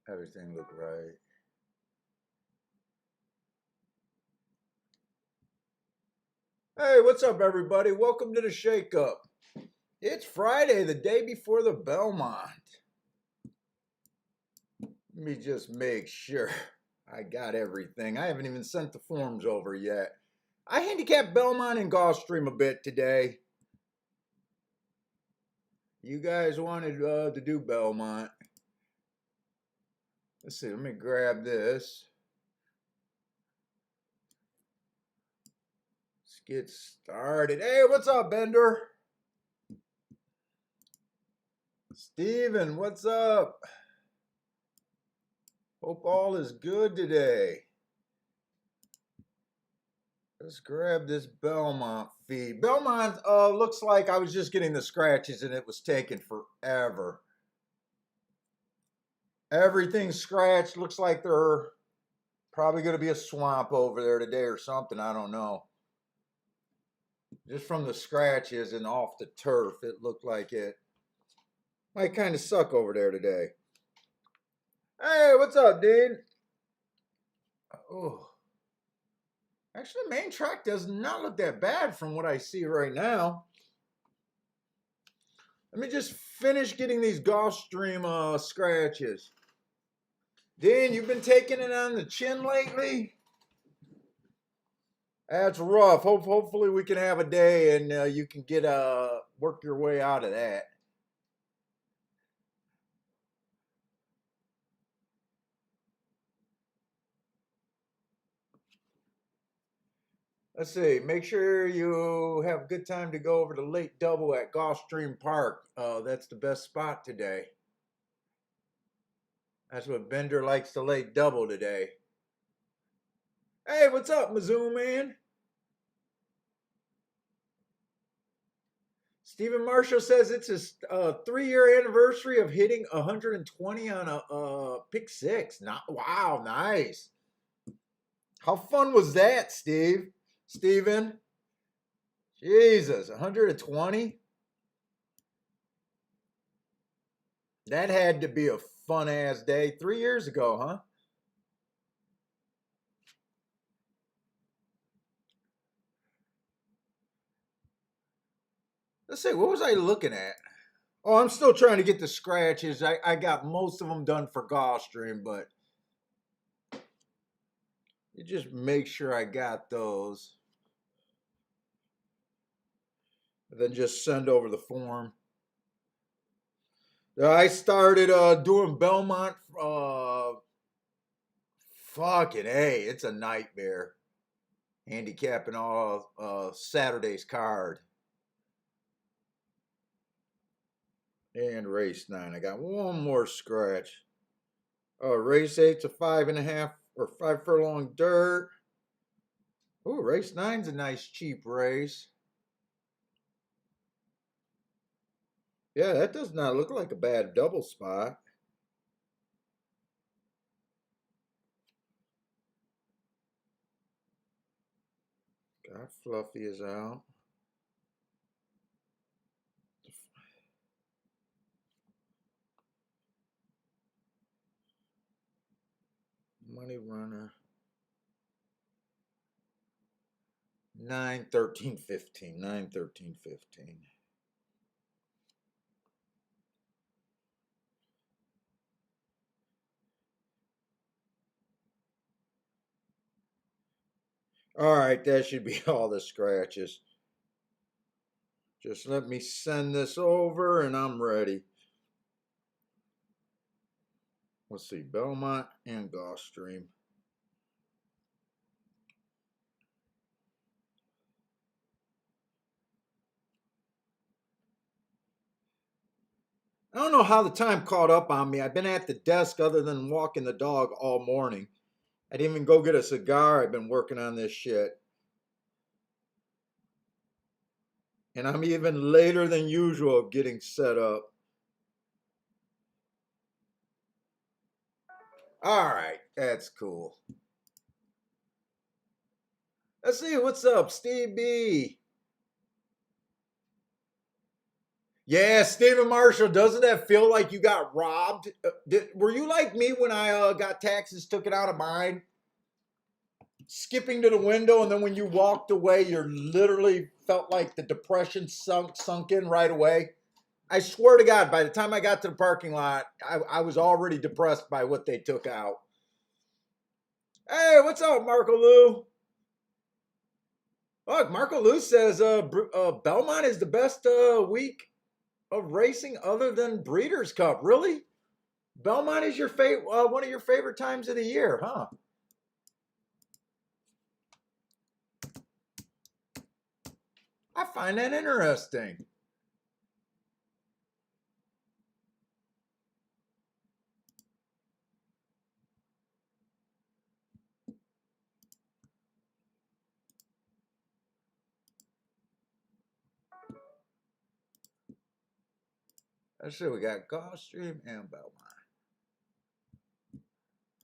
Everything look right. Hey, what's up, everybody? Welcome to the Shake Up. It's Friday, the day before the Belmont. Let me just make sure I got everything. I haven't even sent the forms over yet. I handicapped Belmont and Gulfstream a bit today. You guys wanted to do Belmont. Let's see, let me grab this. Let's get started. Hey, what's up, Bender? Steven, what's up? Hope all is good today. Let's grab this Belmont feed. Belmont looks like I was just getting the scratches and it was taking forever. Everything's scratched. Looks like they're probably going to be a swamp over there today or something. I don't know. Just from the scratches and off the turf, it looked like it might kind of suck over there today. Hey, what's up, dude? Oh, actually, the main track does not look that bad from what I see right now. Let me just finish getting these Gulfstream scratches. Dean, you've been taking it on the chin lately? That's rough. Hopefully we can have a day and you can get work your way out of that. Let's see. Make sure you have a good time to go over to late double at Gulfstream Park. That's the best spot today. That's what Bender likes to late double today. Hey, what's up, Mizzou man? Stephen Marshall says it's his 3-year anniversary of hitting 120 on a pick six. Not wow, nice. How fun was that, Steve? Steven? Jesus, 120? That had to be a fun ass day 3 years ago, huh? Let's see, what was I looking at? Oh, I'm still trying to get the scratches. I got most of them done for Gulfstream, but you just make sure I got those. And then just send over the form. I started doing Belmont. Fucking hey, it's a nightmare. Handicapping all Saturday's card. And race 9. I got one more scratch. Race 8's a 5.5 or 5 furlong dirt. Oh, race 9's a nice cheap race. Yeah, that does not look like a bad double spot. Got Fluffy is out. Money runner. 9, 13, 15. 9, 13, 15. All right, that should be all the scratches. Just let me send this over and I'm ready. Let's see, Belmont and Gulfstream. I don't know how the time caught up on me. I've been at the desk other than walking the dog all morning. I didn't even go get a cigar. I've been working on this shit. And I'm even later than usual getting set up. All right, that's cool. Let's see what's up, Steve B. Yeah, Stephen Marshall, doesn't that feel like you got robbed? Were you like me when I got taxes took it out of mine? Skipping to the window, and then when you walked away, you literally felt like the depression sunk in right away. I swear to God, by the time I got to the parking lot, I was already depressed by what they took out. Hey, what's up, Marco Lou? Look, Marco Lou says Belmont is the best week of racing other than Breeders' Cup. Really? Belmont is your favorite, one of your favorite times of the year, huh? I find that interesting. Let's see, we got Gulfstream and Belmont.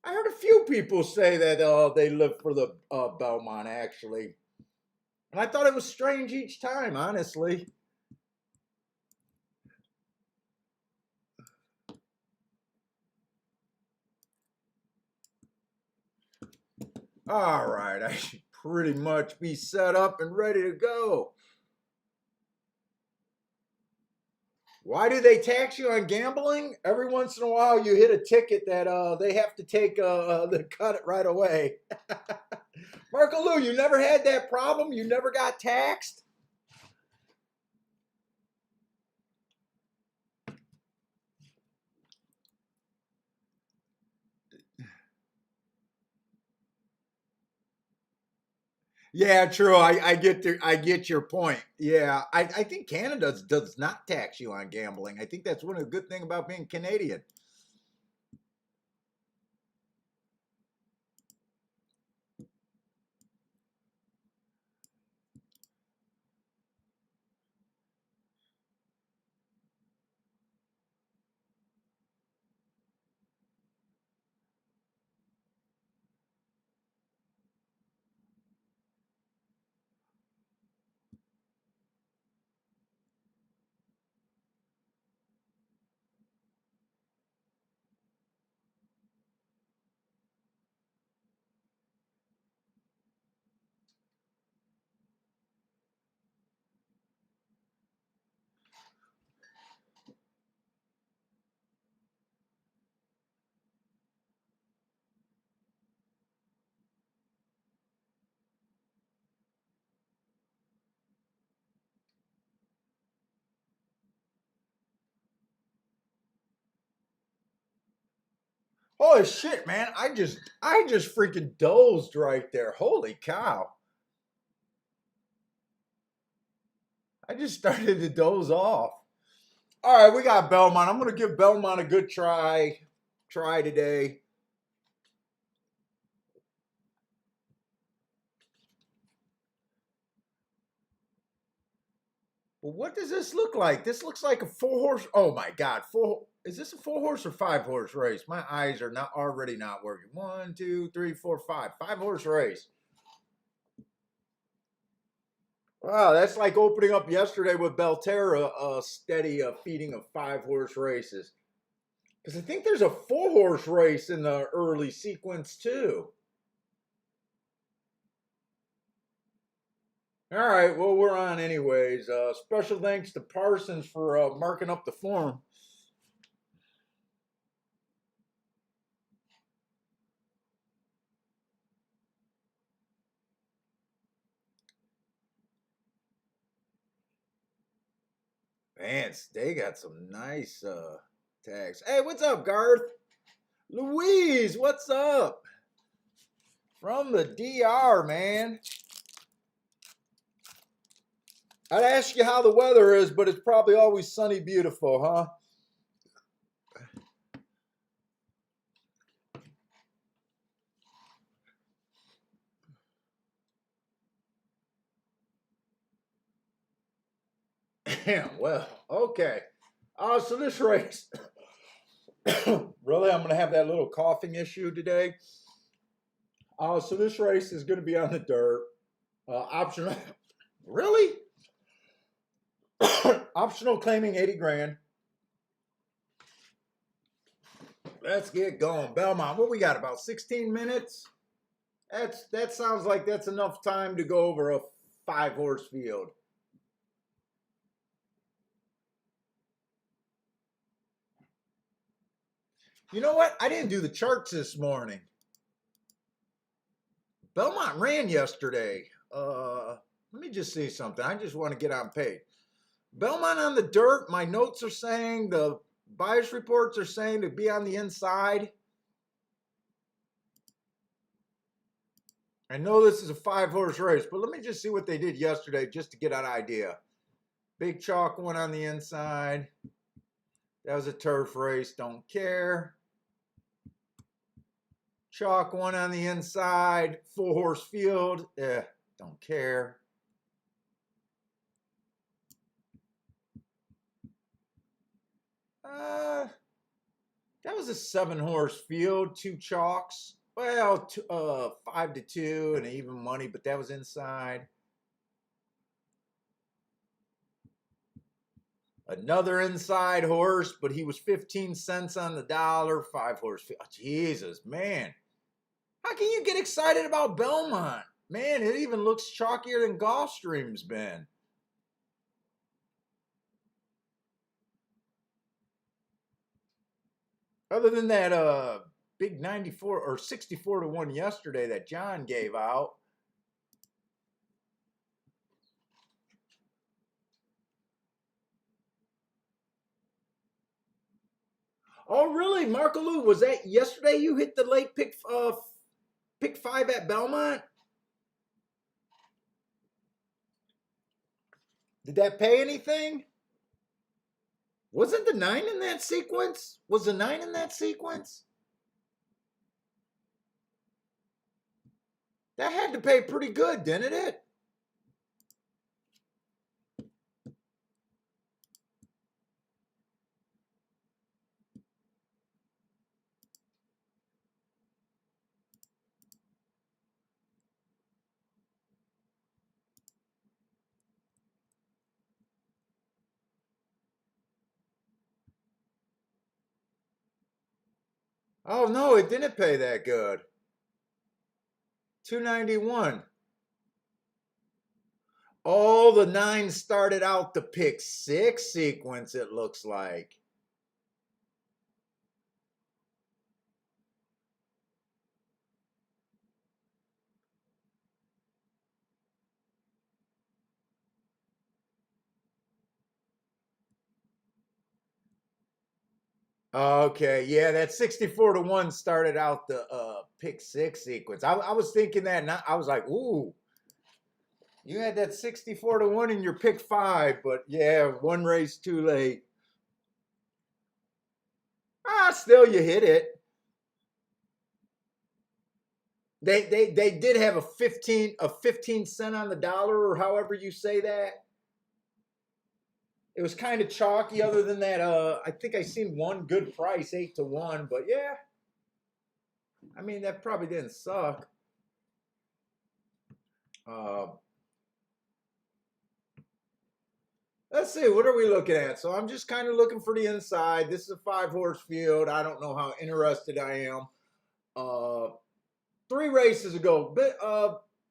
I heard a few people say that they live for the Belmont, actually. And I thought it was strange each time, honestly. All right, I should pretty much be set up and ready to go. Why do they tax you on gambling? Every once in a while, you hit a ticket that they have to take the cut it right away. Marco Lou, you never had that problem? You never got taxed? Yeah, true. I get your point. Yeah, I think Canada does not tax you on gambling. I think that's one of the good things about being Canadian. Holy shit, man! I just freaking dozed right there. Holy cow! I just started to doze off. All right, we got Belmont. I'm gonna give Belmont a good try today. Well, what does this look like? This looks like a four horse. Oh my God, four. Is this a four horse or five horse race? My eyes are not already not working. One, two, three, four, five. Five horse race. Wow, that's like opening up yesterday with Belterra, a steady feeding of five horse races. Because I think there's a four horse race in the early sequence too. All right, well, we're on anyways. Special thanks to Parsons for marking up the form. Man, they got some nice tags. Hey, what's up, Garth? Louise, what's up? From the DR, man. I'd ask you how the weather is, but it's probably always sunny, beautiful, huh? Damn, well, okay. So this race, really, I'm going to have that little coughing issue today. So this race is going to be on the dirt. Optional. Really? Optional claiming 80 grand. Let's get going. Belmont, what we got? About 16 minutes? That sounds like that's enough time to go over a 5-horse field. You know what? I didn't do the charts this morning. Belmont ran yesterday. Let me just see something. I just want to get on page. Belmont on the dirt. My notes are saying, the bias reports are saying to be on the inside. I know this is a 5-horse race, but let me just see what they did yesterday just to get an idea. Big chalk one on the inside. That was a turf race. Don't care. Chalk one on the inside. 4-horse field. Don't care. That was a 7-horse field. 2 chalks. Well, 5-2 and even money, but that was inside. Another inside horse, but he was 15 cents on the dollar. 5-horse field. Oh, Jesus, man. How can you get excited about Belmont? Man, it even looks chalkier than Gulfstream's been. Other than that big 94 or 64 to 1 yesterday that John gave out. Oh, really? Markaloo, was that yesterday you hit the late pick 5 at Belmont? Did that pay anything? Wasn't the 9 in that sequence? Was the 9 in that sequence? That had to pay pretty good, didn't it? Oh, no, it didn't pay that good. 291. Oh, the 9 started out the pick 6 sequence, it looks like. Okay, yeah, that 64 to 1 started out the pick 6 sequence. I was thinking that, and I was like, ooh, you had that 64 to 1 in your pick 5, but yeah, one race too late. Still you hit it. They did have a 15 cent on the dollar, or however you say that. It was kind of chalky. Other than that, I think I seen one good price, 8 to 1. But yeah, I mean that probably didn't suck. Let's see, what are we looking at? So I'm just kind of looking for the inside. This is a 5-horse field. I don't know how interested I am. 3 races ago,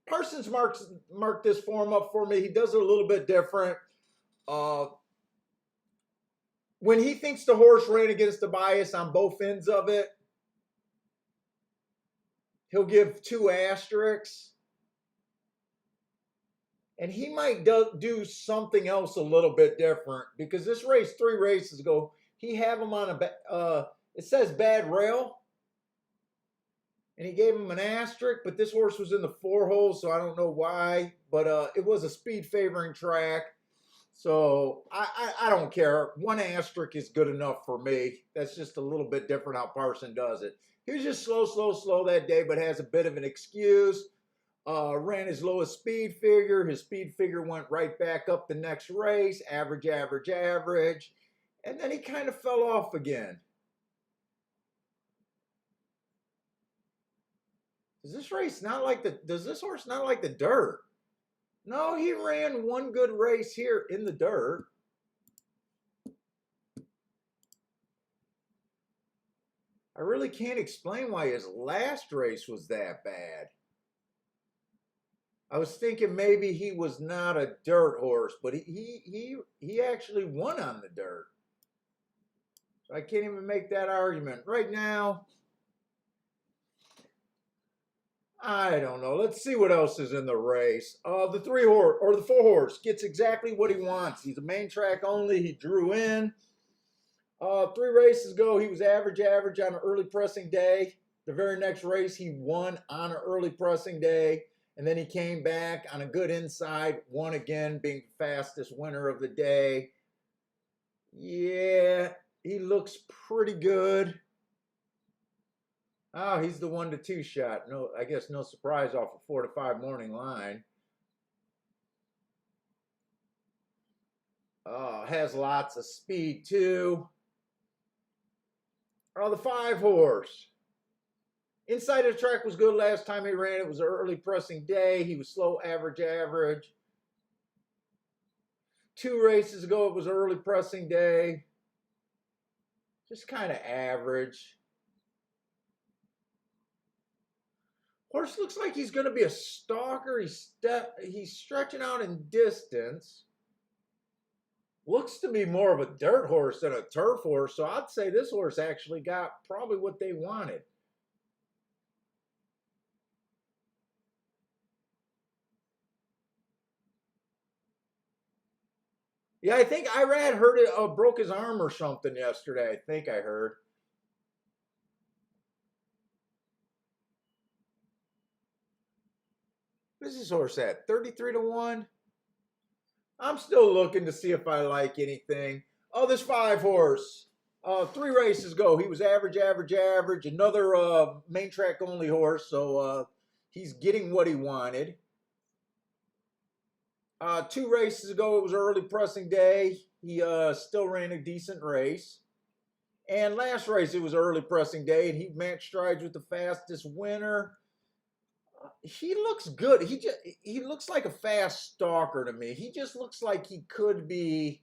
Parsons marked this form up for me. He does it a little bit different. When he thinks the horse ran against the bias on both ends of it, he'll give 2 asterisks. And he might do something else a little bit different, because this race 3 races ago, he had him on it says bad rail. And he gave him an asterisk, but this horse was in the 4 holes, so I don't know why. But it was a speed favoring track. So I don't care. 1 asterisk is good enough for me. That's just a little bit different how Parson does it. He was just slow that day, but has a bit of an excuse. Ran his lowest speed figure. His speed figure went right back up the next race. Average. And then he kind of fell off again. Does this horse not like the dirt? No, he ran one good race here in the dirt. I really can't explain why his last race was that bad. I was thinking maybe he was not a dirt horse, but he actually won on the dirt. So I can't even make that argument. Right now, I don't know. Let's see what else is in the race. The 3 horse or the 4 horse gets exactly what he wants. He's a main track only. He drew in. 3 races ago, he was average on an early pressing day. The very next race, he won on an early pressing day. And then he came back on a good inside, won again, being fastest winner of the day. Yeah, he looks pretty good. Oh, he's the 1-2 shot. No, I guess no surprise off a 4-5 morning line. Has lots of speed too. The 5 horse. Inside of the track was good last time he ran. It was an early pressing day. He was slow, average. 2 races ago, it was an early pressing day. Just kind of average. Horse looks like he's going to be a stalker. He's stretching out in distance. Looks to be more of a dirt horse than a turf horse. So I'd say this horse actually got probably what they wanted. Yeah, I think Irad heard it broke his arm or something yesterday. I think I heard. What is this horse at? 33-1? I'm still looking to see if I like anything. This 5 horse. 3 races ago, he was average. Another main track only horse, so he's getting what he wanted. 2 races ago, it was early pressing day. He still ran a decent race. And last race, it was early pressing day, and he matched strides with the fastest winner. He looks good. He looks like a fast stalker to me. He just looks like he could be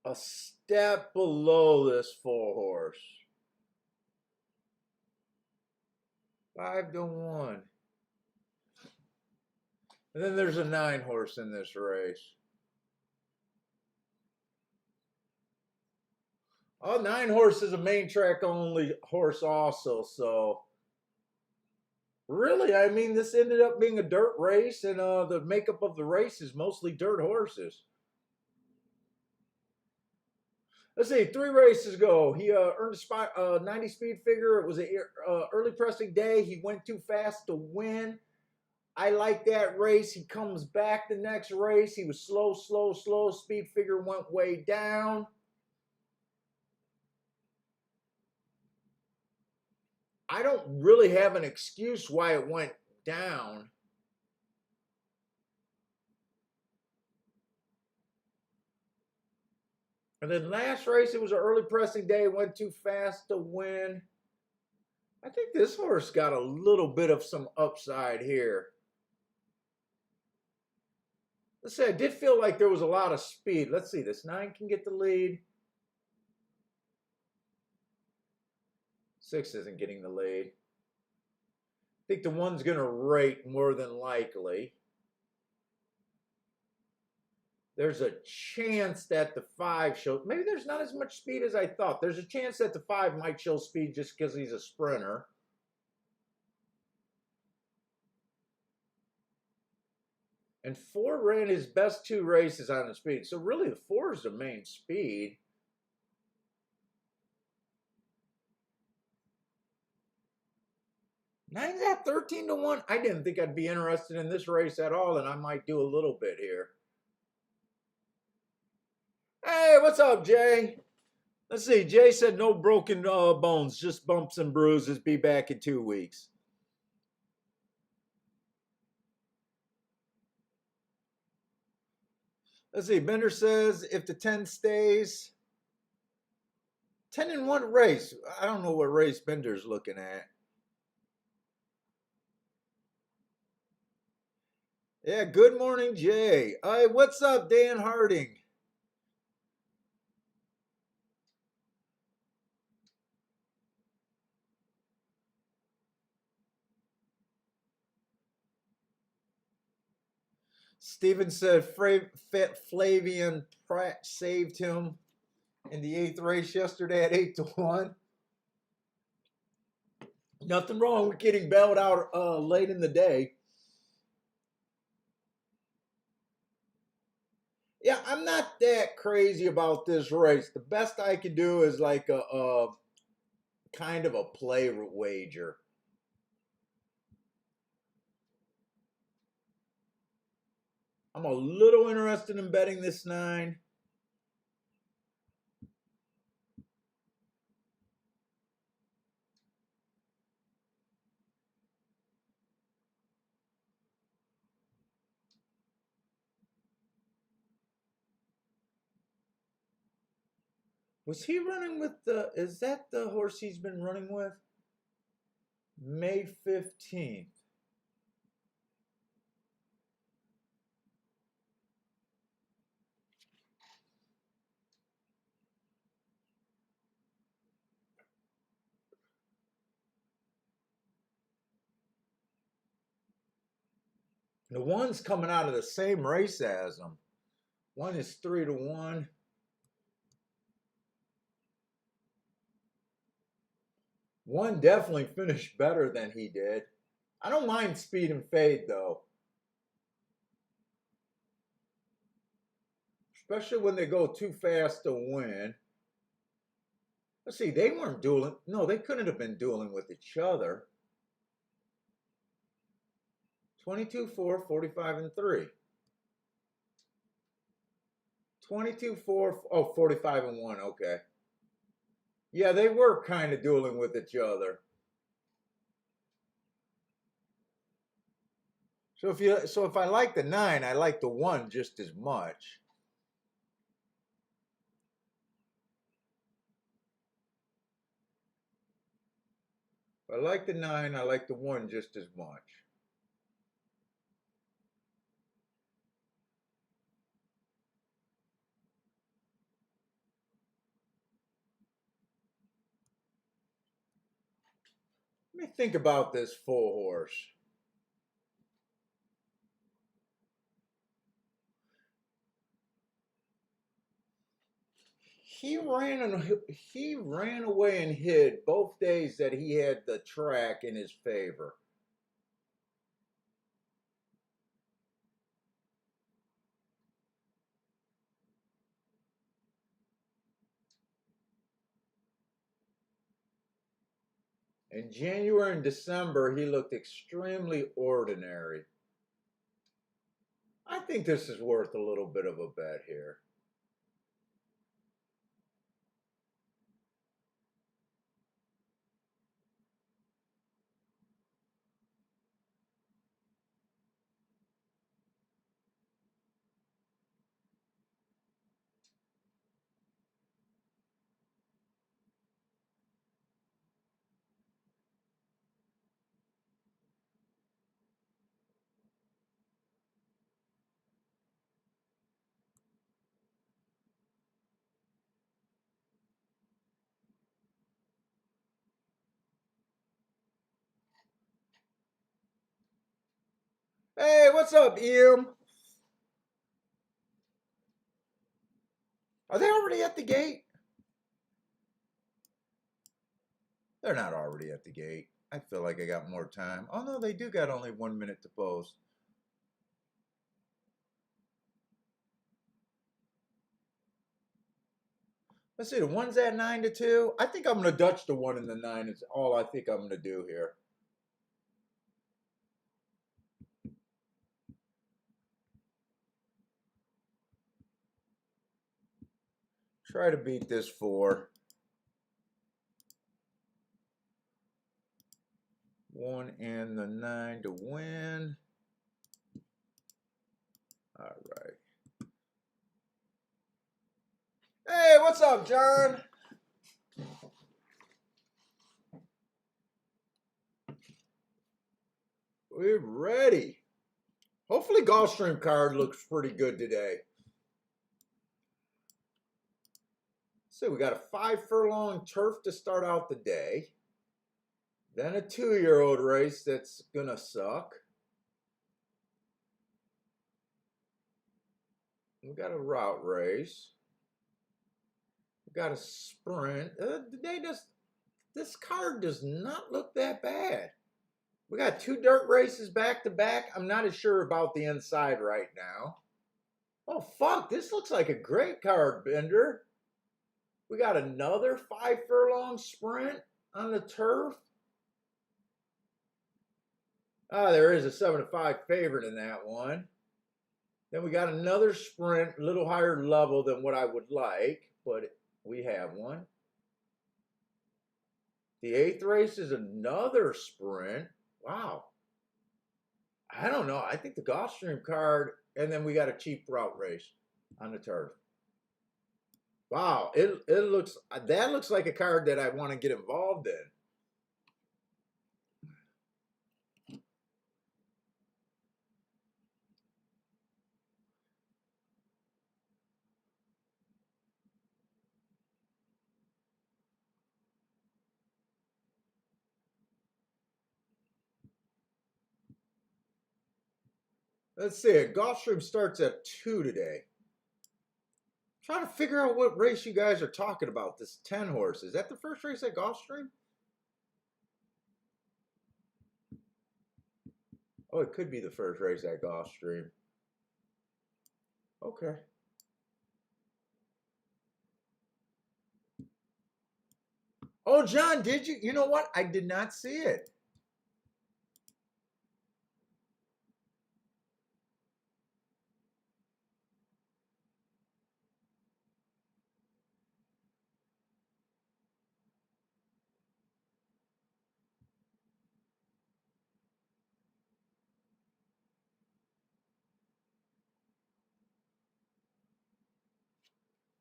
a step below this 4 horse. 5-1. And then there's a 9 horse in this race. 9 horse is a main track only horse also. So really, I mean, this ended up being a dirt race, and the makeup of the race is mostly dirt horses. Let's see, 3 races ago, he earned a spot, 90 speed figure. It was an early pressing day. He went too fast to win. I like that race. He comes back the next race. He was slow. Speed figure went way down. I don't really have an excuse why it went down. And then last race, it was an early pressing day. Went too fast to win. I think this horse got a little bit of some upside here. Let's say I did feel like there was a lot of speed. Let's see. This 9 can get the lead. 6 isn't getting the lead. I think the 1's going to rate more than likely. There's a chance that the 5 shows. Maybe there's not as much speed as I thought. There's a chance that the 5 might show speed just because he's a sprinter. And 4 ran his best 2 races on the speed. So really the 4 is the main speed. Nine's at 13-1. I didn't think I'd be interested in this race at all, and I might do a little bit here. Hey, what's up, Jay? Let's see. Jay said no broken bones, just bumps and bruises. Be back in 2 weeks. Let's see. Bender says if the 10 stays, 10-1 race. I don't know what race Bender's looking at. Yeah, good morning, Jay. Hey, what's up, Dan Harding? Steven said Flavian Pratt saved him in the 8th race yesterday at 8-1. Nothing wrong with getting bailed out late in the day. Yeah, I'm not that crazy about this race. The best I could do is like a kind of a play wager. I'm a little interested in betting this 9. Was he running with the, is that the horse he's been running with? May 15th. The one's coming out of the same race as him. One is 3-1. One definitely finished better than he did. I don't mind Speed and Fade though. Especially when they go too fast to win. Let's see, they weren't dueling. No, they couldn't have been dueling with each other. 22-4, 45 and 3. 22-4, oh, 45 and 1, okay. Yeah, they were kind of dueling with each other. So if I like the 9, I like the 1 just as much. If I like the 9, I like the 1 just as much. Let me think about this full horse. He ran away and hid both days that he had the track in his favor. In January and December, he looked extremely ordinary. I think this is worth a little bit of a bet here. Hey, what's up, Em? Are they already at the gate? They're not already at the gate. I feel like I got more time. Oh, no, they do got only 1 minute to post. Let's see, the one's at 9-2. I think I'm going to Dutch the 1 and the 9 is all I think I'm going to do here. Try to beat this 4. 1 and the 9 to win. All right. Hey, what's up, John? We're ready. Hopefully Gulfstream card looks pretty good today. So we got a 5 furlong turf to start out the day. Then a 2-year-old race that's gonna suck. We got a route race. We got a sprint. This card does not look that bad. We got 2 dirt races back to back. I'm not as sure about the inside right now. Oh, fuck. This looks like a great card, Bender. We got another 5 furlong sprint on the turf. There is a 7-5 favorite in that one. Then we got another sprint, a little higher level than what I would like, but we have one. The 8th race is another sprint. Wow. I don't know. I think the Gulfstream card, and then we got a cheap route race on the turf. Wow, that looks like a card that I want to get involved in. Let's see. Gulfstream starts at 2 today. Trying to figure out what race you guys are talking about. This 10 horse. Is that the first race at Gulfstream? Oh, it could be the first race at Gulfstream. Okay. Oh, John, did you? You know what? I did not see it.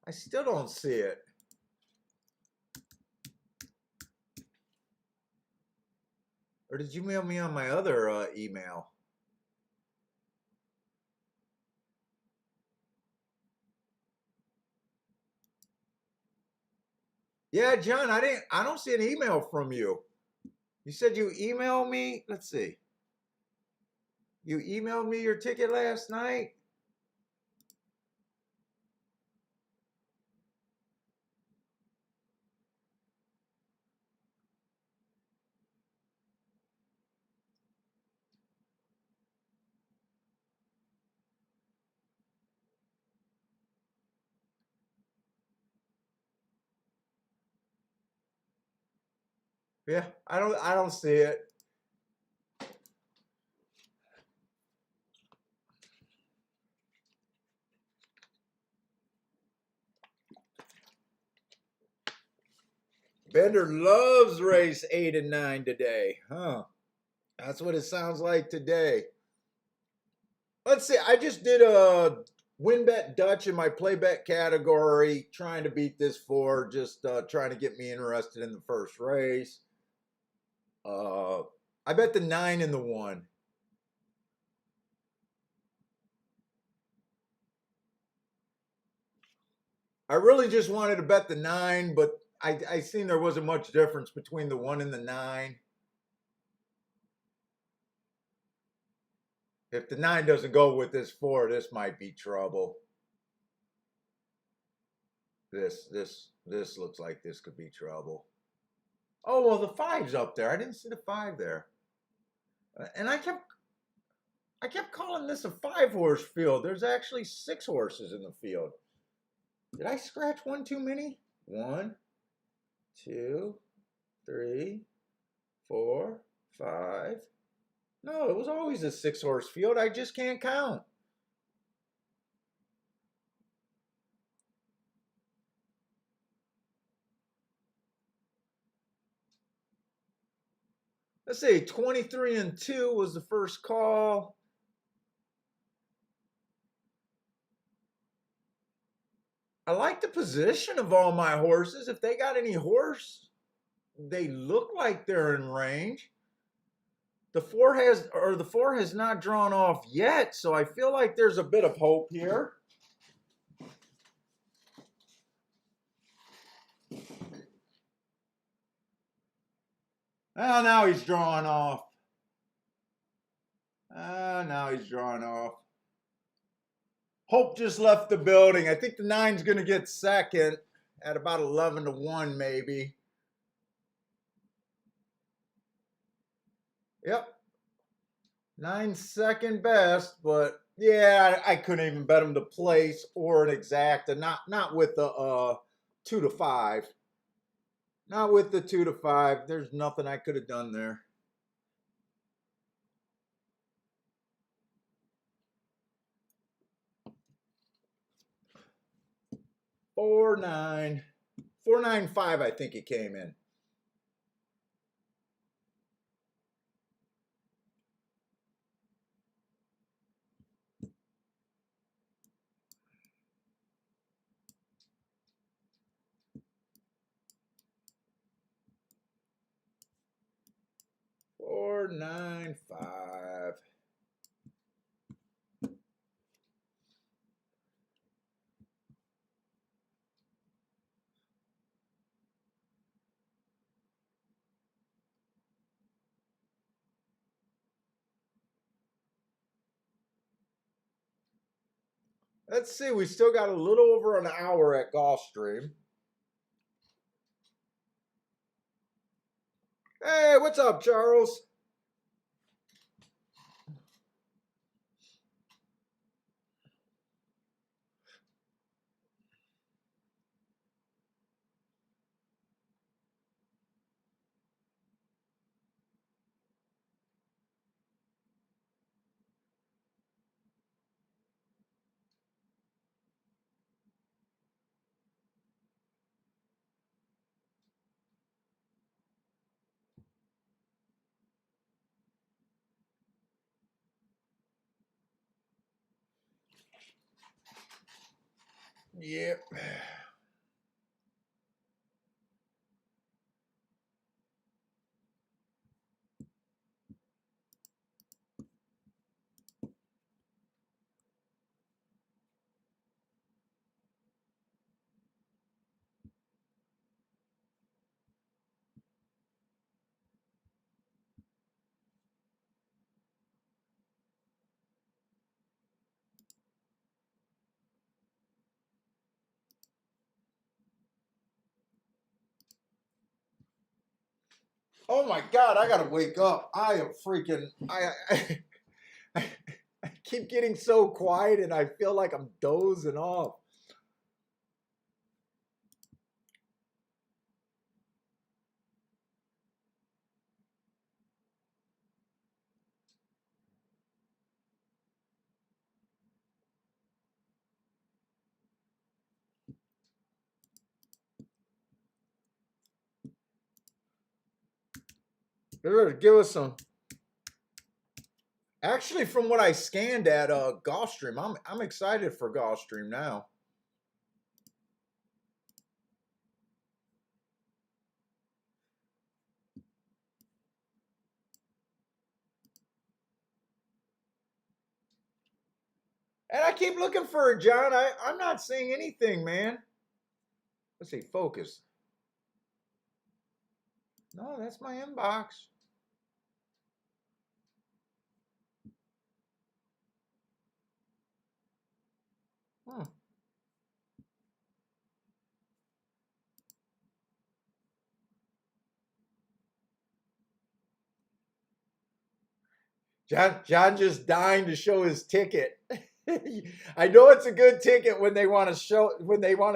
I still don't see it. Or did you mail me on my other email? Yeah, John, I don't see an email from you. You said you emailed me. Let's see. You emailed me your ticket last night. Yeah, I don't see it. Bender loves race 8 and 9 today. Huh. That's what it sounds like today. Let's see. I just did a win bet Dutch in my play bet category, trying to beat this 4, just trying to get me interested in the first race. I bet the 9 and the 1. I really just wanted to bet the 9, but I seen there wasn't much difference between the 1 and the 9. If the 9 doesn't go with this 4, this might be trouble. This looks like this could be trouble. Oh, well, the 5's up there. I didn't see the 5 there. And I kept calling this a 5-horse field. There's actually 6 horses in the field. Did I scratch one too many? 1, 2, 3, 4, 5. No, it was always a 6-horse field. I just can't count. Let's see, 23 and 2 was the first call. I like the position of all my horses. If they got any horse, they look like they're in range. The 4 has not drawn off yet, so I feel like there's a bit of hope here. Oh, now he's drawing off. Now he's drawing off. Hope just left the building. I think the nine's going to get second at about 11 to 1, maybe. Yep. Nine's second best, but yeah, I couldn't even bet him to place or an exact, and not with the 2 to 5. Not with the 2 to 5. There's nothing I could have done there. 4-9. 4-9-5, I think he came in. Four, 9-5. Let's see, we still got a little over an hour at Gulfstream. Hey, what's up, Charles? Yep. Oh my God, I gotta wake up. I am freaking. I keep getting so quiet, and I feel like I'm dozing off. Here, give us some. Actually, from what I scanned at Gulfstream, I'm excited for Gulfstream now. And I keep looking for it, John. I'm not seeing anything, man. Let's see, focus. No, that's my inbox. Huh. John just dying to show his ticket. I know it's a good ticket when they want to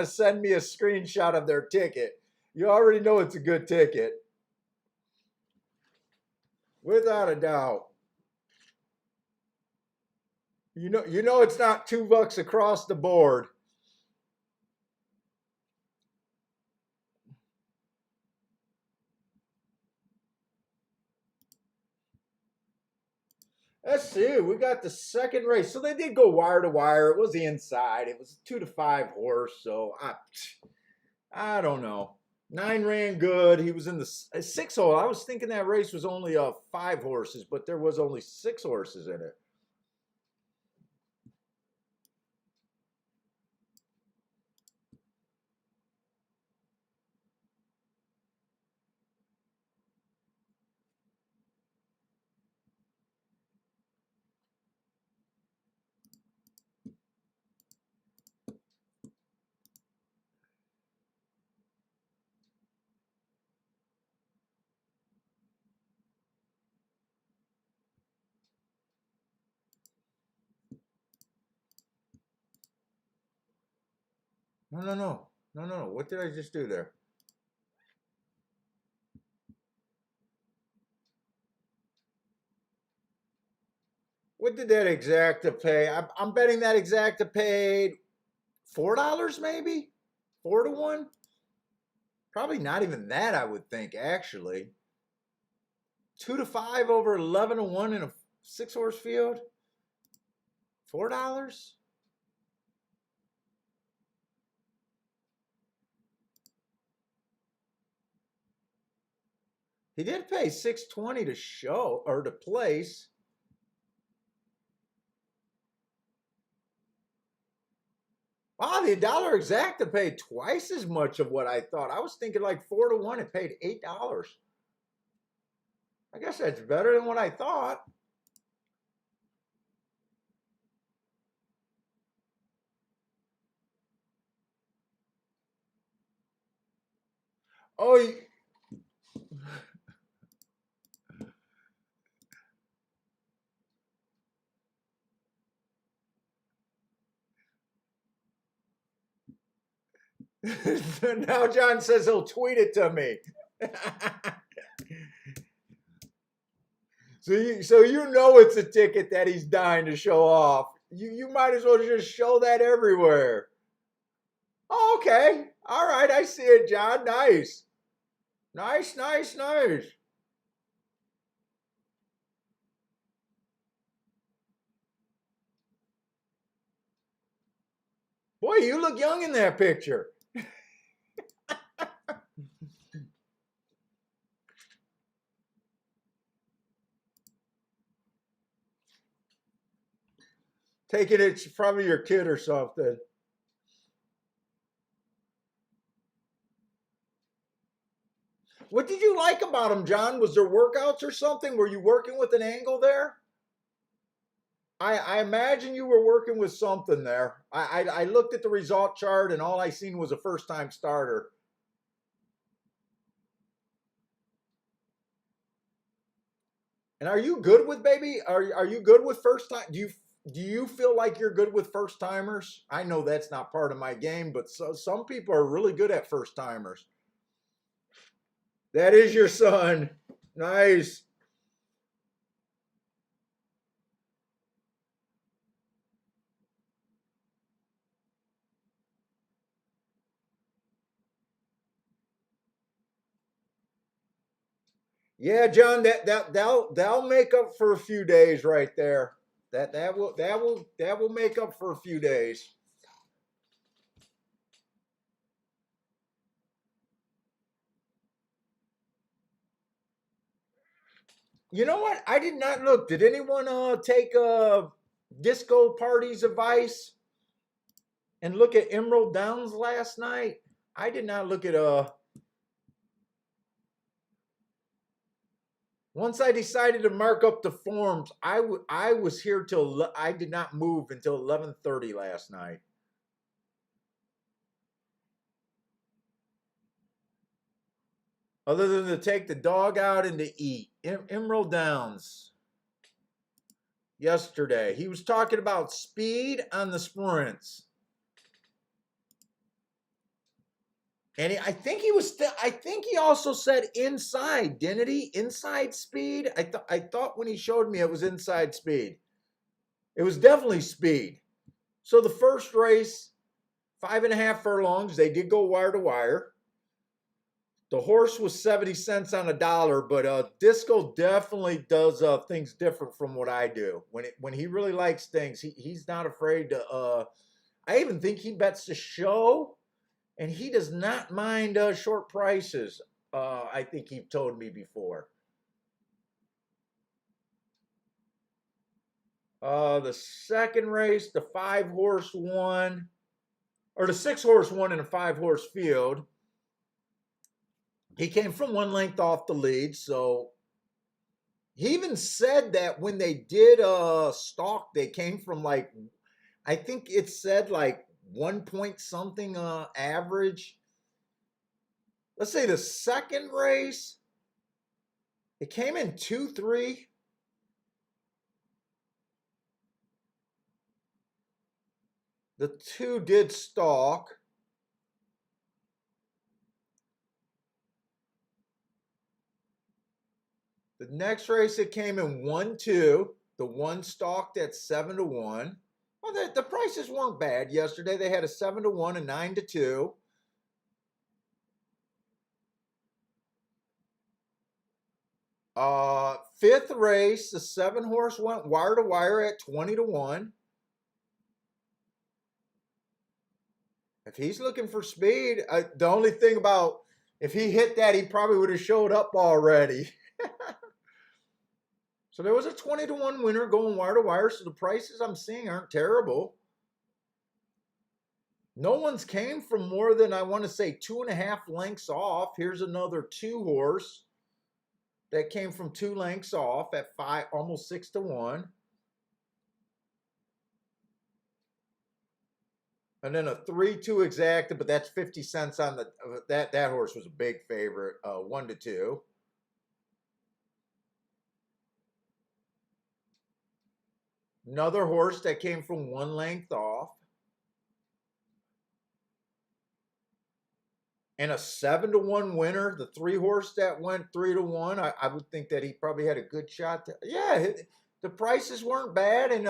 send me a screenshot of their ticket. You already know it's a good ticket. Without a doubt. You know it's not $2 across the board. Let's see. We got the second race. So they did go wire to wire. It was the inside. It was a 2 to 5 horse. So I don't know. 9 ran good. He was in the 6 hole. I was thinking that race was only 5 horses, but there was only 6 horses in it. No, no, no. No, no, no. What did I just do there? What did that exacta pay? I'm betting that exacta paid $4 maybe? 4 to 1? Probably not even that, I would think, actually. 2 to 5 over 11 to 1 in a 6 horse field? $4? He did pay 620 to show or to place. Wow, the dollar exacta paid twice as much of what I thought. I was thinking like 4 to 1. It paid $8. I guess that's better than what I thought. Oh, now John says he'll tweet it to me. So you know it's a ticket that he's dying to show off. You might as well just show that everywhere. Oh, okay. All right, I see it, John. Nice. Nice, nice, nice. Boy, you look young in that picture. Taking it from your kid or something. What did you like about him, John? Was there workouts or something? Were you working with an angle there? I imagine you were working with something there. I looked at the result chart and all I seen was a first time starter. And are you good with baby? Are you good with first time? Do you feel like you're good with first timers? I know that's not part of my game, but some people are really good at first timers. That is your son. Nice. Yeah, John, that'll make up for a few days right there. That will make up for a few days. You know what? I did not look. Did anyone take Disco Party's advice and look at Emerald Downs last night? I did not look at once I decided to mark up the forms, I was here till I did not move until 11:30 last night. Other than to take the dog out and to eat. Emerald Downs yesterday. He was talking about speed on the sprints. And I think he was. I think he also said inside, didn't he? Inside speed. I thought when he showed me it was inside speed. It was definitely speed. So the first race, 5.5 furlongs. They did go wire to wire. The horse was 70 cents on a dollar, but Disco definitely does things different from what I do. When he really likes things, he's not afraid to. I even think he bets the show, and he does not mind short prices. I think he told me before. The second race, the 5 horse won, or the 6 horse won in a 5 horse field. He came from one length off the lead, so he even said that when they did stalk, they came from like, I think it said like 1 point something average. Let's say the second race, it came in 2-3. The 2 did stalk. The next race it came in 1-2. The one stalked at 7-1. Well, the prices weren't bad yesterday. They had a 7-1, a 9-2. Fifth race, the 7-horse went wire to wire at 20-1. If he's looking for speed, the only thing about if he hit that, he probably would have showed up already. So there was a 20-1 winner going wire to wire. So the prices I'm seeing aren't terrible. No one's came from more than, I want to say, 2.5 lengths off. Here's another 2-horse that came from 2 lengths off at 5, almost 6-1. And then a 3-2 exacta, but that's 50 cents on the that horse was a big favorite, 1-2. Another horse that came from 1 length off. And a 7-1 winner, the 3-horse that went 3-1. I would think that he probably had a good shot. Yeah, the prices weren't bad, and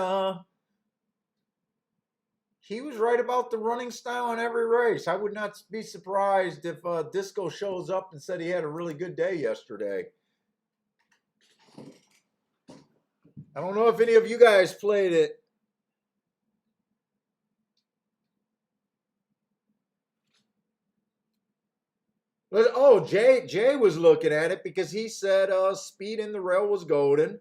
he was right about the running style on every race. I would not be surprised if Disco shows up and said he had a really good day yesterday. I don't know if any of you guys played it. Oh, Jay was looking at it because he said speed in the rail was golden.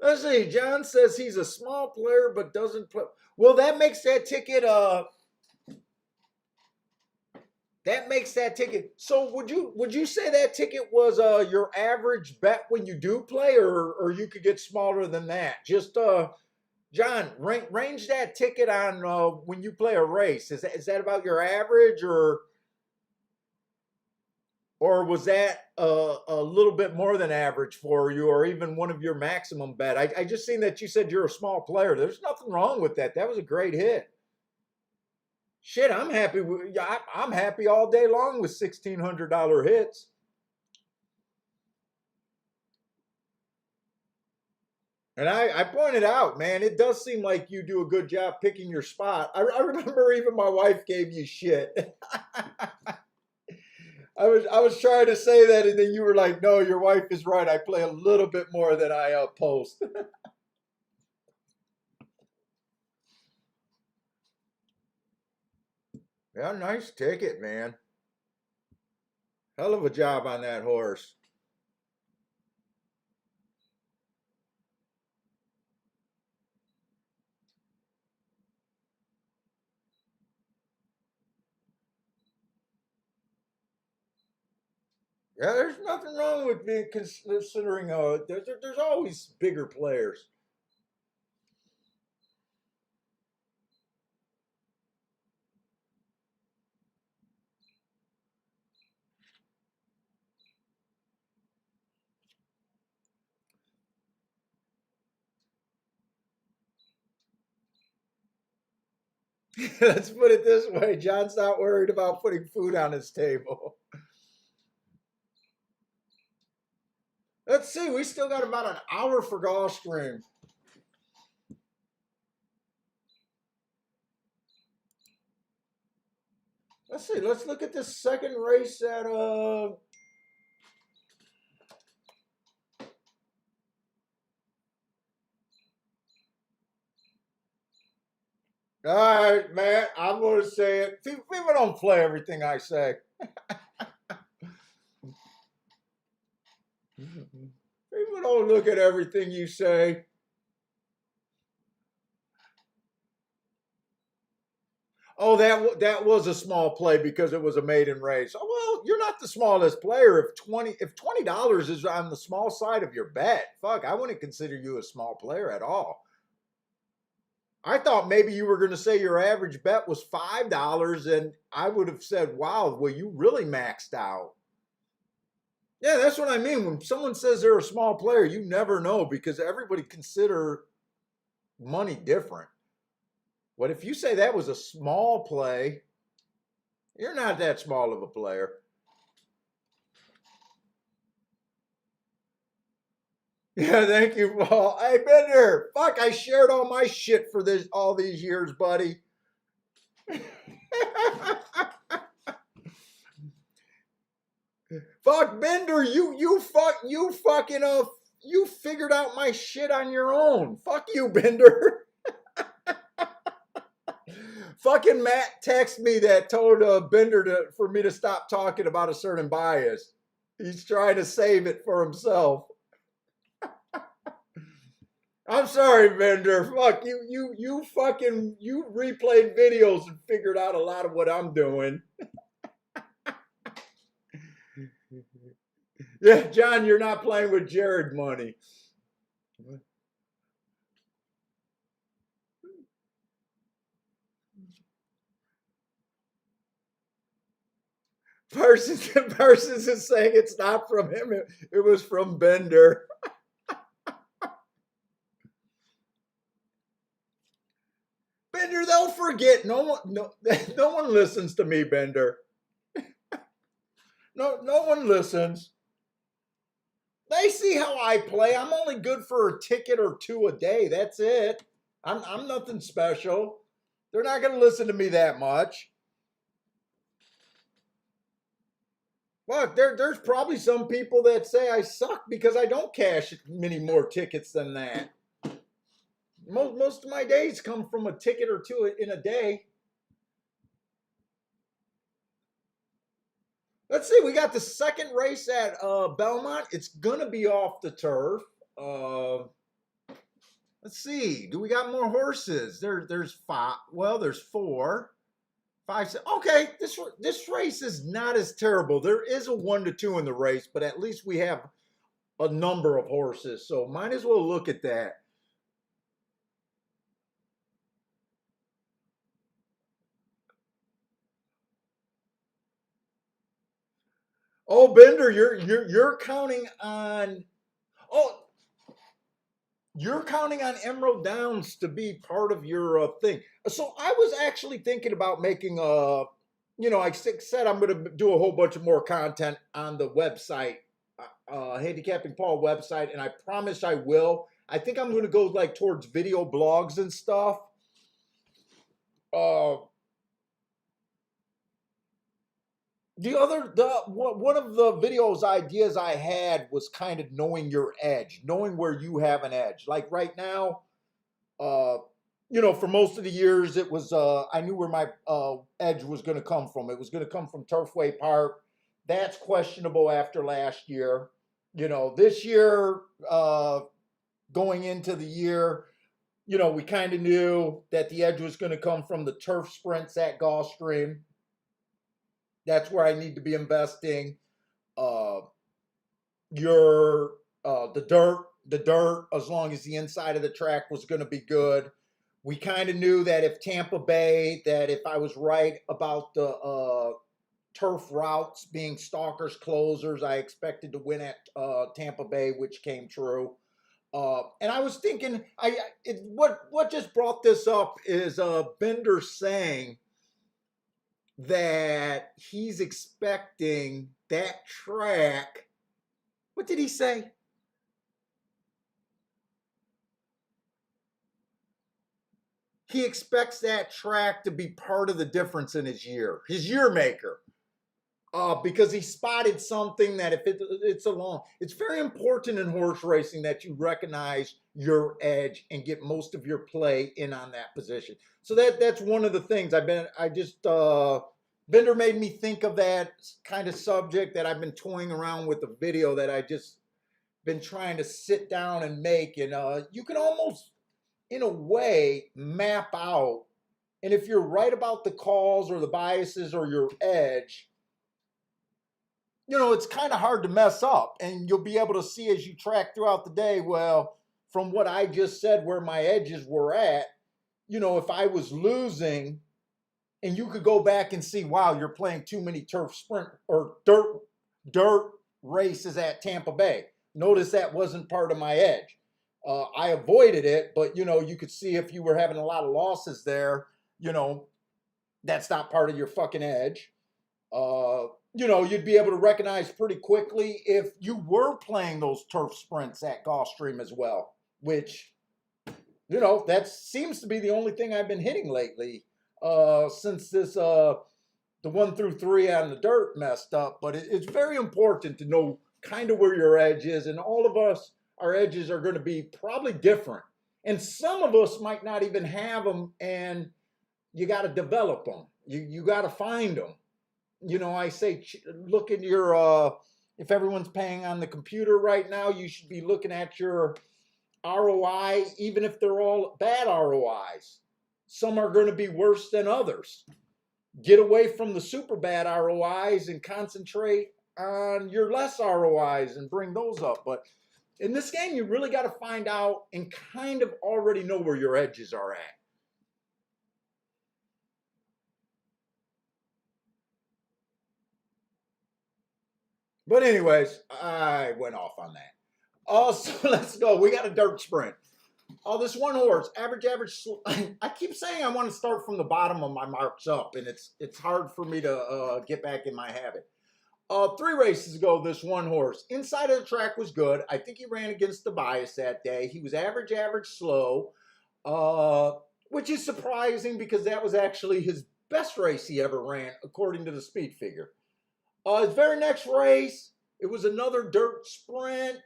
Let's see. John says he's a small player but doesn't play. Well, that makes that ticket So would you say that ticket was your average bet when you do play, or you could get smaller than that? Just John, range that ticket on when you play a race. Is that about your average, or was that a little bit more than average for you, or even one of your maximum bet? I just seen that you said you're a small player. There's nothing wrong with that. That was a great hit. Shit, I'm happy. I'm happy all day long with $1,600 hits. And I pointed out, man, it does seem like you do a good job picking your spot. I remember even my wife gave you shit. I was trying to say that, and then you were like, "No, your wife is right. I play a little bit more than I post." Yeah, nice ticket, man. Hell of a job on that horse. Yeah, there's nothing wrong with being considering. There's always bigger players. Let's put it this way: John's not worried about putting food on his table. Let's see. We still got about an hour for Gulfstream. Let's see. Let's look at this second race at All right, man. I'm going to say it. People don't play everything I say. People don't look at everything you say. Oh, that was a small play because it was a maiden race. Oh, well, you're not the smallest player. If $20 is on the small side of your bet, fuck, I wouldn't consider you a small player at all. I thought maybe you were going to say your average bet was $5, and I would have said, "Wow, well, you really maxed out." Yeah, that's what I mean. When someone says they're a small player, you never know because everybody consider money different. What if you say that was a small play? You're not that small of a player. Yeah, thank you, Paul. Hey, Bender. Fuck, I shared all my shit for this all these years, buddy. Fuck, Bender, you fucking you figured out my shit on your own. Fuck you, Bender. Fucking Matt texted me that told Bender for me to stop talking about a certain bias. He's trying to save it for himself. I'm sorry, Bender. Fuck you replayed videos and figured out a lot of what I'm doing. Yeah, John, you're not playing with Jared money. Parsons is saying it's not from him. It was from Bender. Bender, they'll forget. No one listens to me, Bender. No one listens. They see how I play. I'm only good for a ticket or two a day. That's it. I'm nothing special. They're not going to listen to me that much. Look, there's probably some people that say I suck because I don't cash many more tickets than that. Most of my days come from a ticket or two in a day. Let's see. We got the second race at Belmont. It's gonna be off the turf. Uh, let's see. Do we got more horses? There's five. Well, there's four, five. Six. Okay, this race is not as terrible. There is a 1 to 2 in the race, but at least we have a number of horses. So might as well look at that. Oh, Bender, you're counting on. Oh, you're counting on Emerald Downs to be part of your thing. So I was actually thinking about making I said I'm going to do a whole bunch of more content on the website, Handicapping Paul website, and I promise I will. I think I'm going to go like towards video blogs and stuff. Uh, one of the videos ideas I had was kind of knowing your edge, knowing where you have an edge. Like right now, uh, for most of the years, it was I knew where my edge was going to come from. It was going to come from Turfway Park. That's questionable after last year. This year, going into the year, we kind of knew that the edge was going to come from the turf sprints at Gulfstream. That's where I need to be investing. Uh, your the dirt, as long as the inside of the track was going to be good. We kind of knew that if Tampa Bay, that if I was right about the turf routes being stalkers closers, I expected to win at Tampa Bay, which came true. And I was thinking, what just brought this up is Bender saying that he's expecting that track. What did he say? He expects that track to be part of the difference in his year maker. Because he spotted something that if it's very important in horse racing that you recognize your edge and get most of your play in on that position. So that's one of the things Bender made me think of that kind of subject that I've been toying around with the video that I just been trying to sit down and make. And you can almost, in a way, map out. And if you're right about the calls or the biases or your edge, it's kind of hard to mess up. And you'll be able to see as you track throughout the day, well, from what I just said, where my edges were at, if I was losing, and you could go back and see, wow, you're playing too many turf sprint or dirt races at Tampa Bay. Notice that wasn't part of my edge. I avoided it, but you could see if you were having a lot of losses there, that's not part of your fucking edge. You know, you'd be able to recognize pretty quickly if you were playing those turf sprints at Gulfstream as well, which, you know, that seems to be the only thing I've been hitting lately since this the 1 through 3 on the dirt messed up. But it's very important to know kind of where your edge is, and all of us, our edges are going to be probably different, and some of us might not even have them, and you got to develop them. You got to find them. You know, I say look at your if everyone's paying on the computer right now, you should be looking at your ROI, even if they're all bad ROIs. Some are going to be worse than others. Get away from the super bad ROIs and concentrate on your less ROIs and bring those up. But in this game, you really got to find out and kind of already know where your edges are at. But anyways, I went off on that. So let's go. We got a dirt sprint. Oh, this one horse, average. I keep saying I want to start from the bottom of my marks up, and it's hard for me to get back in my habit. 3 races ago, this one horse, inside of the track was good. I think he ran against the bias that day. He was average, slow, which is surprising because that was actually his best race he ever ran, according to the speed figure. His very next race, it was another dirt sprint.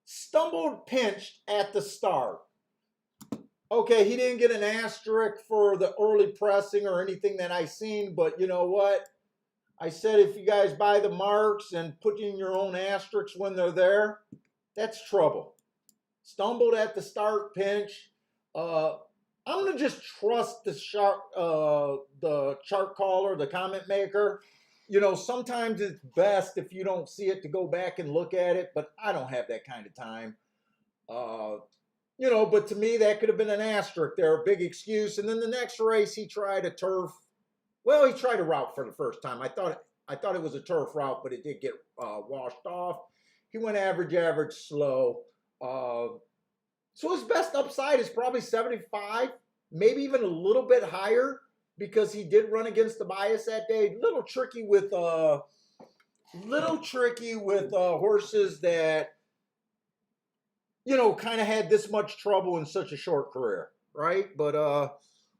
Stumbled, pinched at the start. Okay, he didn't get an asterisk for the early pressing or anything that I seen, but you know what? I said if you guys buy the marks and put in your own asterisks when they're there, that's trouble. Stumbled at the start, pinch. I'm gonna just trust the chart caller, the comment maker. You know, sometimes it's best if you don't see it to go back and look at it, but I don't have that kind of time. You know, but to me, that could have been an asterisk there, a big excuse. And then the next race, he tried a turf. Well, he tried a route for the first time. I thought it was a turf route, but it did get washed off. He went average, slow. So his best upside is probably 75, maybe even a little bit higher, because he did run against the bias that day. Little tricky with horses that, you know, kind of had this much trouble in such a short career, right? But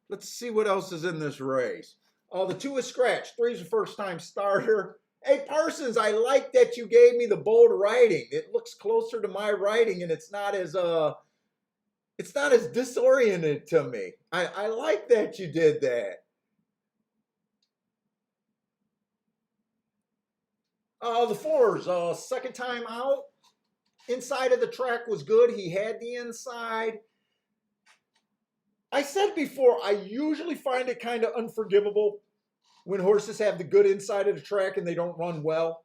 let's see what else is in this race. The 2 is scratched. 3's a first-time starter. Hey, Parsons, I like that you gave me the bold writing. It looks closer to my writing, and it's not as disoriented to me. I like that you did that. The 4's second time out. Inside of the track was good. He had the inside. I said before, I usually find it kind of unforgivable when horses have the good inside of the track and they don't run well.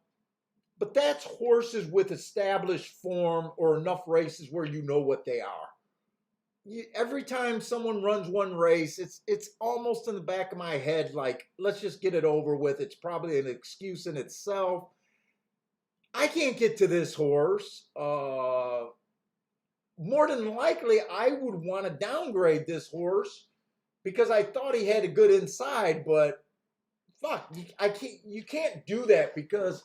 But that's horses with established form or enough races where you know what they are. Every time someone runs one race, it's almost in the back of my head like, let's just get it over with. It's probably an excuse in itself. I can't get to this horse. More than likely, I would want to downgrade this horse because I thought he had a good inside, but fuck, you can't do that because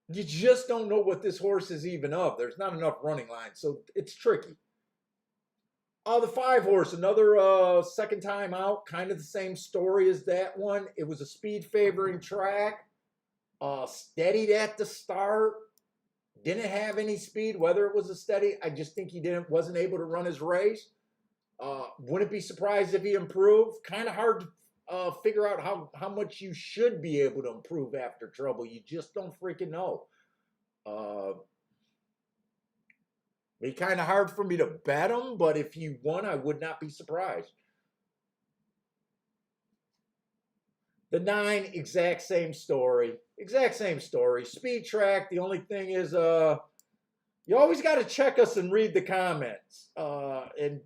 you just don't know what this horse is even of. There's not enough running line, so it's tricky. The 5 horse, another second time out, kind of the same story as that one. It was a speed favoring track. Steadied at the start, didn't have any speed, whether it was a steady. I just think he wasn't able to run his race. Wouldn't be surprised if he improved. Kind of hard to figure out how much you should be able to improve after trouble. You just don't freaking know. Be kind of hard for me to bet him, but if he won, I would not be surprised. The 9, exact same story. Exact same story. Speed track. The only thing is, you always got to check us and read the comments. And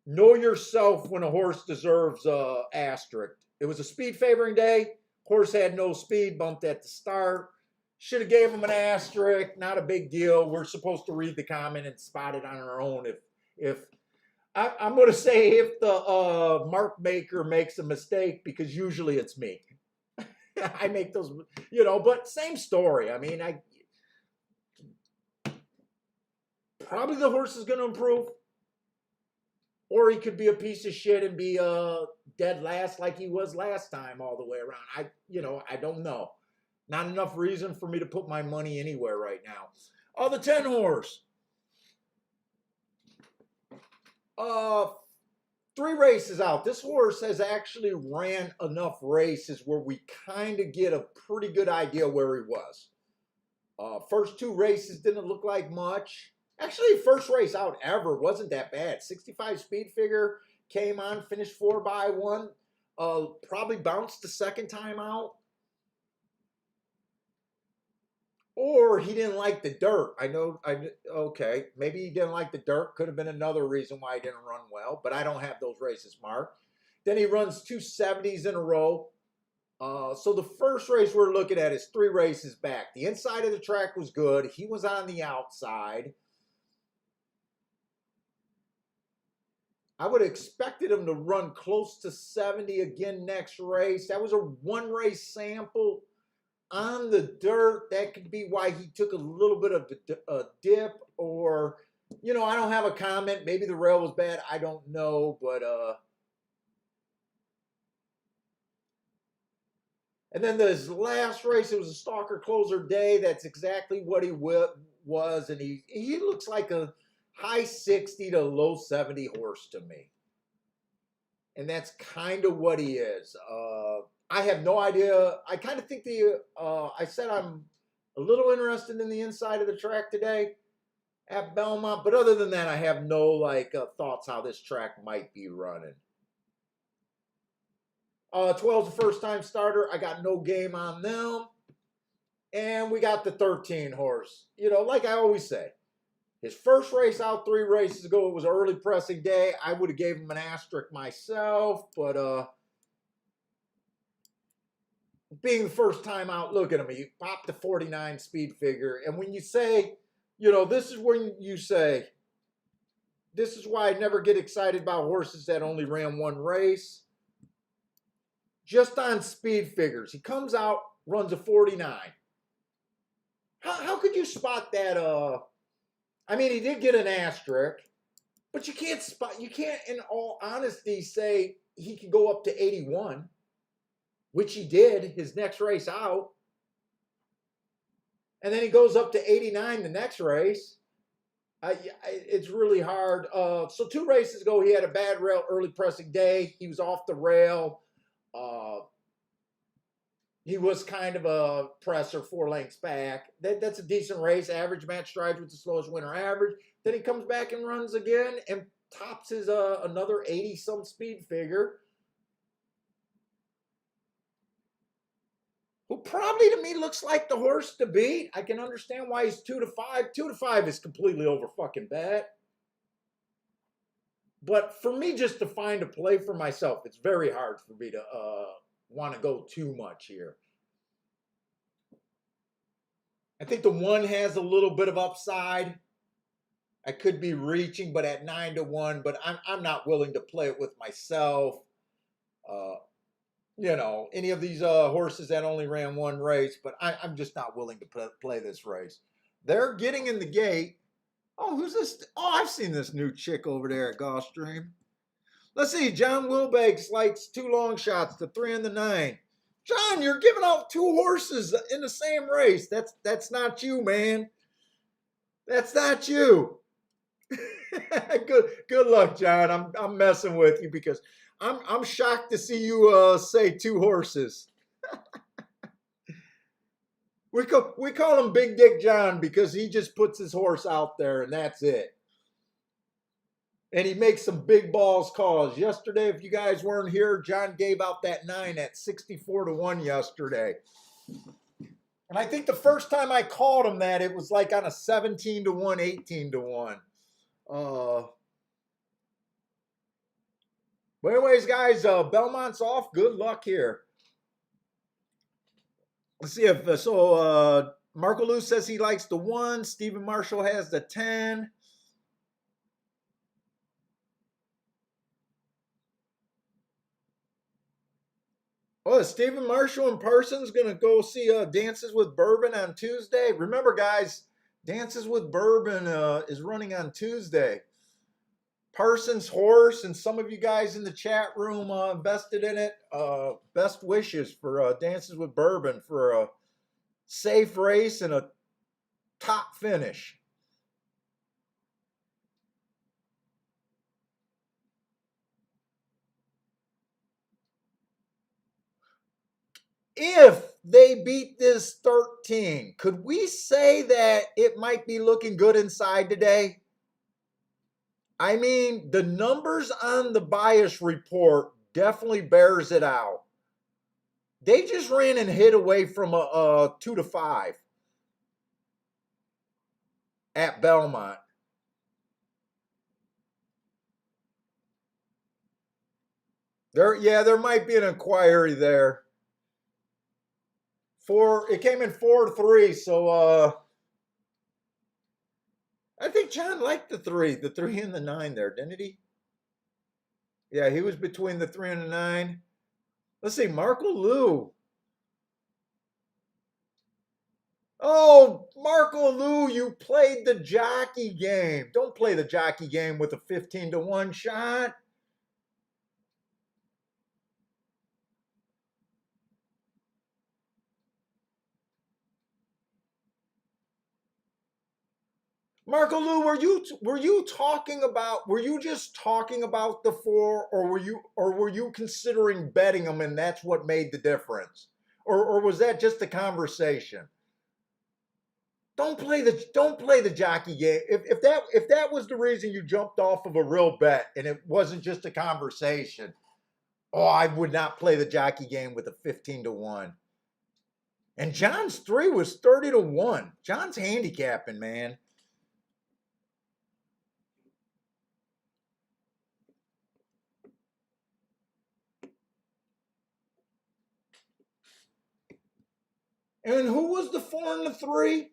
know yourself when a horse deserves asterisk. It was a speed favoring day. Horse had no speed, bumped at the start. Should have gave him an asterisk. Not a big deal. We're supposed to read the comment and spot it on our own. If I'm going to say if the mark maker makes a mistake, because usually it's me. I make those, but same story. I mean, I probably the horse is going to improve, or he could be a piece of shit and be dead last like he was last time all the way around. I don't know. Not enough reason for me to put my money anywhere right now. Oh, the 10 horse. 3 races out. This horse has actually ran enough races where we kind of get a pretty good idea where he was. First 2 races didn't look like much. Actually, first race out ever wasn't that bad. 65 speed figure, came on, finished 4x1. Probably bounced the second time out. Or he didn't like the dirt. Okay, maybe he didn't like the dirt. Could have been another reason why he didn't run well, but I don't have those races marked. Then he runs 2 70s in a row. So the first race we're looking at is 3 races back. The inside of the track was good. He was on the outside. I would have expected him to run close to 70 again next race. That was a 1 race sample. On the dirt, that could be why he took a little bit of a dip, or, I don't have a comment. Maybe the rail was bad. I don't know, but, and then this last race, it was a stalker closer day. That's exactly what he was, and he looks like a high 60 to low 70 horse to me. And that's kind of what he is. I have no idea. I kind of think I said I'm a little interested in the inside of the track today at Belmont, but other than that, I have no thoughts how this track might be running. 12's the first time starter. I got no game on them. And we got the 13 horse. Like I always say, his first race out 3 races ago, it was an early pressing day. I would have gave him an asterisk myself, but being the first time out, look at him. He popped the 49 speed figure. And when you say, this is when you say, this is why I never get excited about horses that only ran 1 race. Just on speed figures. He comes out, runs a 49. How could you spot that? I mean, he did get an asterisk, but you can't, in all honesty, say he could go up to 81. Which he did his next race out. And then he goes up to 89 the next race. It's really hard. So 2 races ago, he had a bad rail early pressing day. He was off the rail. He was kind of a presser 4 lengths back. That's a decent race. Average match strides with the slowest winner average. Then he comes back and runs again and tops his another 80-some speed figure. Who probably to me looks like the horse to beat. I can understand why he's 2 to 5. 2 to 5 is completely over fucking bad. But for me, just to find a play for myself, it's very hard for me to want to go too much here. I think the 1 has a little bit of upside. I could be reaching, but at 9 to 1. But I'm not willing to play it with myself. Any of these horses that only ran 1 race, but I'm just not willing to play this race. They're getting in the gate. Oh, who's this? Oh, I've seen this new chick over there at Gulfstream. Let's see. John Wilbanks likes 2 long shots, the 3 and the 9. John, you're giving out 2 horses in the same race. That's not you, man. That's not you. Good luck, John. I'm messing with you because I'm shocked to see you say 2 horses. We call him Big Dick John because he just puts his horse out there and that's it. And he makes some big balls calls. Yesterday, if you guys weren't here, John gave out that 9 at 64 to 1 yesterday. And I think the first time I called him that, it was like on a 17 to 1, 18 to 1. But anyways, guys, Belmont's off. Good luck here. Let's see if Marco Lou says he likes the 1. Stephen Marshall has the 10. Oh, is Stephen Marshall and Parsons gonna go see Dances with Bourbon on Tuesday? Remember, guys, Dances with Bourbon is running on Tuesday. Parsons horse, and some of you guys in the chat room invested in it. Best wishes for Dances with Bourbon for a safe race and a top finish. If they beat this 13, could we say that it might be looking good inside today? I mean, the numbers on the bias report definitely bears it out. They just ran and hit away from a 2-5 at Belmont. There might be an inquiry there. It came in 4-3, so I think John liked the 3 and the 9 there, didn't he? Yeah, he was between the 3 and the 9. Let's see, Marco Lou. Oh, Marco Lou, you played the jockey game. Don't play the jockey game with a 15-1 shot. Marco Lou, were you talking about, were you just talking about the 4, or were you considering betting them and that's what made the difference? Or was that just a conversation? Don't play the jockey game. If that was the reason you jumped off of a real bet and it wasn't just a conversation, oh, I would not play the jockey game with a 15-1. And John's 3 was 30-1. John's handicapping, man. And who was the 4 and the 3?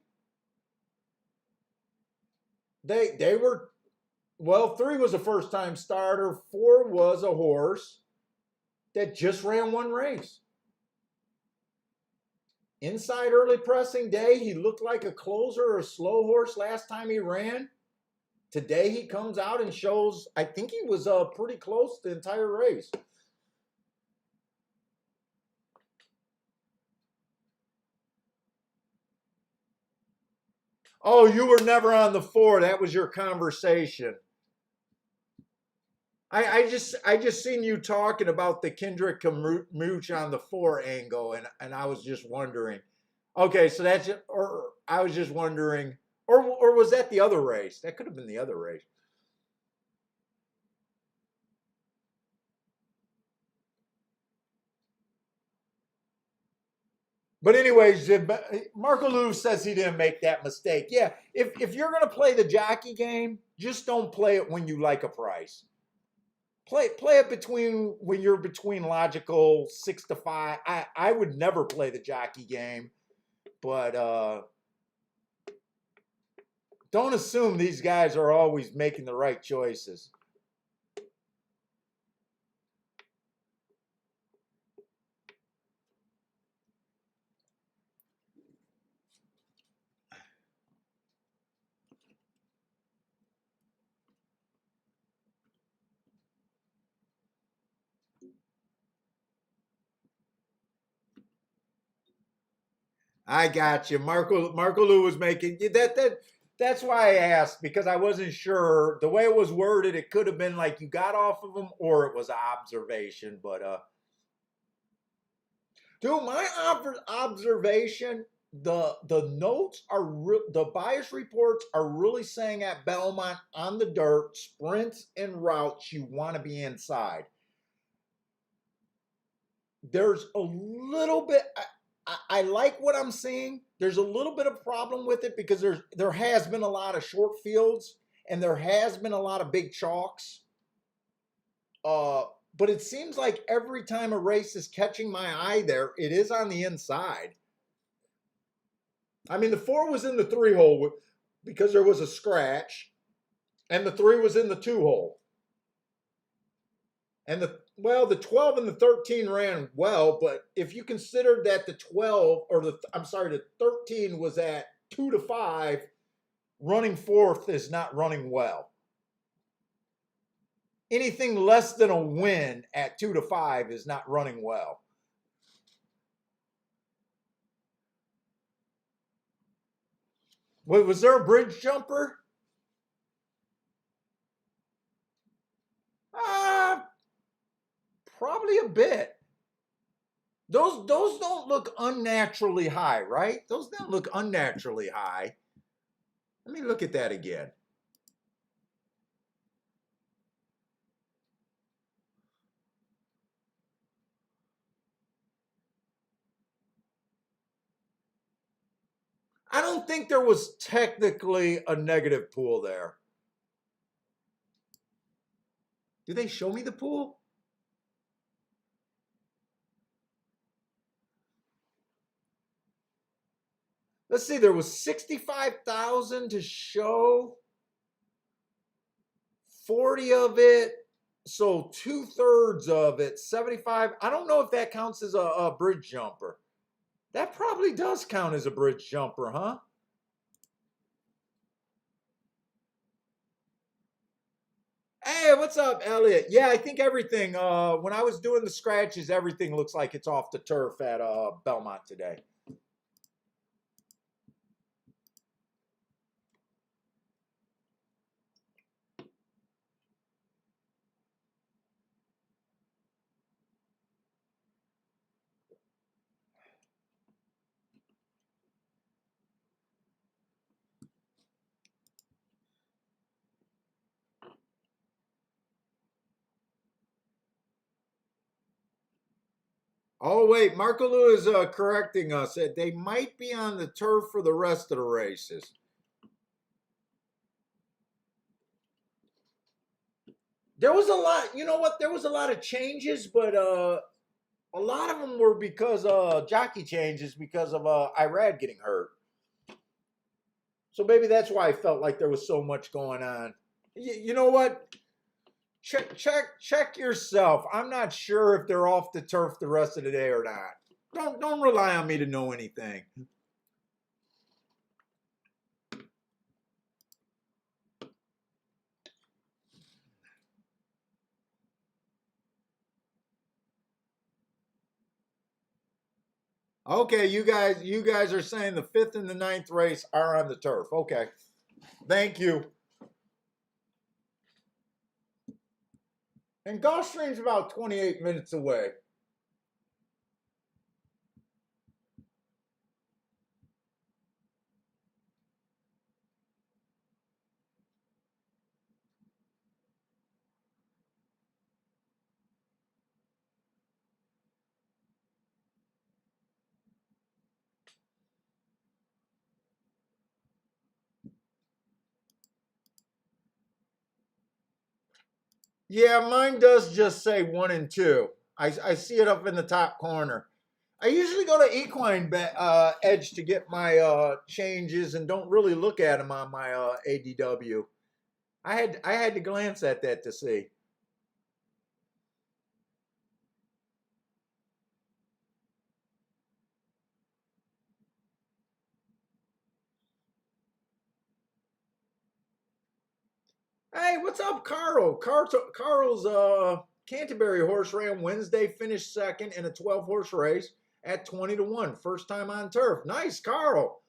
They were, well, 3 was a first time starter. 4 was a horse that just ran one race. Inside early pressing day, he looked like a closer or a slow horse last time he ran. Today he comes out and shows, I think he was pretty close the entire race. Oh, you were never on the 4. That was your conversation. I just seen you talking about the Kendrick Mooch on the 4 angle, and I was just wondering. Okay, so that's, or I was just wondering, or was that the other race? That could have been the other race. But anyways, Marco Lou says he didn't make that mistake. Yeah, if you're gonna play the jockey game, just don't play it when you like a price. Play it between, when you're between logical 6-5. I would never play the jockey game, but don't assume these guys are always making the right choices. I got you. Marco Lou was making that. That's why I asked, because I wasn't sure the way it was worded. It could have been like you got off of them, or it was an observation. But dude, my observation, the notes are the bias reports are really saying at Belmont on the dirt, sprints and routes, you want to be inside. There's a little bit. I like what I'm seeing. There's a little bit of problem with it because there has been a lot of short fields and there has been a lot of big chalks. But it seems like every time a race is catching my eye there, it is on the inside. I mean, the 4 was in the 3 hole because there was a scratch, and the 3 was in the 2 hole. And the 12 and the 13 ran well, but if you consider that the 12 or the 13 was at 2 to 5, running fourth is not running well. Anything less than a win at 2 to 5 is not running well. Wait, was there a bridge jumper? Uh, Probably a bit. Those don't look unnaturally high, right? Those don't look unnaturally high. Let me look at that again. I don't think there was technically a negative pool there. Do they show me the pool? Let's see, there was 65,000 to show, 40 of it. So 2/3 of it, 75. I don't know if that counts as a bridge jumper. That probably does count as a bridge jumper, huh? Hey, what's up, Elliot? Yeah, I think everything, when I was doing the scratches, everything looks like it's off the turf at Belmont today. Oh, wait, Marco Lou is correcting us. They might be on the turf for the rest of the races. There was a lot, you know what? There was a lot of changes, but a lot of them were because jockey changes because of Irad getting hurt. So maybe that's why I felt like there was so much going on. You know what? Check yourself. I'm not sure if they're off the turf the rest of the day or not. Don't rely on me to know anything. Okay, you guys are saying the 5th and the 9th race are on the turf. Okay. Thank you. And Gulfstream's about 28 minutes away. Yeah, mine does just say 1 and 2. I see it up in the top corner. I usually go to Equine Edge to get my changes and don't really look at them on my ADW. I had to glance at that to see. Hey, what's up, Carl? Carl's Canterbury horse ran Wednesday, finished second in a 12-horse race at 20 to 1. First time on turf. Nice, Carl.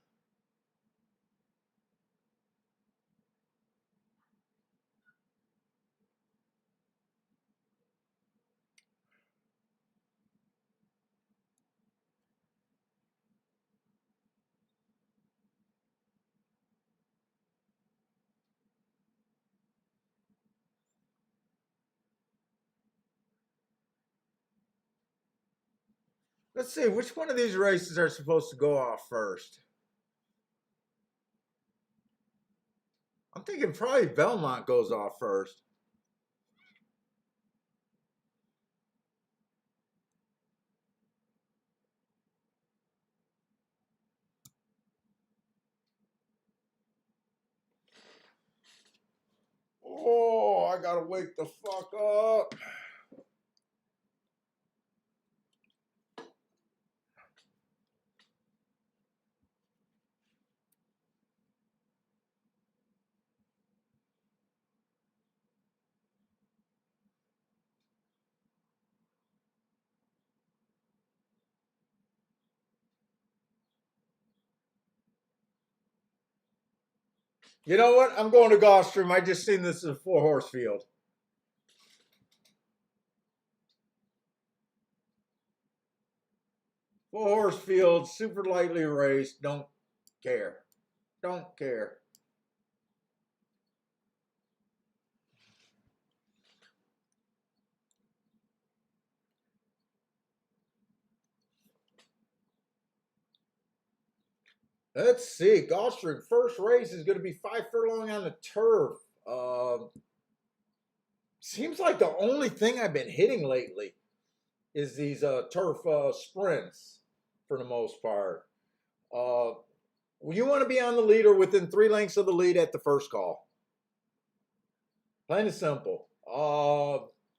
Let's see, which one of these races are supposed to go off first? I'm thinking probably Belmont goes off first. Oh, I gotta wake the fuck up. You know what? I'm going to Gulfstream. I just seen this as a 4-horse field. 4-horse field, super lightly raced. Don't care. Don't care. Let's see. Gulfstream first race is going to be 5 furlong on the turf. Seems like the only thing I've been hitting lately is these turf sprints for the most part. Uh, you want to be on the lead or within 3 lengths of the lead at the first call. Plain and simple.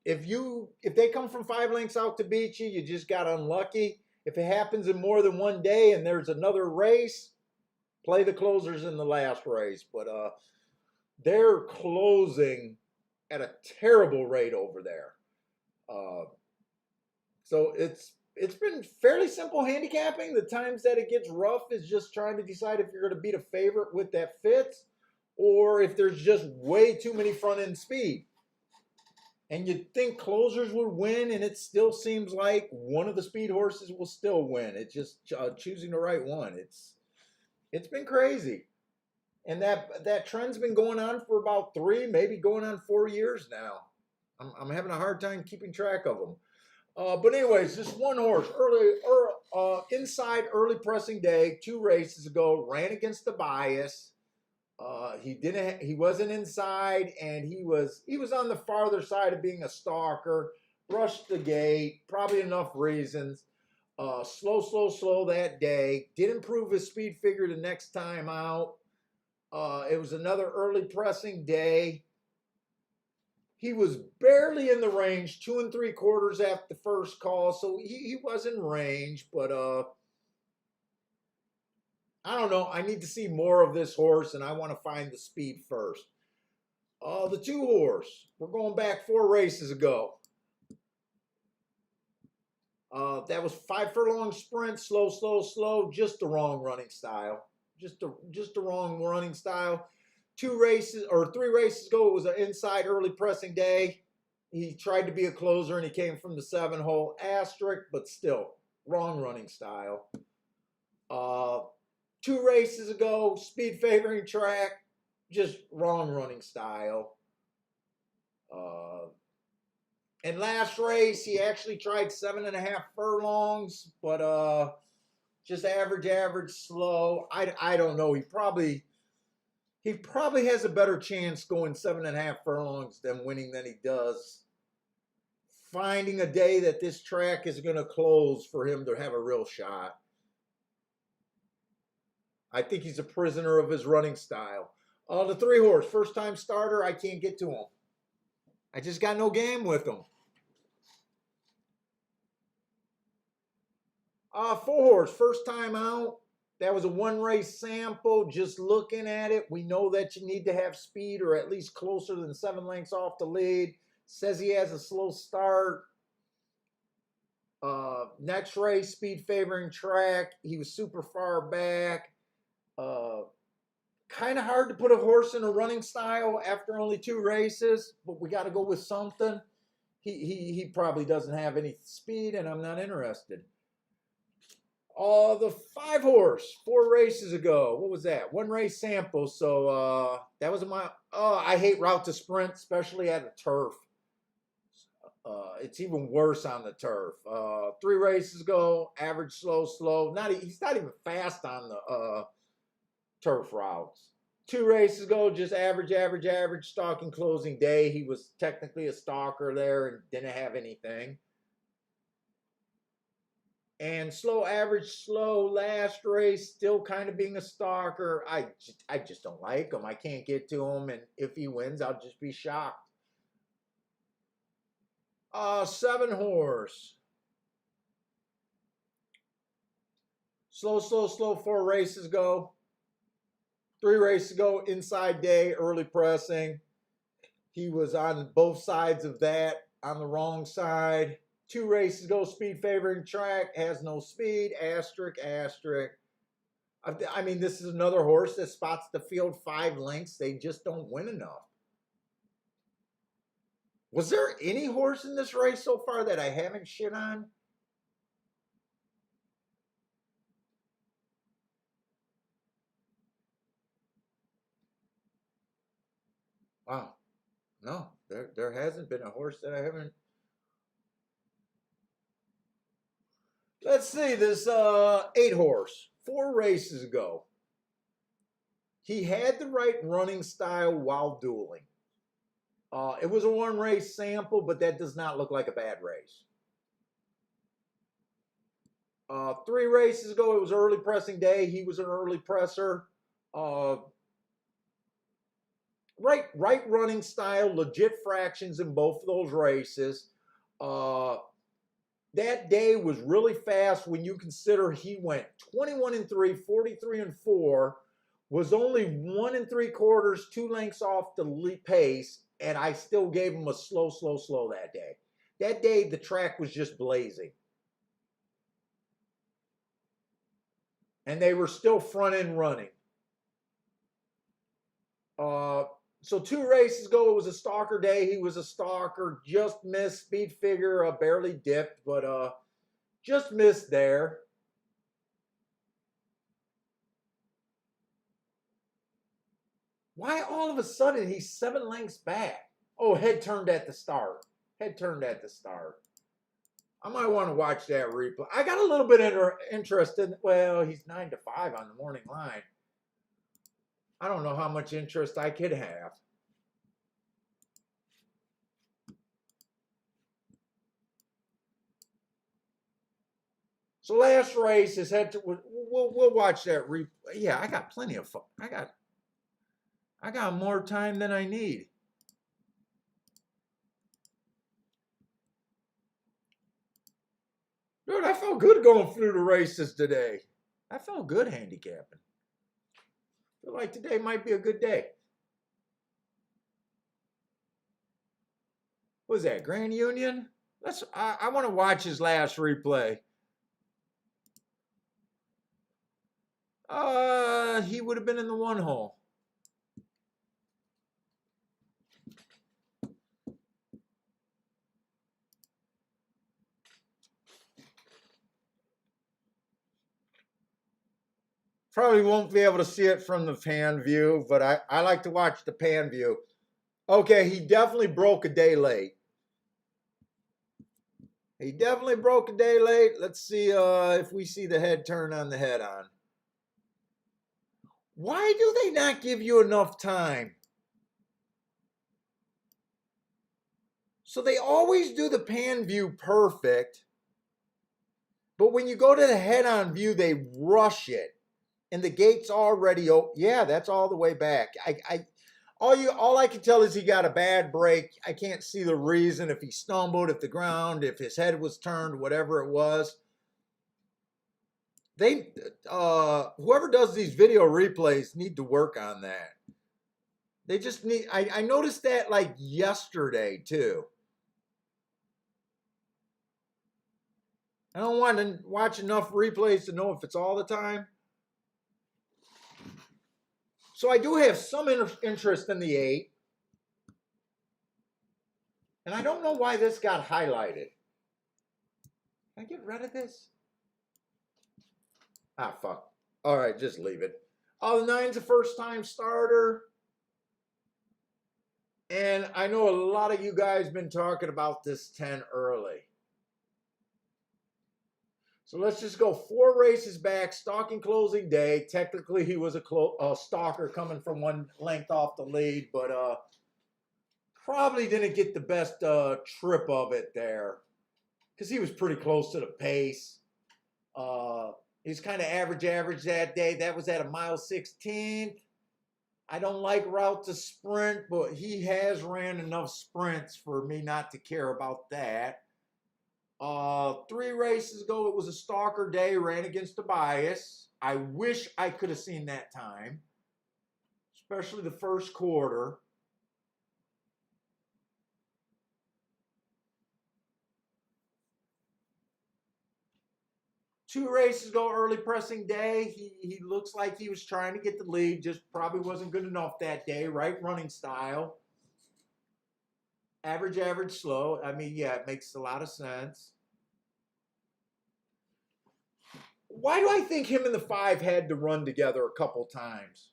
If they come from 5 lengths out to beat you, you just got unlucky. If it happens in more than one day and there's another race, play the closers in the last race. But they're closing at a terrible rate over there. So it's been fairly simple handicapping. The times that it gets rough is just trying to decide if you're going to beat a favorite with that fits, or if there's just way too many front end speed. And you'd think closers would win, and it still seems like one of the speed horses will still win. It's just choosing the right one. It's been crazy, and that trend's been going on for about 3, maybe going on 4 years now. I'm having a hard time keeping track of them. But anyways, this one horse inside early pressing day 2 races ago ran against the bias. He wasn't inside, and he was on the farther side of being a stalker. Rushed the gate, probably enough reasons. Slow that day. Did improve his speed figure the next time out. It was another early pressing day. He was barely in the range, 2 3/4 after the first call, so he was in range, but I don't know. I need to see more of this horse, and I want to find the speed first. The 2 horse, we're going back 4 races ago. That was 5 furlong sprint, slow, just the wrong running style. Just the wrong running style. 3 races ago, it was an inside early pressing day. He tried to be a closer, and he came from the 7-hole asterisk, but still, wrong running style. 2 races ago, speed favoring track, just wrong running style. And last race, he actually tried 7.5 furlongs, but just average, slow. I don't know. He probably has a better chance going 7.5 furlongs than winning than he does finding a day that this track is going to close for him to have a real shot. I think he's a prisoner of his running style. The 3 horse, first time starter, I can't get to him. I just got no game with him. 4 horse, first time out. That was a 1 race sample. Just looking at it, we know that you need to have speed or at least closer than 7 lengths off the lead. Says he has a slow start. Next race, speed favoring track. He was super far back. Kind of hard to put a horse in a running style after only 2 races, but we got to go with something. He probably doesn't have any speed, and I'm not interested. The 5 horse, 4 races ago. What was that? 1 race sample. So that was I hate route to sprint, especially at a turf. It's even worse on the turf. 3 races ago, average, slow. He's not even fast on the turf routes. 2 races ago, just average, stalking closing day. He was technically a stalker there and didn't have anything. And average, slow last race, still kind of being a stalker. I just don't like him. I can't get to him, and if he wins, I'll just be shocked. 7 horse. Slow, 4 races ago. 3 races ago, inside day, early pressing. He was on both sides of that, on the wrong side. 2 races ago, speed favoring track, has no speed, asterisk. I mean, this is another horse that spots the field 5 lengths. They just don't win enough. Was there any horse in this race so far that I haven't shit on? Wow. No, there hasn't been a horse that I haven't. Let's see, this 8 horse, 4 races ago. He had the right running style while dueling. It was a 1 race sample, but that does not look like a bad race. 3 races ago, it was early pressing day. He was an early presser. Uh, right running style, legit fractions in both of those races. That day was really fast when you consider he went 21-3, 43-4, was only 1 3/4, 2 lengths off the pace, and I still gave him a slow that day. That day, the track was just blazing. And they were still front end running. So 2 races ago, it was a stalker day. He was a stalker, just missed speed figure, barely dipped, but just missed there. Why all of a sudden he's 7 lengths back? Oh, head turned at the start. Head turned at the start. I might want to watch that replay. I got a little bit interested. Well, he's 9-5 on the morning line. I don't know how much interest I could have. So last race, his head. We'll watch that replay. Yeah, I got plenty of fun. I got more time than I need. Dude, I felt good going through the races today. I felt good handicapping. I feel like today might be a good day. What was that, Grand Union? I want to watch his last replay. He would have been in the 1 hole. Probably won't be able to see it from the pan view, but I like to watch the pan view. Okay, he definitely broke a day late. He definitely broke a day late. Let's see if we see the head turn on the head on. Why do they not give you enough time? So they always do the pan view perfect, but when you go to the head on view, they rush it. And the gate's already open. Yeah, that's all the way back. All I can tell is he got a bad break. I can't see the reason, if he stumbled, if the ground, if his head was turned, whatever it was. They whoever does these video replays need to work on that. They just need. I noticed that like yesterday too. I don't want to watch enough replays to know if it's all the time. So I do have some interest in the 8. And I don't know why this got highlighted. Can I get rid of this? Ah, fuck. All right, just leave it. Oh, the 9's a first-time starter. And I know a lot of you guys been talking about this 10 early. So let's just go 4 races back, stalking closing day. Technically, he was a stalker coming from 1 length off the lead, but probably didn't get the best trip of it there because he was pretty close to the pace. He's kind of average that day. That was at a mile 16th. I don't like route to sprint, but he has ran enough sprints for me not to care about that. 3 races ago, it was a stalker day, ran against a bias. I wish I could have seen that time, especially the first quarter. 2 races ago, early pressing day, he looks like he was trying to get the lead, just probably wasn't good enough that day. Right running style. Average, average, slow. I mean, yeah, it makes a lot of sense. Why do I think him and the 5 had to run together a couple times?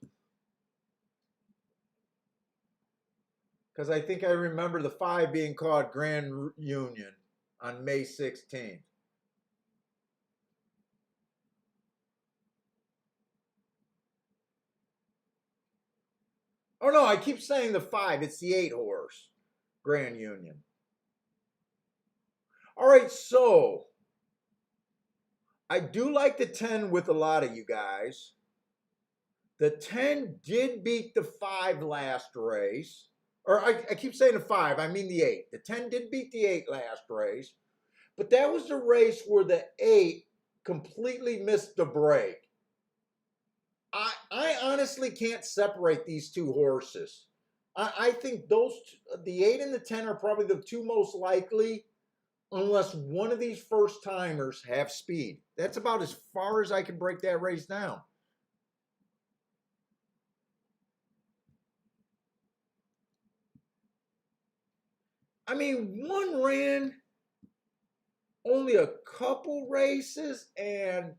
Because I think I remember the 5 being called Grand Union on May 16th. Oh no, I keep saying the 5. It's the 8 horse, Grand Union. All right, so I do like the 10 with a lot of you guys. The 10 did beat the 5 last race. Or I keep saying the 5, I mean the 8. The 10 did beat the 8 last race. But that was the race where the 8 completely missed the break. I honestly can't separate these 2 horses. I think the 8 and the 10 are probably the 2 most likely, unless one of these first timers have speed. That's about as far as I can break that race down. I mean, one ran only a couple races and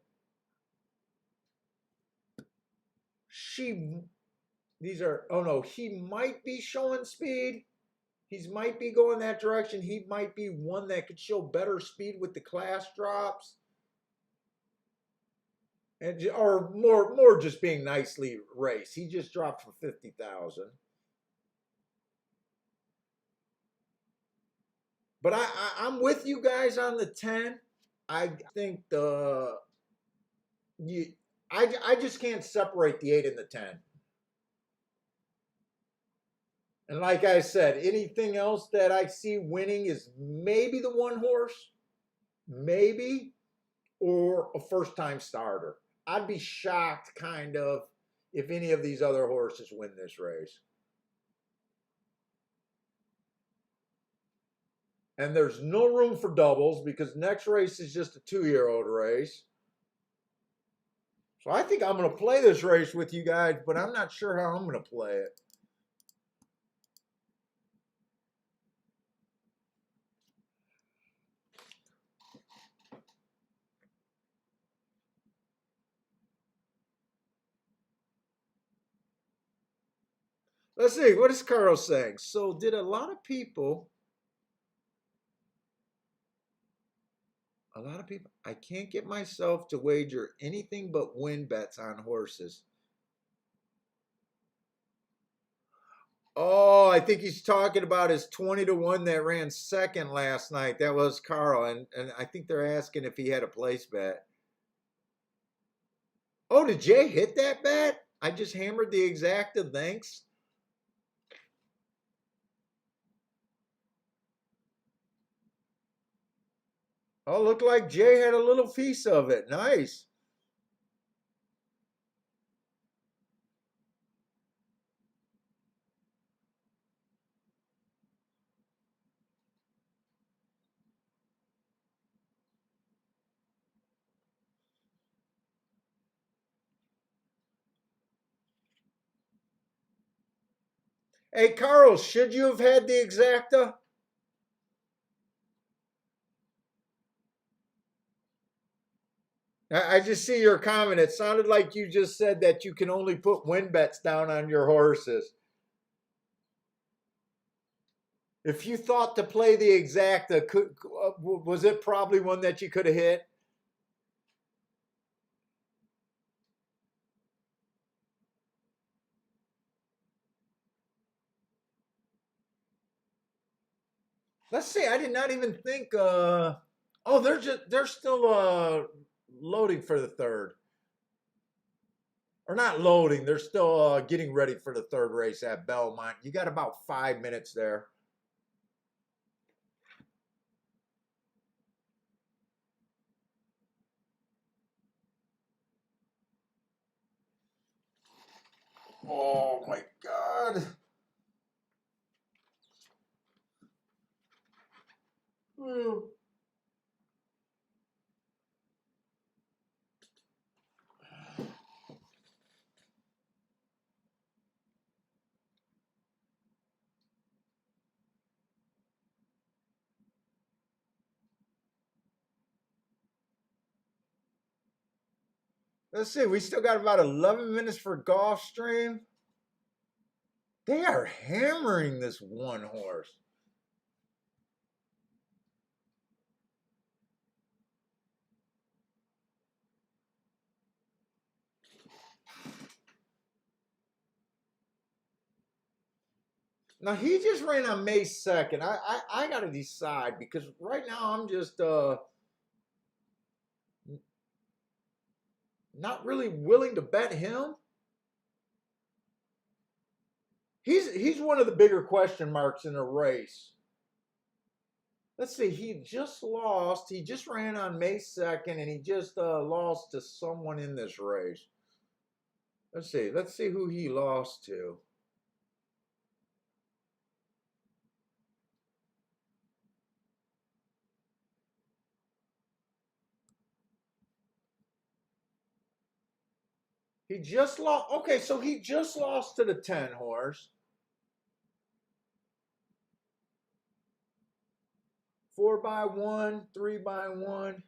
he might be showing speed. He might be going that direction. He might be one that could show better speed with the class drops. Or more just being nicely raced. He just dropped for 50,000. But I'm with you guys on the 10. I think I just can't separate the 8 and the 10. And like I said, anything else that I see winning is maybe the 1 horse, maybe, or a first time starter. I'd be shocked kind of if any of these other horses win this race. And there's no room for doubles because next race is just a 2-year-old race. So I think I'm going to play this race with you guys, but I'm not sure how I'm going to play it. Let's see, what is Carl saying? So did a lot of people, I can't get myself to wager anything but win bets on horses. Oh, I think he's talking about his 20-1 that ran second last night. That was Carl. And I think they're asking if he had a place bet. Oh, did Jay hit that bet? I just hammered the exacta. Thanks. Oh, looked like Jay had a little piece of it. Nice. Hey, Carl, should you have had the exacta? I just see your comment. It sounded like you just said that you can only put win bets down on your horses. If you thought to play the exacta, was it probably one that you could have hit? Let's see. I did not even think. Oh, they're still loading for the third, or not loading. They're still getting ready for the third race at Belmont. You got about 5 minutes there. Oh my God. Let's see. We still got about 11 minutes for Gulfstream. They are hammering this one horse. Now he just ran on May 2nd. I gotta decide because right now I'm just not really willing to bet him. He's one of the bigger question marks in the race. Let's see, he just lost. He just ran on May 2nd and he just lost to someone in this race. Let's see. Let's see who he lost to. He just lost. Okay, so he just lost to the 10 horse. 4x1, 3x1.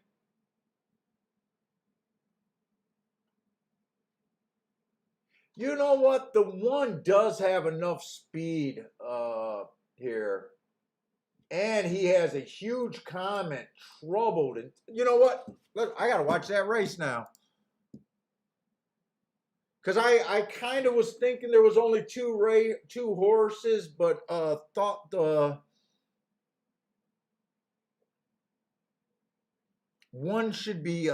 You know what? The one does have enough speed here. And he has a huge comment, troubled. And you know what? Look, I got to watch that race now. Because I kind of was thinking there was only two horses, but thought the one should be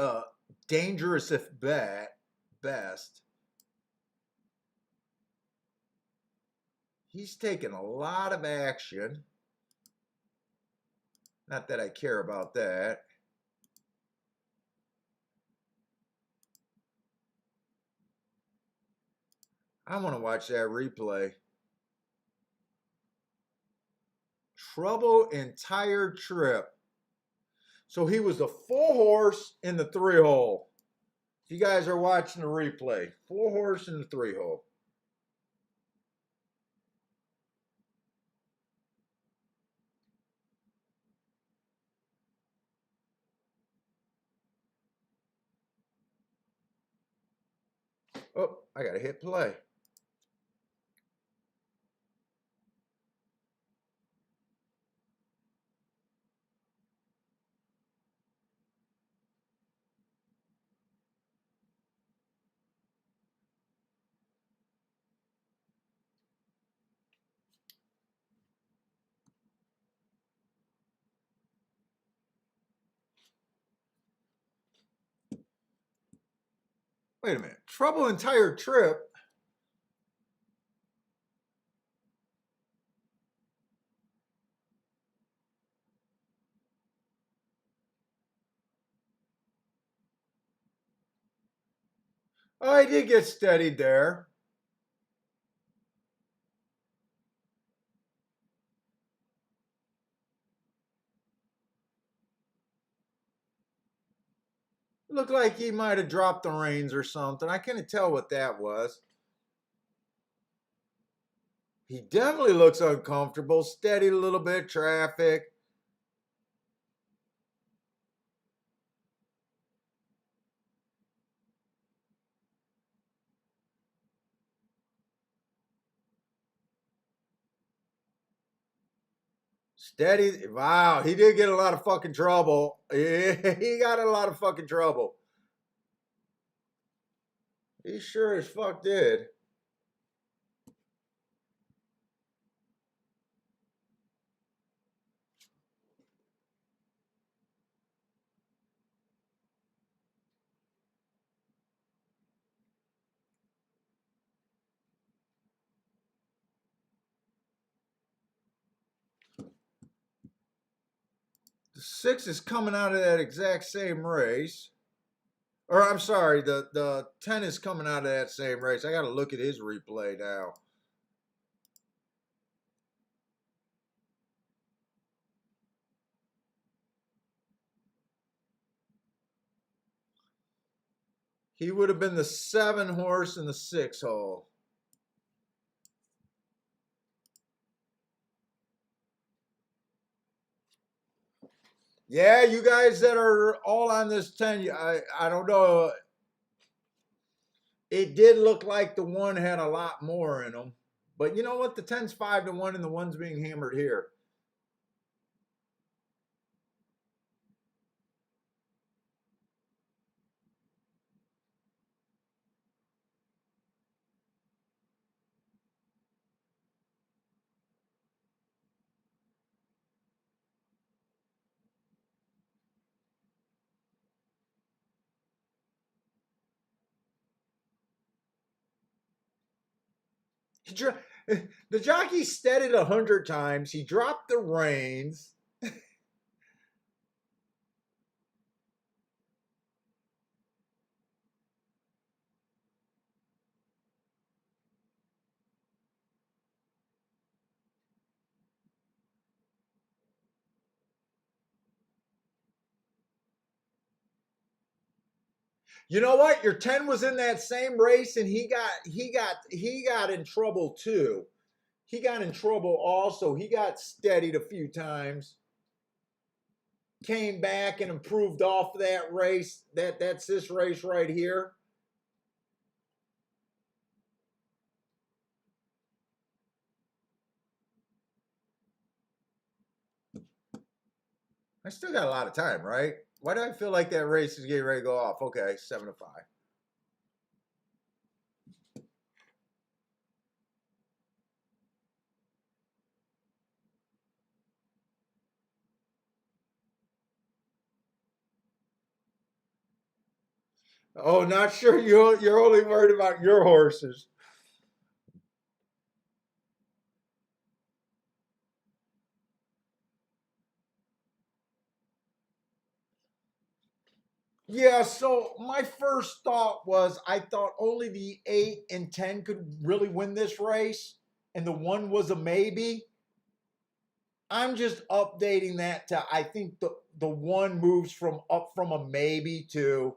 dangerous if best. He's taking a lot of action. Not that I care about that. I want to watch that replay. Trouble entire trip. So he was a full horse in the 3-hole. If you guys are watching the replay, full horse in the 3-hole. Oh, I got to hit play. Wait a minute. Trouble entire trip. Oh, he did get steadied there. Looked like he might have dropped the reins or something. I couldn't tell what that was. He definitely looks uncomfortable. Steadied a little bit, traffic. Steady. Wow, he did get a lot of fucking trouble. He got a lot of fucking trouble. He sure as fuck did. The 6 is coming out of that exact same race. Or I'm sorry, the 10 is coming out of that same race. I got to look at his replay now. He would have been the 7 horse in the 6 hole. Yeah, you guys that are all on this 10, I don't know. It did look like the one had a lot more in them. But you know what? The 10's 5-1 and the one's being hammered here. The jockey steadied 100 times. He dropped the reins. You know what? Your 10 was in that same race, and he got in trouble too. He got in trouble also. He got steadied a few times. Came back and improved off that race. That's this race right here. I still got a lot of time, right? Why do I feel like that race is getting ready to go off? Okay, 7-5. Oh, not sure. You're only worried about your horses. Yeah, so my first thought was I thought only the 8 and 10 could really win this race, and the one was a maybe. I'm just updating that to I think the one moves from up from a maybe to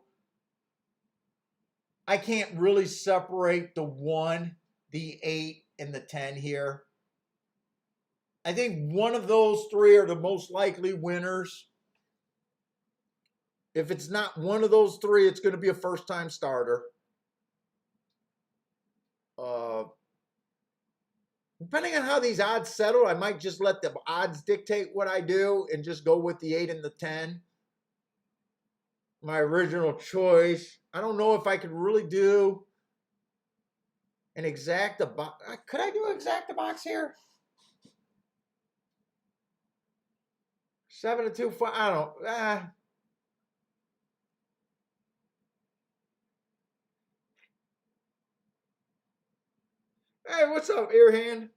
I can't really separate the one, the 8, and the 10 here. I think one of those three are the most likely winners. If it's not one of those three, it's going to be a first time starter. Uh, Depending on how these odds settle, I might just let the odds dictate what I do and just go with the 8 and the 10. My original choice. I don't know if I could really do an exacta box. Could I do an exacta box here? 7-2, 5. I don't. Hey, what's up, Earhand?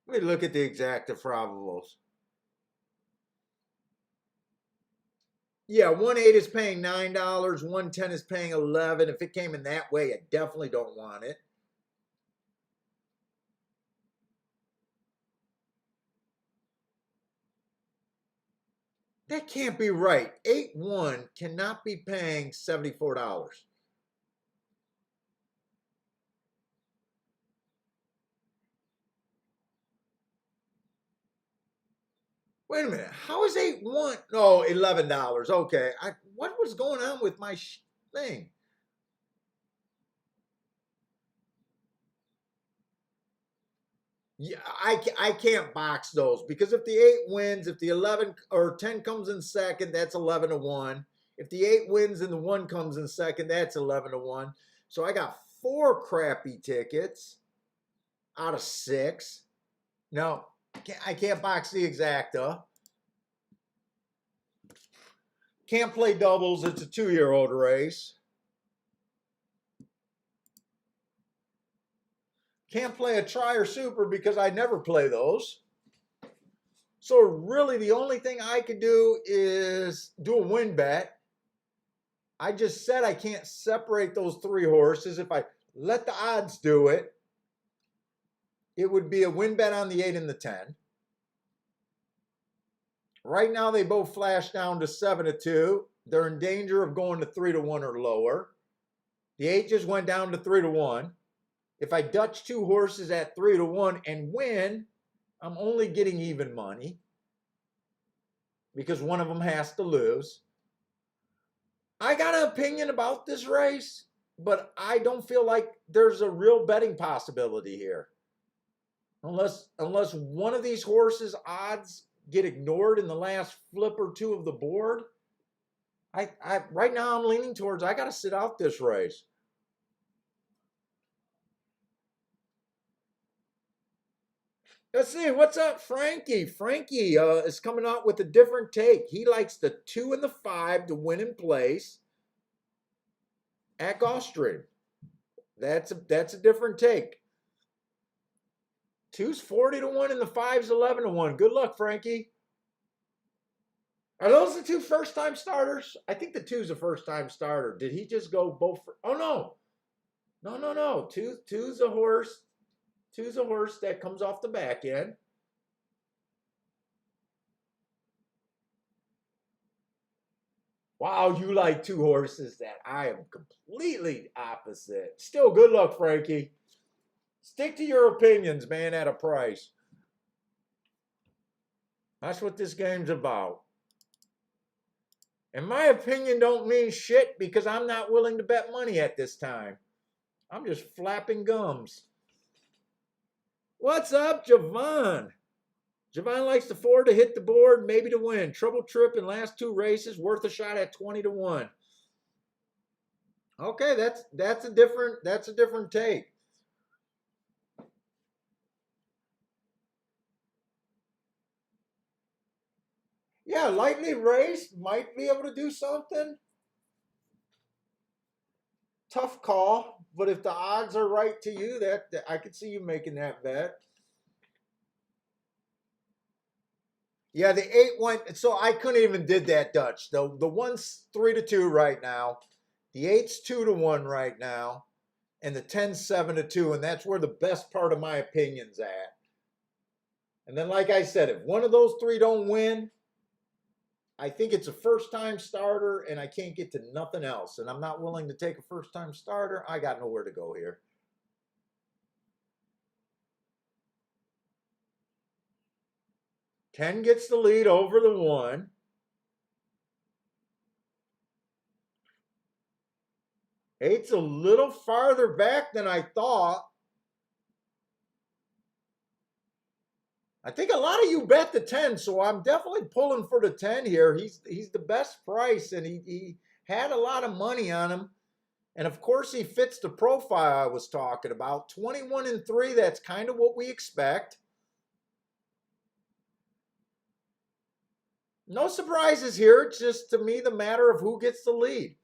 Let me look at the exacta probables. Yeah, 1/8 is paying $9. 1/10 is paying 11. If it came in that way, I definitely don't want it. That can't be right. 8-1 cannot be paying $74. Wait a minute. How is 8-1? No, $11. Okay. What was going on with my thing? Yeah, I can't box those because if the 8 wins, if the 11 or 10 comes in second, that's 11-1. If the 8 wins and the 1 comes in second, that's 11-1. So I got 4 crappy tickets out of 6. No, I can't box the exacta. Can't play doubles. It's a 2-year-old race. Can't play a try or super because I never play those. So really the only thing I could do is do a win bet. I just said I can't separate those 3 horses. If I let the odds do it, it would be a win bet on the 8 and the 10. Right now they both flash down to 7-2. They're in danger of going to 3-1 or lower. The 8 just went down to 3-1. If I Dutch 2 horses at 3-1 and win, I'm only getting even money. because one of them has to lose. I got an opinion about this race, but I don't feel like there's a real betting possibility here. Unless one of these horses' odds get ignored in the last flip or two of the board, I right now I'm leaning towards I got to sit out this race. Let's see, what's up, Frankie? Frankie is coming out with a different take. He likes the 2 and the 5 to win in place at Gulfstream. That's a different take. 2's 40 to 1 and the 5's 11 to 1. Good luck, Frankie. Are those the 2 first-time starters? I think the 2's a first-time starter. Did he just go both? Oh, no. No. Two's a horse. 2's a horse that comes off the back end. Wow, you like 2 horses that I am completely opposite. Still, good luck, Frankie. Stick to your opinions, man, at a price. That's what this game's about. And my opinion don't mean shit because I'm not willing to bet money at this time. I'm just flapping gums. What's up, Javon? Javon likes the 4 to hit the board, maybe to win. Trouble trip in last 2 races, worth a shot at 20 to 1. Okay, that's a different take. Yeah, lightly raced might be able to do something. Tough call, but if the odds are right to you, that I could see you making that bet. Yeah, the 8 went, so I couldn't even did that, Dutch. The 1's 3 to 2 right now. The 8's 2 to 1 right now. And the 10's 7 to 2, and that's where the best part of my opinion's at. And then, like I said, if one of those 3 don't win, I think it's a first-time starter, and I can't get to nothing else. And I'm not willing to take a first-time starter. I got nowhere to go here. Ten gets the lead over the 1. Eight's a little farther back than I thought. I think a lot of you bet the 10, so I'm definitely pulling for the 10 here. He's the best price, and he had a lot of money on him. And of course, he fits the profile I was talking about. 21 and 3, that's kind of what we expect. No surprises here. It's just, to me, the matter of who gets the lead.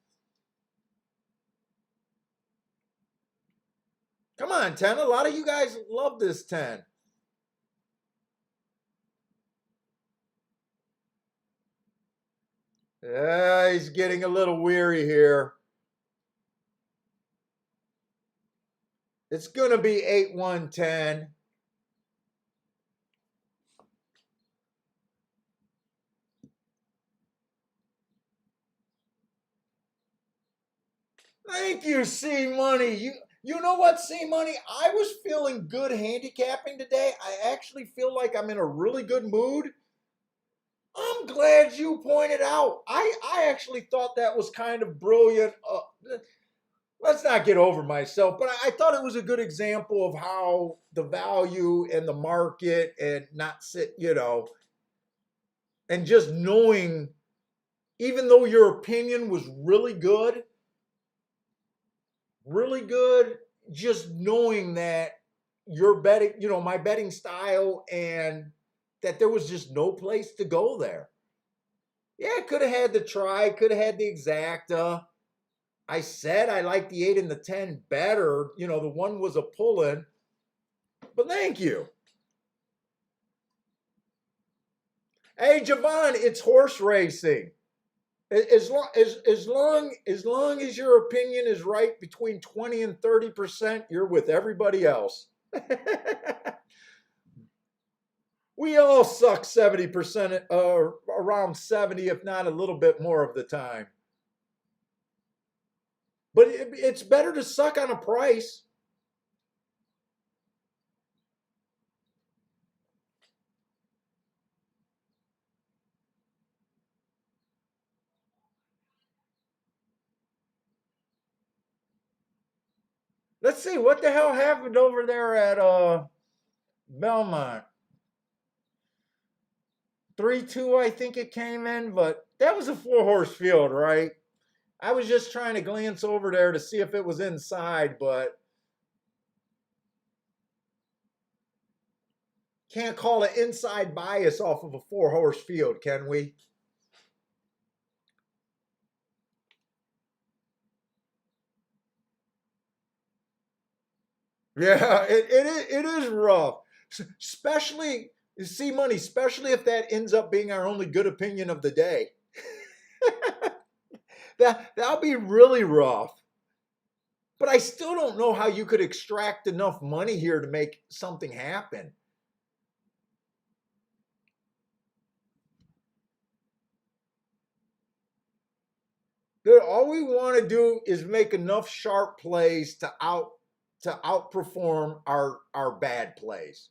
Come on, 10. A lot of you guys love this 10. He's getting a little weary here. It's going to be 8, 1, 10. Thank you, C Money. You know what, C Money? I was feeling good handicapping today. I actually feel like I'm in a really good mood. I'm glad you pointed out. I actually thought that was kind of brilliant. Let's not get over myself, but I thought it was a good example of how the value and the market and not sit, and just knowing, even though your opinion was really good, just knowing that your betting, my betting style, and that there was just no place to go there. Yeah, could have had the try, could have had the exacta. I said I like the 8 and the 10 better. The 1 was a pull-in. But thank you. Hey, Javon, it's horse racing. As long as your opinion is right between 20 and 30%, you're with everybody else. We all suck 70%, around 70, if not a little bit more of the time. But it's better to suck on a price. Let's see what the hell happened over there at Belmont. 3-2, I think it came in, but that was a 4-horse field, right? I was just trying to glance over there to see if it was inside, but can't call it inside bias off of a 4-horse field, can we? Yeah, it is rough. Especially, see money, especially if that ends up being our only good opinion of the day. That'll be really rough. But I still don't know how you could extract enough money here to make something happen. Dude, all we want to do is make enough sharp plays to outperform our bad plays.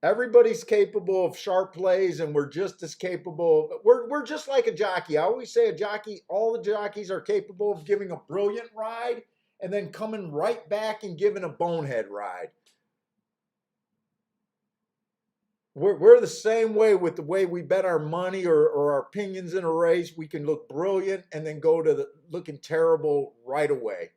Everybody's capable of sharp plays, and we're just as capable. We're just like a jockey. I always say a jockey, all the jockeys are capable of giving a brilliant ride and then coming right back and giving a bonehead ride. We're the same way with the way we bet our money or our opinions in a race. We can look brilliant and then go to looking terrible right away.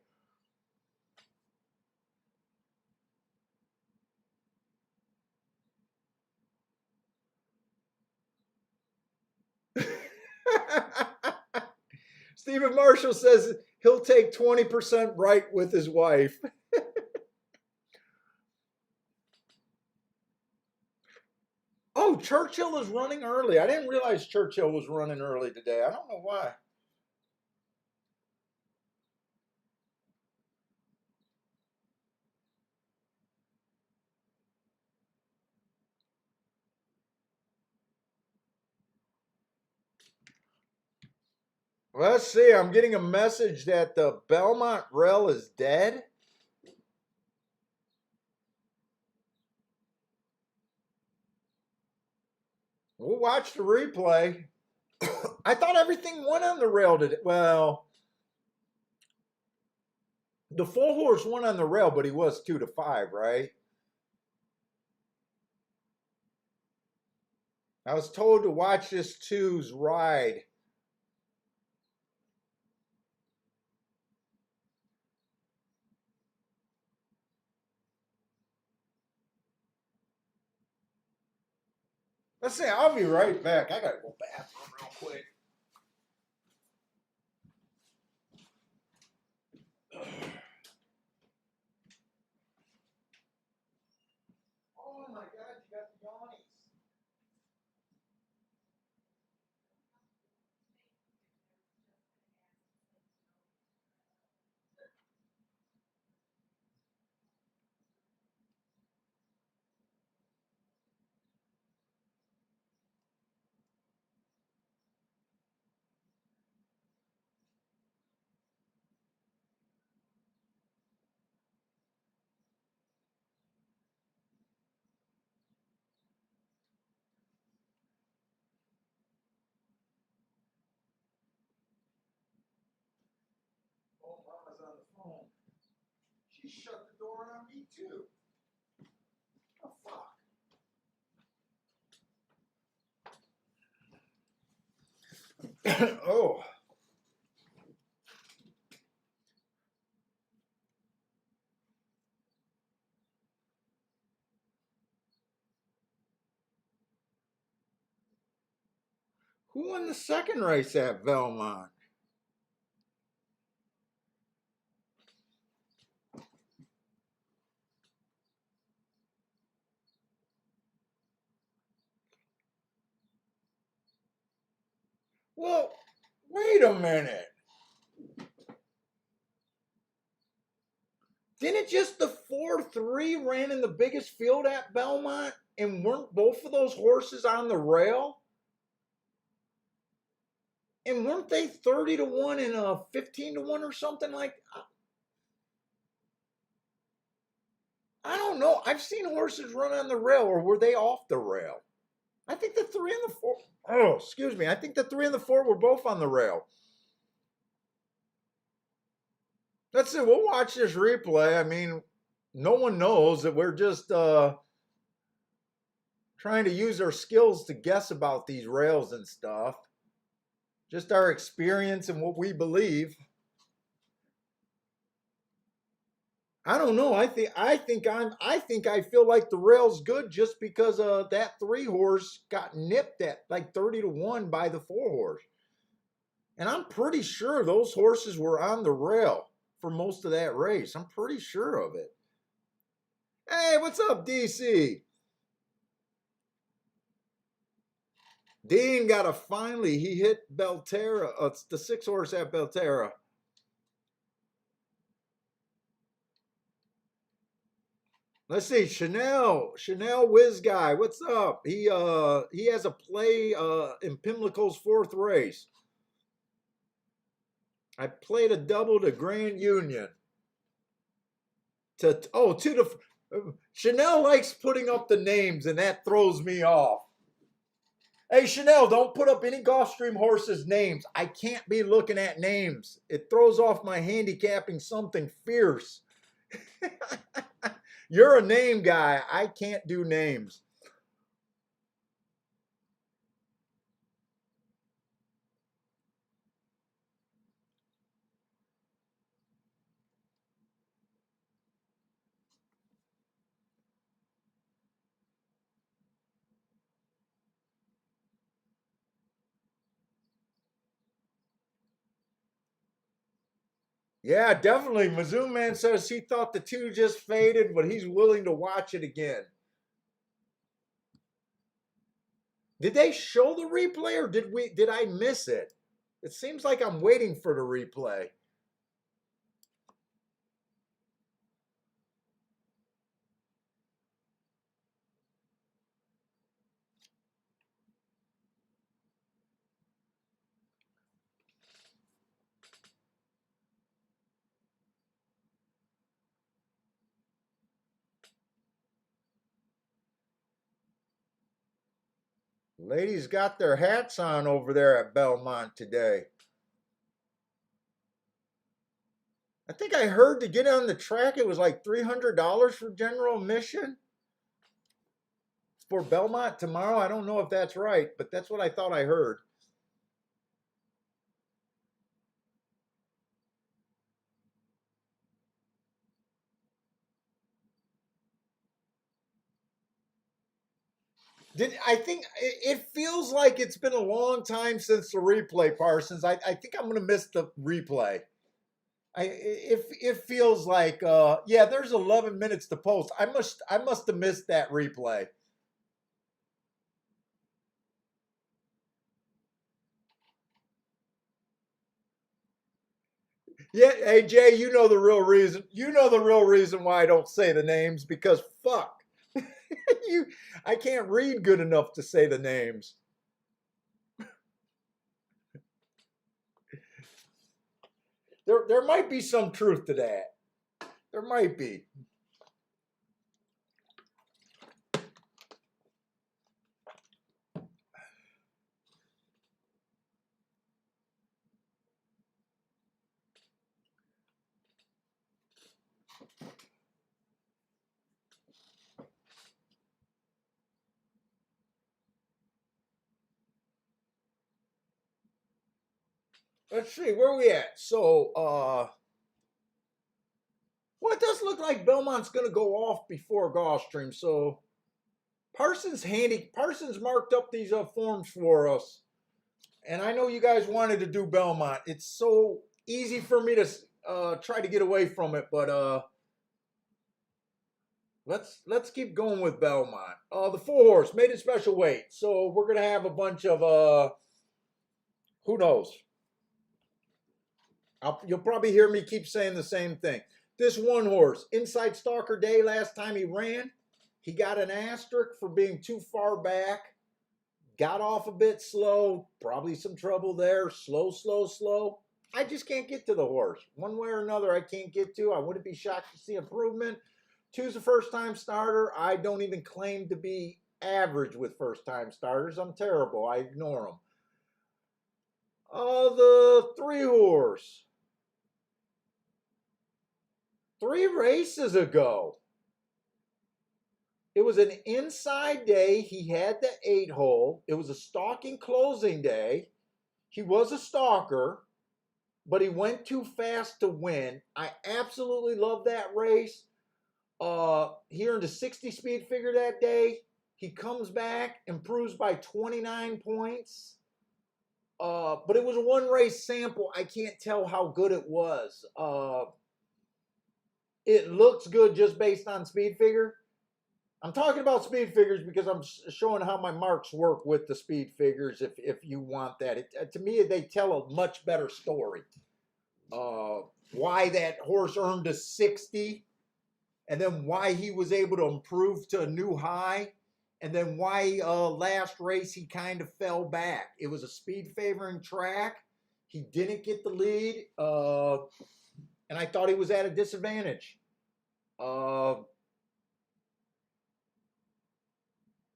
Stephen Marshall says he'll take 20% right with his wife. Oh, Churchill is running early. I didn't realize Churchill was running early today. I don't know why. Well, let's see. I'm getting a message that the Belmont rail is dead. We'll watch the replay. I thought everything went on the rail today. Well, the 4-horse went on the rail, but he was 2-5, right? I was told to watch this two's ride. Let's see. I'll be right back. I gotta go bathroom real quick. Oh my God, you got the yawnies. Oh, Mama's on the phone. She shut the door on me too. Oh fuck. Oh. Who won the second race at Belmont? Well, wait a minute. Didn't just the 4-3 ran in the biggest field at Belmont? And weren't both of those horses on the rail? And weren't they 30-1 and 15-1 or something like? I don't know. I've seen horses run on the rail, or were they off the rail? I think the 3 and the 4. Oh, excuse me. I think the 3 and the 4 were both on the rail. Let's see. We'll watch this replay. I mean, no one knows that we're just trying to use our skills to guess about these rails and stuff. Just our experience and what we believe. I don't know. I think I feel like the rail's good just because that 3-horse got nipped at like 30-1 by the 4-horse. And I'm pretty sure those horses were on the rail for most of that race. I'm pretty sure of it. Hey, what's up, DC? Dean got a finally. He hit Belterra. It's the 6-horse at Belterra. Let's see, Chanel Whiz Guy, what's up? He has a play in Pimlico's 4th race. I played a double to Grand Union. To the Chanel likes putting up the names, and that throws me off. Hey, Chanel, don't put up any Gulfstream horses' names. I can't be looking at names. It throws off my handicapping something fierce. You're a name guy. I can't do names. Yeah, definitely. Mizzou Man says he thought the 2 just faded, but he's willing to watch it again. Did they show the replay or did I miss it? It seems like I'm waiting for the replay. Ladies got their hats on over there at Belmont today. I think I heard to get on the track it was like $300 for general admission for Belmont tomorrow. I don't know if that's right, but that's what I thought I heard. I think it feels like it's been a long time since the replay, Parsons. I think I'm going to miss the replay. It feels like yeah, there's 11 minutes to post. I must have missed that replay. Yeah, hey Jay, you know the real reason. You know the real reason why I don't say the names because fuck. I can't read good enough to say the names. There might be some truth to that. There might be. Let's see, where are we at? So well, it does look like Belmont's gonna go off before Gulfstream. So Parsons marked up these forms for us. And I know you guys wanted to do Belmont. It's so easy for me to try to get away from it, but let's keep going with Belmont. The 4-horse made it special weight, so we're gonna have a bunch of who knows. You'll probably hear me keep saying the same thing. This 1-horse, Inside Stalker Day, last time he ran, he got an asterisk for being too far back. Got off a bit slow, probably some trouble there. Slow. I just can't get to the horse. One way or another, I can't get to. I wouldn't be shocked to see improvement. 2's a first-time starter. I don't even claim to be average with first-time starters. I'm terrible. I ignore them. The 3-horse. 3 races ago. It was an inside day. He had the 8 hole. It was a stalking closing day. He was a stalker, but he went too fast to win. I absolutely love that race. He earned a 60 speed figure that day. He comes back, improves by 29 points. But it was a 1 race sample. I can't tell how good it was. It looks good just based on speed figure. I'm talking about speed figures because I'm showing how my marks work with the speed figures. If you want that, to me they tell a much better story. Why that horse earned a 60, and then why he was able to improve to a new high, and then why last race he kind of fell back. It was a speed favoring track. He didn't get the lead, and I thought he was at a disadvantage.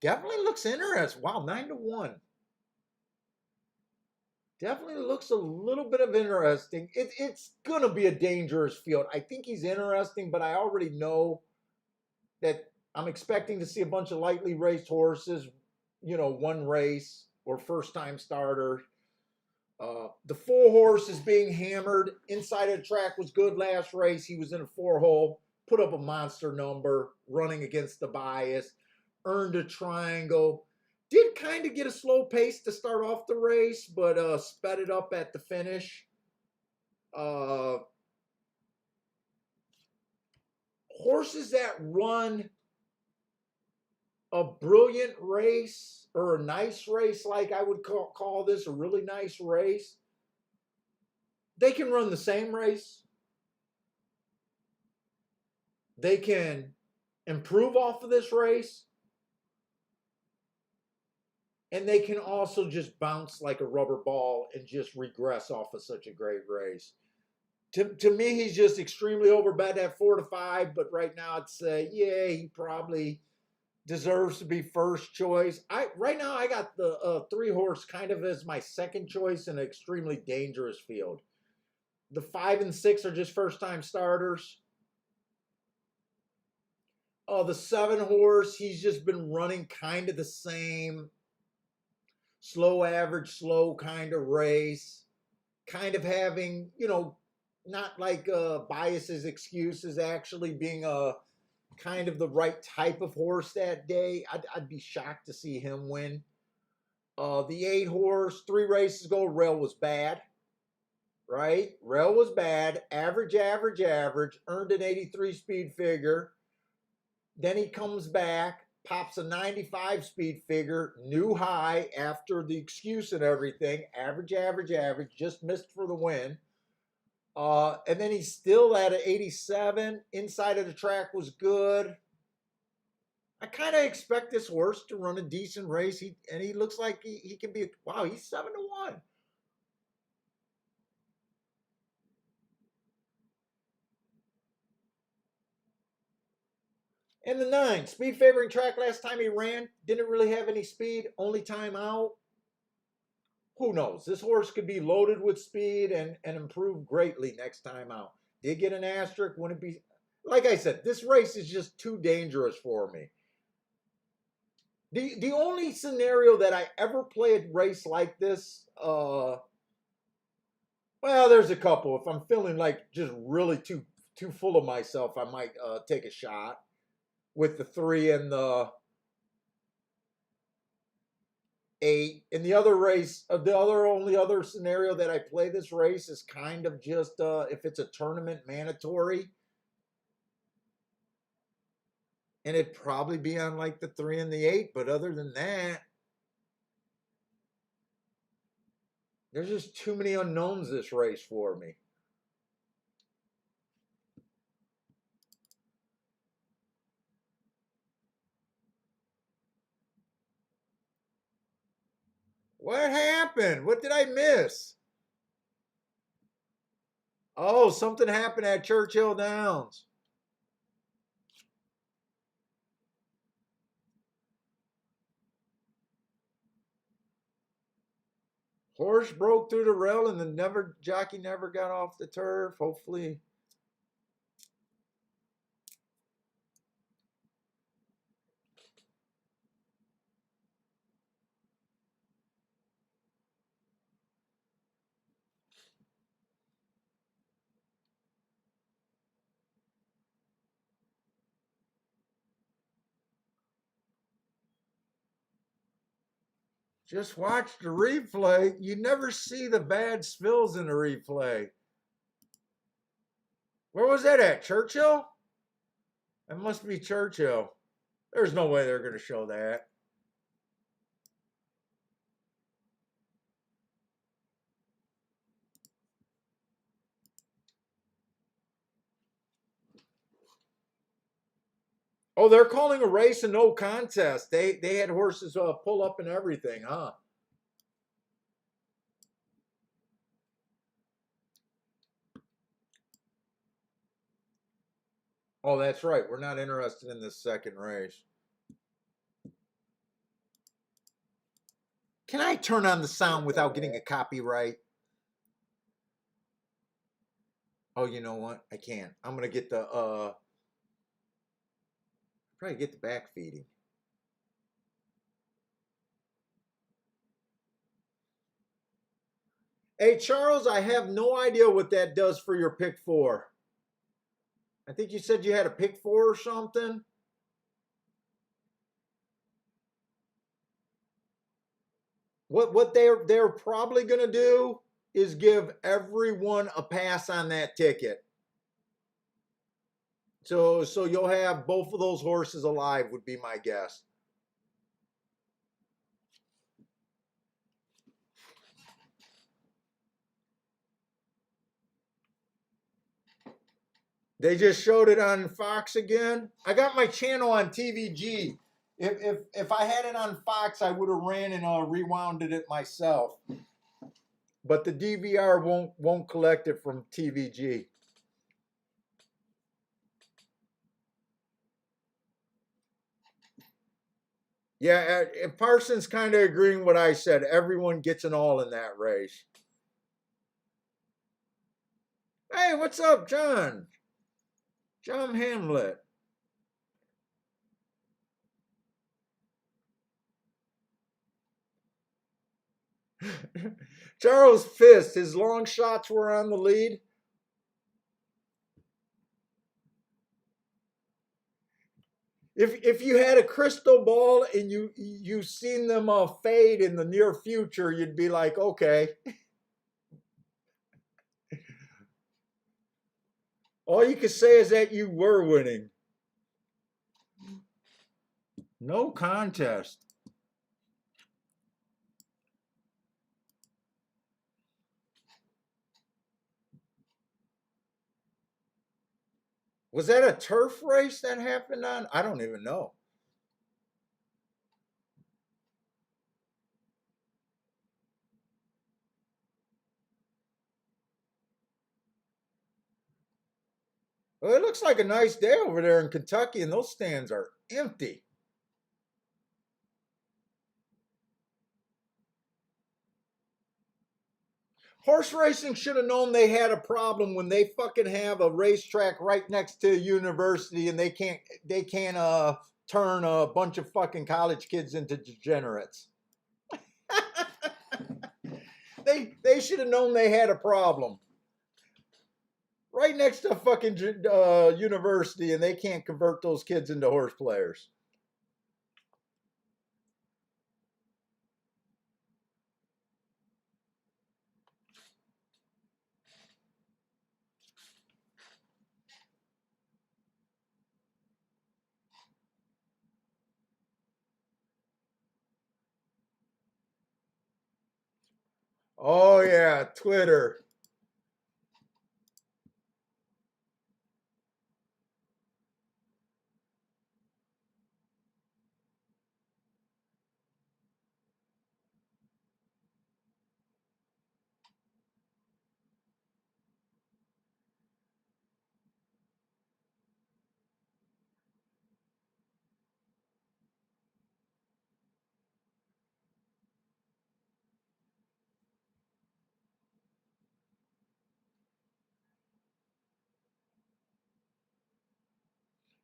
Definitely looks interesting. Wow, 9-1. Definitely looks a little bit of interesting. It's going to be a dangerous field. I think he's interesting, but I already know that I'm expecting to see a bunch of lightly raced horses, 1 race or first time starter. The 4 horse is being hammered. Inside of the track was good last race. He was in a 4 hole, put up a monster number, running against the bias, earned a triangle. Did kind of get a slow pace to start off the race, but sped it up at the finish. Horses that run a brilliant race or a nice race, like I would call this a really nice race, they can run the same race. They can improve off of this race. And they can also just bounce like a rubber ball and just regress off of such a great race. To me, he's just extremely overbet at 4-5, but right now I'd say, yeah, he probably deserves to be first choice. Right now I got the 3 horse kind of as my second choice in an extremely dangerous field. The 5 and 6 are just first time starters. The 7 horse, he's just been running kind of the same slow average, slow kind of race, kind of having, not like biases, excuses, actually being a kind of the right type of horse that day. I'd be shocked to see him win. The 8 horse, 3 races ago, Rail was bad, right? Rail was bad, average, earned an 83 speed figure. Then he comes back, pops a 95 speed figure, new high after the excuse and everything, average, just missed for the win. And then he's still at an 87. Inside of the track was good. I kind of expect this horse to run a decent race. He looks like he can be, wow, he's 7-1. And the 9, speed favoring track last time he ran, didn't really have any speed, only time out. Who knows? This horse could be loaded with speed and improve greatly next time out. Did get an asterisk, wouldn't be, like I said, this race is just too dangerous for me. The only scenario that I ever play a race like this, well, there's a couple. If I'm feeling like just really too full of myself, I might take a shot with the 3 and the 8. In the other race, only other scenario that I play this race is kind of just if it's a tournament mandatory. And it'd probably be on like the 3 and the 8. But other than that, there's just too many unknowns this race for me. What happened? What did I miss? Oh, something happened at Churchill Downs. Horse broke through the rail and the jockey never got off the turf. Hopefully. Just watch the replay. You never see the bad spills in the replay. Where was that at? Churchill? It must be Churchill. There's no way they're going to show that. Oh, they're calling a race a no contest. They had horses pull up and everything, huh? Oh, that's right. We're not interested in this second race. Can I turn on the sound without getting a copyright? Oh, you know what? I can't. I'm gonna get the probably get the back feeding. Hey Charles, I have no idea what that does for your pick four. I think you said you had a pick four or something. What they're probably gonna do is give everyone a pass on that ticket. So you'll have both of those horses alive would be my guess. They just showed it on Fox again. I got my channel on TVG. If I had it on Fox, I would have ran and rewounded it myself. But the DVR won't collect it from TVG. Yeah, Parsons kind of agreeing what I said. Everyone gets an all in that race. Hey, what's up, John? John Hamlet. Charles Fist, his long shots were on the lead. If you had a crystal ball and you seen them fade in the near future, you'd be like, okay. All you could say is that you were winning. No contest. Was that a turf race that happened on? I don't even know. Well, it looks like a nice day over there in Kentucky, and those stands are empty. Horse racing should have known they had a problem when they fucking have a racetrack right next to a university and they can't turn a bunch of fucking college kids into degenerates. They should have known they had a problem. Right next to a fucking university and they can't convert those kids into horse players. Oh yeah, Twitter.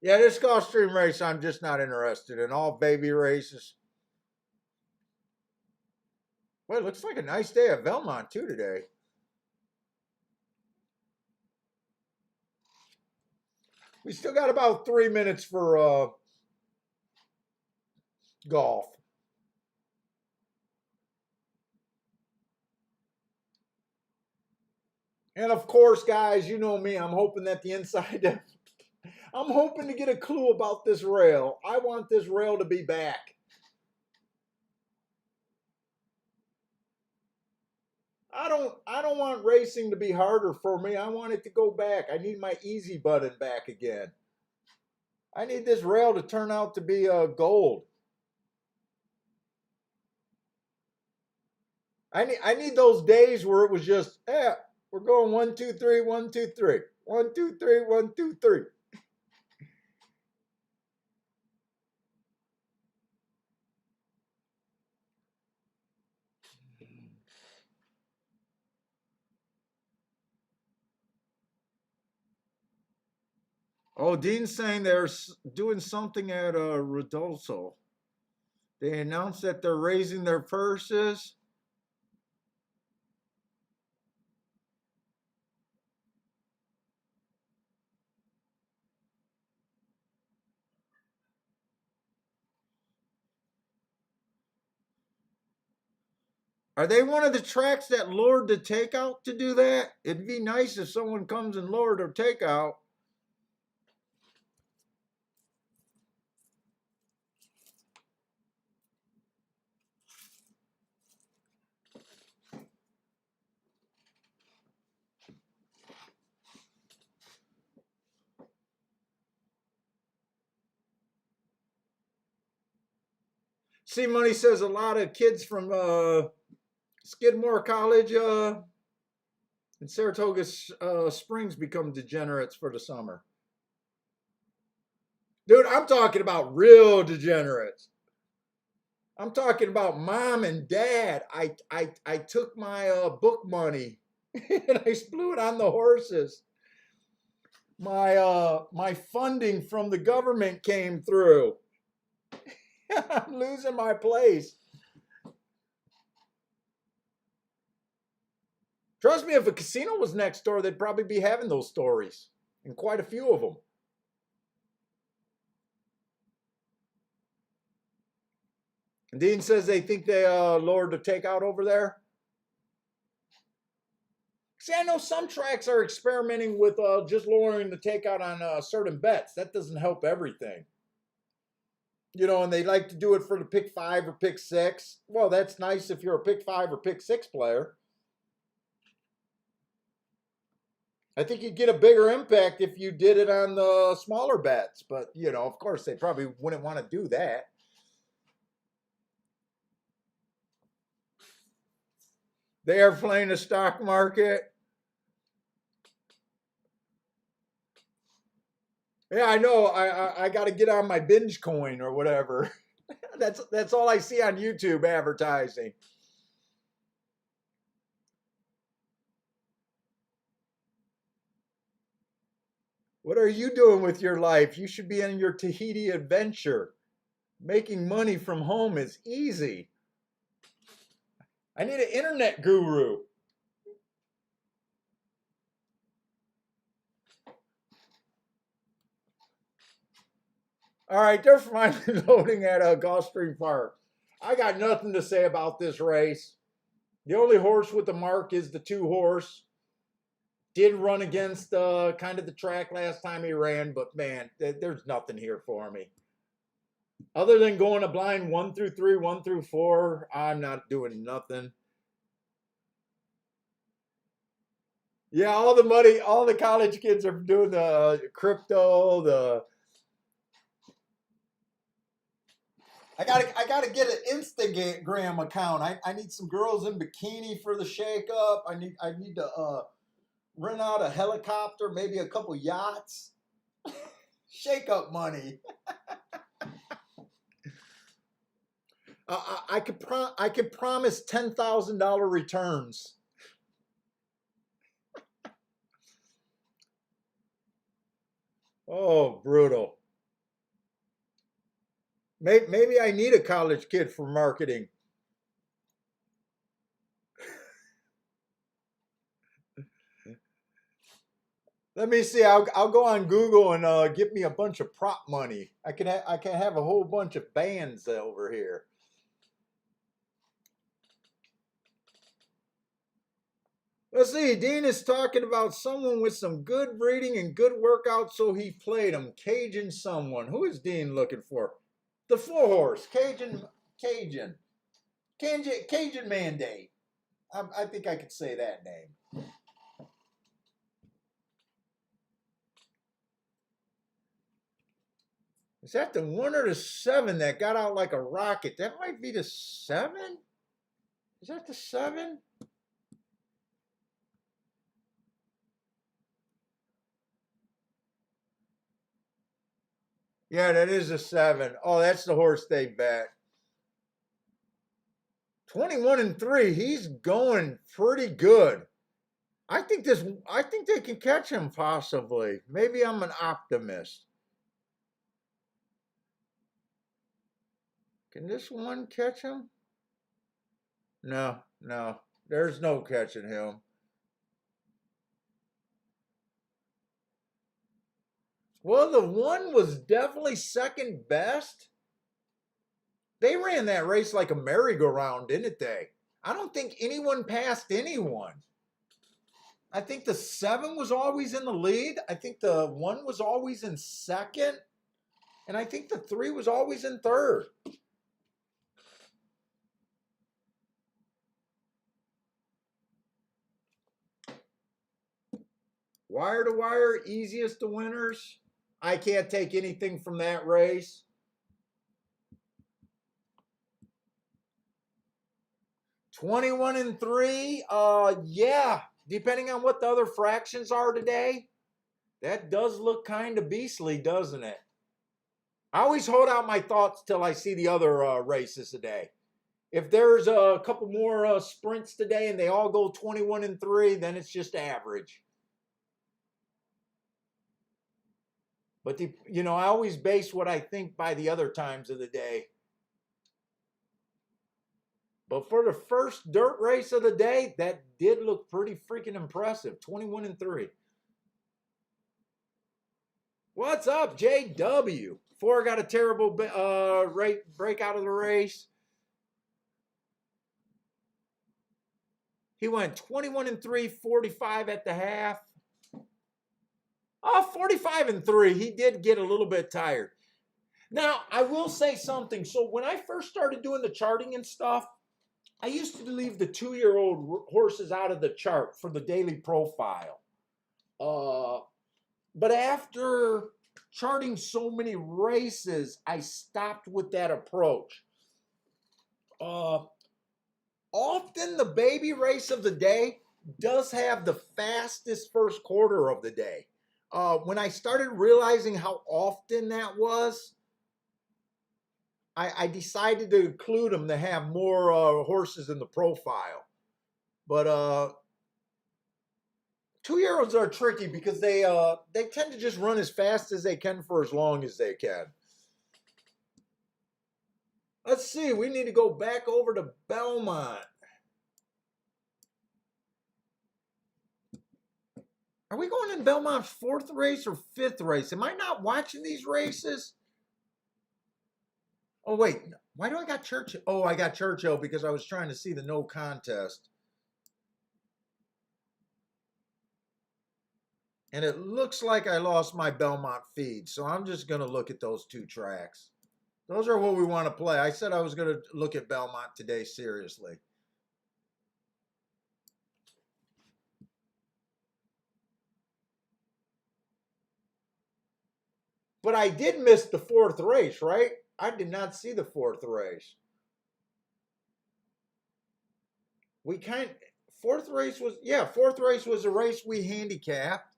Yeah, this Gulfstream race I'm just not interested in. All baby races. Well, it looks like a nice day at Belmont too today. We still got about 3 minutes for golf. And of course, guys, you know me. I'm hoping that the inside. I'm hoping to get a clue about this rail. I want this rail to be back. I don't want racing to be harder for me. I want it to go back. I need my easy button back again. I need this rail to turn out to be gold. I need those days where it was just, yeah, we're going 1, 2, 3, 1, 2, 3. 1, 2, 3, 1, 2, 3. Oh, Dean's saying they're doing something at Rodolfo. They announced that they're raising their purses. Are they one of the tracks that lured the takeout to do that? It'd be nice if someone comes and lured their takeout. See, Money says a lot of kids from Skidmore College and Saratoga Springs become degenerates for the summer. Dude, I'm talking about real degenerates. I'm talking about mom and dad. I took my book money and I blew it on the horses. My funding from the government came through. I'm losing my place. Trust me, if a casino was next door, they'd probably be having those stories, and quite a few of them. And Dean says they think they lowered the takeout over there. See, I know some tracks are experimenting with just lowering the takeout on certain bets. That doesn't help everything. You know, and they like to do it for the pick 5 or pick 6. Well, that's nice if you're a pick 5 or pick 6 player. I think you'd get a bigger impact if you did it on the smaller bets. But, you know, of course, they probably wouldn't want to do that. They are playing the stock market. Yeah, I know. I got to get on my binge coin or whatever. That's all I see on YouTube advertising. What are you doing with your life? You should be on your Tahiti adventure. Making money from home is easy. I need an internet guru. All right, they're finally loading at Gulfstream Park. I got nothing to say about this race. The only horse with the mark is the 2 horse. Did run against kind of the track last time he ran, but man, there's nothing here for me. Other than going a blind 1 through 3, 1 through 4, I'm not doing nothing. Yeah, all the money, all the college kids are doing the crypto, I gotta get an Instagram account. I need some girls in bikini for the shake up. I need to rent out a helicopter, maybe a couple yachts. Shake up money. I could promise $10,000 returns. Oh, brutal. Maybe I need a college kid for marketing. Let me see. I'll go on Google and get me a bunch of prop money. I can have a whole bunch of bands over here. Let's see. Dean is talking about someone with some good breeding and good workout, so he played him. Cajun someone. Who is Dean looking for? The 4-horse. Cajun Mandate. I think I could say that name. Is that the 1 or the 7 that got out like a rocket? That might be the 7? Is that the 7? Yeah, that is a 7. Oh, that's the horse they bet. 21-3. He's going pretty good. I think they can catch him possibly. Maybe I'm an optimist. Can this one catch him? No, no. There's no catching him. Well, the 1 was definitely second best. They ran that race like a merry-go-round, didn't they? I don't think anyone passed anyone. I think the 7 was always in the lead. I think the 1 was always in second. And I think the 3 was always in third. Wire to wire, easiest to winners. I can't take anything from that race. $21-3. Yeah. Depending on what the other fractions are today, that does look kind of beastly, doesn't it? I always hold out my thoughts till I see the other races today. If there's a couple more sprints today and they all go 21-3, then it's just average. But I always base what I think by the other times of the day. But for the first dirt race of the day, that did look pretty freaking impressive. 21-3. What's up, JW? Four got a terrible break out of the race. He went 21-3, 45 at the half. 45-3. He did get a little bit tired. Now, I will say something. So when I first started doing the charting and stuff, I used to leave the 2-year-old horses out of the chart for the daily profile. But after charting so many races, I stopped with that approach. Often the baby race of the day does have the fastest first quarter of the day. When I started realizing how often that was, I decided to include them to have more horses in the profile. But 2-year-olds are tricky because they tend to just run as fast as they can for as long as they can. Let's see. We need to go back over to Belmont. Are we going in Belmont's 4th race or 5th race? Am I not watching these races? Oh, wait. Why do I got Churchill? Oh, I got Churchill because I was trying to see the no contest. And it looks like I lost my Belmont feed, so I'm just going to look at those 2 tracks. Those are what we want to play. I said I was going to look at Belmont today seriously. But I did miss the 4th race, right? I did not see the 4th race. 4th race was a race we handicapped.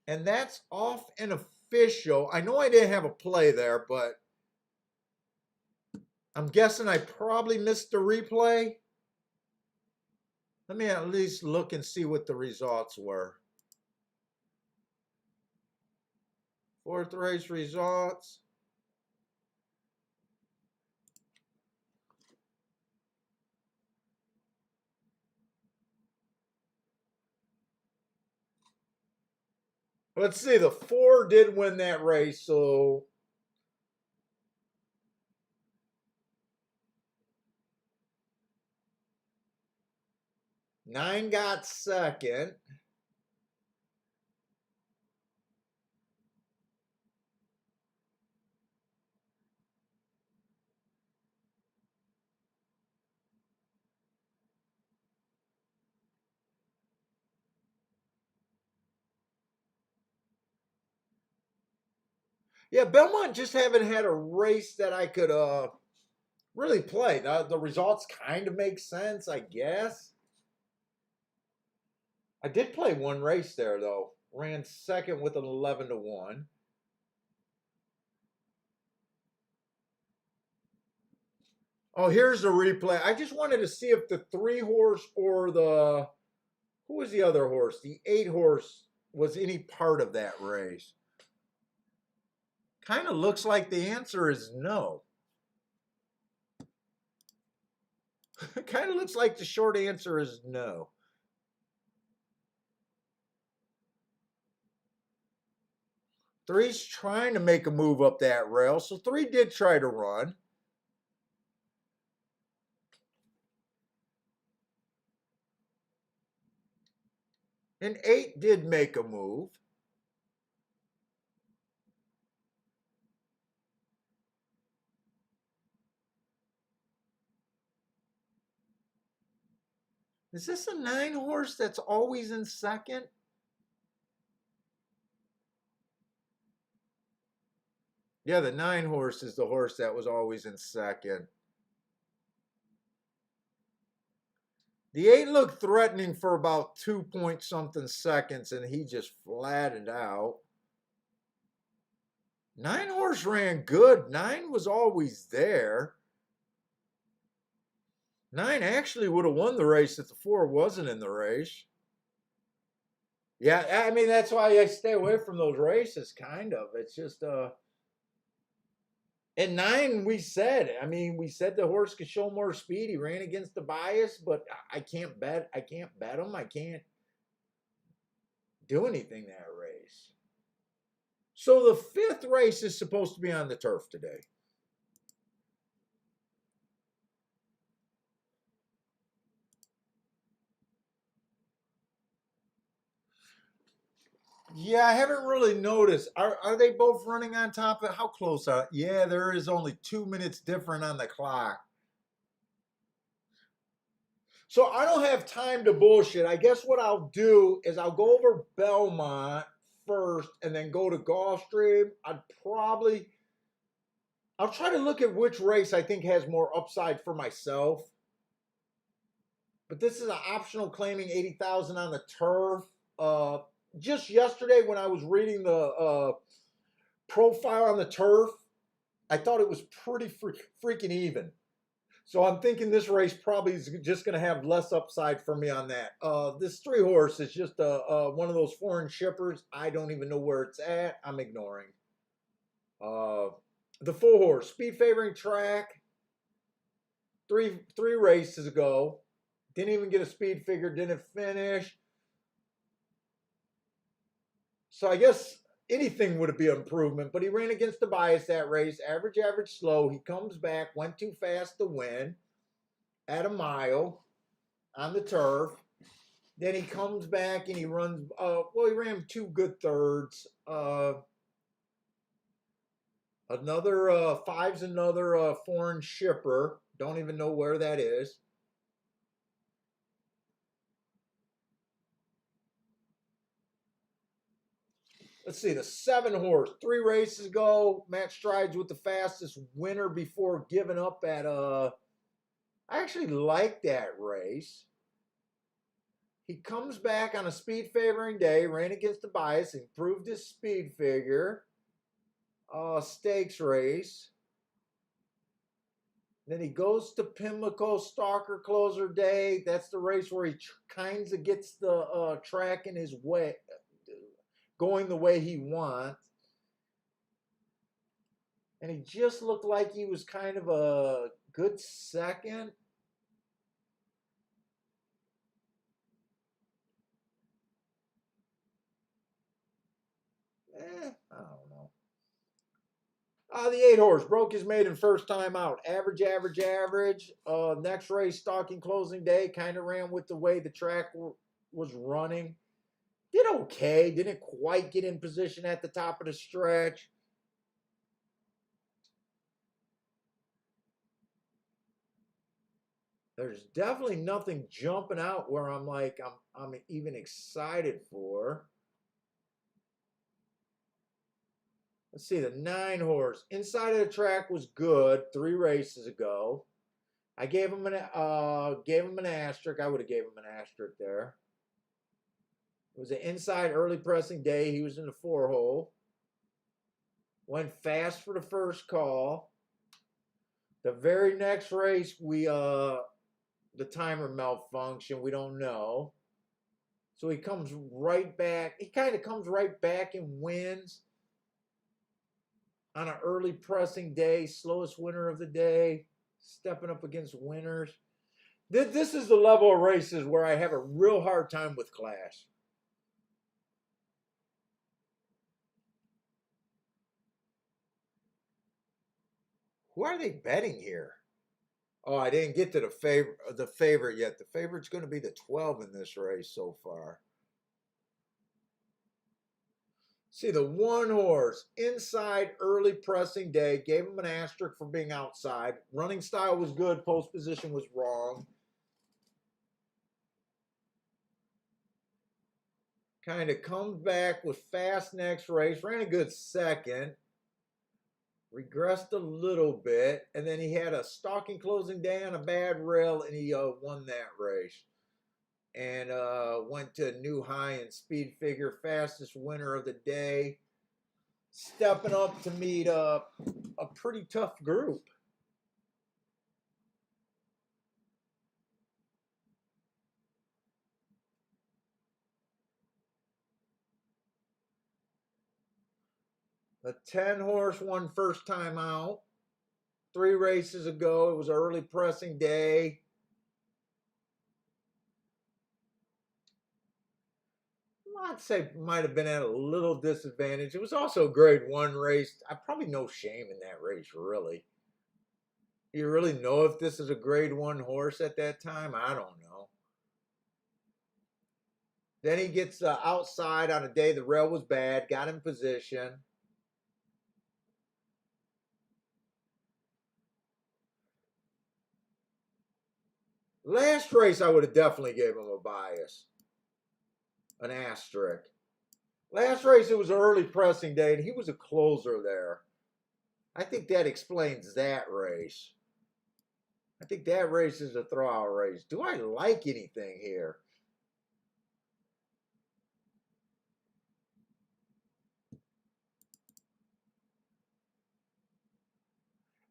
And that's off and official. I know I didn't have a play there, but I'm guessing I probably missed the replay. Let me at least look and see what the results were. 4th race results. Let's see, the 4 did win that race, so 9 got second. Yeah, Belmont just haven't had a race that I could really play. The results kind of make sense, I guess. I did play one race there though. Ran second with an 11-1. Oh, here's the replay. I just wanted to see if the 3 horse or the who was the other horse? The 8 horse was any part of that race. Kind of looks like the answer is no. Kind of looks like the short answer is no. Three's trying to make a move up that rail, so 3 did try to run. And 8 did make a move. Is this a 9 horse that's always in second? Yeah, the 9 horse is the horse that was always in second. The 8 looked threatening for about 2 point something seconds, and he just flattened out. 9 horse ran good. 9 was always there. 9 actually would have won the race if the 4 wasn't in the race. Yeah, I mean, that's why I stay away from those races, kind of. It's just, and 9, we said, I mean, we said the horse could show more speed. He ran against the bias, but I can't bet him. I can't do anything that race. So the 5th race is supposed to be on the turf today. Yeah, I haven't really noticed. Are they both running on top of how close are? Yeah, there is only 2 minutes different on the clock. So I don't have time to bullshit. I guess what I'll do is I'll go over Belmont first and then go to Gulfstream. I'll try to look at which race I think has more upside for myself. But this is an optional claiming 80,000 on the turf. Just yesterday when I was reading the profile on the turf, I thought it was pretty freaking even. So I'm thinking this race probably is just going to have less upside for me on that. This 3 horse is just one of those foreign shippers. I don't even know where it's at. I'm ignoring. The 4 horse, speed favoring track, three races ago. Didn't even get a speed figure, didn't finish. So I guess anything would be an improvement, but he ran against the bias that race. Average, slow. He comes back, went too fast to win at a mile on the turf. Then he comes back and he runs, he ran 2 good thirds. Another 5's another foreign shipper. Don't even know where that is. Let's see, the 7 horse, 3 races ago. Matt Strides with the fastest winner before giving up at I actually like that race. He comes back on a speed favoring day, ran against the bias, improved his speed figure. Stakes race. Then he goes to Pimlico Stalker Closer Day. That's the race where he kind of gets the track in his way, going the way he wants. And he just looked like he was kind of a good second. I don't know. The 8 horse broke his maiden first time out. Average, average, average. Next race, stalking closing day, kind of ran with the way the track was running. Did okay. Didn't quite get in position at the top of the stretch. There's definitely nothing jumping out where I'm like I'm even excited for. Let's see, the 9 horse inside of the track was good 3 races ago. I gave him an asterisk. I would have gave him an asterisk there. It was an inside early pressing day. He was in the 4-hole. Went fast for the first call. The very next race, the timer malfunctioned. We don't know. So he comes right back. He kind of comes right back and wins on an early pressing day, slowest winner of the day, stepping up against winners. This is the level of races where I have a real hard time with class. Who are they betting here? Oh, I didn't get to the favorite yet. The favorite's going to be the 12 in this race so far. See, the 1 horse, inside early pressing day, gave him an asterisk for being outside. Running style was good, post position was wrong. Kind of comes back with fast next race, ran a good second. Regressed a little bit, and then he had a stalking closing day on a bad rail, and he won that race. And went to a new high in speed figure, fastest winner of the day. Stepping up to meet a pretty tough group. The 10-horse won first time out. 3 races ago, it was an early pressing day. I'd say might have been at a little disadvantage. It was also a grade 1 race. I probably no shame in that race, really. You really know if this is a grade 1 horse at that time? I don't know. Then he gets outside on a day the rail was bad, got in position. Last race, I would have definitely gave him a bias, an asterisk. Last race, it was an early pressing day, and he was a closer there. I think that explains that race. I think that race is a throwout race. Do I like anything here?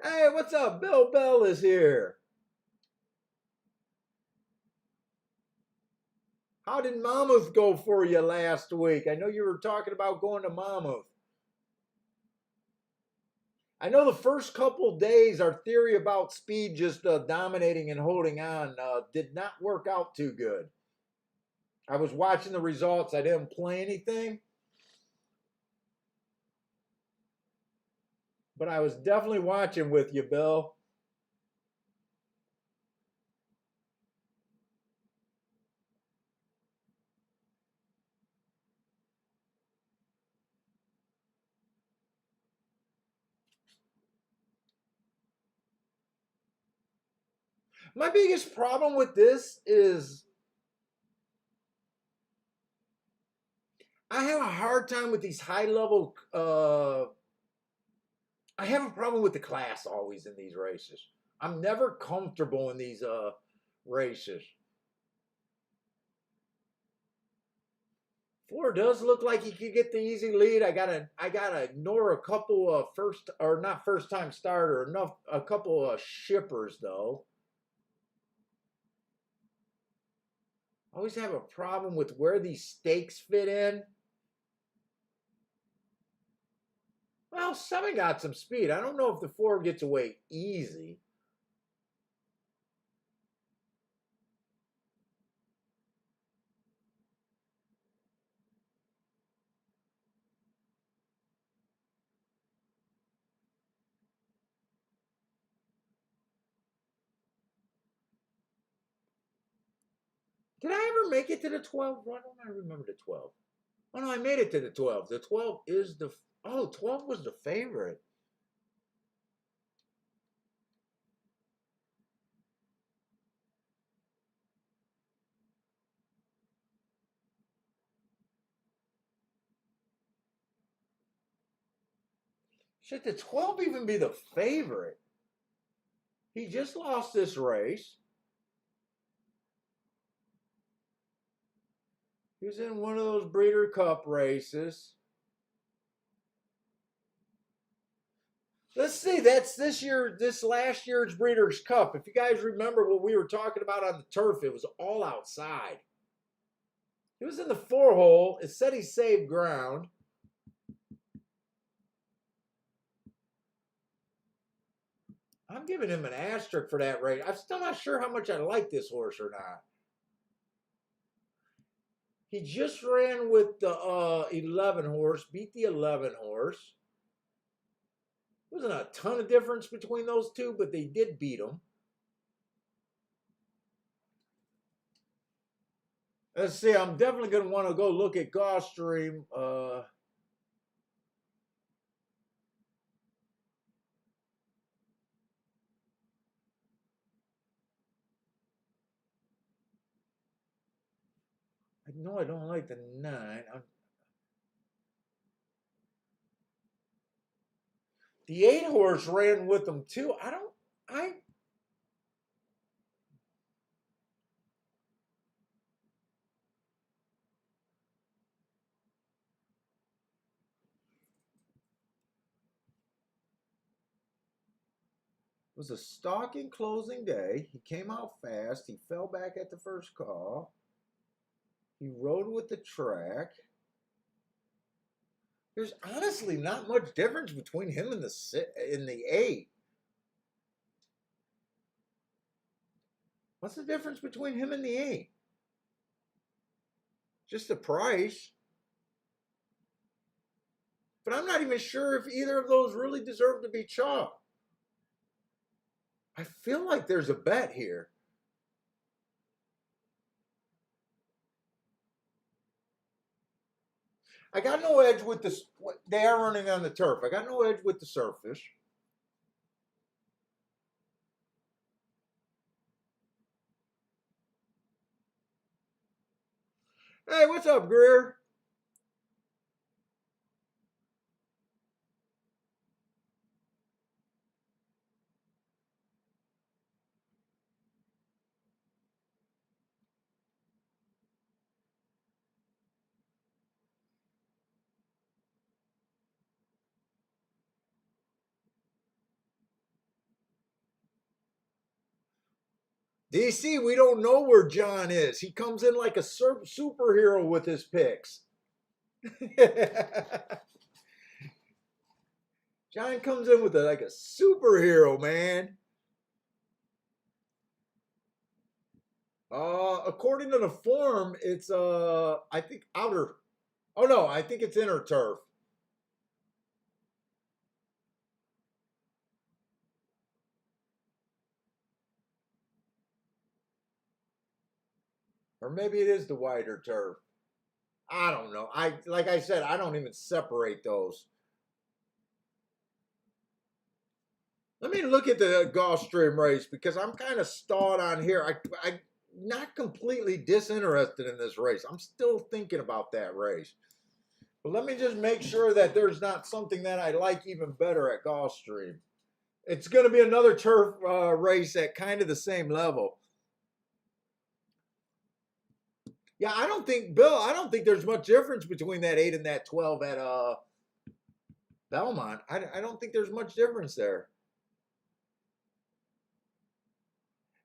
Hey, what's up? Bill Bell is here. How did Monmouth go for you last week? I know you were talking about going to Monmouth. I know the first couple days, our theory about speed just dominating and holding on did not work out too good. I was watching the results. I didn't play anything. But I was definitely watching with you, Bill. My biggest problem with this is I have a hard time with these high level. I have a problem with the class always in these races. I'm never comfortable in these races. 4 does look like he could get the easy lead. I gotta ignore a couple of first or not first time starter, a couple of shippers though. I always have a problem with where these stakes fit in. Well, 7 got some speed. I don't know if the 4 gets away easy. Did I ever make it to the 12? Why don't I remember the 12? Oh no, I made it to the 12. The 12 is the, oh, 12 was the favorite. Should the 12 even be the favorite? He just lost this race. He was in one of those Breeder Cup races. Let's see, that's this last year's Breeders' Cup. If you guys remember what we were talking about on the turf, it was all outside. He was in the 4-hole. It said he saved ground. I'm giving him an asterisk for that race. I'm still not sure how much I like this horse or not. He just ran with the 11 horse, beat the 11 horse. Wasn't a ton of difference between those two, but they did beat him. Let's see, I'm definitely going to want to go look at Gulfstream. I know I don't like the 9. The 8 horse ran with them too. It was a stalking closing day. He came out fast. He fell back at the first call. He rode with the track. There's honestly not much difference between him and the 8. What's the difference between him and the 8? Just the price. But I'm not even sure if either of those really deserve to be chalked. I feel like there's a bet here. I got no edge with the, they are running on the turf. I got no edge with the surface. Hey, what's up, Greer? DC, we don't know where John is. He comes in like a superhero with his picks. John comes in with like a superhero, man. According to the form, it's I think outer. Oh no, I think it's inner turf. Or maybe it is the wider turf. I don't know. Like I said, I don't even separate those. Let me look at the Gulfstream race because I'm kind of stalled on here. I'm not completely disinterested in this race. I'm still thinking about that race. But let me just make sure that there's not something that I like even better at Gulfstream. It's going to be another turf race at kind of the same level. Yeah, I don't think, Bill, I don't think there's much difference between that 8 and that 12 at Belmont. I don't think there's much difference there.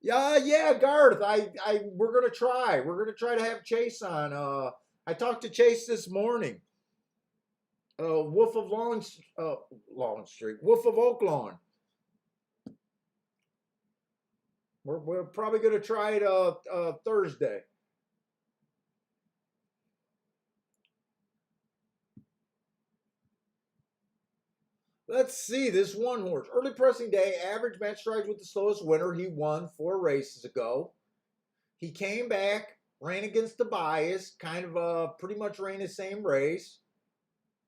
Yeah, Garth. We're gonna try. We're gonna try to have Chase on. I talked to Chase this morning. Wolf of Long Street. Wolf of Oaklawn. We're probably gonna try it Thursday. Let's see this one horse. Early pressing day, average match strides with the slowest winner. He won 4 races ago. He came back Ran against the bias, kind of pretty much ran the same race.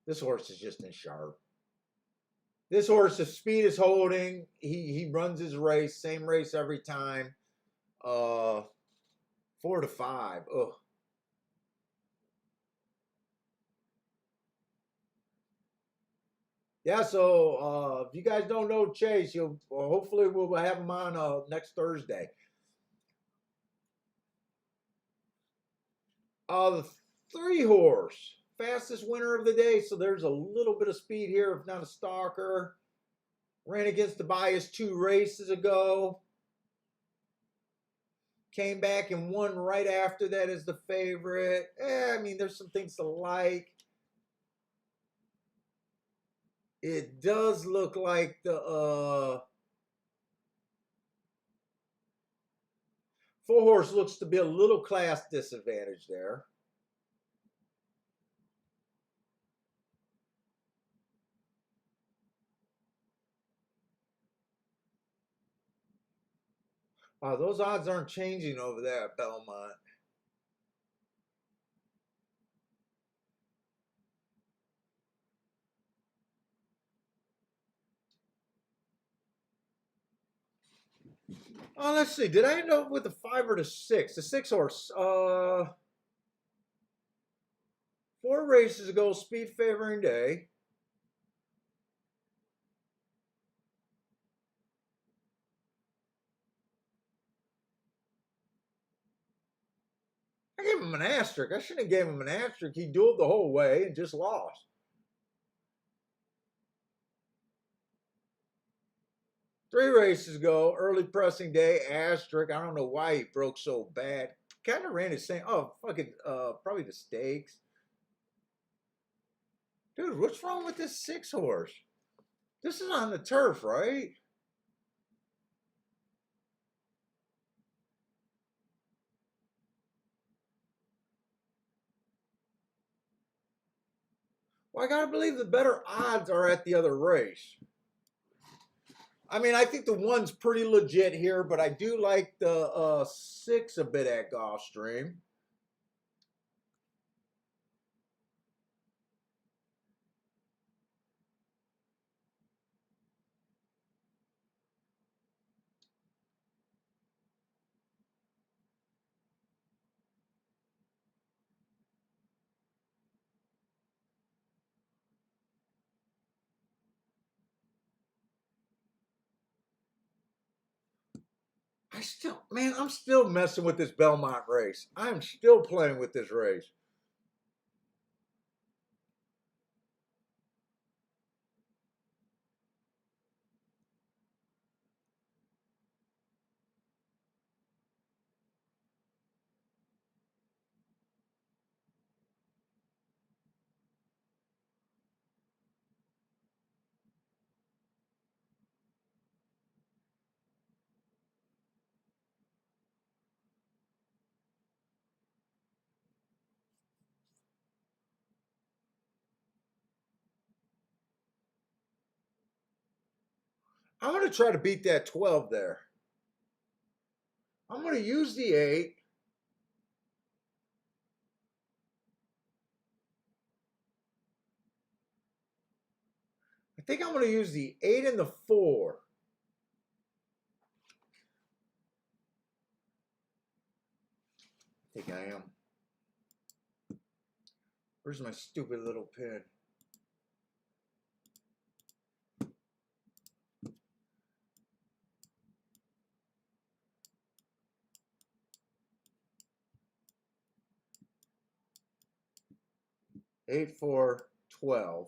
This horse is just in sharp. This horse, the speed is holding. He runs his race, same race every time. 4-5. Ugh. Yeah, so if you guys don't know Chase, you'll hopefully we'll have him on next Thursday. The 3-horse, fastest winner of the day. So there's a little bit of speed here, if not a stalker. Ran against the bias 2 races ago. Came back and won right after that as the favorite. I mean, there's some things to like. It does look like the 4-horse looks to be a little class disadvantage there. Those odds aren't changing over there at Belmont. Let's see. Did I end up with the 5 or the 6? The 6-horse. 4 races ago, speed favoring day. I gave him an asterisk. I shouldn't have gave him an asterisk. He dueled the whole way and just lost. 3 races ago, early pressing day, asterisk. I don't know why he broke so bad. Kind of ran his same. Oh, fucking, probably the stakes. Dude, what's wrong with this 6-horse? This is on the turf, right? Well, I gotta believe the better odds are at the other race. I mean, I think the 1's pretty legit here, but I do like the 6 a bit at Gulfstream. I'm still messing with this Belmont race. I'm still playing with this race. I'm going to try to beat that 12 there. I'm going to use the 8. I think I'm going to use the 8 and the 4. I think I am. Where's my stupid little pin? Eight, 4, 12.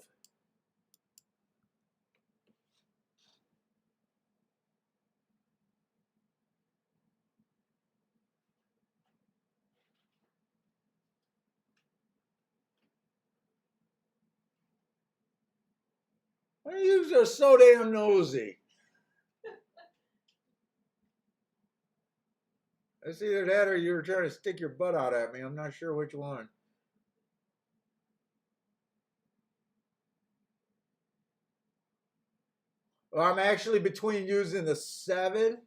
Why you are so damn nosy? It's either that or you were trying to stick your butt out at me. I'm not sure which one. Well, I'm actually between using the 7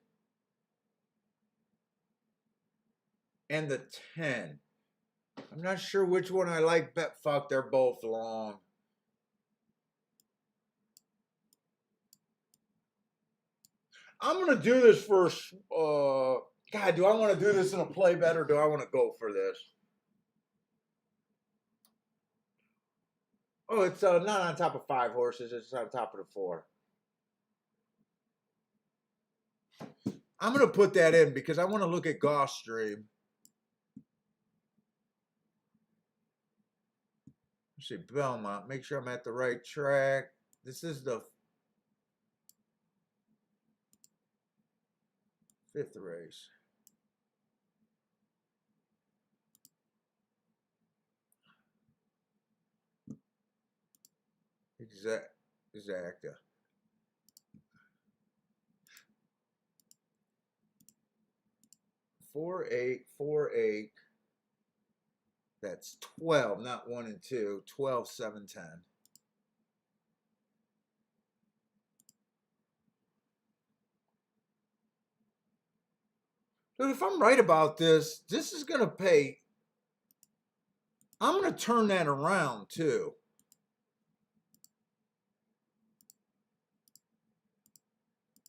and the 10. I'm not sure which one I like. Bet fuck, they're both long. I'm gonna do this first. God, do I want to do this in a play bet or do I want to go for this? Oh, it's not on top of 5 horses. It's on top of the 4. I'm gonna put that in because I want to look at Gulfstream. Let's see, Belmont. Make sure I'm at the right track. This is the 5th race. Exacta. 4-8-4-8. That's 12, not 1 and 2. 12, 7, 10. Dude, if I'm right about this, this is going to pay. I'm going to turn that around too.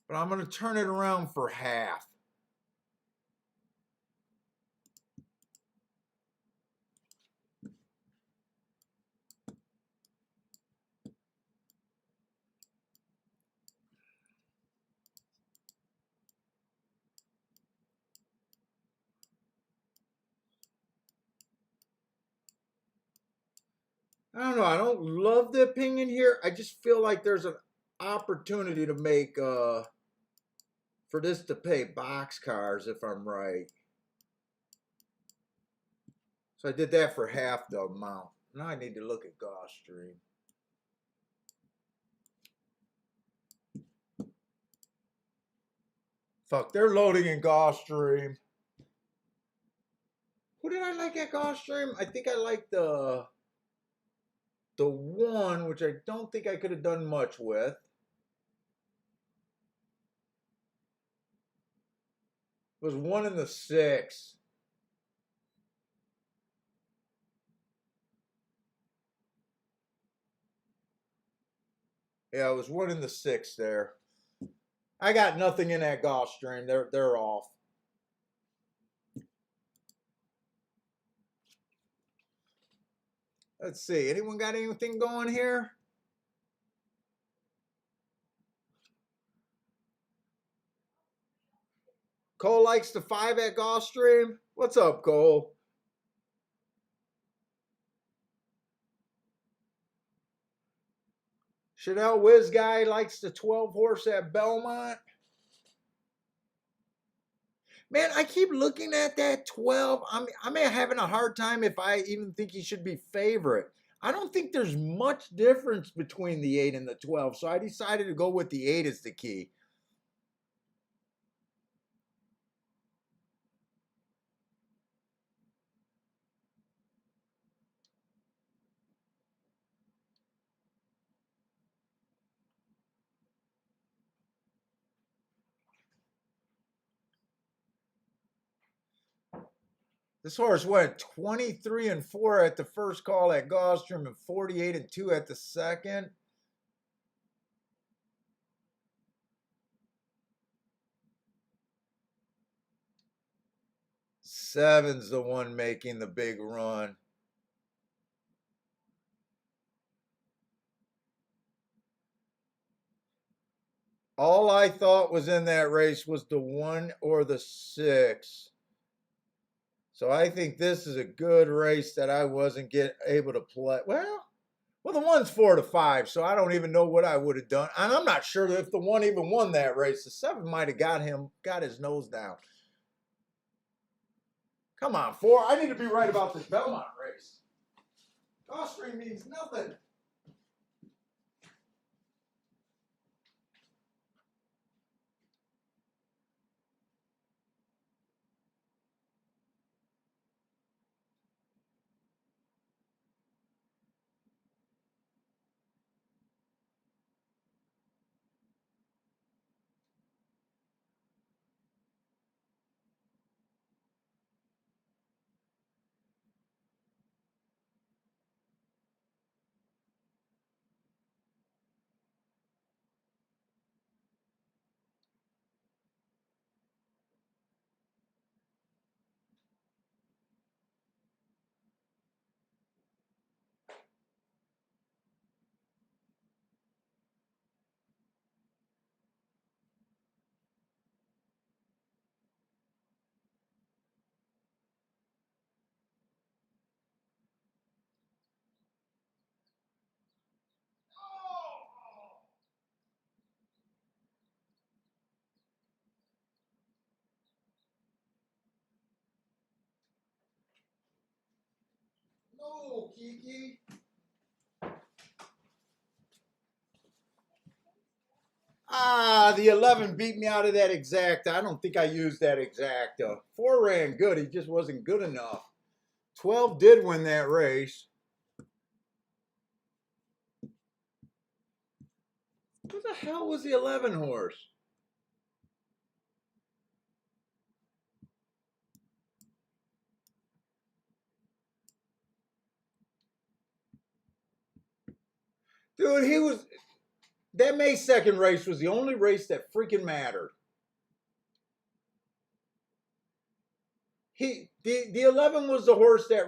But I'm going to turn it around for half. I don't know. I don't love the opinion here. I just feel like there's an opportunity to make for this to pay boxcars if I'm right. So I did that for half the amount. Now I need to look at Gulfstream. Fuck, they're loading in Gulfstream. Who did I like at Gulfstream? I think I liked the 1, which I don't think I could have done much with. It was 1 in the 6. Yeah, it was 1 in the 6 there. I got nothing in that Gulfstream. They're off. Let's see. Anyone got anything going here? Cole likes the 5 at Gulfstream. What's up, Cole? Chanel Whiz Guy likes the 12 horse at Belmont. Man, I keep looking at that 12. I'm having a hard time if I even think he should be favorite. I don't think there's much difference between the 8 and the 12, so I decided to go with the 8 as the key. This horse went 23 and 4 at the first call at Gulfstream and 48 and 2 at the second. Seven's the one making the big run. All I thought was in that race was the 1 or the 6. So I think this is a good race that I wasn't able to play. Well, the 1's 4 to 5, so I don't even know what I would have done. And I'm not sure if the 1 even won that race. The 7 might have got his nose down. Come on, 4. I need to be right about this Belmont race. Gulfstream means nothing. Kiki? Ah, the 11 beat me out of that exacta. I don't think I used that exacta. 4 ran good. He just wasn't good enough. 12 did win that race. What the hell was the 11 horse? Dude, he was. That May 2nd race was the only race that freaking mattered. The 11 was the horse that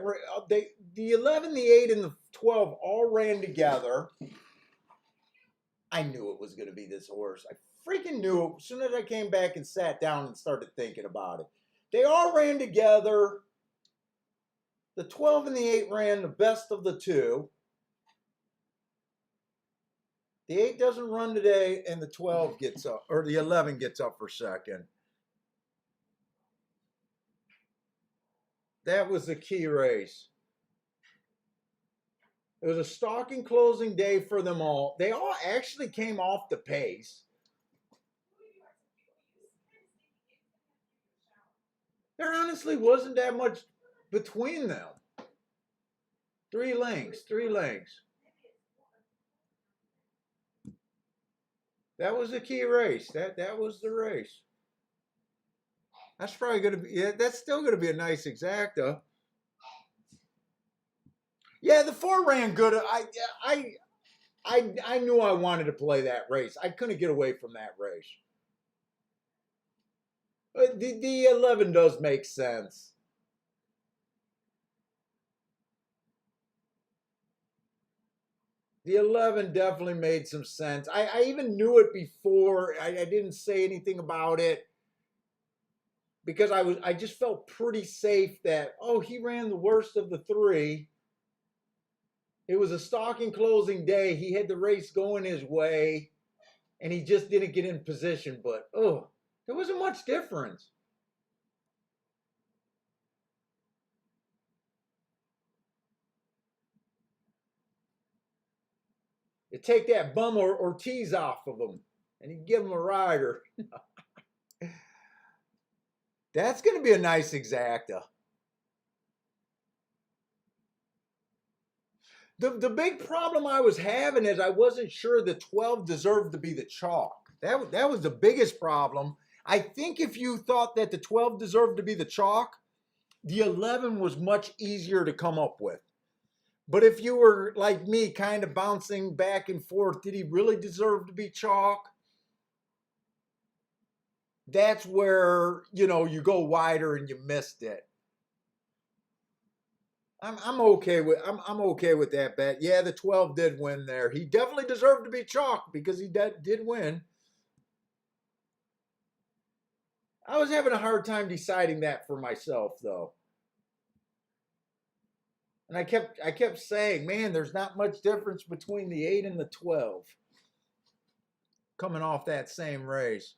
the 11, the 8, and the 12 all ran together. I knew it was going to be this horse. I freaking knew it as soon as I came back and sat down and started thinking about it. They all ran together. The 12 and the 8 ran the best of the two. The 8 doesn't run today, and the 12 gets up, or the 11 gets up for second. That was the key race. It was a stalking closing day for them all. They all actually came off the pace. There honestly wasn't that much between them. 3 lengths, 3 lengths. That was the key race. That was the race. That's probably going to be, yeah, that's still going to be a nice exacta. Yeah, the 4 ran good. I knew I wanted to play that race. I couldn't get away from that race. The 11 does make sense. The 11 definitely made some sense. I even knew it before. I didn't say anything about it because I just felt pretty safe that, oh, he ran the worst of the 3. It was a stalking closing day. He had the race going his way, and he just didn't get in position. But, oh, there wasn't much difference. You take that bum or Ortiz off of him, and you give him a rider. That's going to be a nice exacta. The big problem I was having is I wasn't sure the 12 deserved to be the chalk. That was the biggest problem. I think if you thought that the 12 deserved to be the chalk, the 11 was much easier to come up with. But if you were like me, kind of bouncing back and forth, did he really deserve to be chalk? That's where, you go wider and you missed it. I'm okay with I'm okay with that bet. Yeah, the 12 did win there. He definitely deserved to be chalked because he did win. I was having a hard time deciding that for myself though. And I kept saying, man, there's not much difference between the 8 and the 12 coming off that same race.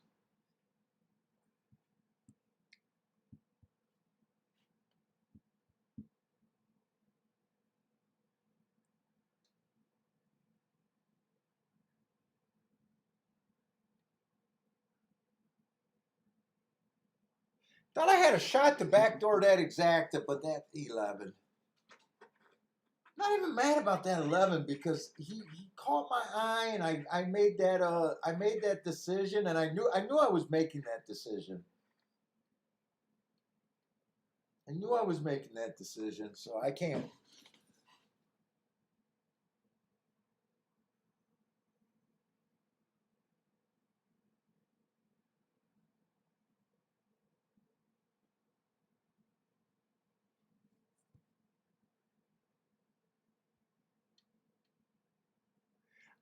Thought I had a shot to backdoor that exacta, but that 11. Not even mad about that 11 because he caught my eye and I made that decision and I knew I was making that decision. I knew I was making that decision, so I can't.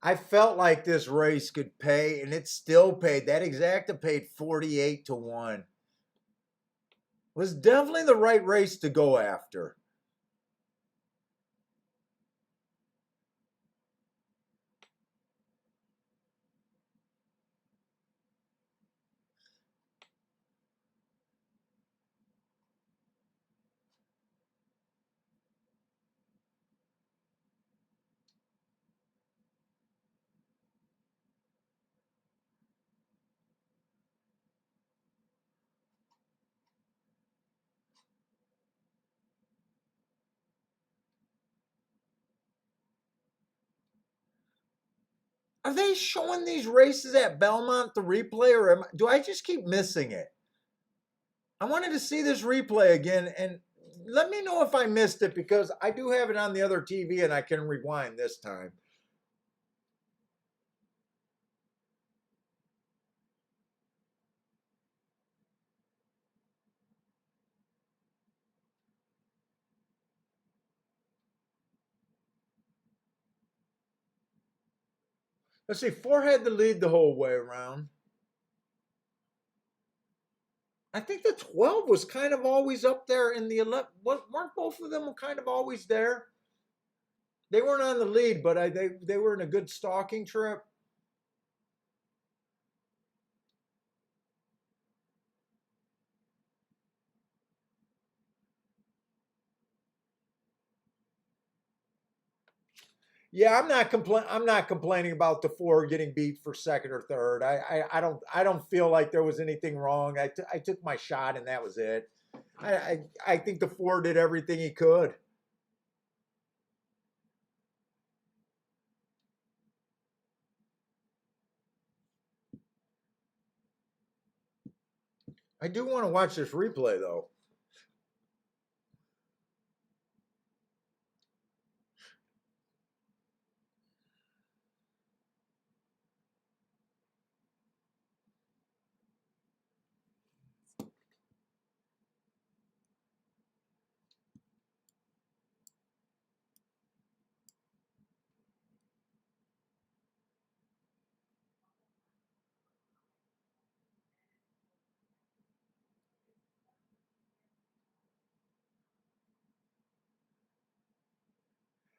I felt like this race could pay, and it still paid. That exacta paid 48 to 1. Was definitely the right race to go after. Are they showing these races at Belmont, the replay, or do I just keep missing it? I wanted to see this replay again, and let me know if I missed it, because I do have it on the other TV and I can rewind this time. Let's see, 4 had the lead the whole way around. I think the 12 was kind of always up there in the 11. Weren't both of them kind of always there? They weren't on the lead, but they were in a good stalking trip. Yeah, I'm not complaining about the 4 getting beat for second or third. I don't feel like there was anything wrong. I took my shot and that was it. I think the 4 did everything he could. I do want to watch this replay though.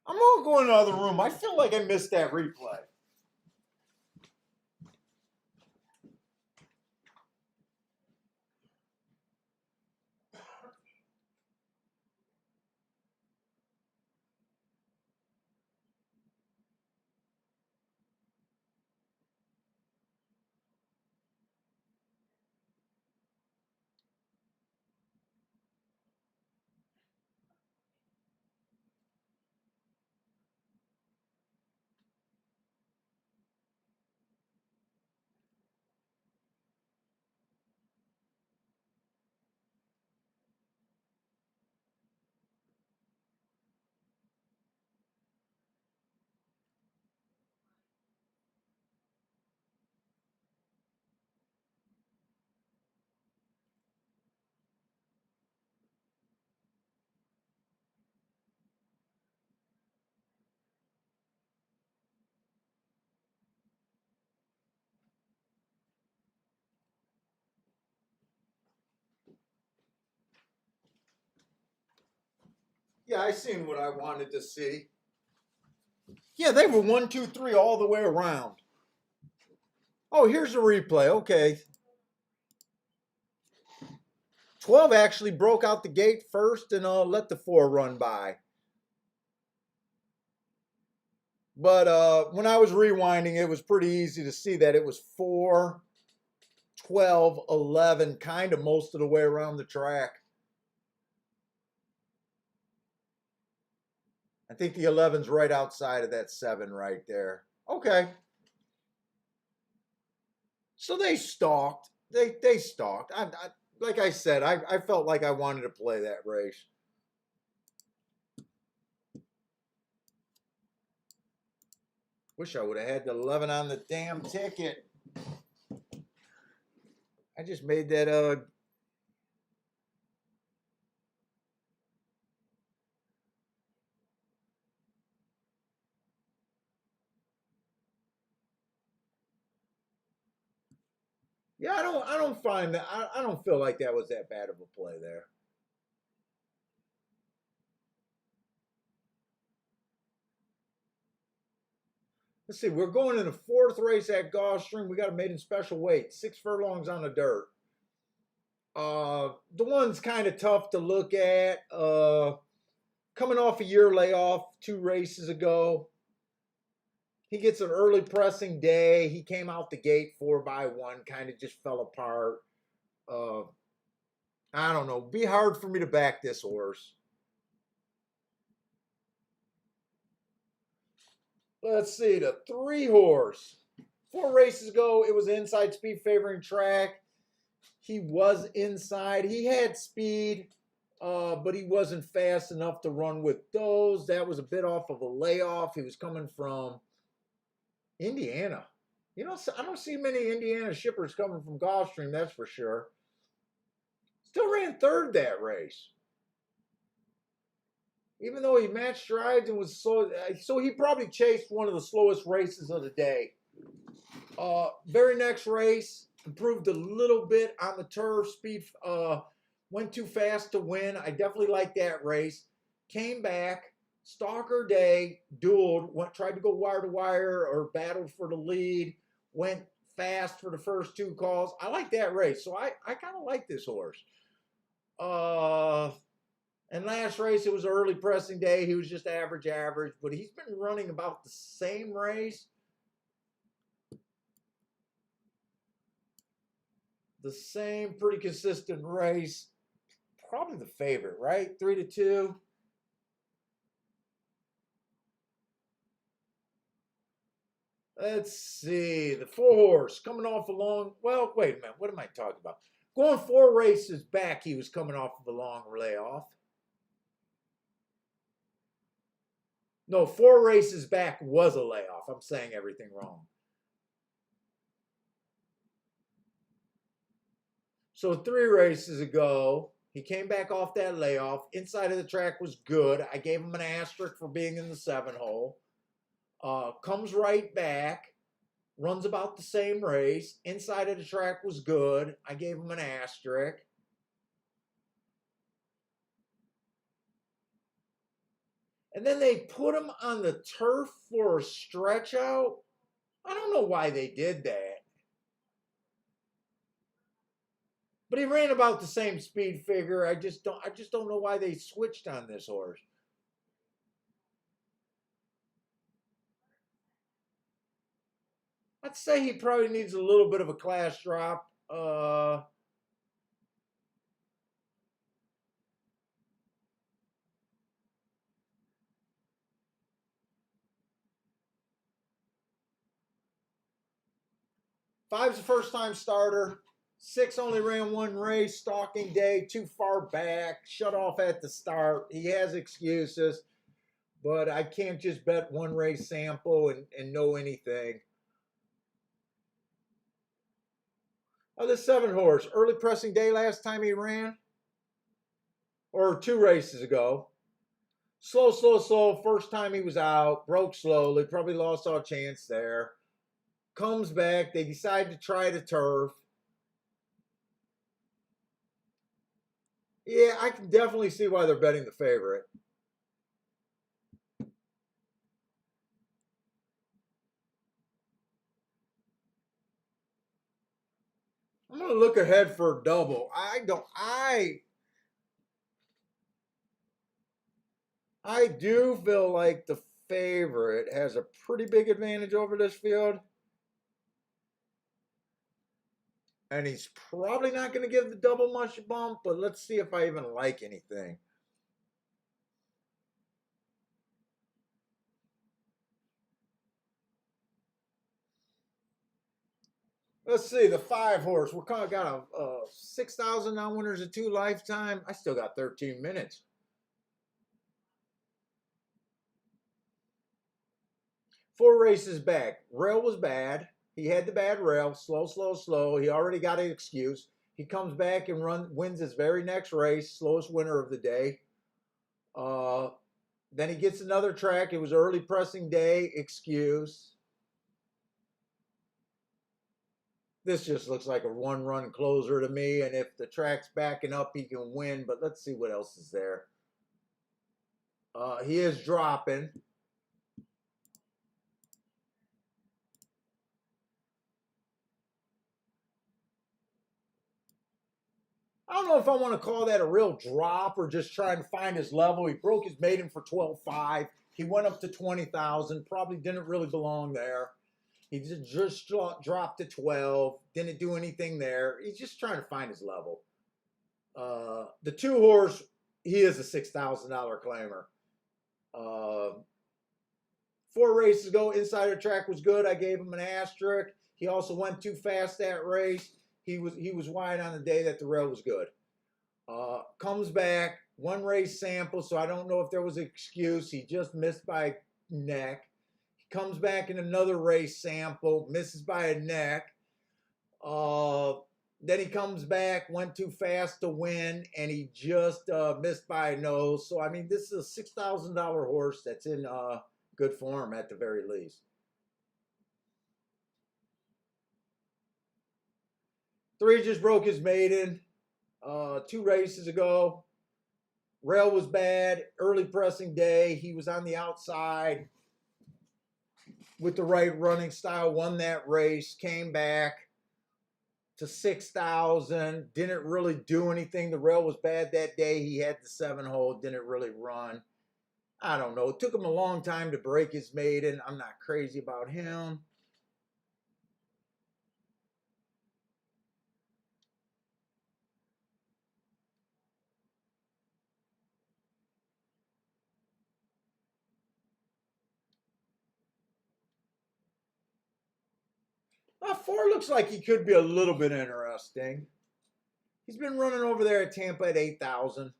I'm gonna go in the other room. I feel like I missed that replay. Yeah, I seen what I wanted to see. Yeah, they were 1, 2, 3 all the way around. Oh, here's a replay. Okay. 12 actually broke out the gate first and let the 4 run by. But when I was rewinding, it was pretty easy to see that it was 4, 12, 11, kind of most of the way around the track. I think the 11's right outside of that 7 right there. Okay. So they stalked. They stalked. Like I said, I felt like I wanted to play that race. Wish I would have had the 11 on the damn ticket. I just made that yeah, I don't find that I don't feel like that was that bad of a play there. Let's see, we're going in the 4th race at Gulfstream. We got a maiden special weight, 6 furlongs on the dirt. The one's kind of tough to look at. Coming off a year layoff 2 races ago. He gets an early pressing day. He came out the gate 4x1, kind of just fell apart. I don't know. Be hard for me to back this horse. Let's see, the 3-horse. 4 races ago, it was inside speed favoring track. He was inside. He had speed, but he wasn't fast enough to run with those. That was a bit off of a layoff. He was coming from Indiana. You know, I don't see many Indiana shippers coming from Gulfstream, that's for sure. Still ran third that race. Even though he matched strides and was slow, so he probably chased one of the slowest races of the day. Very next race, improved a little bit on the turf. Speed went too fast to win. I definitely like that race. Came back, stalker day, dueled, tried to go wire to wire or battled for the lead. Went fast for the first 2 calls. I like that race, so I kind of like this horse. And last race, it was early pressing day. He was just average, but he's been running about the same race. The same pretty consistent race. Probably the favorite, right? 3-2. Let's see. The 4-horse coming off a long, well, wait a minute. What am I talking about? Going 4 races back, he was coming off of a long layoff. No, 4 races back was a layoff. I'm saying everything wrong. So 3 races ago, he came back off that layoff. Inside of the track was good. I gave him an asterisk for being in the 7-hole. Comes right back. Runs about the same race. Inside of the track was good. I gave him an asterisk. And then they put him on the turf for a stretch out. I don't know why they did that. But he ran about the same speed figure. I just don't know why they switched on this horse. I'd say he probably needs a little bit of a class drop. 5's a first-time starter. 6 only ran 1 race, stalking day, too far back, shut off at the start. He has excuses, but I can't just bet 1 race sample and know anything. Oh, the 7-horse, early pressing day last time he ran, or 2 races ago. Slow. First time he was out, broke slowly, probably lost all chance there. Comes back, they decide to try the turf. Yeah, I can definitely see why they're betting the favorite. I'm gonna look ahead for a double. I do feel like the favorite has a pretty big advantage over this field. And he's probably not going to give the double much bump, but let's see if I even like anything. Let's see, the 5-horse. We're kind of got a 6,000 now winners of 2 lifetime. I still got 13 minutes. 4 races back. Rail was bad. He had the bad rail. Slow. He already got an excuse. He comes back and wins his very next race. Slowest winner of the day. Then he gets another track. It was early pressing day. Excuse. This just looks like a 1-run closer to me. And if the track's backing up, he can win. But let's see what else is there. He is dropping. I don't know if I want to call that a real drop or just trying to find his level. He broke his maiden for 12.5. He went up to 20,000. Probably didn't really belong there. He just dropped to 12. Didn't do anything there. He's just trying to find his level. The 2-horse, he is a $6,000 claimer. 4 races ago, inside the track was good. I gave him an asterisk. He also went too fast that race. He was wide on the day that the rail was good. Comes back, 1 race sample, so I don't know if there was an excuse. He just missed by neck. He comes back in another race sample, misses by a neck. Then he comes back, went too fast to win, and he just missed by a nose. So, I mean, this is a $6,000 horse that's in good form at the very least. 3 just broke his maiden 2 races ago. Rail was bad, early pressing day. He was on the outside with the right running style, won that race, came back to 6,000, didn't really do anything. The rail was bad that day. He had the 7-hole, didn't really run. I don't know. It took him a long time to break his maiden. I'm not crazy about him. Well, 4 looks like he could be a little bit interesting. He's been running over there at Tampa at 8,000.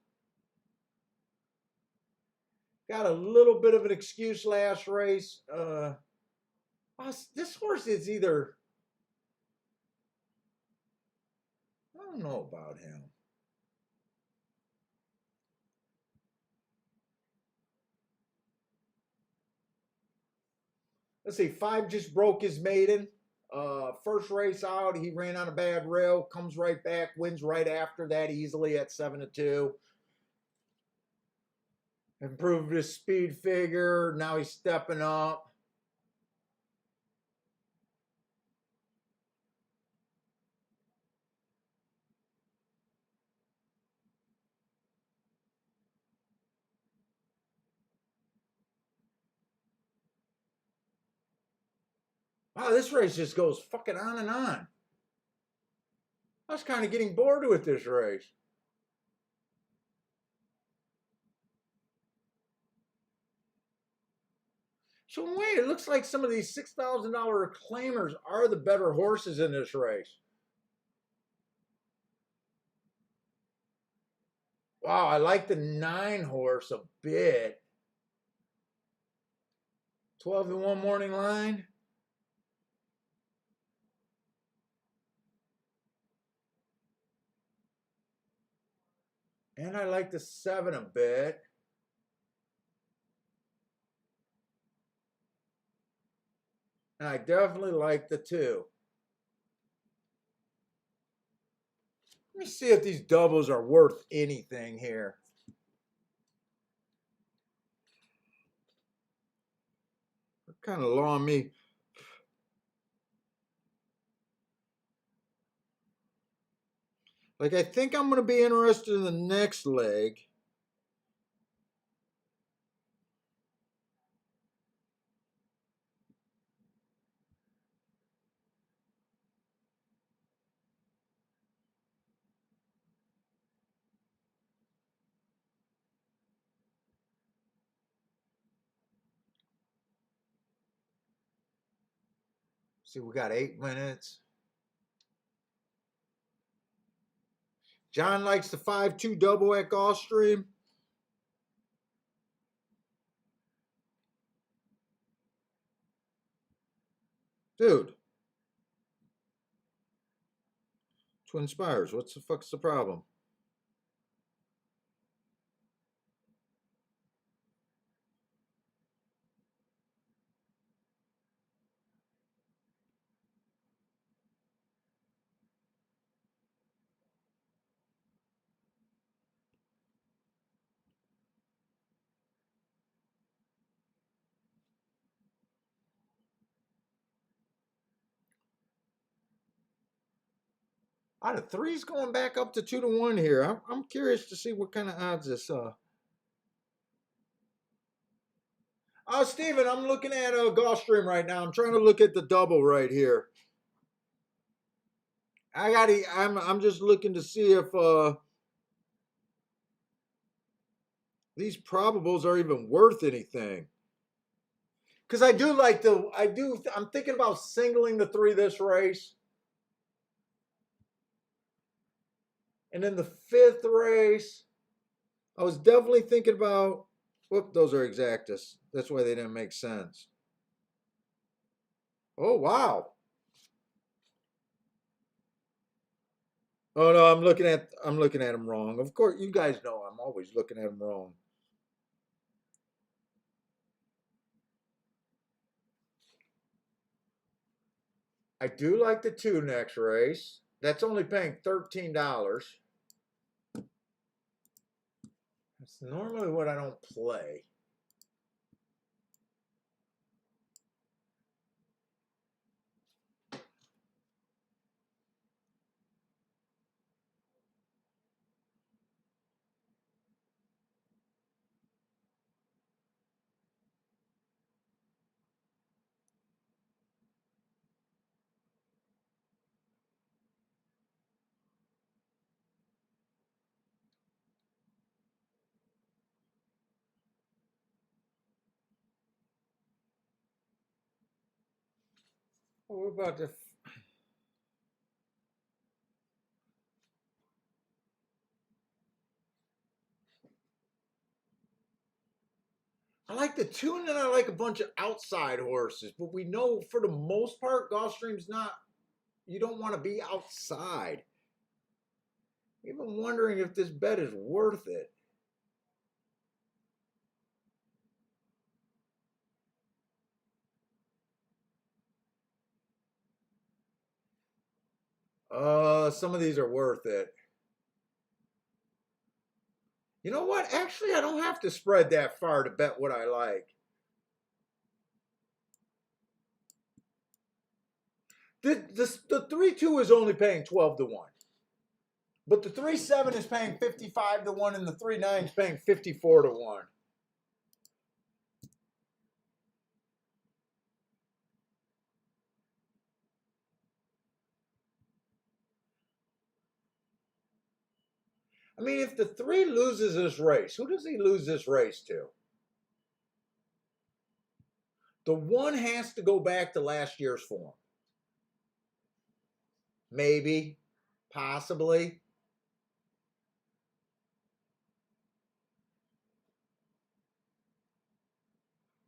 Got a little bit of an excuse last race. This horse is either, I don't know about him. Let's see, 5 just broke his maiden. First race out, he ran on a bad rail, comes right back, wins right after that easily at 7-2. Improved his speed figure. Now he's stepping up. Wow, this race just goes fucking on and on. I was kind of getting bored with this race. So wait, it looks like some of these $6,000 claimers are the better horses in this race. Wow, I like the 9 horse a bit. 12-1 morning line. And I like the 7 a bit. And I definitely like the 2. Let me see if these doubles are worth anything here. They're kind of low on me. Like, I think I'm going to be interested in the next leg. See, we got 8 minutes. John likes the 5-2 double at Gulfstream. Dude. Twin Spires, what's the fuck's the problem? Out of 3's going back up to 2-1 here. I'm curious to see what kind of odds this. Steven, I'm looking at Gulfstream right now. I'm trying to look at the double right here. I'm just looking to see if these probables are even worth anything. Because I'm thinking about singling the 3 this race. And then the 5th race, I was definitely thinking about, whoop, those are exactus. That's why they didn't make sense. Oh, wow. Oh no, I'm looking at them wrong. Of course, you guys know I'm always looking at them wrong. I do like the 2 next race. That's only paying $13. That's normally what I don't play. What about the? I like the 2, and then I like a bunch of outside horses. But we know for the most part, Gulfstream's not. You don't want to be outside. Even wondering if this bet is worth it. Some of these are worth it. You know what? Actually, I don't have to spread that far to bet what I like. The 3-2 is only paying 12 to 1. But the 3-7 is paying 55 to 1, and the 3-9 is paying 54 to 1. I mean, if the 3 loses this race, who does he lose this race to? The 1 has to go back to last year's form. Maybe, possibly.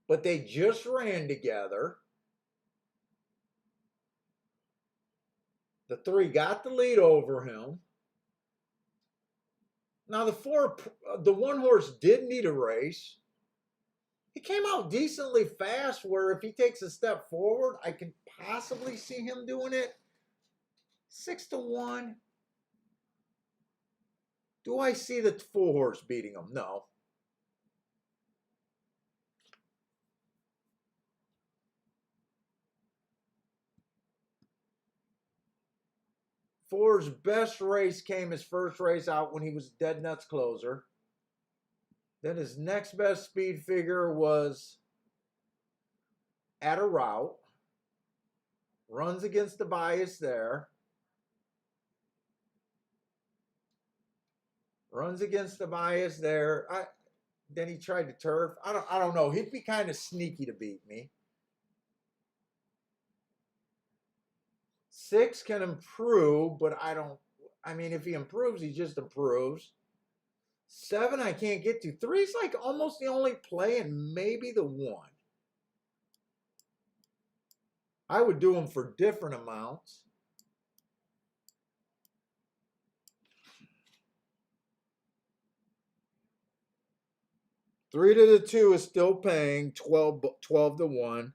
But they just ran together. The 3 got the lead over him. Now the 1 horse did need a race. He came out decently fast where if he takes a step forward, I can possibly see him doing it. 6 to 1. Do I see the 4 horse beating him? No. Four's best race came his first race out when he was dead nuts closer. Then his next best speed figure was at a route. Runs against the bias there. Runs against the bias there. Then he tried to turf. I don't know. He'd be kind of sneaky to beat me. 6 can improve, but I mean, if he improves, he just improves. 7 I can't get to. 3 is like almost the only play, and maybe the 1. I would do them for different amounts. Three to the 2 is still paying 12 to 1.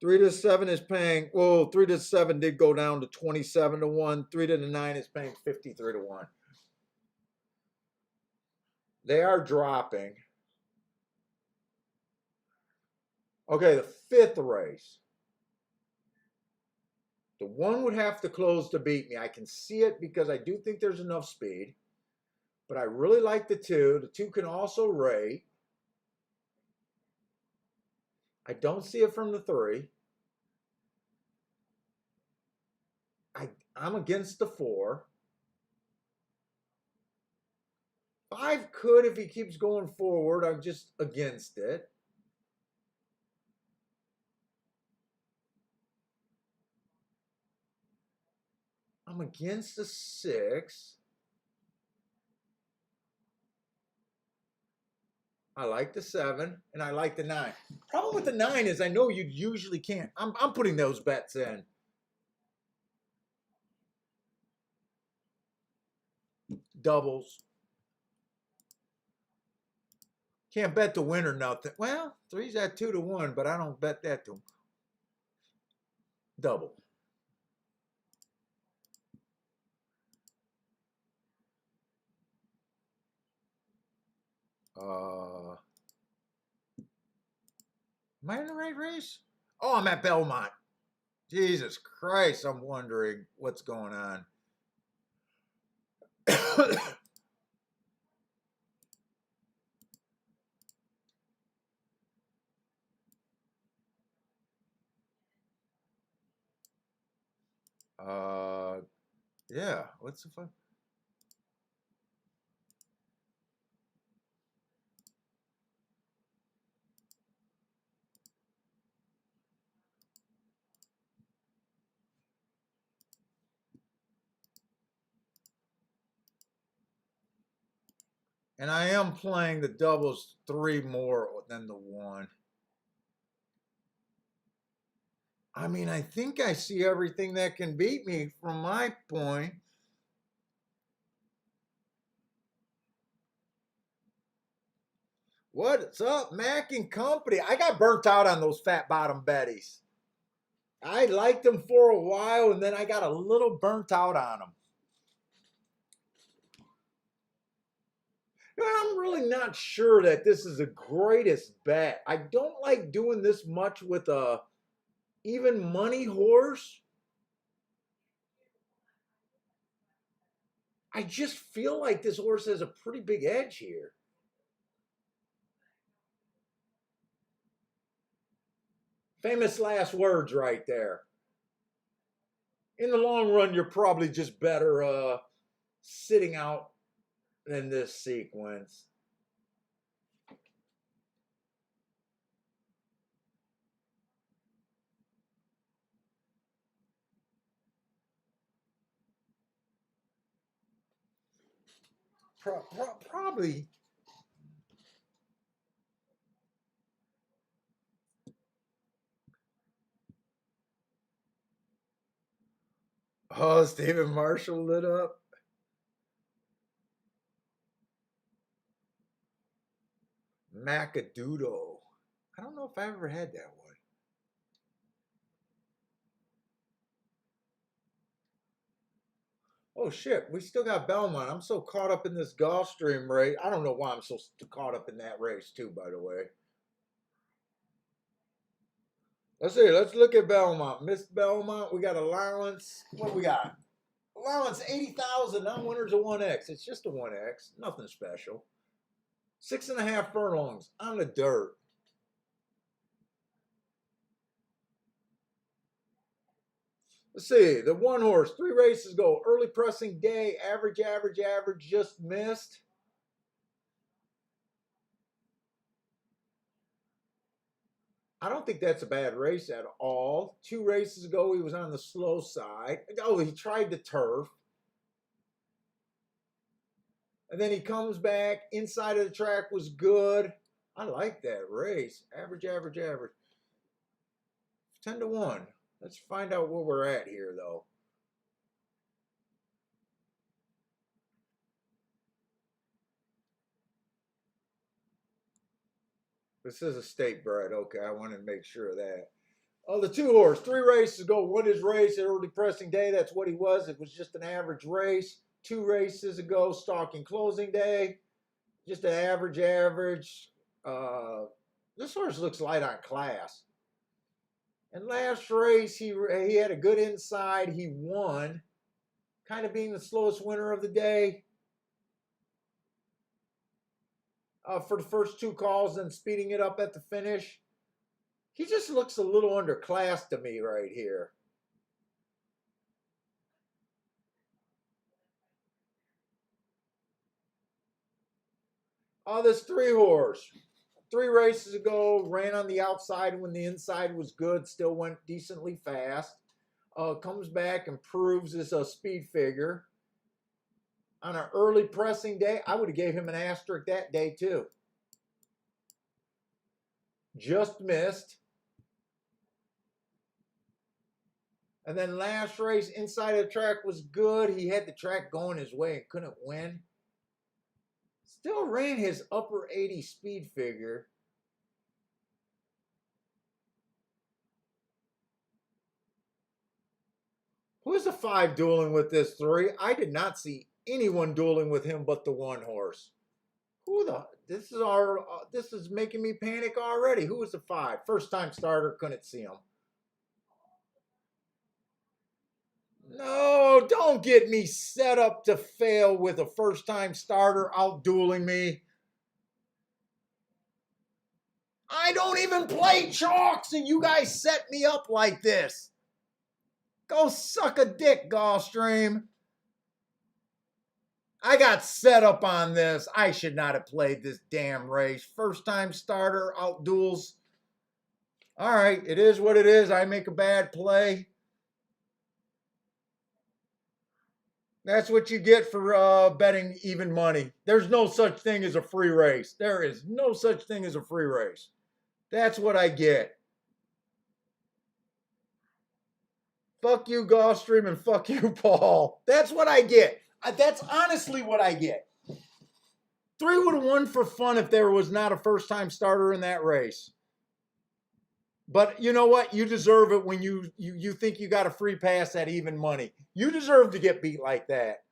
3 to 7 is paying, well, 3 to 7 did go down to 27 to 1. 3 to the 9 is paying 53 to 1. They are dropping. Okay, the 5th race. The 1 would have to close to beat me. I can see it because I do think there's enough speed. But I really like the 2. The 2 can also rate. I don't see it from the 3. I'm against the 4. 5 could if he keeps going forward. I'm just against it. I'm against the 6. I like the 7, and I like the 9. Problem with the 9 is I know you usually can't. I'm putting those bets in. Doubles. Can't bet the win or nothing. Well, 3's at 2-1, but I don't bet that to double. Am I in the right race? Oh, I'm at Belmont. Jesus Christ, I'm wondering what's going on. Yeah, what's the fun? And I am playing the doubles 3 more than the 1. I mean, I think I see everything that can beat me from my point. What's up, Mac and Company? I got burnt out on those fat bottom betties. I liked them for a while, and then I got a little burnt out on them. I'm really not sure that this is the greatest bet. I don't like doing this much with a even money horse. I just feel like this horse has a pretty big edge here. Famous last words right there. In the long run, you're probably just better sitting out in this sequence. Probably. Oh, Stephen Marshall lit up. Macadoodle. I don't know if I ever had that one. Oh shit, we still got Belmont. I'm so caught up in this Gulfstream race. I don't know why I'm so caught up in that race too, by the way. Let's see. Let's look at Belmont. Miss Belmont. We got allowance. What do we got? Allowance 80,000. Non-winners a 1x. It's just a 1x. Nothing special. 6.5 furlongs on the dirt. Let's see. The 1 horse. 3 races go. Early pressing day. Average, average, average. Just missed. I don't think that's a bad race at all. 2 races ago, he was on the slow side. Oh, he tried the turf. And then he comes back. Inside of the track was good. I like that race. Average, average, average. 10-1. Let's find out where we're at here, though. This is a state bred. Okay, I wanted to make sure of that. Oh, the 2 horse. 3 races ago. Won his race at early pressing day. That's what he was. It was just an average race. 2 races ago, stalking closing day. Just an average, average. This horse looks light on class. And last race, he had a good inside. He won, kind of being the slowest winner of the day. For the first 2 calls, then speeding it up at the finish. He just looks a little underclassed to me right here. Oh, this 3 horse. 3 races ago, ran on the outside when the inside was good, still went decently fast. comes back and proves this speed figure on an early pressing day, I would have gave him an asterisk that day too. Just missed. And then last race, inside of the track was good. He had the track going his way and couldn't win. Still ran his upper 80 speed figure. Who's the 5 dueling with this 3? I did not see anyone dueling with him but the 1 horse. Who the? This is making me panic already. Who was the 5? First time starter, couldn't see him. No, don't get me set up to fail with a first time starter out dueling me. I don't even play chalks and you guys set me up like this. Go suck a dick, Gulfstream. I got set up on this. I should not have played this damn race. First time starter, out duels. All right, it is what it is. I make a bad play. That's what you get for betting even money. There's no such thing as a free race. There is no such thing as a free race. That's what I get. Fuck you, Gulfstream, and fuck you, Paul. That's what I get. That's honestly what I get. 3 would have won for fun if there was not a first-time starter in that race. But you know what? You deserve it when you think you got a free pass at even money. You deserve to get beat like that.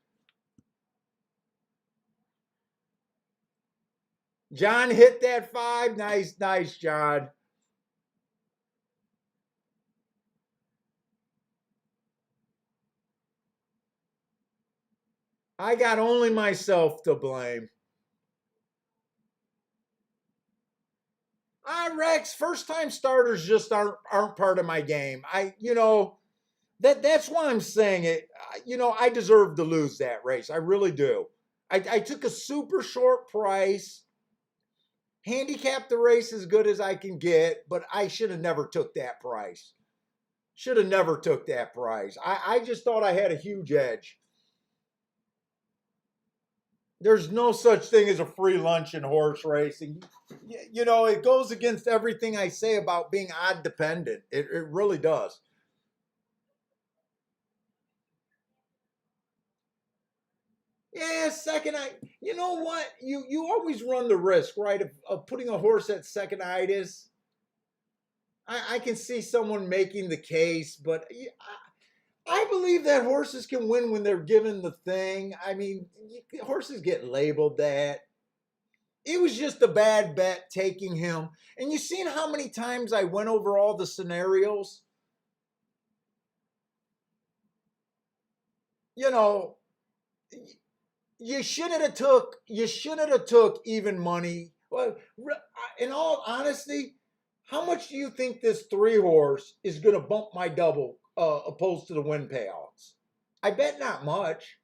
John hit that 5. Nice, nice, John. I got only myself to blame. Rex, first time starters just aren't part of my game. That's why I'm saying it. I deserve to lose that race. I really do. I took a super short price, handicapped the race as good as I can get, but I should have never took that price. Should have never took that price. I just thought I had a huge edge. There's no such thing as a free lunch in horse racing. It goes against everything I say about being odd dependent. It really does. Yeah, second eye. You know what? You always run the risk, right, of putting a horse at second itis. I can see someone making the case, but I believe that horses can win when they're given the thing. I mean, horses get labeled that. It was just a bad bet taking him. And you seen how many times I went over all the scenarios? You know, you shouldn't have took even money. Well, in all honesty, how much do you think this 3 horse is going to bump my double opposed to the win payouts? I bet not much.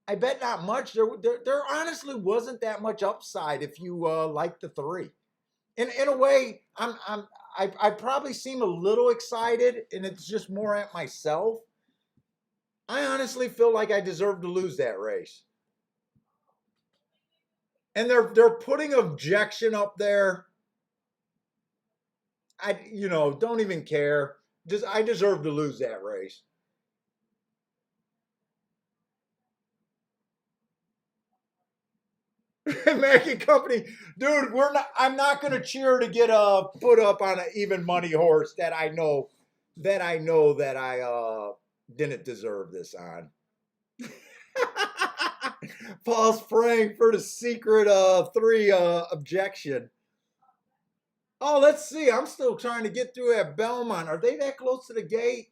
I bet not much. There honestly wasn't that much upside if you like the 3. In a way, I probably seem a little excited, and it's just more at myself. I honestly feel like I deserve to lose that race. And they're putting objection up there. Don't even care. Just I deserve to lose that race. Mackey Company, dude, I'm not gonna cheer to get put up on an even money horse that I didn't deserve this on. Paul's praying for the secret 3 objection. Oh, let's see. I'm still trying to get through at Belmont. Are they that close to the gate?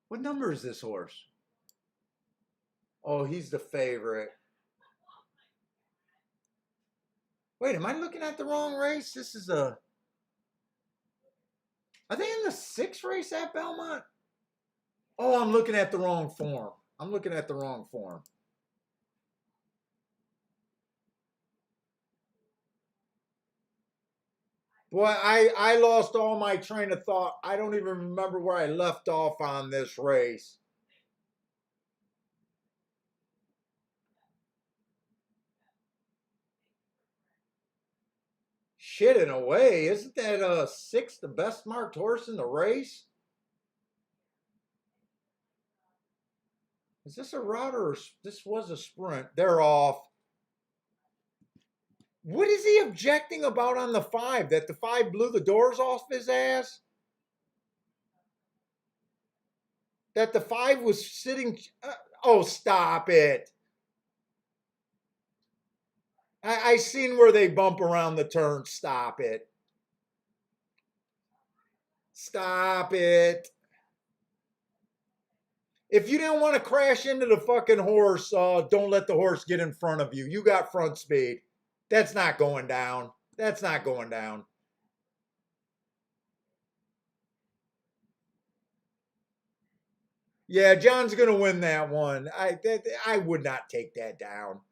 What number is this horse? Oh, he's the favorite. Wait, am I looking at the wrong race? This is a. Are they in the 6th race at Belmont? Oh, I'm looking at the wrong form. I'm looking at the wrong form. Boy, I lost all my train of thought. I don't even remember where I left off on this race. Shit, in a way, isn't that six the best marked horse in the race? Is this a route or this was a sprint? They're off. What is he objecting about on the five? That the five blew the doors off his ass? That the five was sitting. Oh, stop it. I seen where they bump around the turn. Stop it. Stop it. If you didn't want to crash into the fucking horse, don't let the horse get in front of you. You got front speed. That's not going down. That's not going down. Yeah, John's gonna win that one. I would not take that down.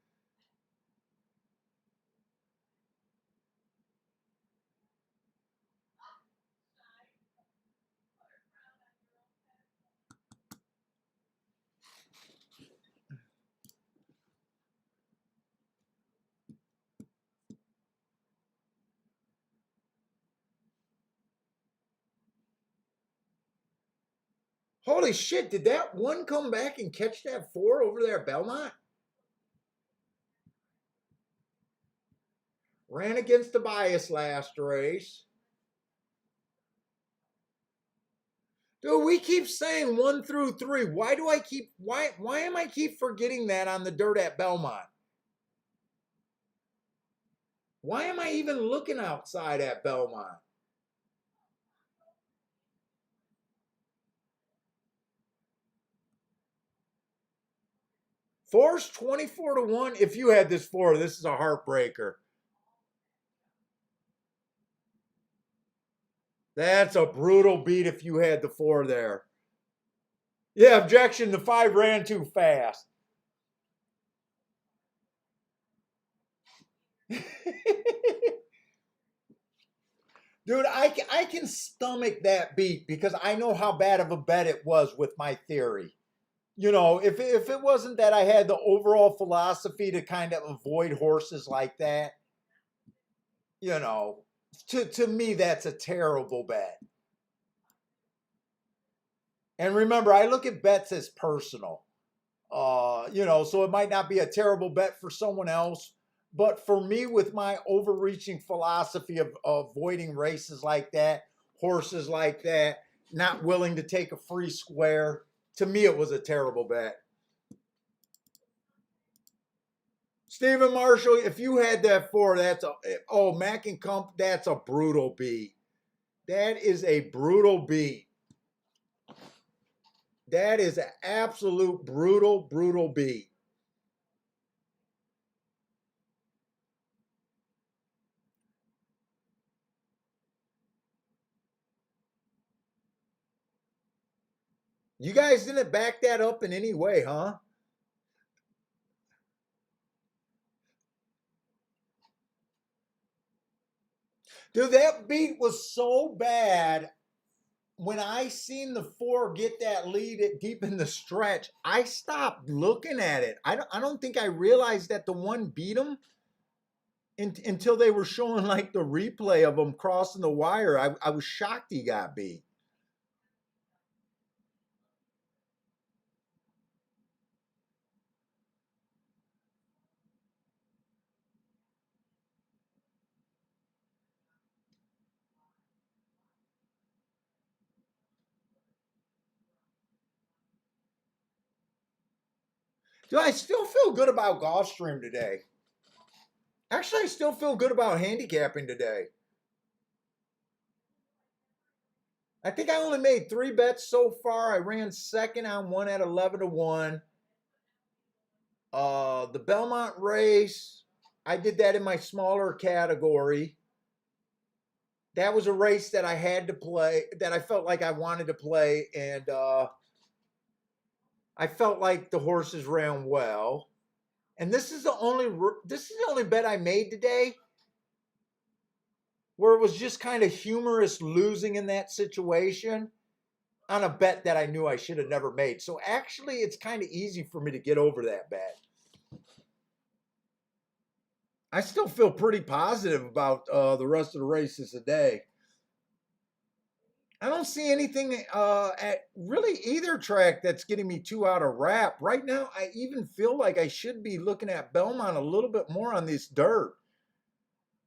Holy shit, did that one come back and catch that four over there at Belmont? Ran against the bias last race. Dude, we keep saying 1 through 3. Why am I keep forgetting that on the dirt at Belmont? Why am I even looking outside at Belmont? Four's 24-1. If you had this four, this is a heartbreaker. That's a brutal beat if you had the four there. Yeah, objection. The five ran too fast. Dude, I can stomach that beat because I know how bad of a bet it was with my theory. You know, if it wasn't that I had the overall philosophy to kind of avoid horses like that, you know, to me that's a terrible bet. And remember, I look at bets as personal. You know, so it might not be a terrible bet for someone else, but for me, with my overreaching philosophy of avoiding races like that, horses like that, not willing to take a free square, to me, it was a terrible bet. Stephen Marshall, if you had that four, Mac and Kump, that's a brutal beat. That is a brutal beat. That is an absolute brutal beat. You guys didn't back that up in any way, huh? Dude, that beat was so bad. When I seen the four get that lead at deep in the stretch, I stopped looking at it. I don't think I realized that the one beat him until they were showing like the replay of him crossing the wire. I was shocked he got beat. Dude, I still feel good about Gulfstream today. Actually, I still feel good about handicapping today. I think I only made 3 bets so far. I ran second on one at 11-1. The Belmont race, I did that in my smaller category. That was a race that I had to play, that I felt like I wanted to play, and I felt like the horses ran well. And this is the only bet I made today where it was just kind of humorous losing in that situation on a bet that I knew I should have never made. So actually, it's kind of easy for me to get over that bet. I still feel pretty positive about the rest of the races today. I don't see anything at really either track that's getting me too out of wrap. Right now, I even feel like I should be looking at Belmont a little bit more on this dirt.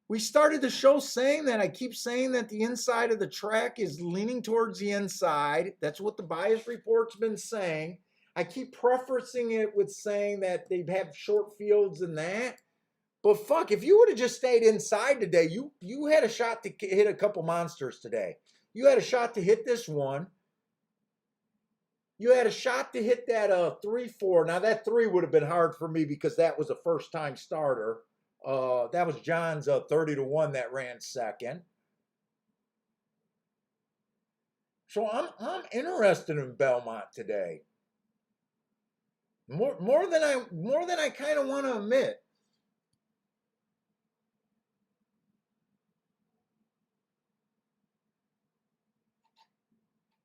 We started the show saying that. I keep saying that the inside of the track is leaning towards the inside. That's what the bias report's been saying. I keep prefacing it with saying that they have short fields and that. But fuck, if you would have just stayed inside today, you had a shot to hit a couple monsters today. You had a shot to hit this one. You had a shot to hit that 3-4. Now that 3 would have been hard for me because that was a first time starter. That was John's 30-1 that ran second. So I'm interested in Belmont today. More than I kind of want to admit.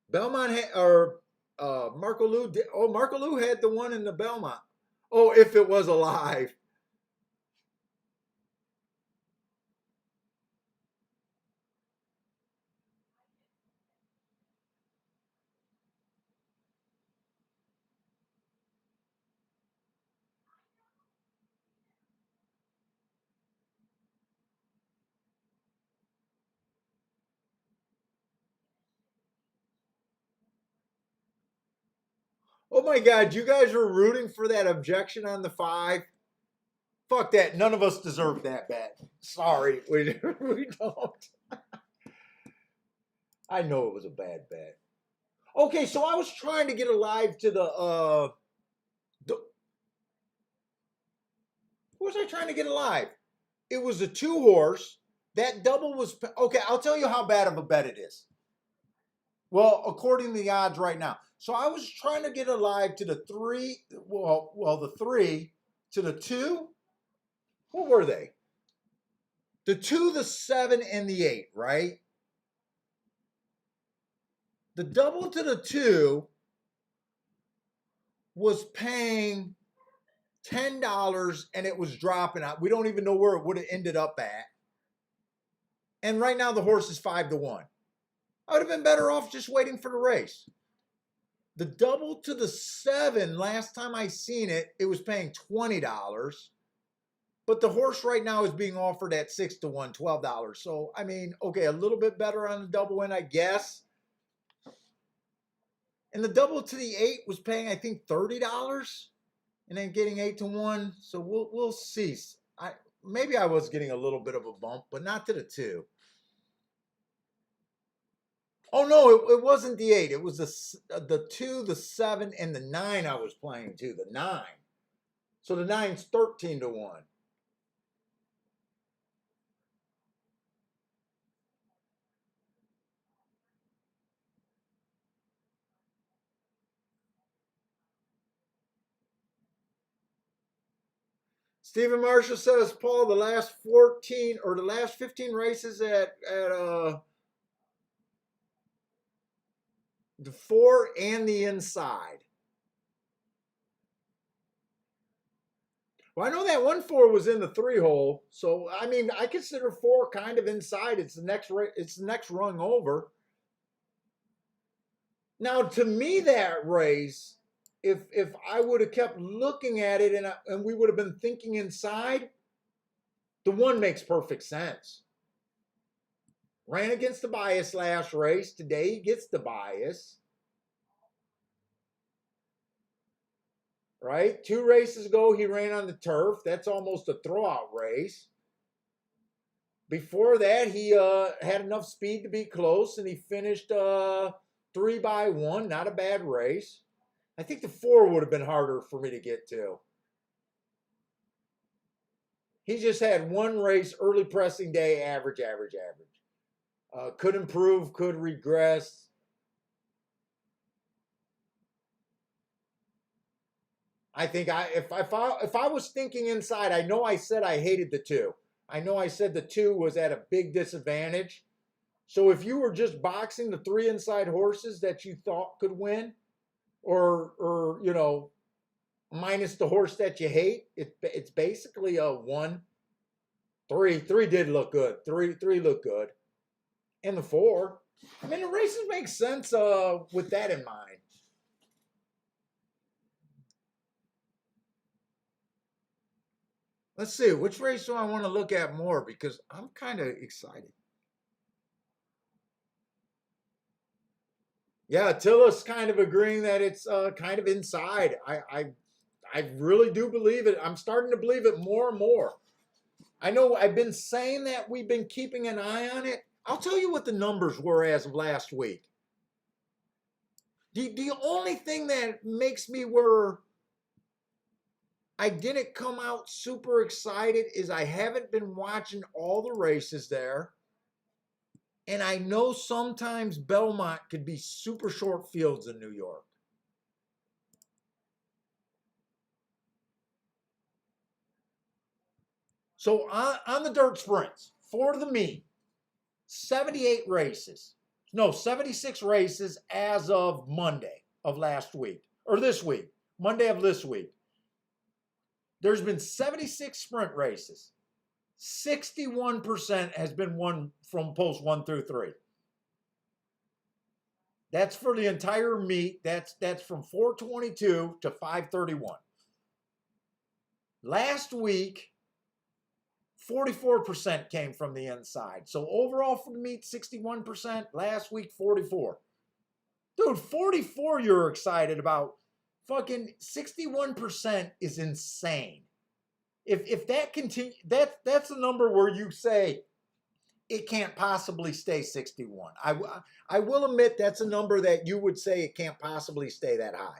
Belmont or Marco Lou did, Marco Lou had the one in the Belmont. Oh, if it was alive. Oh my God, you guys were rooting for that objection on the 5. Fuck that. None of us deserve that bet. Sorry, we don't. I know it was a bad bet. Okay, so I was trying to get alive to the what was I trying to get alive? It was a 2-horse. That double was okay. I'll tell you how bad of a bet it is. Well, according to the odds right now. So I was trying to get alive to the 3. Well, the 3 to the 2. What were they? The 2, the 7, and the 8, right? The double to the 2 was paying $10 and it was dropping out. We don't even know where it would have ended up at. And right now the horse is 5-1. I would have been better off just waiting for the race. The double to the 7, last time I seen it, it was paying $20. But the horse right now is being offered at 6-1, $12. So, I mean, okay, a little bit better on the double win, I guess. And the double to the 8 was paying, I think, $30. And then getting 8-1. So we'll see. Maybe I was getting a little bit of a bump, but not to the 2. Oh no, it wasn't the 8. It was the 2, the 7, and the 9 I was playing too. The 9. So the 9's 13-1. Stephen Marshall says, Paul, the last 14 or the last 15 races at the 4 and the inside. Well, I know that 1-4 was in the 3 hole, so I mean, I consider 4 kind of inside. It's the next rung over. Now, to me, that race, if I would have kept looking at it and we would have been thinking inside, the 1 makes perfect sense. Ran against the bias last race. Today he gets the bias. Right? 2 races ago, he ran on the turf. That's almost a throwout race. Before that, he had enough speed to be close, and he finished 3-1. Not a bad race. I think the 4 would have been harder for me to get to. He just had 1 race, early pressing day, average. Could improve, could regress. I think if I was thinking inside, I know I said I hated the 2. I know I said the 2 was at a big disadvantage. So if you were just boxing the 3 inside horses that you thought could win, or you know, minus the horse that you hate, it's basically a 1, 3. 3 did look good. 3 looked good. And the 4. I mean, the races make sense with that in mind. Let's see, which race do I want to look at more? Because I'm kind of excited. Yeah, Tilla's kind of agreeing that it's kind of inside. I really do believe it. I'm starting to believe it more and more. I know I've been saying that we've been keeping an eye on it. I'll tell you what the numbers were as of last week. The only thing that makes me where I didn't come out super excited is I haven't been watching all the races there. And I know sometimes Belmont could be super short fields in New York. So on the dirt sprints for the meet, 78 races. No, 76 races as of Monday of last week, or this week, Monday of this week. There's been 76 sprint races. 61% has been won from post 1 through 3. That's for the entire meet. That's from 422 to 531. Last week, 44% came from the inside. So overall for the meet, 61%. Last week, 44. Dude, 44 you're excited about. Fucking 61% is insane. If that continues, that's the number where you say it can't possibly stay 61. I will admit that's a number that you would say it can't possibly stay that high.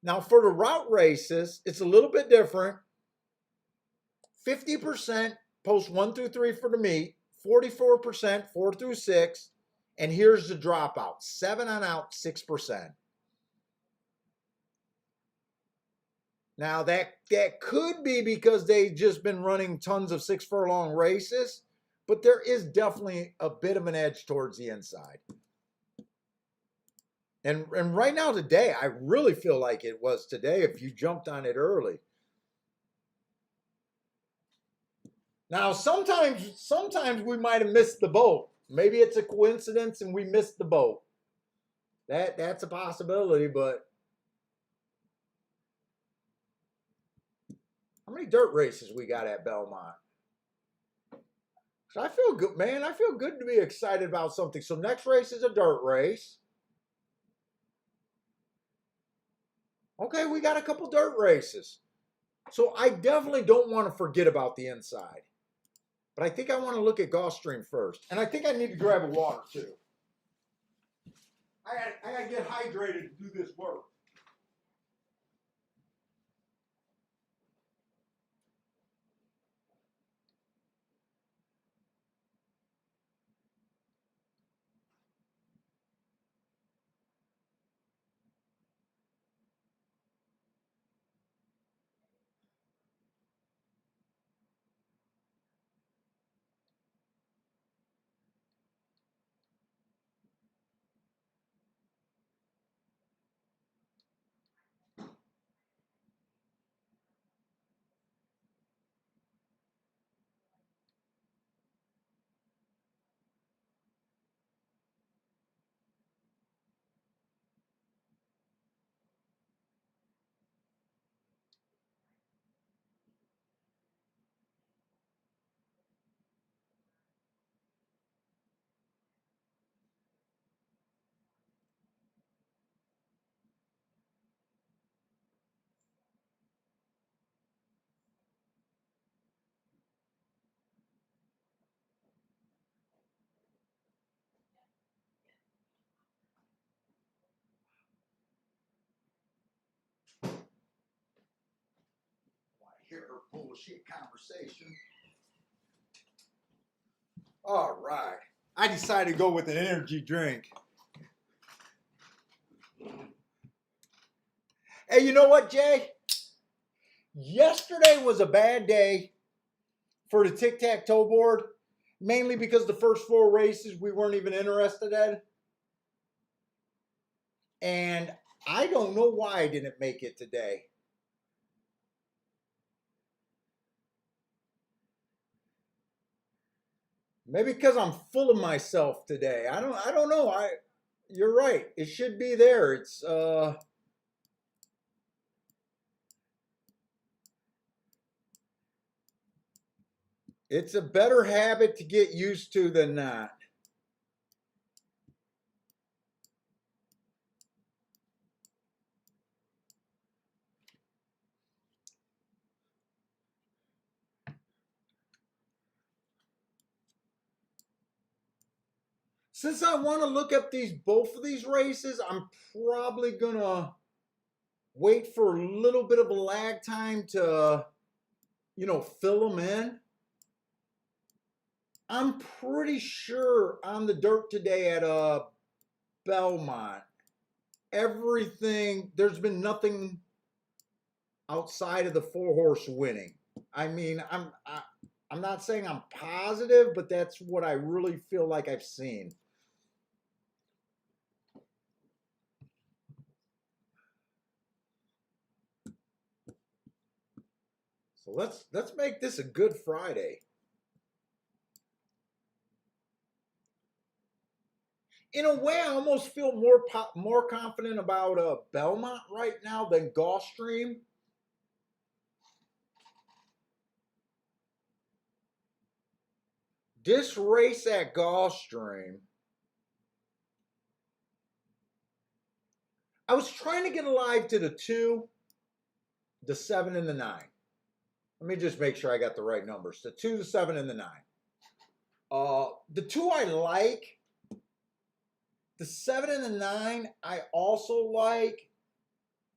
Now for the route races, it's a little bit different. 50% post 1 through 3 for the meet, 44% 4 through 6, and here's the dropout: 7 on out, 6%. Now that could be because they've just been running tons of 6 furlong races, but there is definitely a bit of an edge towards the inside. And right now today, I really feel like it was today if you jumped on it early. Now sometimes we might have missed the boat. Maybe it's a coincidence and we missed the boat. That's a possibility, but how many dirt races we got at Belmont? So I feel good, man. I feel good to be excited about something. So next race is a dirt race. Okay, we got a couple dirt races. So I definitely don't want to forget about the inside. But I think I want to look at Gulfstream first. And I think I need to grab a water too. I gotta get hydrated to do this work. Hear her bullshit conversation. All right. I decided to go with an energy drink. Hey, you know what, Jay? Yesterday was a bad day for the tic-tac-toe board, mainly because the first 4 races we weren't even interested in. And I don't know why I didn't make it today. Maybe because I'm full of myself today. I don't know. You're right. It should be there. It's a better habit to get used to than not. Since I want to look up both of these races, I'm probably gonna wait for a little bit of a lag time to, fill them in. I'm pretty sure on the dirt today at Belmont, there's been nothing outside of the 4 horse winning. I mean, I'm not saying I'm positive, but that's what I really feel like I've seen. So let's make this a good Friday. In a way, I almost feel more confident about Belmont right now than Gulfstream. This race at Gulfstream, I was trying to get alive to the 2, the 7, and the 9. Let me just make sure I got the right numbers. The 2, the 7, and the 9. The 2 I like. The 7 and the 9 I also like.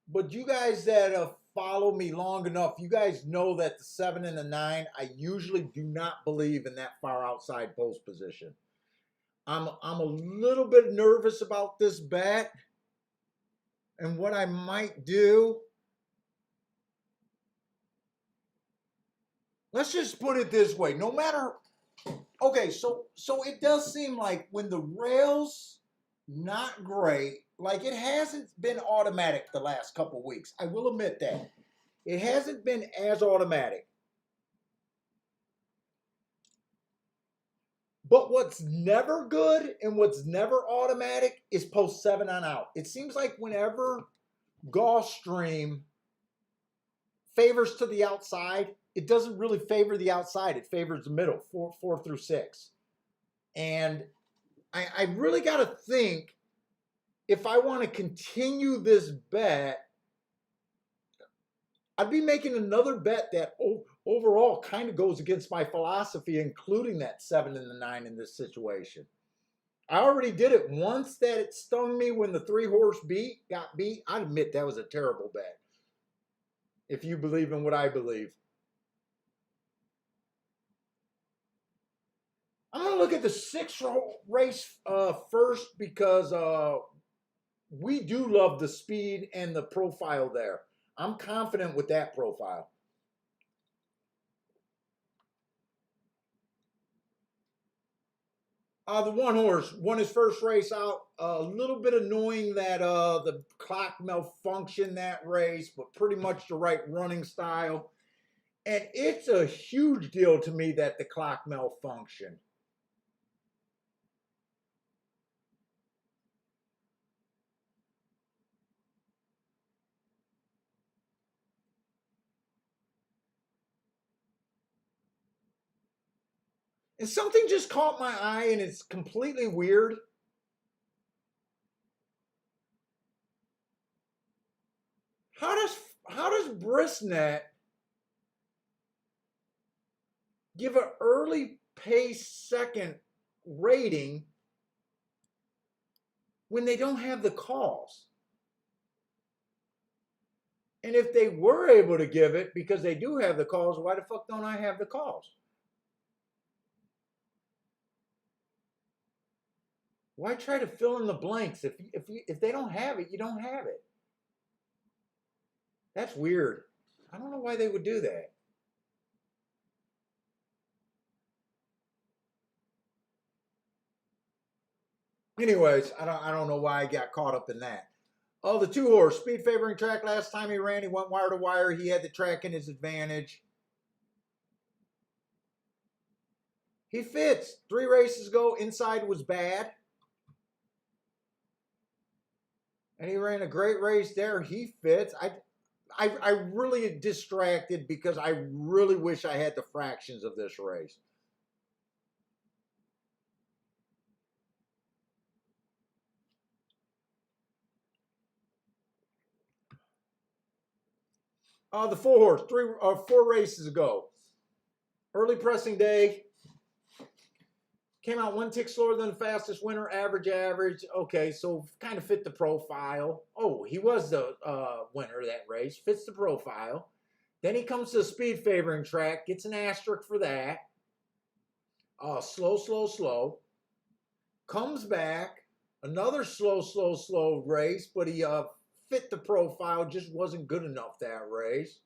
But you guys that have followed me long enough, you guys know that the 7 and the 9, I usually do not believe in that far outside post position. I'm a little bit nervous about this bet. And what I might do, let's just put it this way. No matter, okay, so it does seem like when the rails not great, like it hasn't been automatic the last couple weeks. I will admit that. It hasn't been as automatic. But what's never good and what's never automatic is post 7 on out. It seems like whenever Gulfstream favors to the outside, it doesn't really favor the outside. It favors the middle, 4 through 6. And I really got to think, if I want to continue this bet, I'd be making another bet that overall kind of goes against my philosophy, including that 7 and the 9 in this situation. I already did it once that it stung me when the 3 horse got beat. I admit that was a terrible bet. If you believe in what I believe. I'm going to look at the 6 race first because we do love the speed and the profile there. I'm confident with that profile. The 1 horse won his first race out. A little bit annoying that the clock malfunctioned that race, but pretty much the right running style. And it's a huge deal to me that the clock malfunctioned. And something just caught my eye, and it's completely weird. How does Brisnet give an early pace second rating when they don't have the calls? And if they were able to give it because they do have the calls, why the fuck don't I have the calls? Why try to fill in the blanks? If they don't have it, you don't have it. That's weird. I don't know why they would do that. Anyways, I don't know why I got caught up in that. Oh, the 2 horse speed favoring track. Last time he ran, he went wire to wire. He had the track in his advantage. He fits. 3 races ago, inside was bad. And he ran a great race there. He fits. I really distracted because I really wish I had the fractions of this race. The 4 horse, 4 races ago. Early pressing day. Came out 1 tick slower than the fastest winner, average. Okay, so kind of fit the profile. Oh, he was the winner of that race. Fits the profile. Then he comes to the speed favoring track, gets an asterisk for that. Slow. Comes back, another slow race, but he fit the profile, just wasn't good enough that race.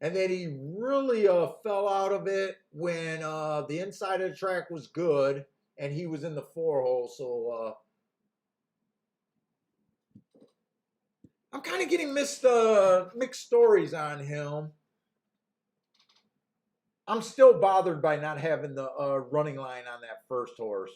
And then he really fell out of it when the inside of the track was good and he was in the 4 hole. So I'm kind of getting mixed stories on him. I'm still bothered by not having the running line on that 1st horse.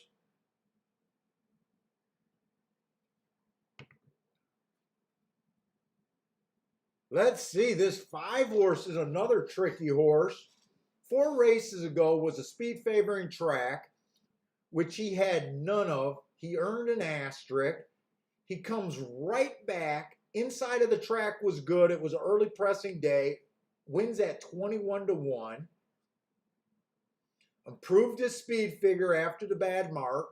Let's see. This 5 horse is another tricky horse. 4 races ago was a speed favoring track, which he had none of. He earned an asterisk. He comes right back. Inside of the track was good. It was an early pressing day. Wins at 21-1. Improved his speed figure after the bad mark.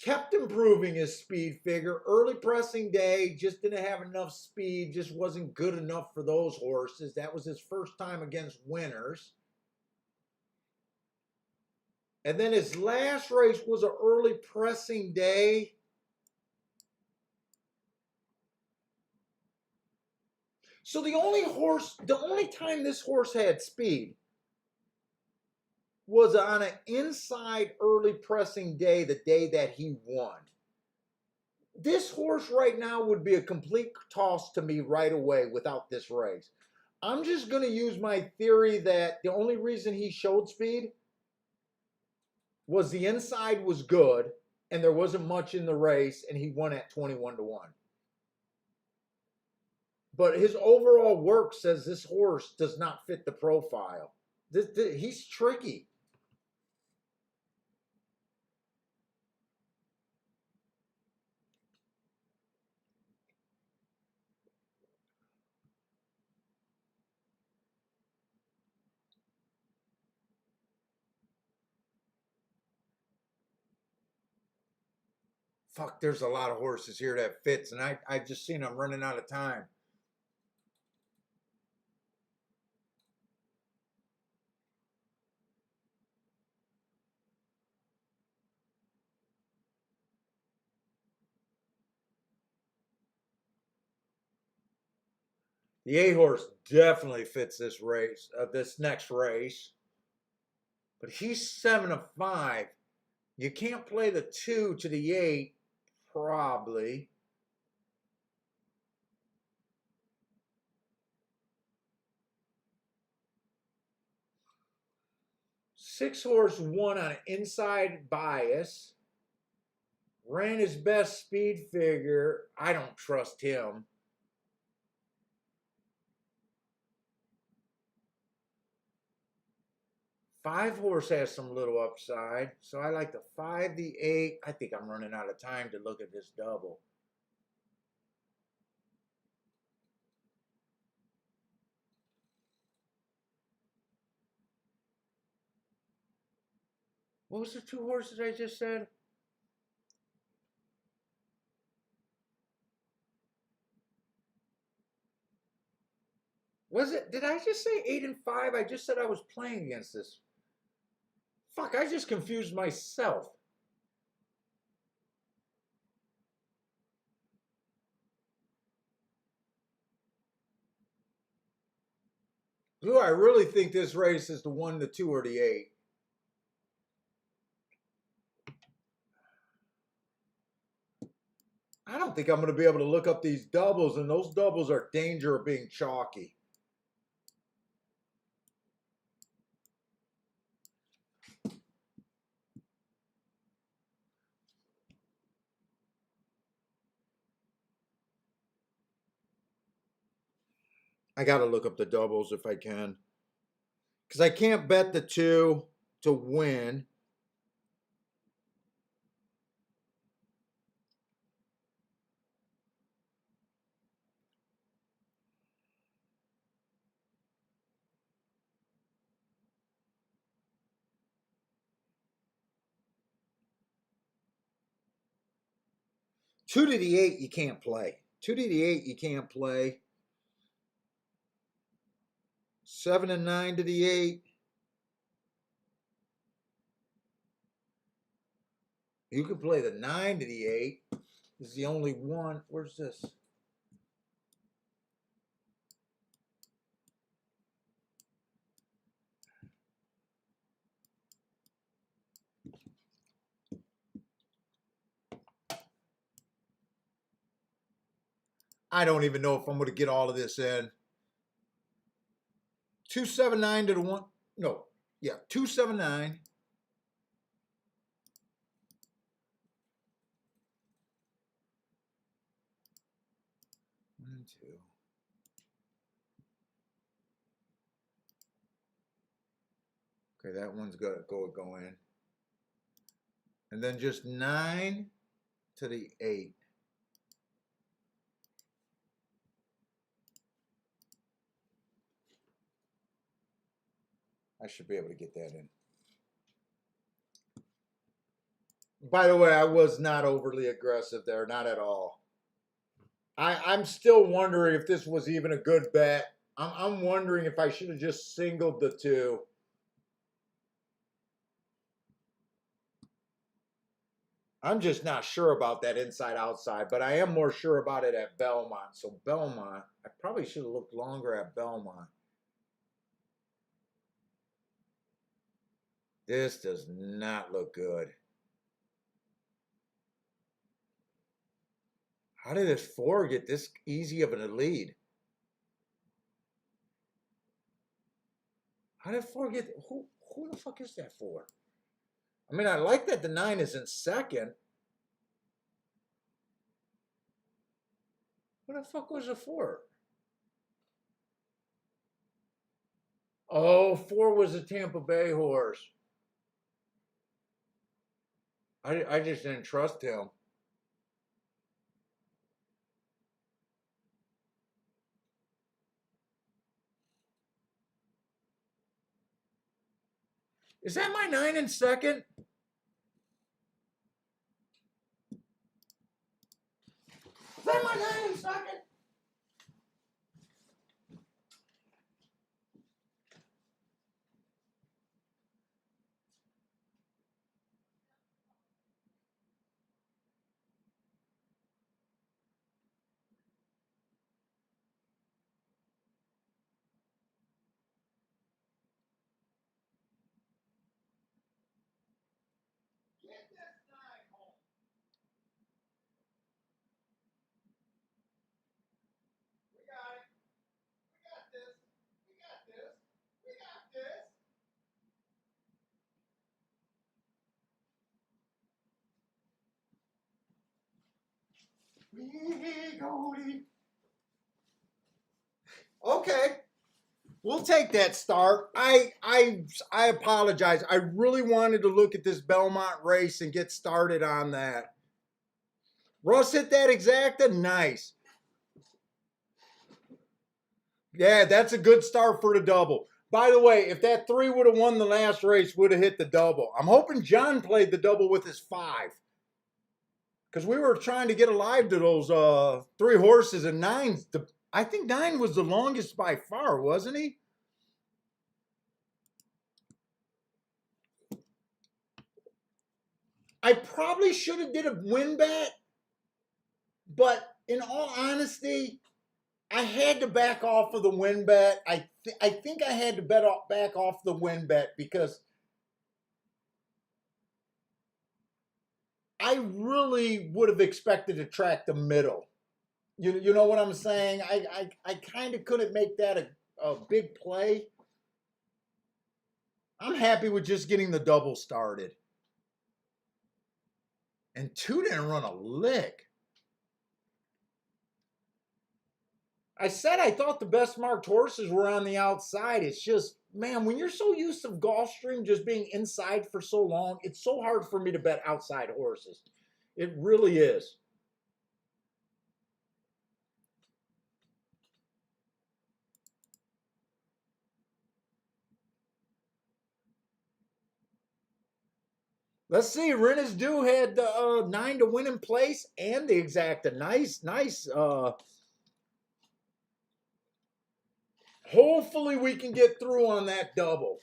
Kept improving his speed figure. Early pressing day, just didn't have enough speed. Just wasn't good enough for those horses. That was his first time against winners. And then his last race was an early pressing day. So the only time this horse had speed was on an inside early pressing day, the day that he won. This horse right now would be a complete toss to me right away without this race. I'm just going to use my theory that the only reason he showed speed was the inside was good and there wasn't much in the race and he won at 21-1. But his overall work says this horse does not fit the profile. He's tricky. Fuck, there's a lot of horses here that fits, and I just seen I'm running out of time. The 8 horse definitely fits this race, this next race. But he's 7-5. You can't play the 2 to the 8, probably. Six horse won on an inside bias. Ran his best speed figure. I don't trust him. Five horse has some little upside. So I like the 5, the 8. I think I'm running out of time to look at this double. What was the 2 horses I just said? Was it? Did I just say 8 and 5? I just said I was playing against this. Fuck, I just confused myself. Do I really think this race is the 1, the 2, or the 8? I don't think I'm going to be able to look up these doubles, and those doubles are danger of being chalky. I got to look up the doubles if I can. Because I can't bet the 2 to win. Two to the 8, you can't play. 2 to the 8, you can't play. 7 and 9 to the 8. You can play the 9 to the 8. This is the only one. Where's this? I don't even know if I'm going to get all of this in. 279 to the 1. No. Yeah, 279. One, two. Okay, that one's got to go in. And then just 9 to the 8. I should be able to get that in. By the way, I was not overly aggressive there, not at all. I'm still wondering if this was even a good bet. I'm wondering if I should have just singled the 2. I'm just not sure about that inside outside, but I am more sure about it at Belmont. So Belmont, I probably should have looked longer at Belmont. This does not look good. How did this 4 get this easy of a lead? How did 4 get, who the fuck is that 4? I mean, I like that the 9 is in second. What the fuck was the 4? Oh, 4 was a Tampa Bay horse. I just didn't trust him. Is that my 9 in second? Is that my 9 in second? Get this 9 home. We got it. We got this. We got this. We got this. We go. Okay. We'll take that start. I apologize. I really wanted to look at this Belmont race and get started on that. Russ hit that exacta. Nice. Yeah, that's a good start for the double. By the way, if that 3 would have won the last race, would have hit the double. I'm hoping John played the double with his 5. Because we were trying to get alive to those 3 horses and 9s. I think 9 was the longest by far, wasn't he? I probably should have did a win bet, but in all honesty, I had to back off of the win bet. I think I had to back off the win bet because I really would have expected to track the middle. You know what I'm saying? I kind of couldn't make that a big play. I'm happy with just getting the double started. And two didn't run a lick. I said I thought the best marked horses were on the outside. It's just, man, when you're so used to Gulfstream just being inside for so long, it's so hard for me to bet outside horses. It really is. Let's see. Rennes Du had the 9 to win in place and the exacta. Nice. Hopefully we can get through on that double.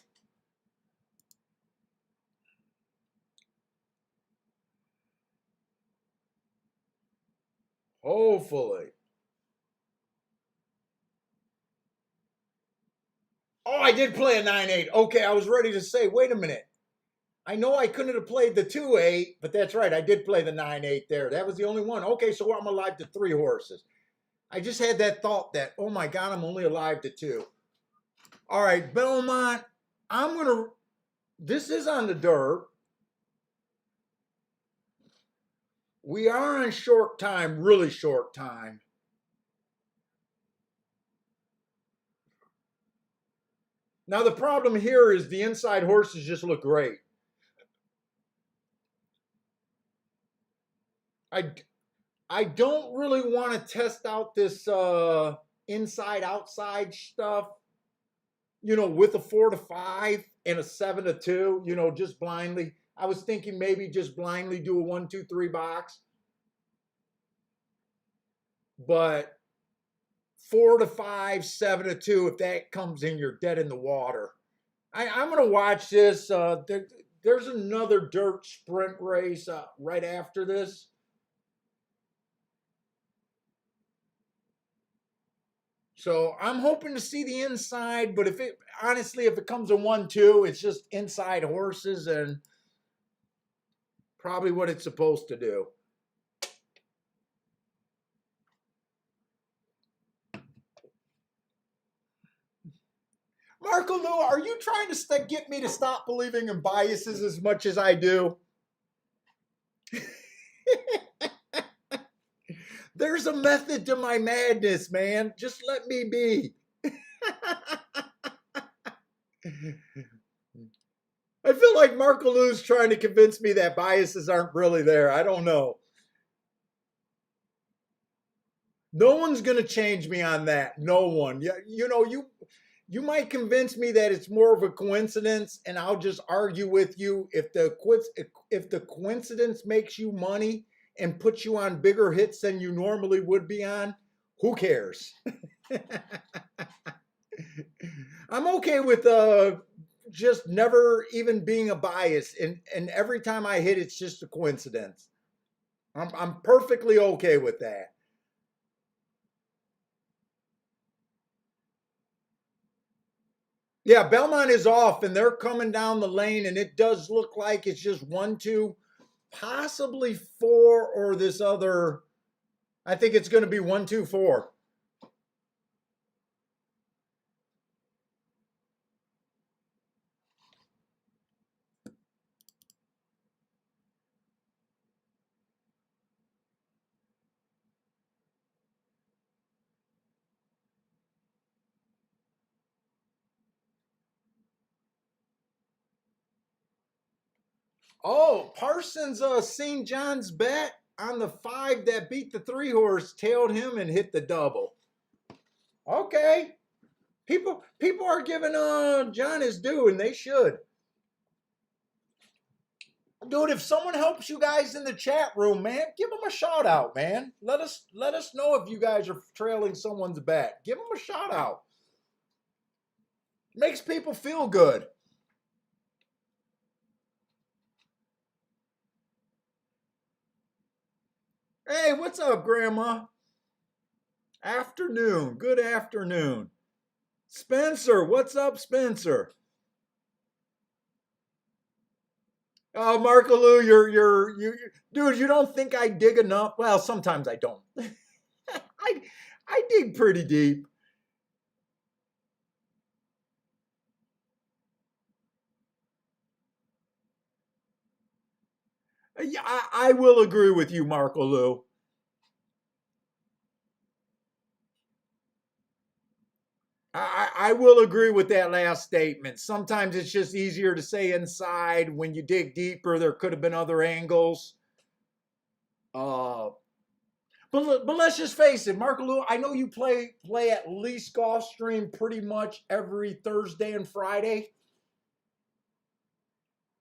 Hopefully. Oh, I did play a 9-8. Okay, I was ready to say, wait a minute. I know I couldn't have played the 2-8, but that's right. I did play the 9-8 there. That was the only one. Okay, so I'm alive to 3 horses. I just had that thought that, oh my God, I'm only alive to 2. All right, Belmont, this is on the dirt. We are on short time, really short time. Now, the problem here is the inside horses just look great. I don't really want to test out this inside outside stuff, with a 4 to 5 and a 7 to 2, just blindly. I was thinking maybe just blindly do a 1, 2, 3 box. But 4 to 5, 7 to 2, if that comes in, you're dead in the water. I'm going to watch this. There's another dirt sprint race right after this. So I'm hoping to see the inside, but if it comes a 1-2, it's just inside horses and probably what it's supposed to do. Marco Lou, are you trying to get me to stop believing in biases as much as I do? There's a method to my madness, man. Just let me be. I feel like Marco Lou's trying to convince me that biases aren't really there. I don't know. No one's going to change me on that. No one. You might convince me that it's more of a coincidence, and I'll just argue with you. If the coincidence makes you money and puts you on bigger hits than you normally would be on, who cares? I'm okay with just never even being a bias, and every time I hit, it's just a coincidence. I'm perfectly okay with that. Yeah, Belmont is off, and they're coming down the lane, and it does look like it's just 1, 2, possibly 4, or this other. I think it's going to be 1, 2, 4. Oh, Parsons St. John's bet on the 5 that beat the 3 horse, tailed him and hit the double. Okay. People are giving John his due, and they should. Dude, if someone helps you guys in the chat room, man, give them a shout out, man. Let us know if you guys are trailing someone's bet. Give them a shout out. Makes people feel good. Hey, what's up, Grandma? Afternoon. Good afternoon. Spencer, what's up, Spencer? Oh, Marco Lou, dude. You don't think I dig enough? Well, sometimes I don't. I I dig pretty deep. Yeah, I will agree with you, Marco Lou. I will agree with that last statement. Sometimes it's just easier to say inside. When you dig deeper, there could have been other angles. Uh, but let's just face it, Marco Lou. I know you play at least Gulfstream pretty much every Thursday and Friday.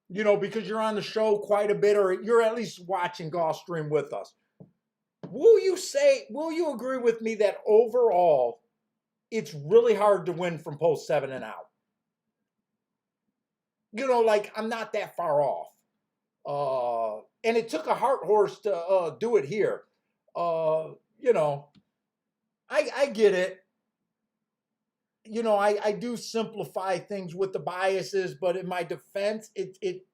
You know, because you're on the show quite a bit, or you're at least watching Gulfstream with us. Will you agree with me that overall it's really hard to win from post seven and out? You know, like I'm not that far off. And it took a heart horse to do it here. You know, I get it. You know, I do simplify things with the biases, but in my defense, it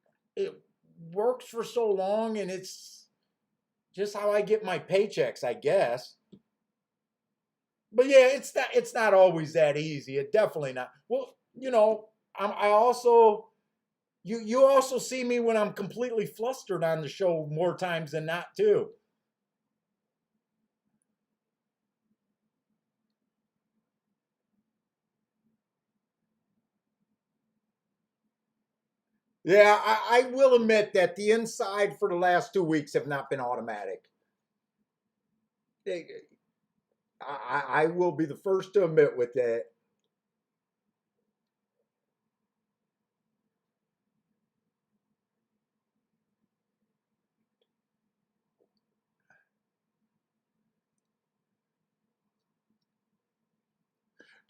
works for so long, and it's just how I get my paychecks, I guess. But yeah, it's not always that easy. It definitely not. Well, you know, I also you also see me when I'm completely flustered on the show more times than not too. Yeah, I will admit that the inside for the last 2 weeks have not been automatic. I will be the first to admit with that.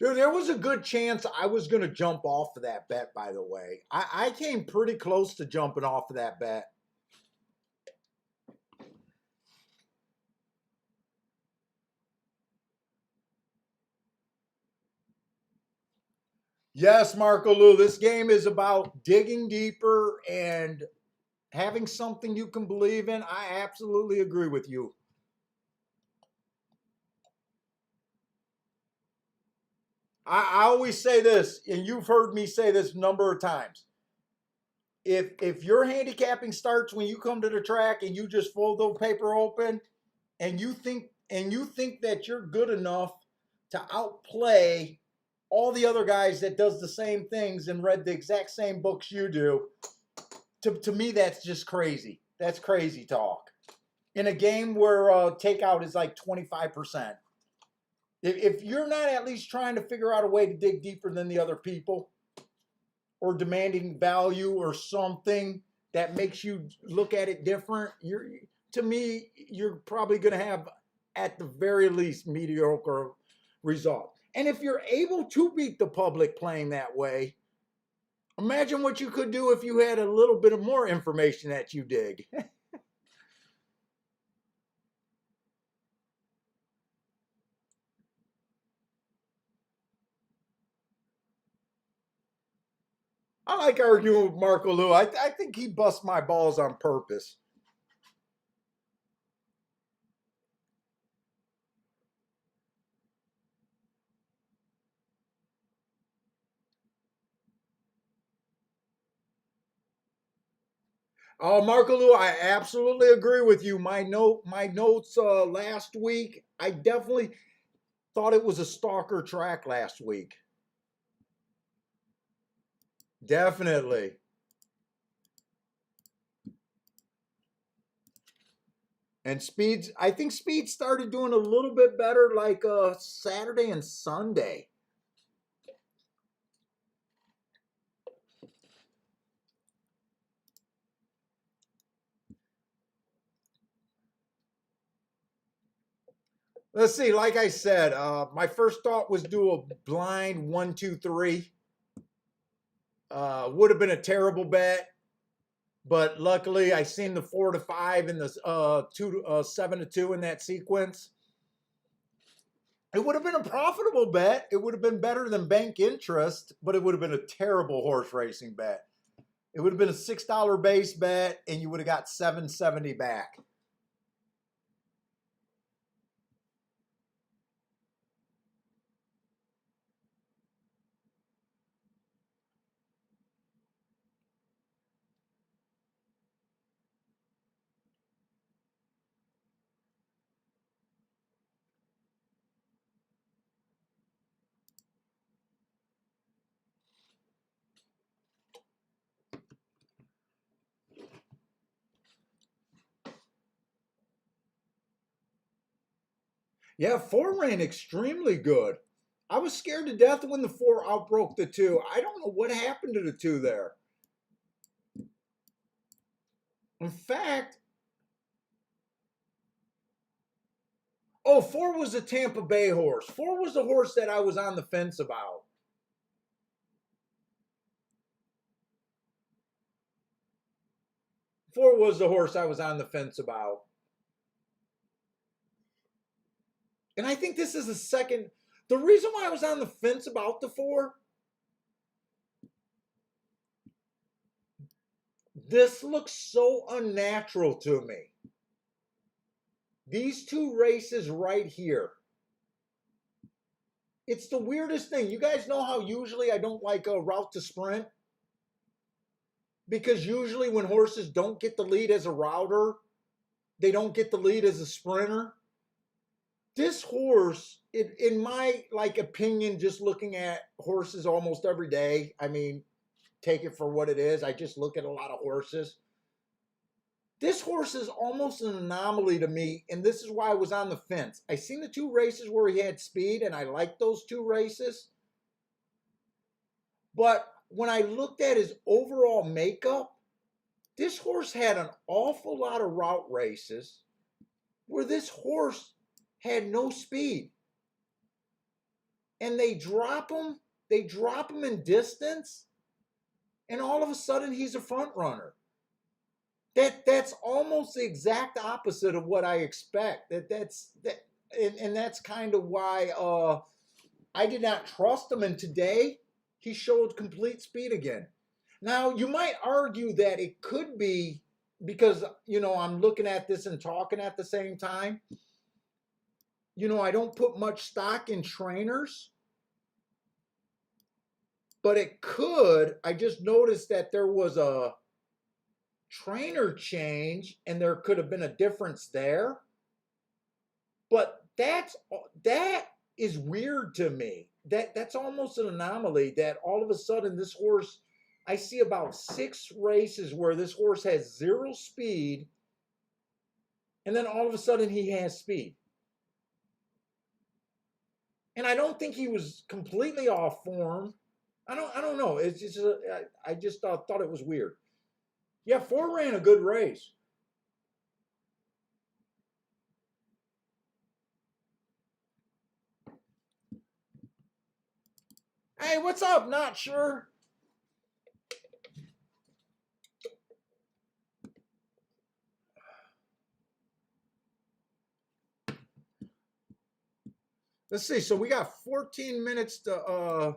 Dude, there was a good chance I was going to jump off of that bet, by the way. I came pretty close to jumping off of that bet. Yes, Marco Lou, this game is about digging deeper and having something you can believe in. I absolutely agree with you. I always say this, and you've heard me say this a number of times. If your handicapping starts when you come to the track and you just fold the paper open and you think that you're good enough to outplay all the other guys that does the same things and read the exact same books you do, to me that's just crazy. That's crazy talk. In a game where takeout is like 25%. If you're not at least trying to figure out a way to dig deeper than the other people, or demanding value or something that makes you look at it different, to me, you're probably going to have at the very least mediocre result. And if you're able to beat the public playing that way, imagine what you could do if you had a little bit of more information that you dig. I like arguing with Marco Lou. I think he busts my balls on purpose. Oh, Marco Lou, I absolutely agree with you. My notes last week, I definitely thought it was a stalker track last week. Definitely. And I think Speed started doing a little bit better like Saturday and Sunday. Let's see, like I said, my first thought was do a blind 1, 2, 3. Would have been a terrible bet, but luckily I seen the 4 to 5 and the 7 to 2 in that sequence. It would have been a profitable bet. It would have been better than bank interest, but it would have been a terrible horse racing bet. It would have been a $6 base bet, and you would have got $7.70 back. Yeah, 4 ran extremely good. I was scared to death when the 4 outbroke the 2. I don't know what happened to the 2 there. In fact, oh, 4 was a Tampa Bay horse. 4 was the horse that I was on the fence about. Four was the horse I was on the fence about. And I think this is the second. The reason why I was on the fence about the 4, this looks so unnatural to me. These 2 races right here. It's the weirdest thing. You guys know how usually I don't like a route to sprint? Because usually when horses don't get the lead as a router, they don't get the lead as a sprinter. This horse, in my opinion, just looking at horses almost every day, I mean, take it for what it is. I just look at a lot of horses. This horse is almost an anomaly to me, and this is why I was on the fence. I seen the 2 races where he had speed, and I liked those 2 races. But when I looked at his overall makeup, this horse had an awful lot of route races where this horse had no speed. And they drop him in distance, and all of a sudden he's a front runner. That's almost the exact opposite of what I expect. And that's kind of why I did not trust him. And today he showed complete speed again. Now you might argue that it could be because I'm looking at this and talking at the same time. I don't put much stock in trainers, but it could. I just noticed that there was a trainer change and there could have been a difference there. But that is weird to me. That's almost an anomaly that all of a sudden this horse, I see about 6 races where this horse has 0 speed, and then all of a sudden he has speed. And I don't think he was completely off form. I don't know. It's just I just thought it was weird. Yeah, 4 ran a good race. Hey, what's up? Not sure. Let's see. So we got 14 minutes to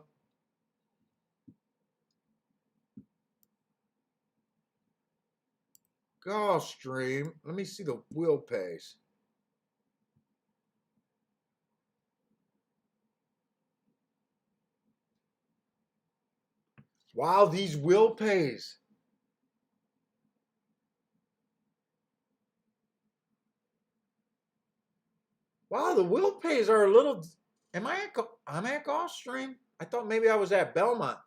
Gulfstream. Let me see the wheel pace. Wow, these wheel pays. Wow, the wheel pays are a little. I'm at Gulfstream. I thought maybe I was at Belmont.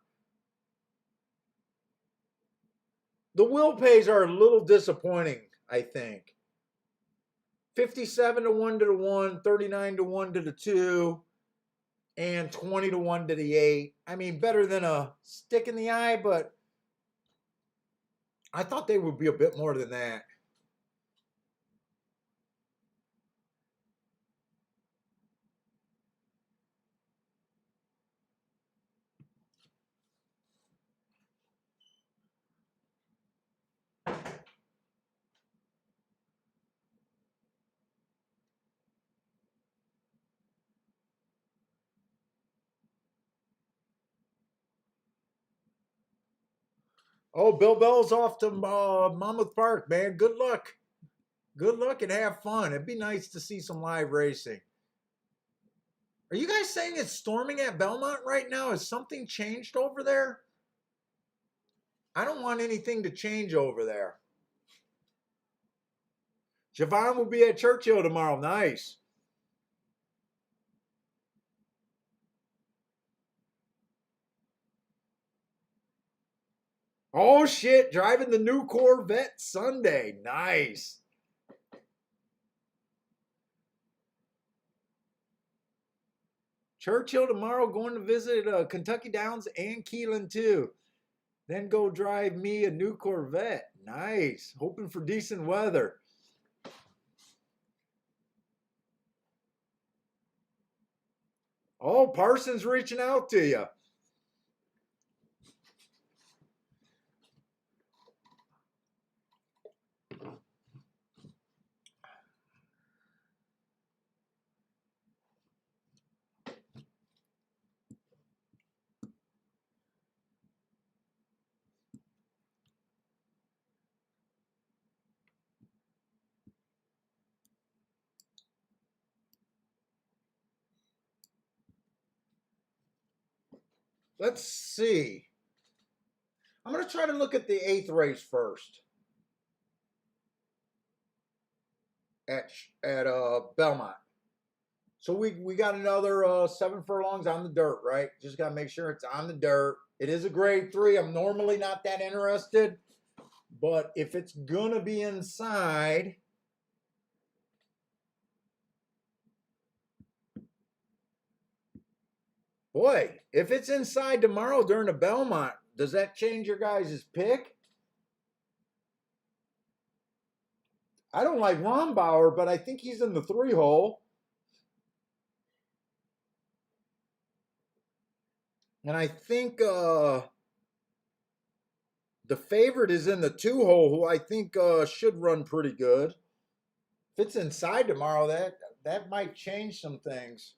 The wheel pays are a little disappointing, I think. 57 to 1 to the 1, 39 to 1 to the 2, and 20 to 1 to the 8. I mean, better than a stick in the eye, but I thought they would be a bit more than that. Oh, Bill Bell's off to Monmouth Park, man. Good luck. Good luck and have fun. It'd be nice to see some live racing. Are you guys saying it's storming at Belmont right now? Has something changed over there? I don't want anything to change over there. Javon will be at Churchill tomorrow. Nice. Oh shit, driving the new Corvette Sunday. Nice. Churchill tomorrow, going to visit Kentucky Downs and Keelan too. Then go drive me a new Corvette. Nice. Hoping for decent weather. Oh, Parsons reaching out to you. Let's see. I'm going to try to look at the 8th race first at Belmont. So we got another 7 furlongs on the dirt, right? Just got to make sure it's on the dirt. It is a grade 3. I'm normally not that interested, but if it's going to be inside, boy, if it's inside tomorrow during the Belmont, does that change your guys' pick? I don't like Rombauer, but I think he's in the 3 hole. And I think the favorite is in the 2 hole, who I think should run pretty good. If it's inside tomorrow, that might change some things.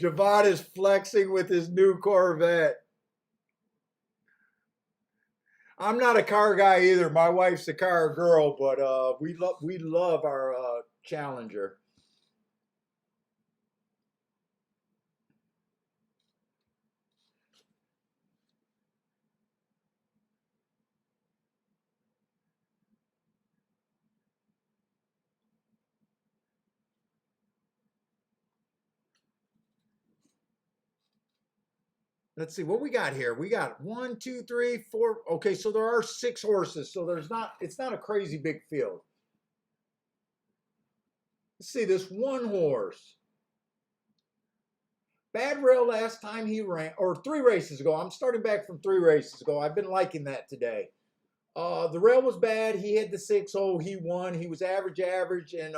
Javon is flexing with his new Corvette. I'm not a car guy either. My wife's a car girl, but we love our Challenger. Let's see what we got here. We got 1, 2, 3, 4. Okay, so there are 6 horses. So it's not a crazy big field. Let's see this one horse. Bad rail last time he ran, or 3 races ago. I'm starting back from 3 races ago. I've been liking that today. The rail was bad. He had the 6-0. He won. He was average, and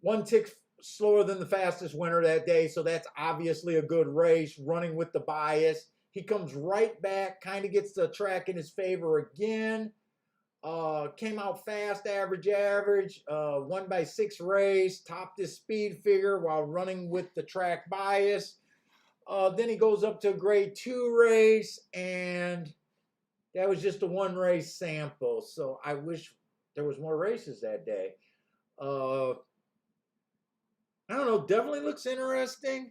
1 tick slower than the fastest winner that day. So that's obviously a good race, running with the bias. He comes right back, kind of gets the track in his favor again. Came out fast, average, won by 6 race, topped his speed figure while running with the track bias. Then he goes up to a grade 2 race, and that was just a 1 race sample. So I wish there was more races that day. I don't know, definitely looks interesting.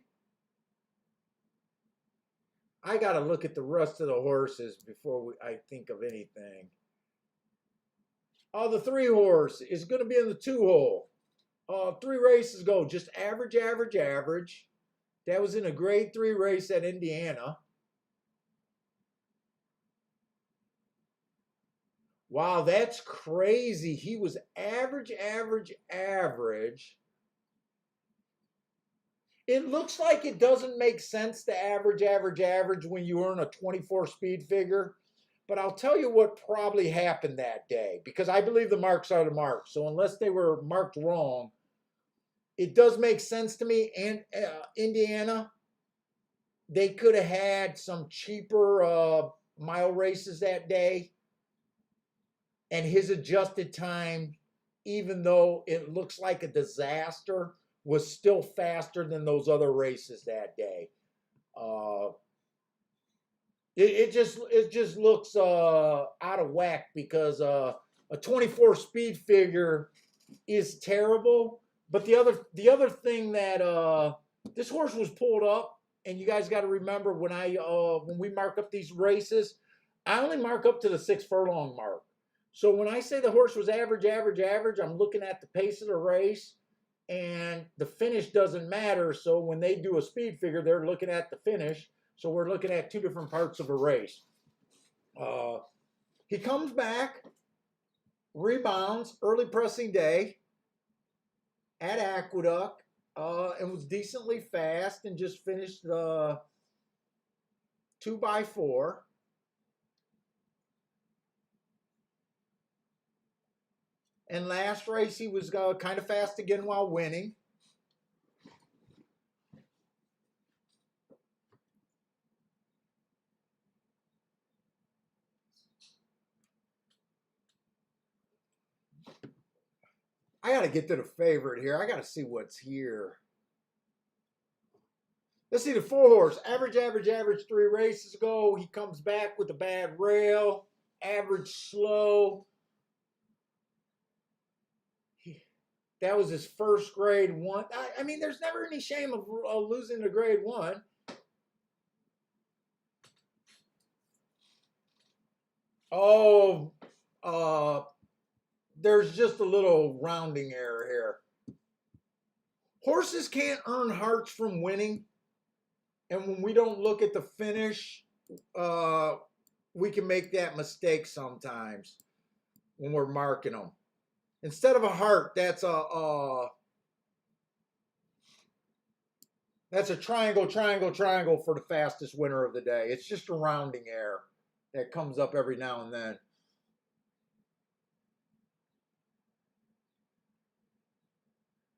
I got to look at the rest of the horses before I think of anything. The 3 horse is going to be in the 2 hole. 3 races ago, just average. That was in a grade 3 race at Indiana. Wow, that's crazy. He was average. It looks like it doesn't make sense to average when you earn a 24 speed figure. But I'll tell you what probably happened that day, because I believe the marks are the marks. So unless they were marked wrong, it does make sense to me. And Indiana, they could have had some cheaper mile races that day. And his adjusted time, even though it looks like a disaster, was still faster than those other races that day. Uh, it just looks out of whack because a 24 speed figure is terrible. But the other thing that this horse was pulled up, and you guys got to remember when we mark up these races, I only mark up to the 6 furlong mark. So when I say the horse was average, average, average, I'm looking at the pace of the race, and the finish doesn't matter. So when they do a speed figure, they're looking at the finish. So we're looking at two different parts of a race. He comes back, rebounds, early pressing day at Aqueduct, and was decently fast and just finished the 2x4. And last race, he was kind of fast again while winning. I got to get to the favorite here. I got to see what's here. Let's see the 4 horse. Average, average, average 3 races ago. He comes back with a bad rail. Average slow. That was his first grade 1. I mean, there's never any shame of losing to grade 1. Oh, there's just a little rounding error here. Horses can't earn hearts from winning. And when we don't look at the finish, we can make that mistake sometimes when we're marking them. Instead of a heart, that's a triangle, triangle, triangle for the fastest winner of the day. It's just a rounding error that comes up every now and then.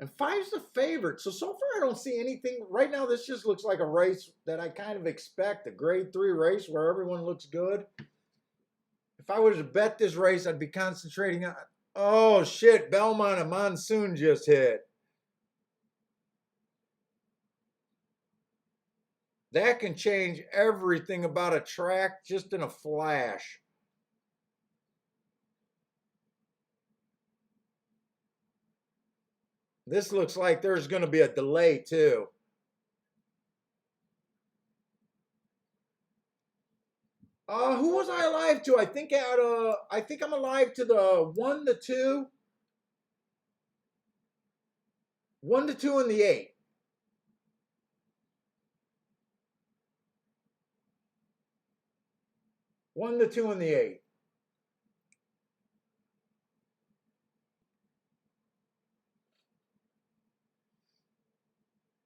And 5's the favorite. So far I don't see anything. Right now, this just looks like a race that I kind of expect, a grade 3 race where everyone looks good. If I was to bet this race, I'd be concentrating on, oh shit, Belmont, a monsoon just hit. That can change everything about a track just in a flash. This looks like there's going to be a delay too. Who was I alive to? I think I'm alive to the 1, the 2, 1, the 2, and the 8. One, the 2, and the 8.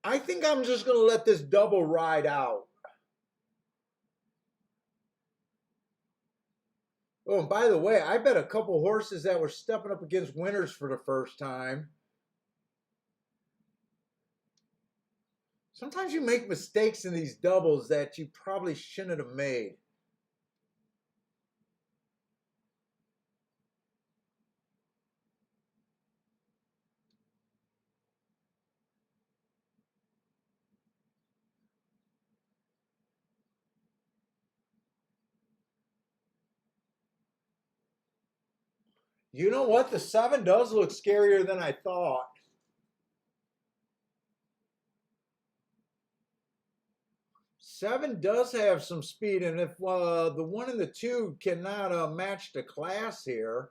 I think I'm just going to let this double ride out. Oh, and by the way, I bet a couple horses that were stepping up against winners for the first time. Sometimes you make mistakes in these doubles that you probably shouldn't have made. You know what? The 7 does look scarier than I thought. Seven does have some speed, and if the 1 and the 2 cannot match the class here,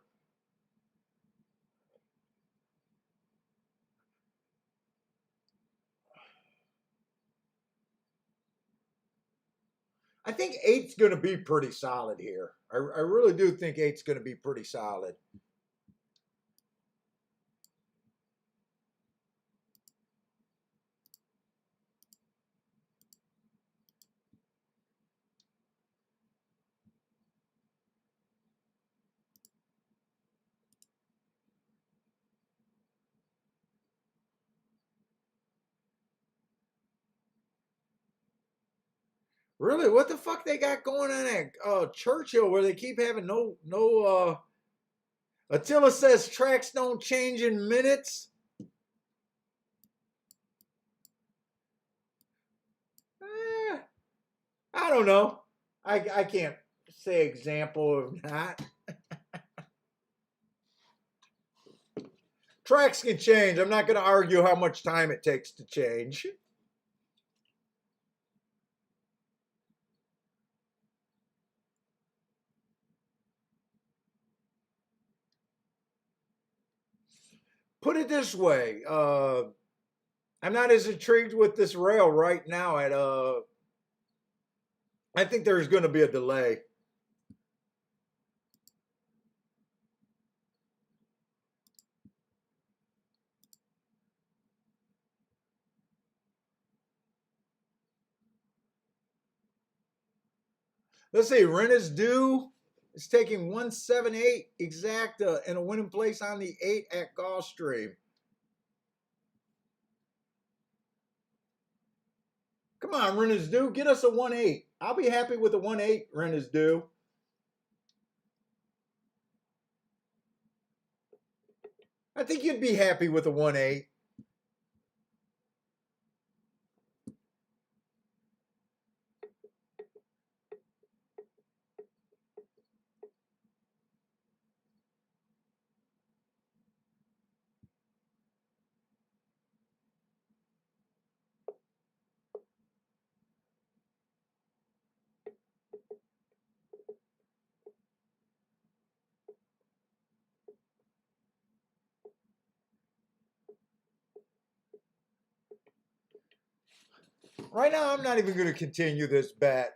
I think 8's going to be pretty solid here. I really do think 8's going to be pretty solid. Really, what the fuck they got going on at Churchill where they keep having no Attila says tracks don't change in minutes. I don't know. I can't say example or not. Tracks can change. I'm not going to argue how much time it takes to change. Put it this way. I'm not as intrigued with this rail right now. I think there's going to be a delay. Let's see. Rent is due. It's taking 178 exacta and a winning place on the 8 at Gulfstream. Come on, rent is due. Get us a 1-8. I'll be happy with a 1-8 rent is due. I think you'd be happy with a 1-8. Right now, I'm not even going to continue this bet.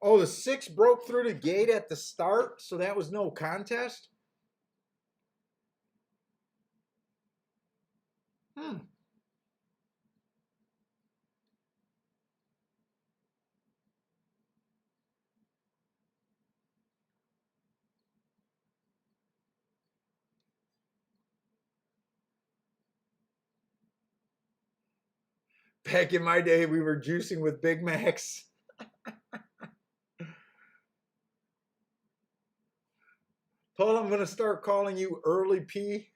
Oh, the 6 broke through the gate at the start, so that was no contest? Hmm. Back in my day, we were juicing with Big Macs. Paul, I'm going to start calling you Early P.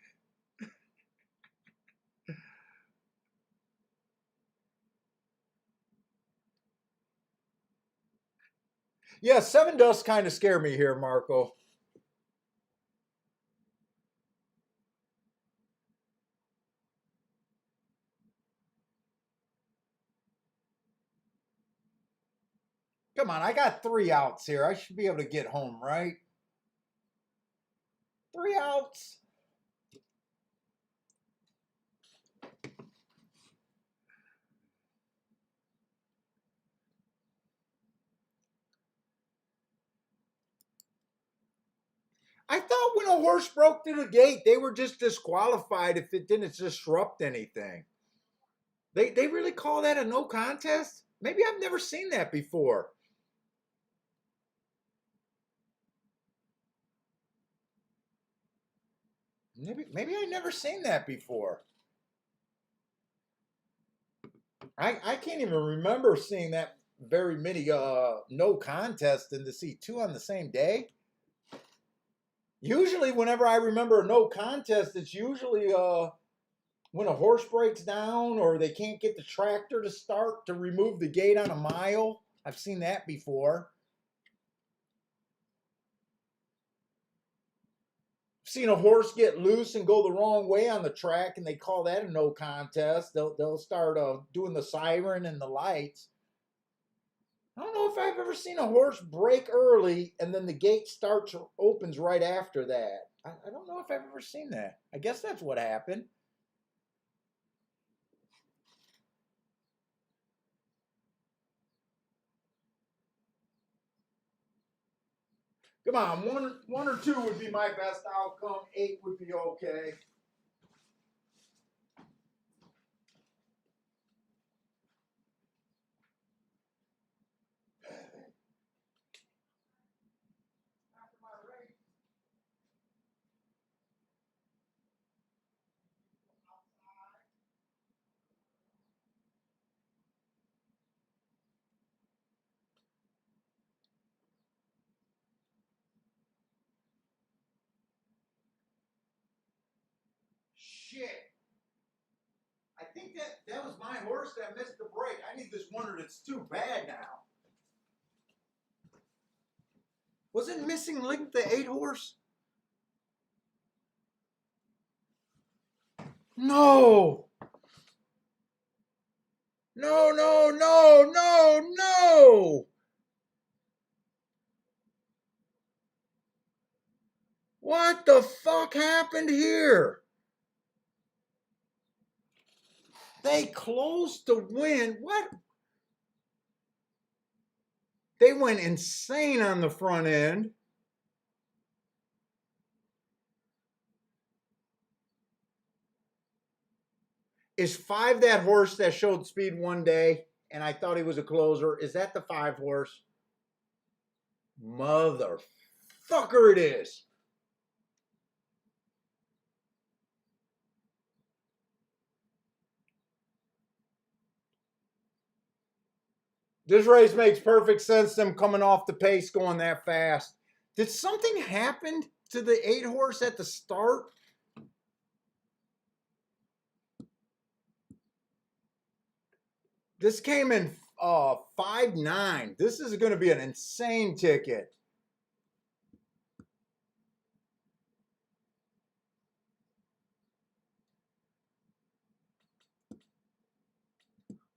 Yeah, 7 does kind of scare me here, Marco. Come on, I got 3 outs here. I should be able to get home, right? 3 outs. I thought when a horse broke through the gate, they were just disqualified if it didn't disrupt anything. They really call that a no contest? Maybe I've never seen that before. Maybe I never seen that before. I can't even remember seeing that very many no contests and to see 2 on the same day. Usually, whenever I remember a no contest, it's usually when a horse breaks down or they can't get the tractor to start to remove the gate on a mile. I've seen that before. Seen a horse get loose and go the wrong way on the track, and they call that a no contest. They'll start doing the siren and the lights. I don't know if I've ever seen a horse break early and then the gate starts or opens right after that. I don't know if I've ever seen that. I guess that's what happened. Come on, one or 2 would be my best outcome. 8 would be okay. horse that missed the break. I need this winner that's too bad now. Wasn't Missing Link the 8 horse? No. No, no, no, no, no. What the fuck happened here? They closed the win. What? They went insane on the front end. Is 5 that horse that showed speed one day and I thought he was a closer? Is that the 5 horse? Motherfucker, it is. This race makes perfect sense, them coming off the pace going that fast. Did something happen to the 8 horse at the start? This came in 5-9. This is going to be an insane ticket.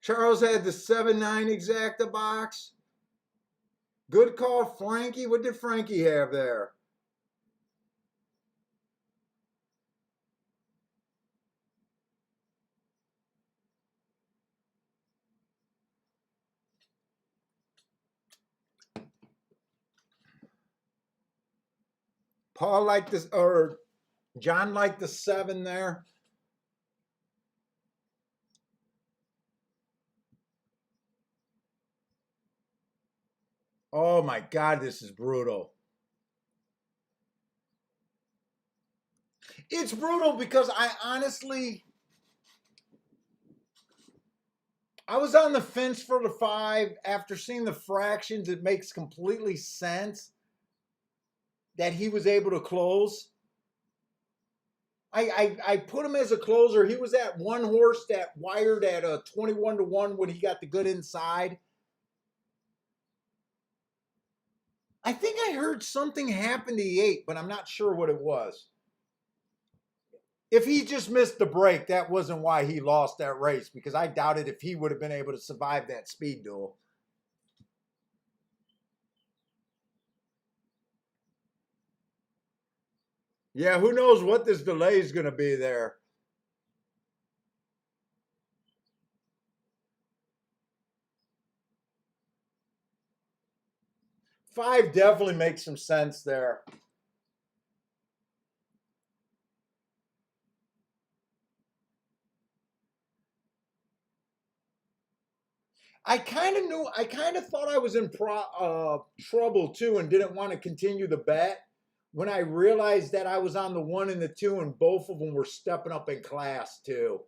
Charles had the 7-9 exacta box. Good call, Frankie. What did Frankie have there? Paul liked this, or John liked the 7 there. Oh my God, this is brutal. It's brutal because I was on the fence for the 5. After seeing the fractions, it makes completely sense that he was able to close. I put him as a closer. He was that one horse that wired at a 21-1 when he got the good inside. I think I heard something happen to the 8, but I'm not sure what it was. If he just missed the break, that wasn't why he lost that race, because I doubted if he would have been able to survive that speed duel. Yeah, who knows what this delay is going to be there. Five definitely makes some sense there. I kind of thought I was in trouble too and didn't want to continue the bet when I realized that I was on the 1 and the 2 and both of them were stepping up in class too.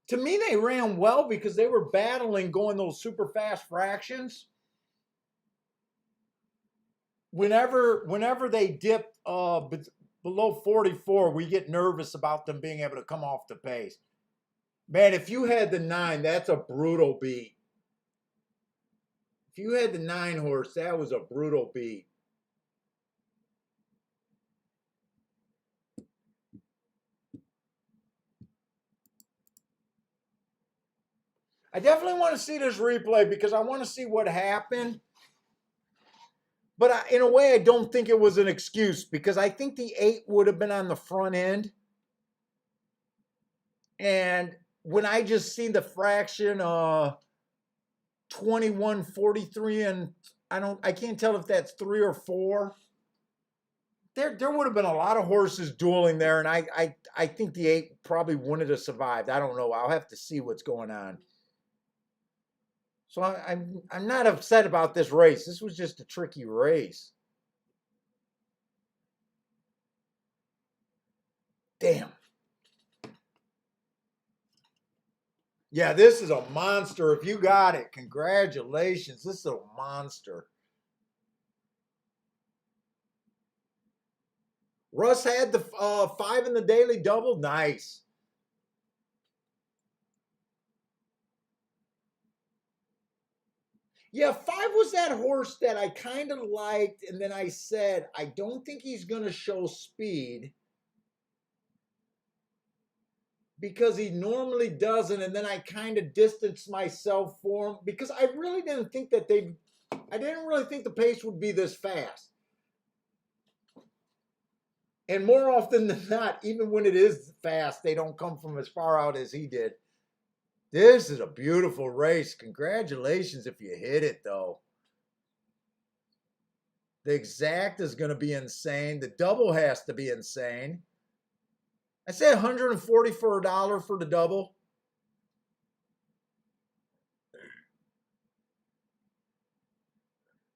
To me, they ran well because they were battling going those super fast fractions. Whenever they dip below 44, we get nervous about them being able to come off the pace. Man, if you had the 9, that's a brutal beat. If you had the 9 horse, that was a brutal beat. I definitely want to see this replay because I want to see what happened. But in a way, I don't think it was an excuse because I think the 8 would have been on the front end. And when I just see the fraction 21-43, and I can't tell if that's 3 or 4. There would have been a lot of horses dueling there, and I think the 8 probably wouldn't have survived. I don't know. I'll have to see what's going on. So I'm not upset about this race. This was just a tricky race. Damn. Yeah, this is a monster. If you got it, congratulations. This is a monster. Russ had the 5 in the daily double. Nice. Yeah, 5 was that horse that I kind of liked, and then I said, I don't think he's going to show speed because he normally doesn't, and then I kind of distanced myself for him because I really didn't think that I didn't really think the pace would be this fast. And more often than not, even when it is fast, they don't come from as far out as he did. This is a beautiful race. Congratulations if you hit it, though. The exact is going to be insane. The double has to be insane. I say 140 for $1 for the double.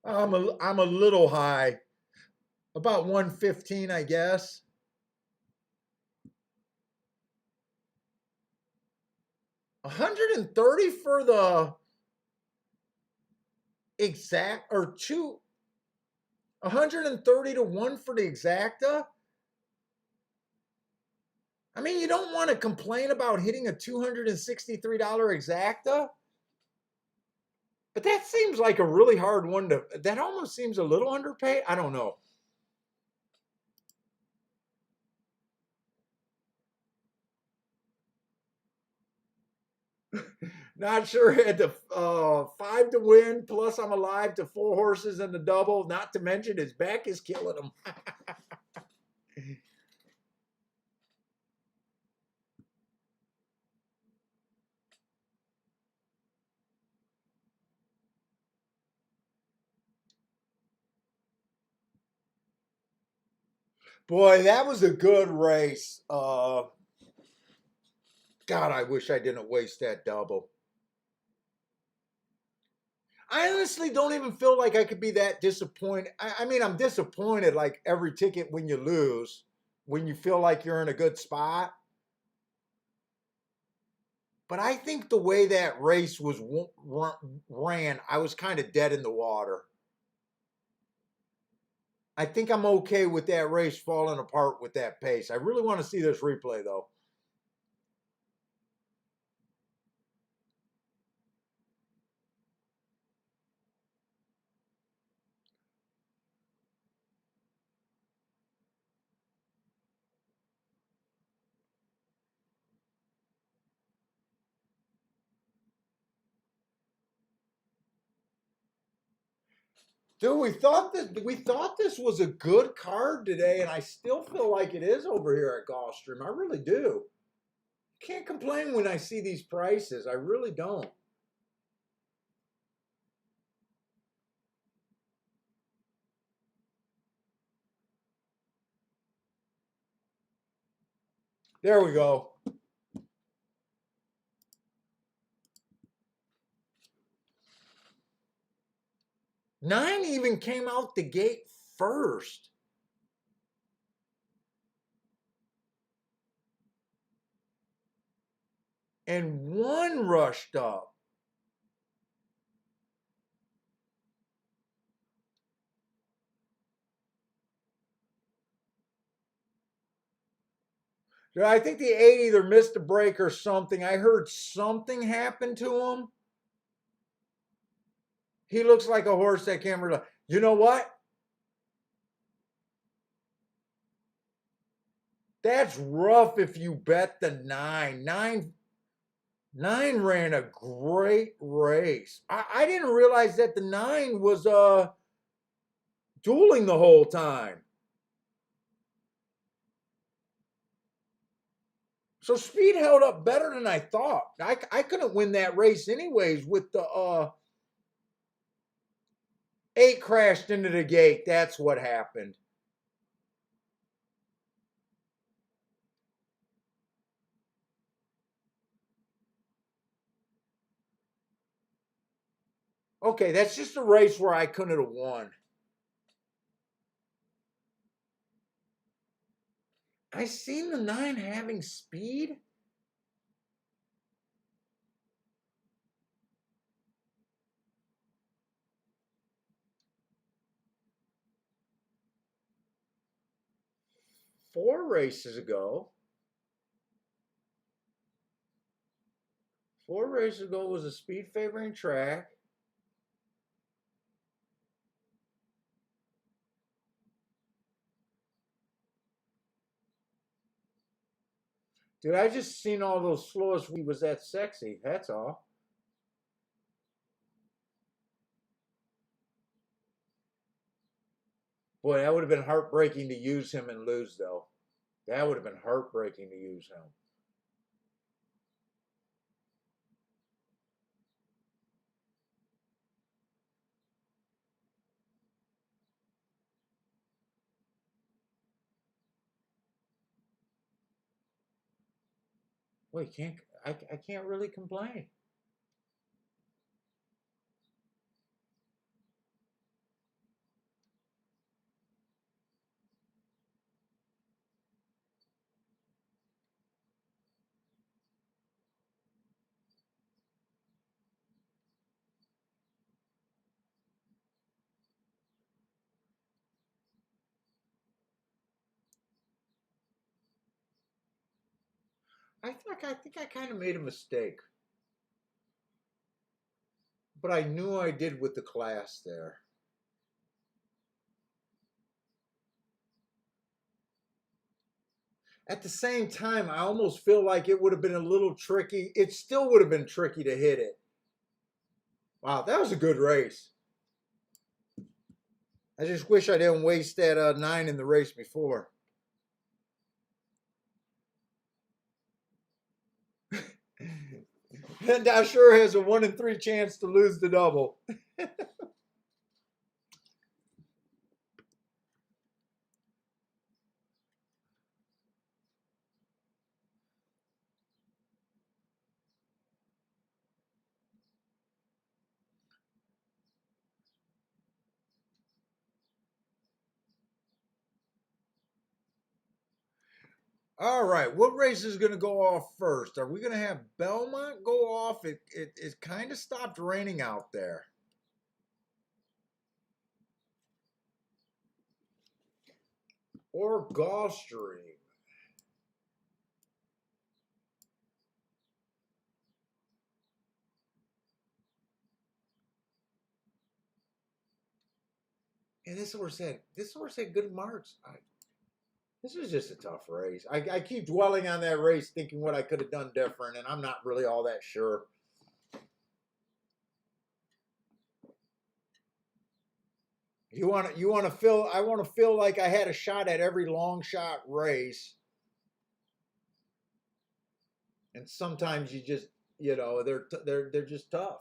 I'm a little high. About 115, I guess. 130 for the exact or 130 to 1 for the exacta. I mean, you don't want to complain about hitting a $263 exacta. But that seems like a really hard one that almost seems a little underpaid. I don't know. Not sure. Had the 5 to win, plus I'm alive to 4 horses in the double. Not to mention his back is killing him. Boy, that was a good race. God, I wish I didn't waste that double. I honestly don't even feel like I could be that disappointed. I mean, I'm disappointed like every ticket when you lose, when you feel like you're in a good spot. But I think the way that race was ran, I was kind of dead in the water. I think I'm okay with that race falling apart with that pace. I really want to see this replay, though. Dude, we thought this was a good card today, and I still feel like it is over here at Gulfstream. I really do. Can't complain when I see these prices. I really don't. There we go. 9 even came out the gate first. And 1 rushed up. I think the 8 either missed a break or something. I heard something happened to him. He looks like a horse that can't rely. You know what? That's rough if you bet the 9. 9 ran a great race. I didn't realize that the 9 was dueling the whole time. So speed held up better than I thought. I couldn't win that race anyways with the 8 crashed into the gate. That's what happened. Okay, that's just a race where I couldn't have won. I seen the 9 having speed. Four races ago. 4 races ago was a speed favoring track. Dude, I just seen all those slowest. He was that sexy. That's all. Boy, that would have been heartbreaking to use him and lose, though. That would have been heartbreaking to use him. Well, you can't. I can't really complain. I think I kind of made a mistake, but I knew I did with the class there. At the same time, I almost feel like it would have been a little tricky. It still would have been tricky to hit it. Wow, that was a good race. I just wish I didn't waste that 9 in the race before. And I sure has a 1 in 3 chance to lose the double. All right, what race is going to go off first? Are we going to have Belmont go off? It kind of stopped raining out there. Or Gulfstream. And this horse had good marks. This is just a tough race. I keep dwelling on that race, thinking what I could have done different, and I'm not really all that sure. You want to feel I want to feel like I had a shot at every long shot race, and sometimes you just they're just tough.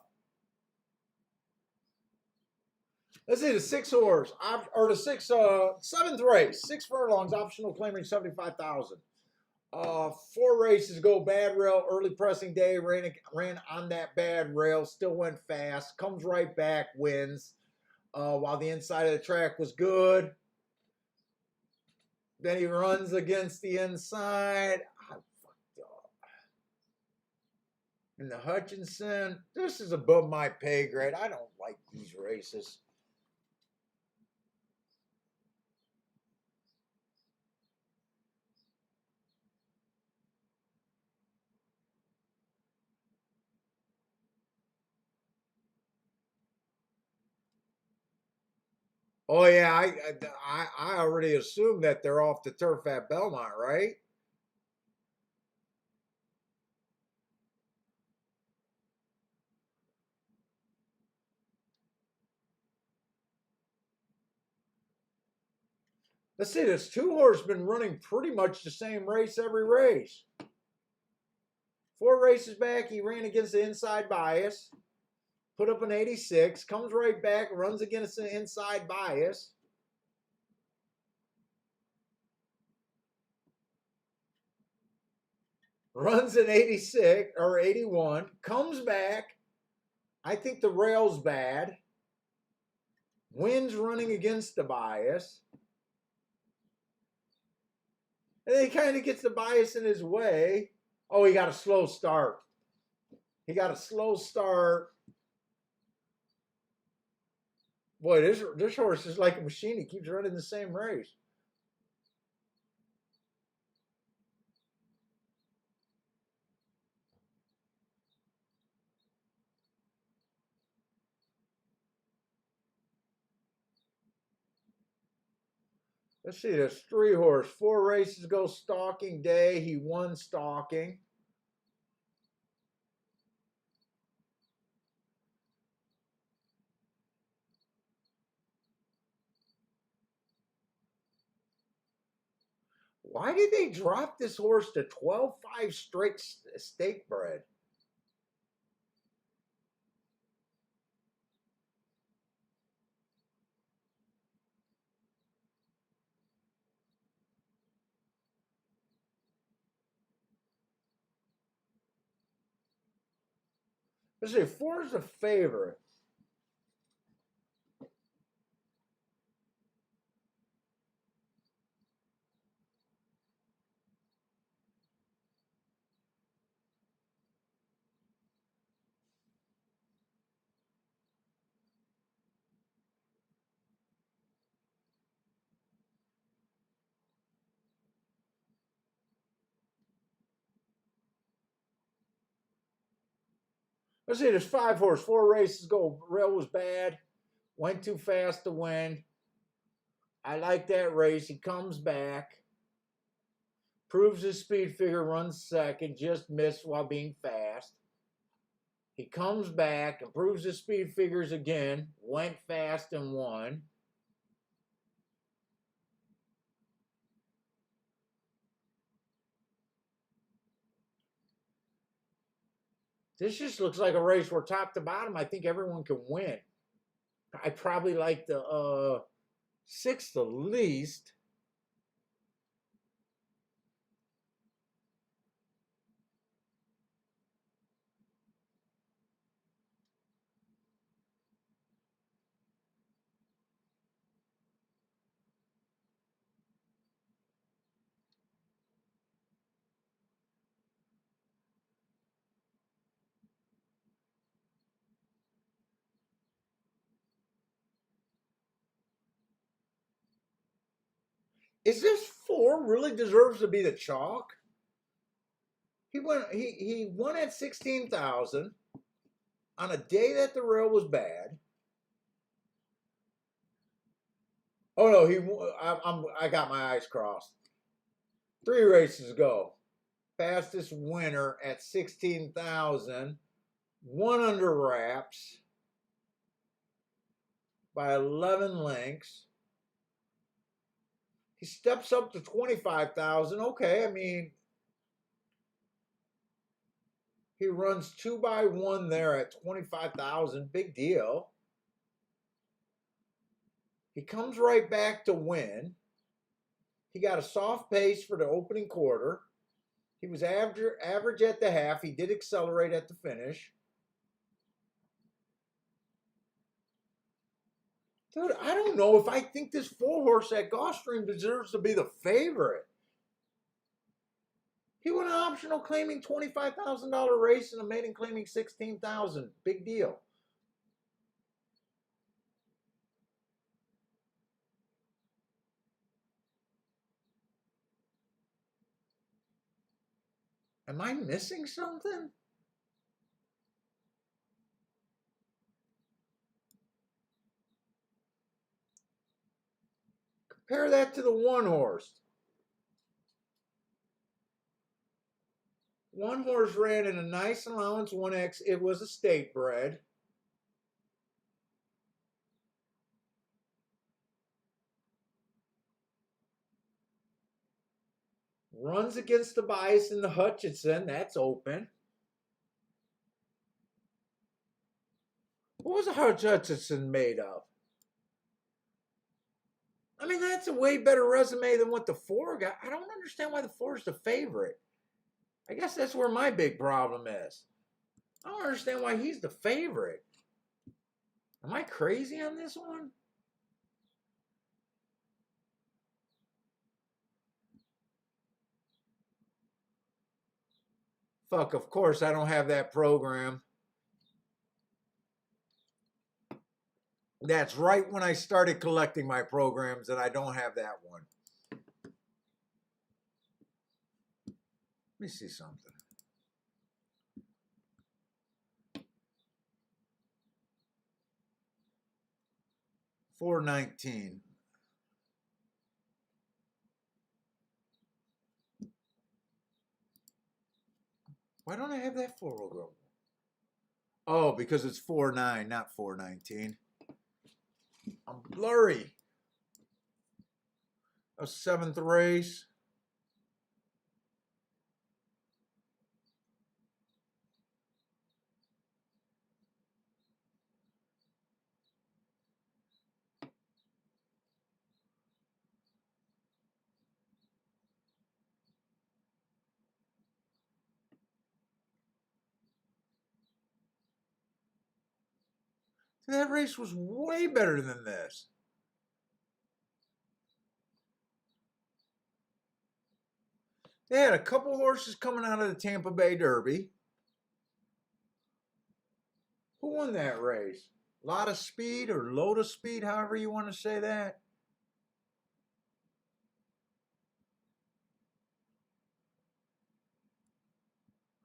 Let's see the 6 horse or the seventh race, 6 furlongs, optional claiming 75,000. 4 races go bad rail, early pressing day, ran on that bad rail, still went fast, comes right back, wins. While the inside of the track was good, then he runs against the inside. I fucked up. And the Hutchinson, this is above my pay grade. I don't like these races. Oh yeah, I already assumed that they're off the turf at Belmont, right? Let's see, this 2 horse been running pretty much the same race every race. 4 races back, he ran against the inside bias, put up an 86, comes right back, runs against the inside bias. Runs an 86 or 81, comes back. I think the rail's bad. Wins running against the bias. And then he kind of gets the bias in his way. Oh, he got a slow start. He got a slow start. Boy, this horse is like a machine. He keeps running the same race. Let's see, this 3-horse, 4 races ago, stalking day. He won stalking. Why did they drop this horse to 12-5 straight stake bred? Let's see, 4 is a favorite. Let's see, this 5-horse, 4 races ago. Rail was bad. Went too fast to win. I like that race. He comes back. Proves his speed figure, runs second. Just missed while being fast. He comes back, improves his speed figures again. Went fast and won. This just looks like a race where top to bottom, I think everyone can win. I probably like the 6th the least. Is this 4 really deserves to be the chalk? He won at 16,000 on a day that the rail was bad. Oh no, I got my eyes crossed. 3 races ago, fastest winner at 16,000, won under wraps by 11 lengths. He steps up to 25,000. Okay, I mean, he runs 2x1 there at 25,000. Big deal. He comes right back to win. He got a soft pace for the opening quarter. He was average at the half. He did accelerate at the finish. Dude, I don't know if I think this 4-horse at Gulfstream deserves to be the favorite. He won an optional claiming $25,000 race and a maiden claiming $16,000. Big deal. Am I missing something? Compare that to the 1-horse. 1-horse ran in a nice allowance 1X. It was a state bred. Runs against the bias in the Hutchinson. That's open. What was the Hutchinson made of? I mean, that's a way better resume than what the 4 got. I don't understand why the 4 is the favorite. I guess that's where my big problem is. I don't understand why he's the favorite. Am I crazy on this one? Fuck, of course I don't have that program. That's right when I started collecting my programs that I don't have that one. Let me see something. 419. Why don't I have that 4 logo? Oh, because it's 4.9, not 4.19. I'm blurry. A 7th race. That race was way better than this. They had a couple horses coming out of the Tampa Bay Derby. Who won that race? Lot of speed or load of speed, however you want to say that.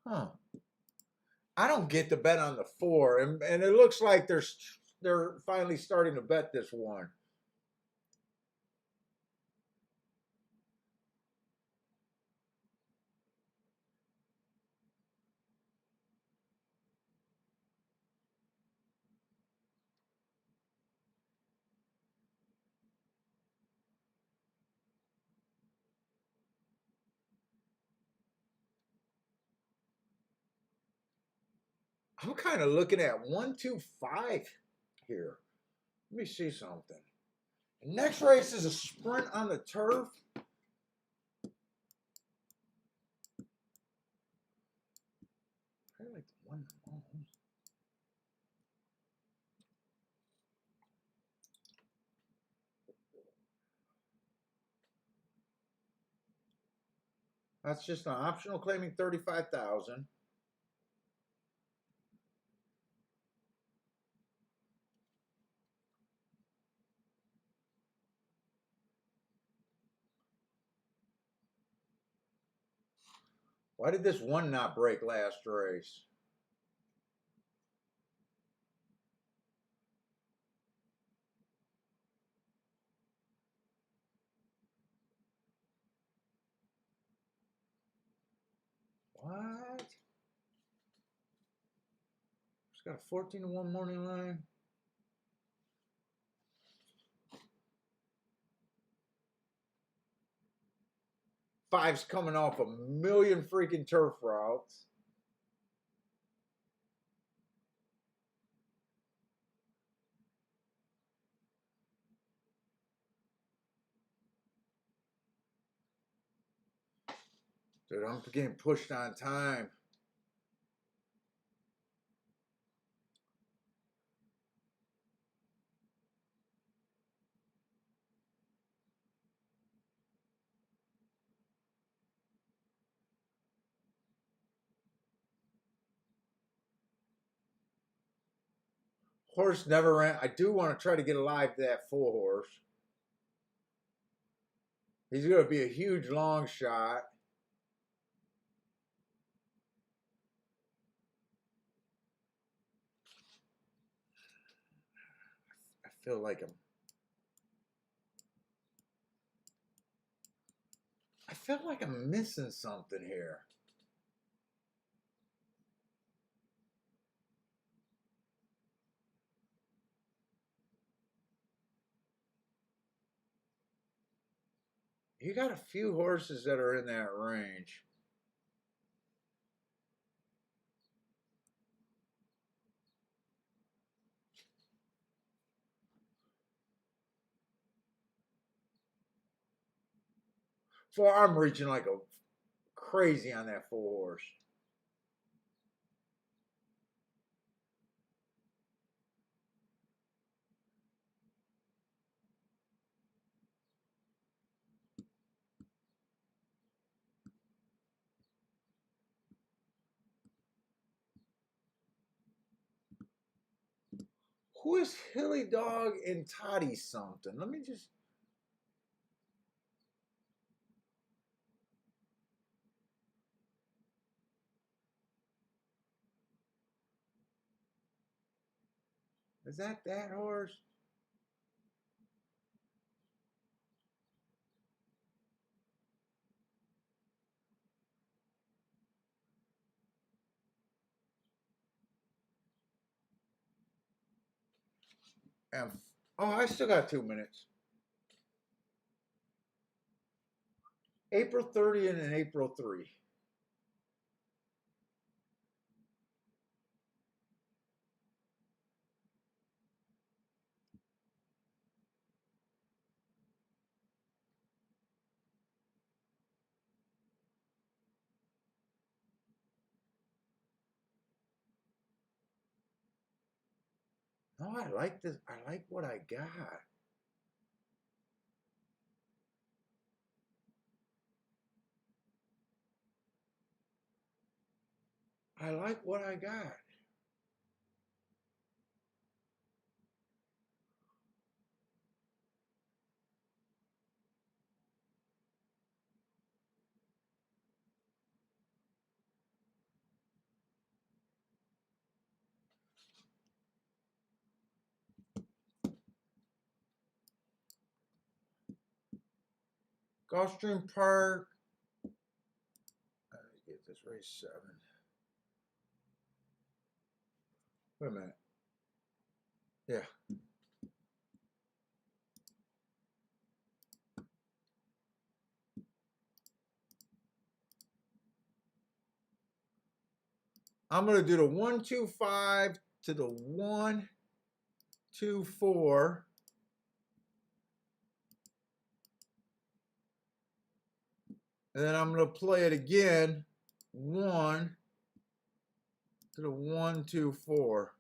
Huh. I don't get the bet on the 4, and it looks like they're finally starting to bet this one. I'm kind of looking at 1-2-5 here. Let me see something. The next race is a sprint on the turf. I like the one. That's just an optional claiming 35,000. Why did this one not break last race? What? It's got a 14-1 morning line. Five's coming off a million freaking turf routes. Dude, I'm getting pushed on time. Horse never ran. I do want to try to get alive to that 4 horse. He's going to be a huge long shot. I feel like I'm missing something here. You got a few horses that are in that range. So I'm reaching like a crazy on that 4 horse. Who is Hilly Dog and Toddy something? Let me just. Is that horse? And, oh, I still got 2 minutes. April 30th and April 3. No, I like this. I like what I got. I like what I got. Gulfstream Park. Let me get this race 7. Wait a minute. Yeah. I'm going to do the 125 to the 124. And then I'm going to play it again. 1 to the 124.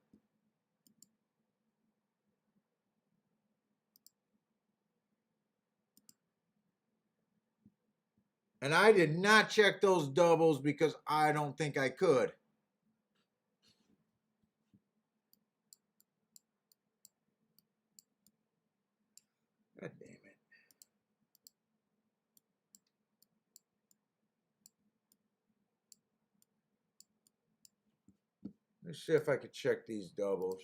And I did not check those doubles because I don't think I could. God damn it. Let's see if I could check these doubles.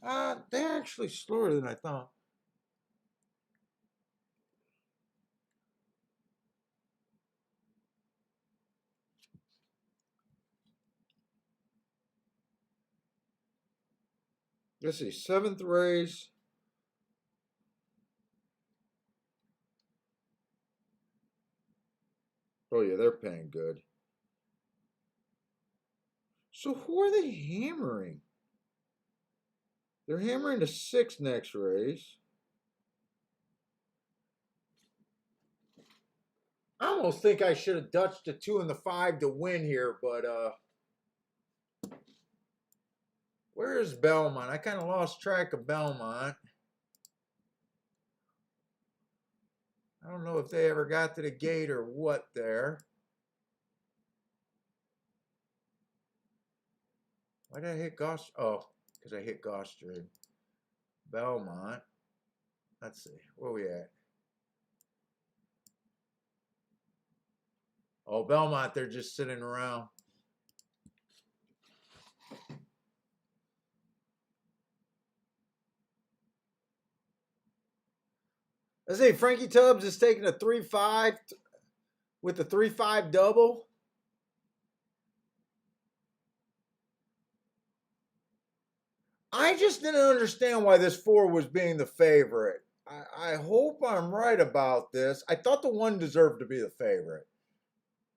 They're actually slower than I thought. Let's see, 7th race. Oh yeah, they're paying good. So who are they hammering? They're hammering the 6th next race. I almost think I should have dutched the 2 and the 5 to win here, but where is Belmont? I kind of lost track of Belmont. I don't know if they ever got to the gate or what there. Why did I hit Goss? Oh, because I hit Gulfstream. Belmont. Let's see. Where we at? Oh, Belmont, they're just sitting around. Let's see. Frankie Tubbs is taking a 3-5 with the 3-5 double. I just didn't understand why this 4 was being the favorite. I hope I'm right about this. I thought the 1 deserved to be the favorite,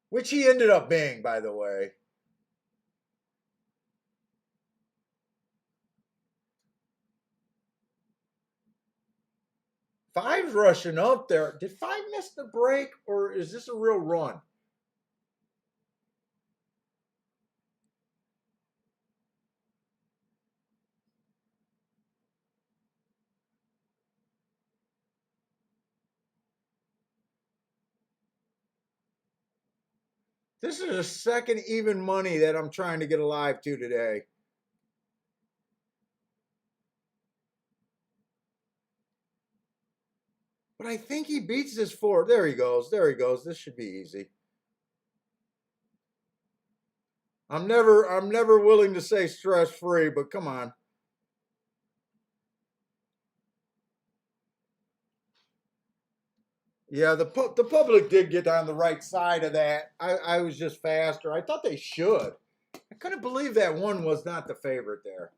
which he ended up being, by the way. 5's rushing up there. Did 5 miss the break, or is this a real run? This is the second even money that I'm trying to get alive to today. But I think he beats this 4. There he goes. There he goes. This should be easy. I'm never willing to say stress free, but come on. Yeah, the public did get on the right side of that. I was just faster. I thought they should. I couldn't believe that one was not the favorite there.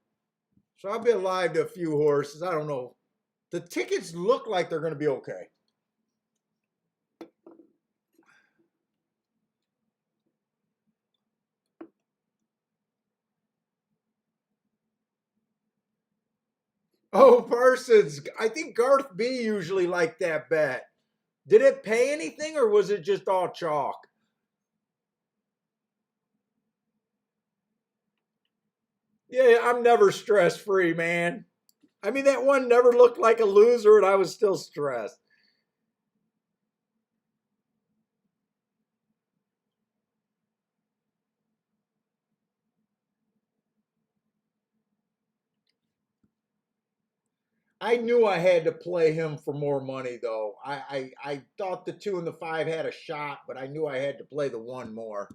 So I'll be alive to a few horses. I don't know. The tickets look like they're going to be okay. Oh, Parsons. I think Garth B usually liked that bet. Did it pay anything or was it just all chalk? Yeah, I'm never stress free, man. I mean, that one never looked like a loser and I was still stressed. I knew I had to play him for more money, though. I thought the 2 and the 5 had a shot, but I knew I had to play the 1 more.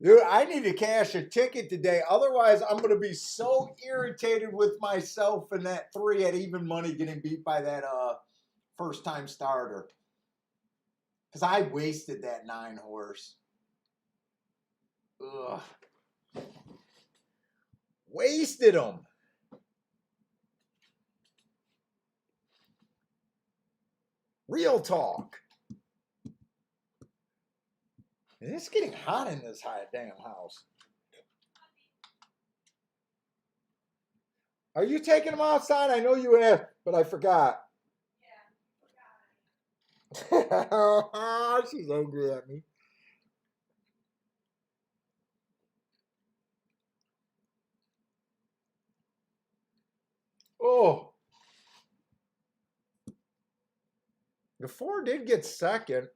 Dude, I need to cash a ticket today. Otherwise, I'm going to be so irritated with myself and that 3 at even money getting beat by that first time starter. Because I wasted that 9 horse. Ugh. Wasted him. Real talk. It's getting hot in this damn house. Are you taking them outside? I know you have, but I forgot. Yeah. She's angry at me. Oh, the 4 did get second.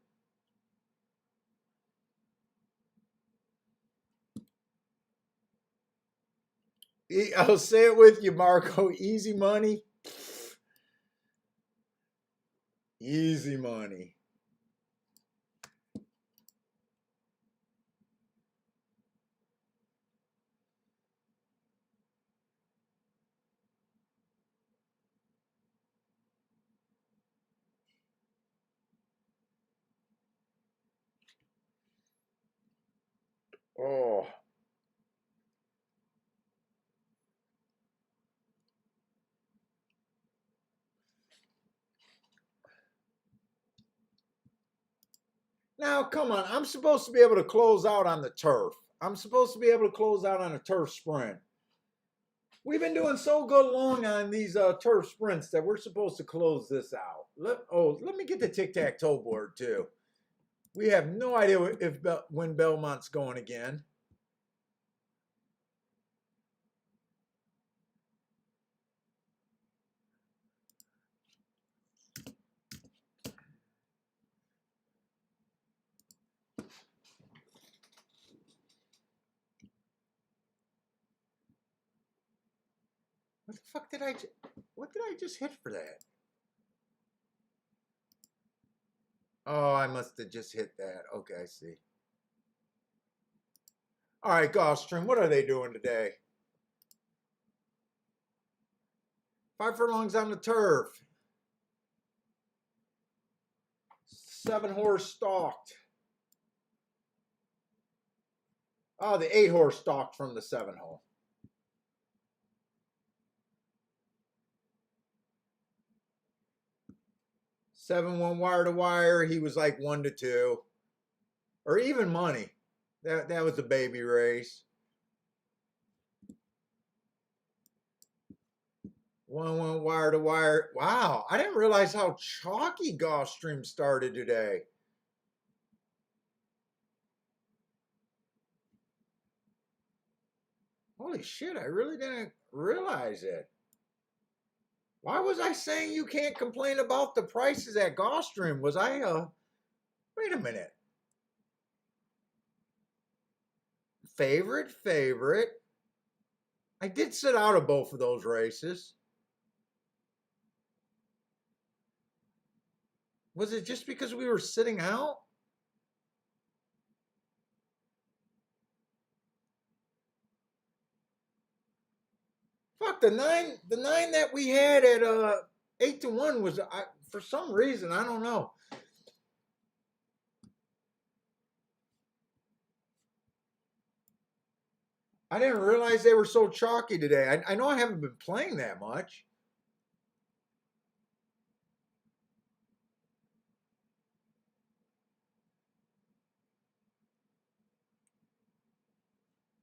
I'll say it with you, Marco. Easy money. Easy money. Oh. Now, come on. I'm supposed to be able to close out on the turf. I'm supposed to be able to close out on a turf sprint. We've been doing so good long on these turf sprints that we're supposed to close this out. Let me get the tic-tac-toe board too. We have no idea if when Belmont's going again. What the fuck did I? What did I just hit for that? Oh, I must have just hit that. Okay, I see. All right, Gulfstream, what are they doing today? 5 furlongs on the turf. 7 horse stalked. Oh, the 8 horse stalked from the 7 hole. 7-1 wire to wire. He was like 1-2, or even money. That was a baby race. 1-1 wire to wire. Wow, I didn't realize how chalky Gulfstream started today. Holy shit, I really didn't realize it. Why was I saying you can't complain about the prices at Gulfstream? Was I, wait a minute. Favorite. I did sit out of both of those races. Was it just because we were sitting out? Fuck the nine that we had at 8-1 was for some reason I don't know. I didn't realize they were so chalky today. I know I haven't been playing that much.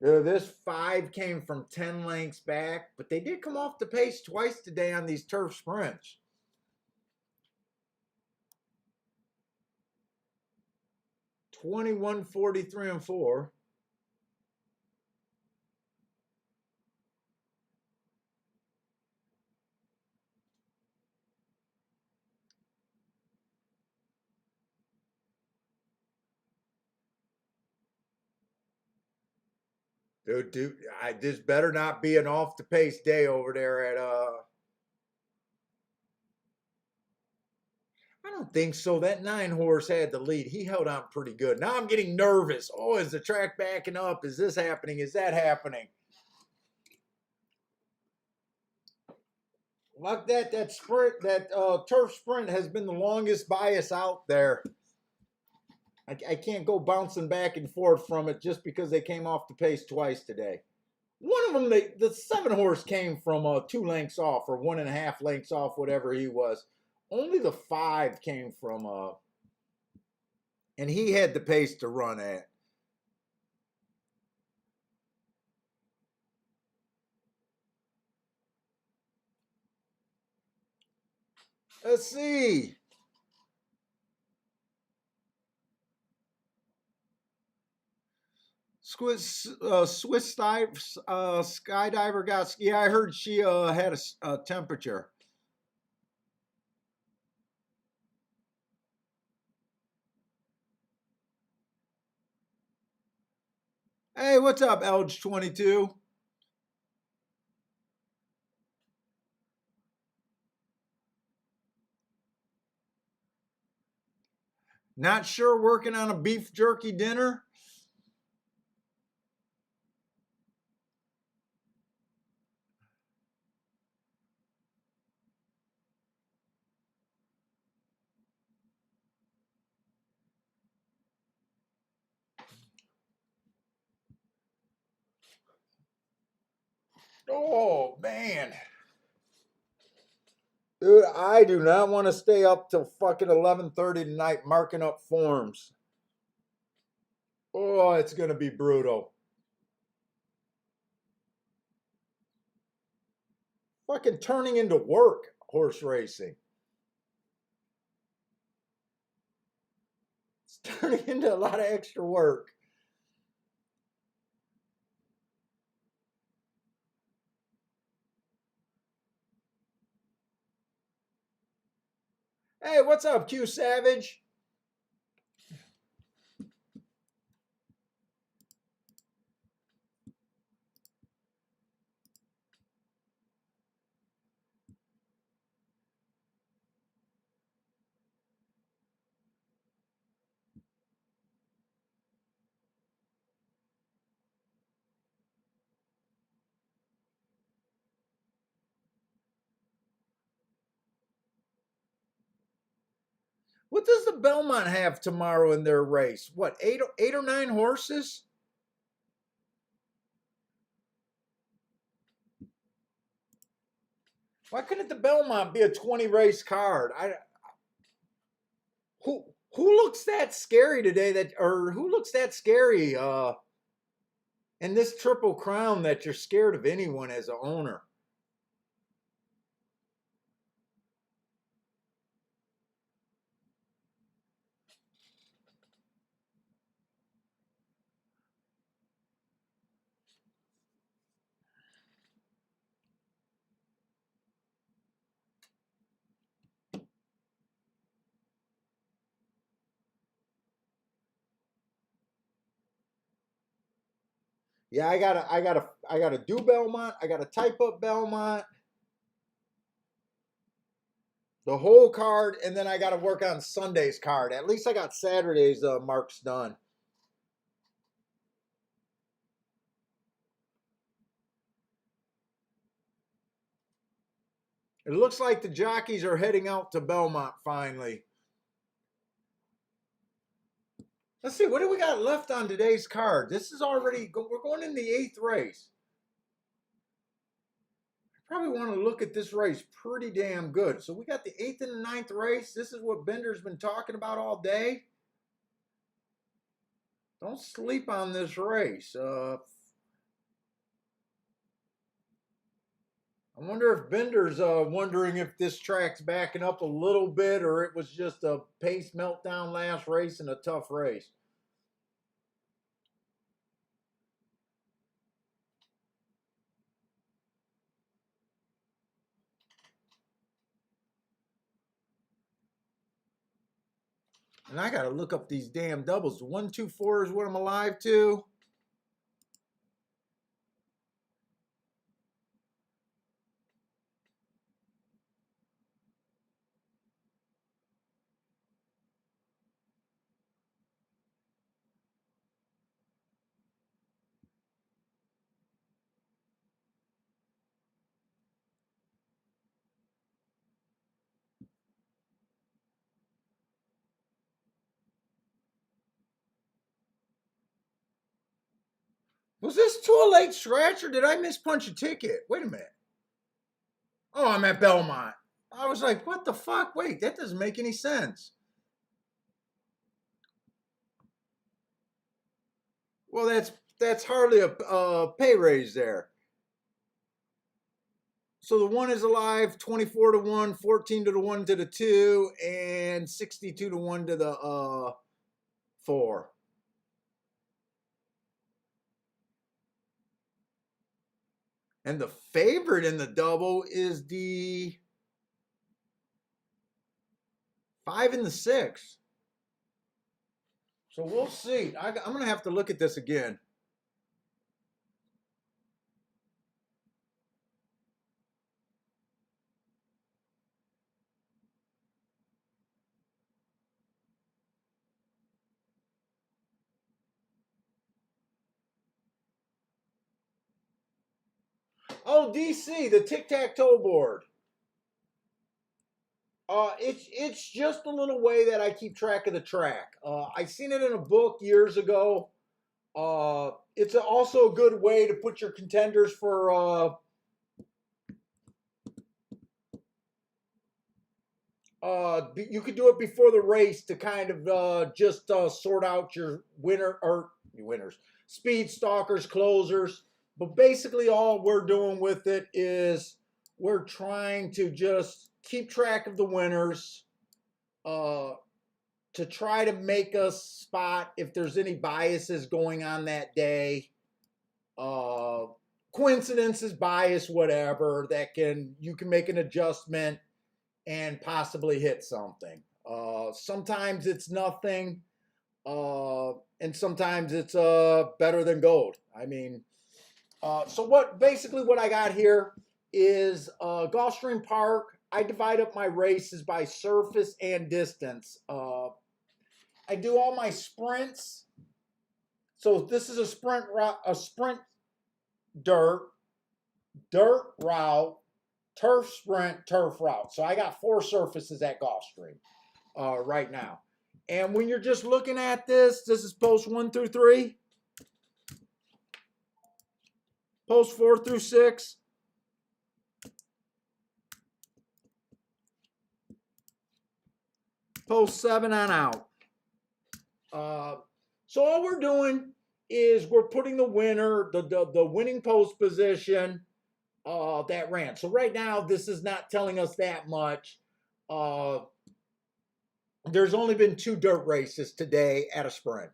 This 5 came from 10 lengths back, but they did come off the pace twice today on these turf sprints. 21, 43, and 4. Dude, this better not be an off the pace day over there at I don't think so. That 9 horse had the lead. He held on pretty good. Now I'm getting nervous. Oh, is the track backing up? Is this happening? Is that happening? Like that sprint, that turf sprint has been the longest bias out there. I can't go bouncing back and forth from it just because they came off the pace twice today. One of them, the 7 horse came from 2 lengths off or 1.5 lengths off, whatever he was. Only the 5 came from and he had the pace to run at. Let's see. Swiss skydiver got. Yeah, I heard she had a temperature. Hey, what's up, Elge 22? Not sure working on a beef jerky dinner? Oh, man. Dude, I do not want to stay up till fucking 11:30 tonight marking up forms. Oh, it's going to be brutal. Fucking turning into work, horse racing. It's turning into a lot of extra work. Hey, what's up, Q Savage? What does the Belmont have tomorrow in their race? What, eight or 9 horses? Why couldn't the Belmont be a 20 race card? Who looks that scary today or who looks that scary in this Triple Crown that you're scared of anyone as an owner? Yeah, I gotta do Belmont. I gotta type up Belmont, the whole card, and then I gotta work on Sunday's card. At least I got Saturday's marks done. It looks like the jockeys are heading out to Belmont finally. Let's see, what do we got left on today's card? This is already, we're going in the 8th race. I probably want to look at this race pretty damn good. So we got the 8th and the 9th race. This is what Bender's been talking about all day. Don't sleep on this race. I wonder if Bender's wondering if this track's backing up a little bit or it was just a pace meltdown last race and a tough race. And I got to look up these damn doubles. 1, 2, 4 is what I'm alive to. Was this to a late scratch or did I mispunch a ticket? Wait a minute. Oh, I'm at Belmont. I was like, what the fuck? Wait, that doesn't make any sense. Well, that's hardly a pay raise there. So the 1 is alive, 24 to 1, 14 to the 1 to the 2, and 62 to 1 to the 4. And the favorite in the double is the 5 and the 6. So we'll see. I'm going to have to look at this again. Oh, DC, the tic-tac-toe board. It's just a little way that I keep track of the track. I seen it in a book years ago. It's also a good way to put your contenders for you could do it before the race to kind of just sort out your winners, speed stalkers, closers. But basically, all we're doing with it is we're trying to just keep track of the winners, to try to make us spot if there's any biases going on that day, coincidences, bias, whatever that you can make an adjustment and possibly hit something. Sometimes it's nothing, and sometimes it's better than gold. I mean, so what I got here is Gulfstream Park. I divide up my races by surface and distance. I do all my sprints. So this is a sprint dirt route, turf sprint, turf route. So I got 4 surfaces at Gulfstream right now. And when you're just looking at this is post 1 through 3, post 4 through 6, post 7 on out. So all we're doing is we're putting the winner, the winning post position that ran. So right now, this is not telling us that much. There's only been 2 dirt races today at a sprint.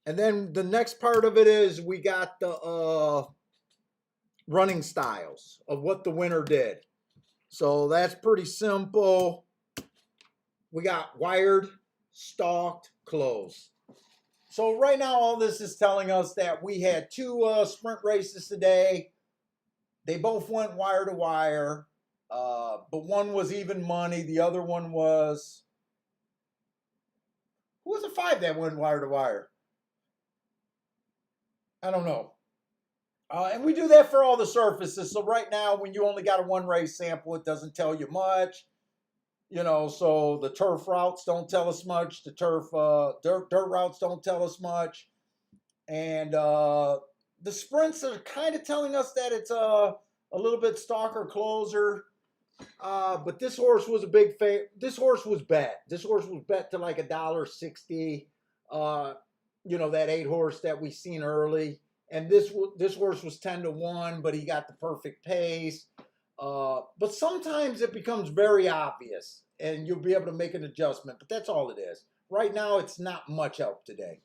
And then the next part of it is we got the running styles of what the winner did. So that's pretty simple. We got wired, stalked, closed. So right now, all this is telling us that we had 2 sprint races today. They both went wire to wire, but one was even money. The other one was, who was the 5 that went wire to wire? I don't know. And we do that for all the surfaces. So right now, when you only got a one race sample, it doesn't tell you much. You know, so the turf routes don't tell us much. The dirt routes don't tell us much. And the sprints are kind of telling us that it's a little bit stalker closer. But this horse was a big This horse was bet. This horse was bet to like $1.60. You know, that 8 horse that we seen early. And this horse was 10-1, but he got the perfect pace. But sometimes it becomes very obvious, and you'll be able to make an adjustment. But that's all it is. Right now, it's not much help today.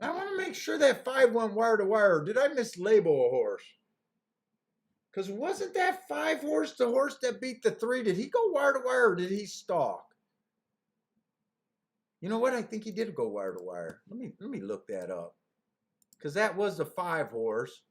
I want to make sure that 5 went wire to wire. Did I mislabel a horse? Because wasn't that 5 horse the horse that beat the 3? Did he go wire to wire or did he stalk? You know what? I think he did go wire to wire. Let me look that up. Because that was the 5 horse.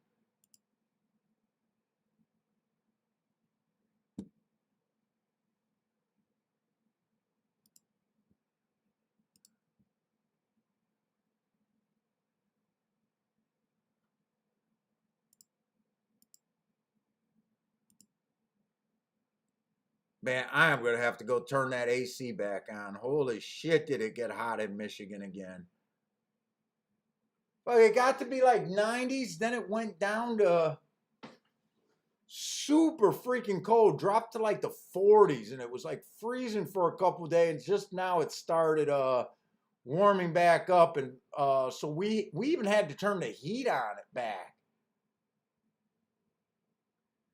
Man, I am going to have to go turn that AC back on. Holy shit, did it get hot in Michigan again. Well, it got to be like 90s, then it went down to super freaking cold, dropped to like the 40s, and it was like freezing for a couple of days. Just now it started warming back up, and so we even had to turn the heat on it back.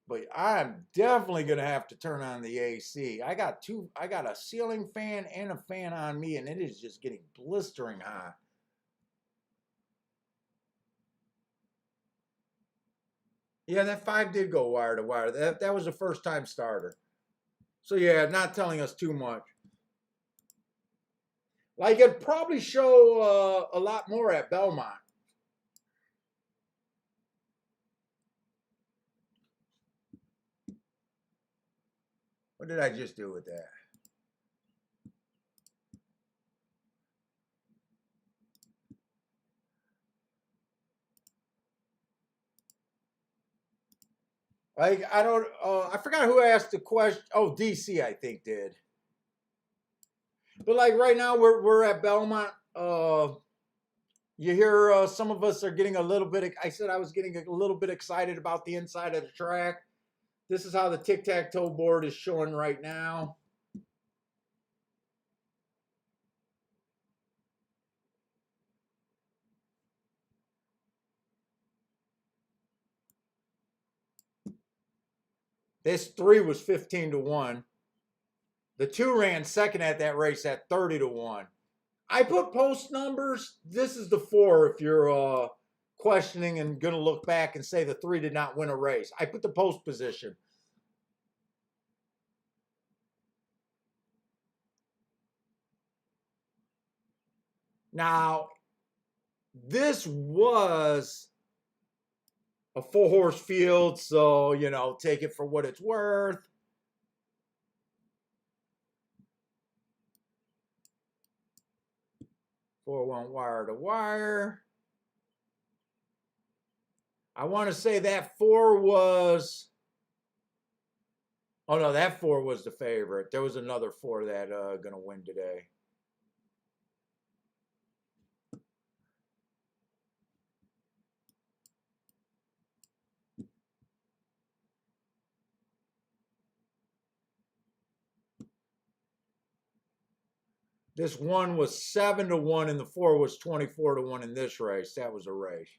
But I'm definitely gonna have to turn on the AC. I got a ceiling fan and a fan on me, and it is just getting blistering hot. Yeah, that 5 did go wire to wire. That was a first time starter. So yeah, not telling us too much. Like it'd probably show a lot more at Belmont. What did I just do with that? Like I don't. I forgot who asked the question. Oh, DC I think did. But like right now we're at Belmont. You hear some of us are getting a little bit. I said I was getting a little bit excited about the inside of the track. This is how the tic-tac-toe board is showing right now. This 3 was 15-1. The 2 ran second at that race at 30-1. I put post numbers. This is the 4 if you're questioning and going to look back and say the 3 did not win a race. I put the post position. Now, this was a 4-horse field, so, you know, take it for what it's worth. 4 went wire to wire. I want to say that 4 was. Oh no, that 4 was the favorite. There was another 4 that gonna win today. This 1 was 7-1, and the 4 was 24-1 in this race. That was a race.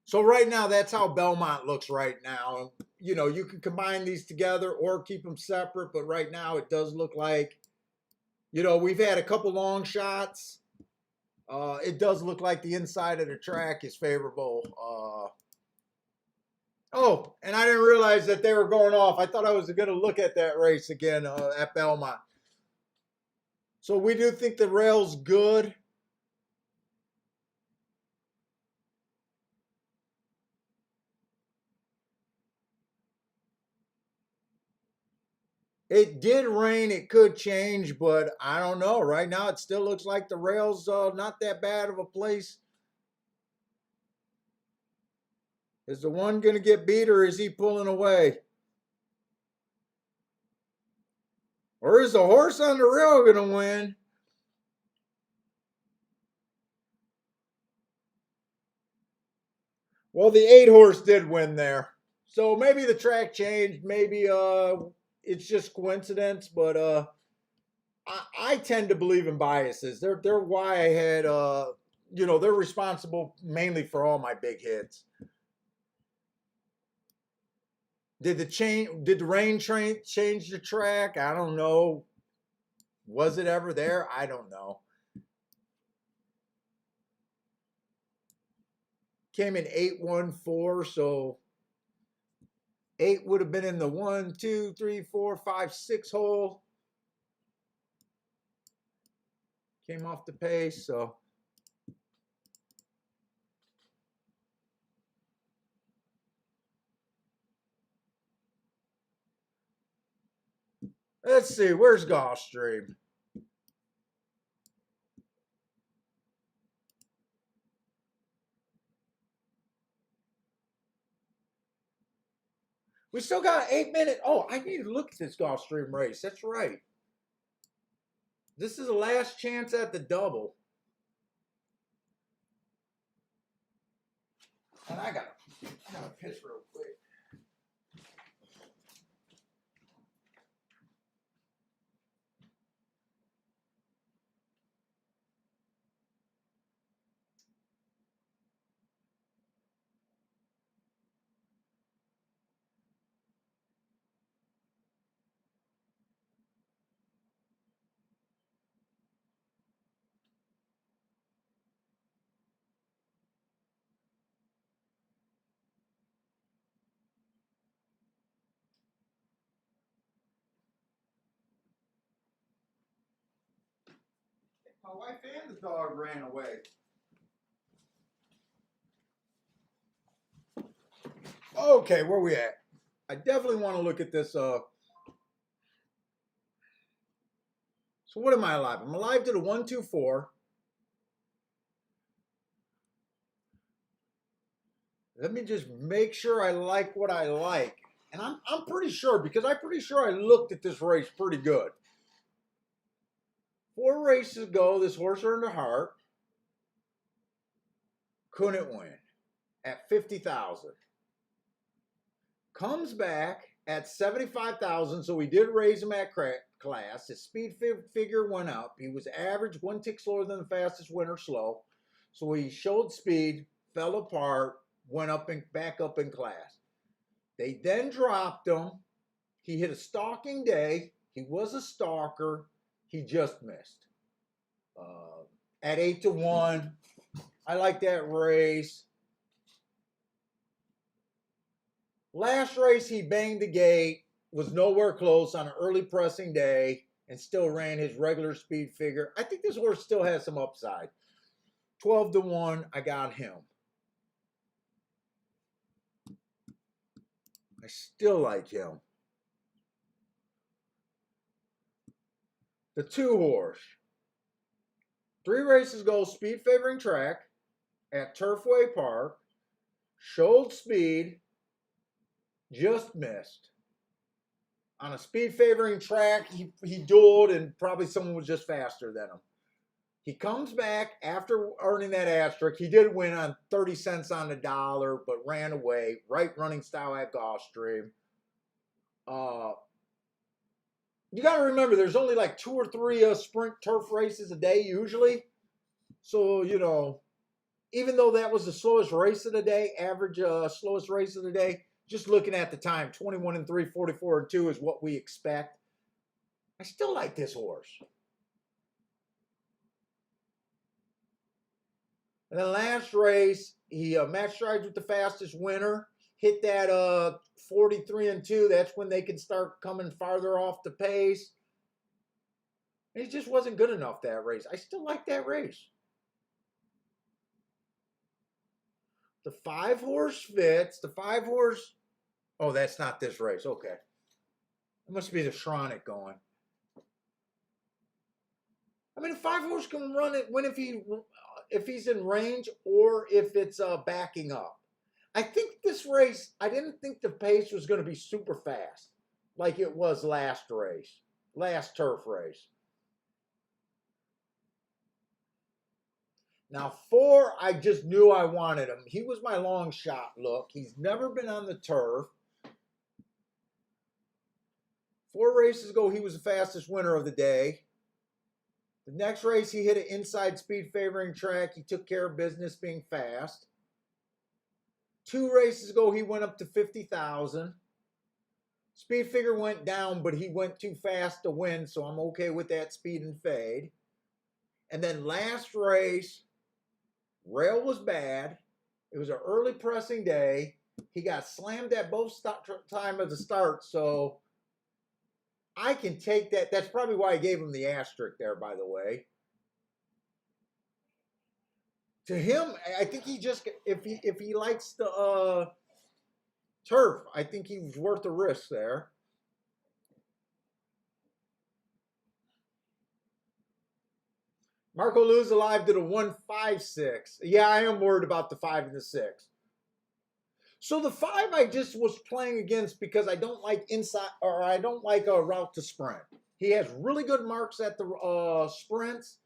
So right now, that's how Belmont looks right now. You know, you can combine these together or keep them separate, but right now it does look like, you know, we've had a couple long shots. It does look like the inside of the track is favorable Oh, and I didn't realize that they were going off. I thought I was going to look at that race again at Belmont. So we do think the rail's good. It did rain. It could change, but I don't know. Right now, it still looks like the rail's not that bad of a place. Is the one going to get beat, or is he pulling away? Or is the horse on the rail going to win? Well, the 8 horse did win there. So maybe the track changed. Maybe it's just coincidence, but I tend to believe in biases. They're why I had they're responsible mainly for all my big hits. Did the rain train change the track? I don't know. Was it ever there? I don't know. Came in 814, so 8 would have been in the 1, 2, 3, 4, 5, 6 hole. Came off the pace, so let's see. Where's Gulfstream? We still got 8 minutes. Oh, I need to look at this Gulfstream race. That's right. This is the last chance at the double. And I gotta piss real quick. My wife and the dog ran away. Okay, where we at? I definitely want to look at this. So what am I alive? I'm alive to the 124. Let me just make sure I like what I like. And I'm pretty sure, because I'm pretty sure I looked at this race pretty good. 4 races ago, this horse earned a heart. Couldn't win at 50,000. Comes back at 75,000, so we did raise him at class. His speed figure went up. He was average, 1 tick slower than the fastest winner slow. So he showed speed, fell apart, went up and back up in class. They then dropped him. He hit a stalking day. He was a stalker. He just missed. At 8-1, I like that race. Last race, he banged the gate, was nowhere close on an early pressing day, and still ran his regular speed figure. I think this horse still has some upside. 12-1, I got him. I still like him. The 2 horse. 3 races ago, speed favoring track at Turfway Park. Showed speed, just missed. On a speed favoring track, he dueled, and probably someone was just faster than him. He comes back after earning that asterisk. He did win on 30 cents on the dollar, but ran away. Right running style at Gulfstream. You got to remember, there's only like 2 or 3 sprint turf races a day usually. So, even though that was the slowest race of the day, average slowest race of the day, just looking at the time, 21-3, 44-2 is what we expect. I still like this horse. And then last race, he match strides with the fastest winner. hit that 43-2, that's when they can start coming farther off the pace. And he just wasn't good enough that race. I still like that race. The 5-horse fits. The 5-horse. Oh, that's not this race. Okay. It must be the Shronic going. I mean, the 5-horse can run it when if he's in range or if it's backing up. I think this race, I didn't think the pace was going to be super fast like it was last turf race. Now, 4, I just knew I wanted him. He was my long shot look. He's never been on the turf. 4 races ago, he was the fastest winner of the day. The next race, he hit an inside speed favoring track. He took care of business being fast. 2 races ago, he went up to 50,000. Speed figure went down, but he went too fast to win, so I'm okay with that speed and fade. And then last race, rail was bad. It was an early pressing day. He got slammed at both time of the start, so I can take that. That's probably why I gave him the asterisk there, by the way. To him, I think he just, if he likes the turf, I think he's worth the risk there. Marco Luz alive to the 156. Yeah, I am worried about the 5 and the 6. So the 5 I just was playing against because I don't like inside, or I don't like a route to sprint. He has really good marks at the sprints.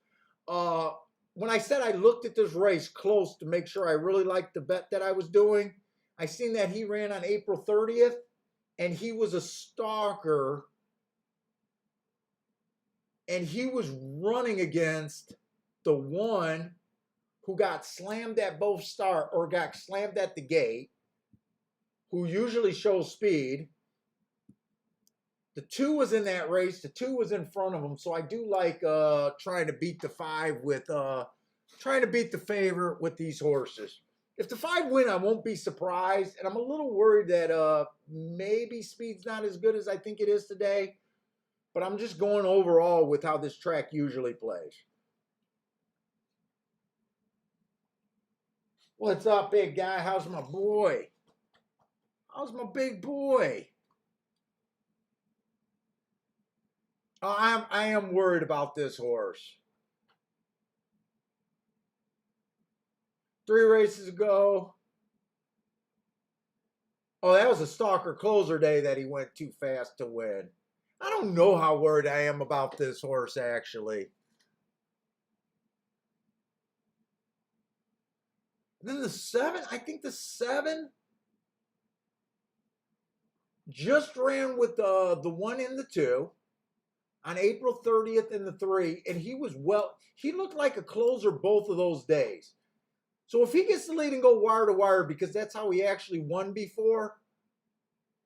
When I said I looked at this race close to make sure I really liked the bet that I was doing, I seen that he ran on April 30th, and he was a stalker, and he was running against the one who got slammed at both start, or got slammed at the gate, who usually shows speed. The 2 was in that race. The 2 was in front of him. So I do like trying to beat the 5 with trying to beat the favorite with these horses. If the 5 win, I won't be surprised. And I'm a little worried that maybe speed's not as good as I think it is today. But I'm just going overall with how this track usually plays. What's up, big guy? How's my boy? How's my big boy? I am worried about this horse. 3 races ago. Oh, that was a stalker closer day that he went too fast to win. I don't know how worried I am about this horse, actually. And then the 7, I think the 7 just ran with the 1 and the 2 on April 30th and the 3, and he looked like a closer both of those days. So if he gets the lead and go wire to wire, because that's how he actually won before,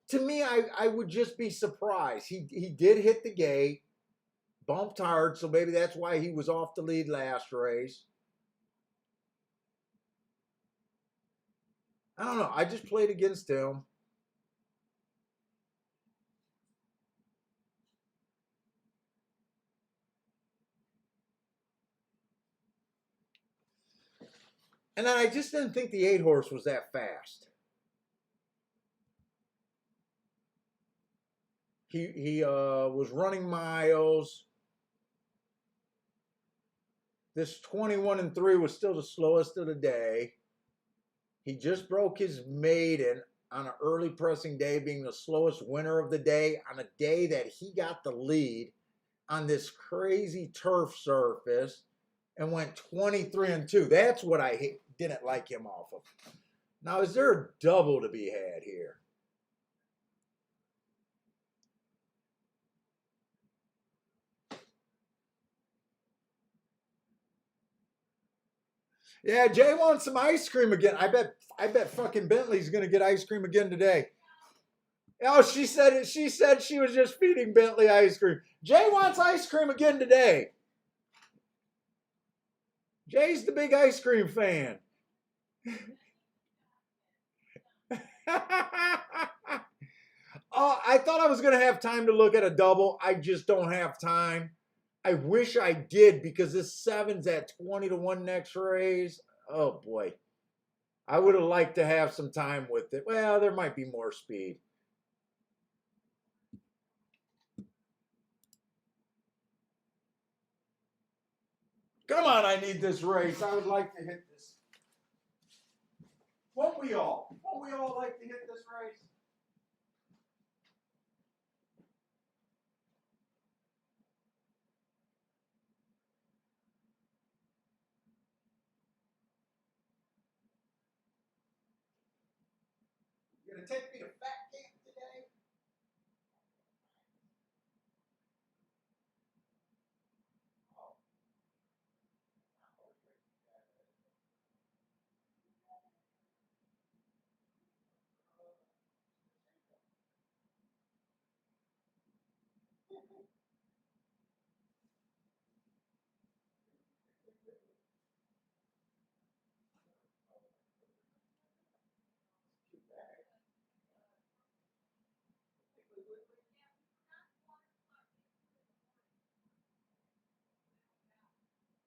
to me, I would just be surprised. He did hit the gate, bumped hard, so maybe that's why he was off the lead last race. I don't know. I just played against him. And then I just didn't think the 8 horse was that fast. He was running miles. This 21 and 3 was still the slowest of the day. He just broke his maiden on an early pressing day, being the slowest winner of the day on a day that he got the lead on this crazy turf surface and went 23 and 2. That's what I didn't like him off of. Now, is there a double to be had here? Yeah, Jay wants some ice cream again. I bet fucking Bentley's gonna get ice cream again today. Oh, she said it. She said she was just feeding Bentley ice cream. Jay wants ice cream again today. Jay's the big ice cream fan. I thought I was going to have time to look at a double. I just don't have time. I wish I did because this seven's at 20 to 1 next raise. Oh boy. I would have liked to have some time with it. Well, there might be more speed. Come on, I need this race. I would like to hit this. Won't we all? Won't we all like to hit this race? You gonna take me to fat camp today?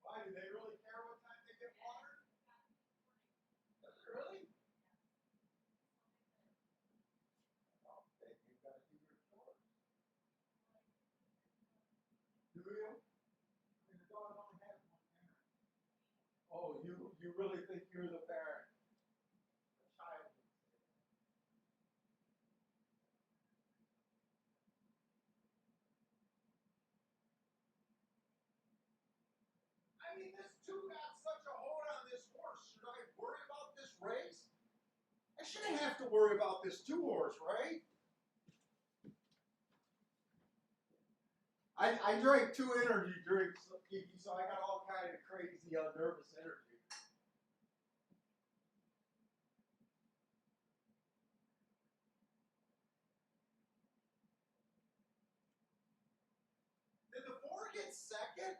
Why do they really care what time they get water? Does it really? Oh, then you've got to do your chores. Do you? I mean, the dog only has one parent. Oh, you really think you're the parent? The child. I mean, this two got such a hold on this horse. Should I worry about this race? I shouldn't have to worry about this two horse, right? I drank 2 energy drinks, Kiki, so I got all kind of crazy, nervous energy. Did the four get second?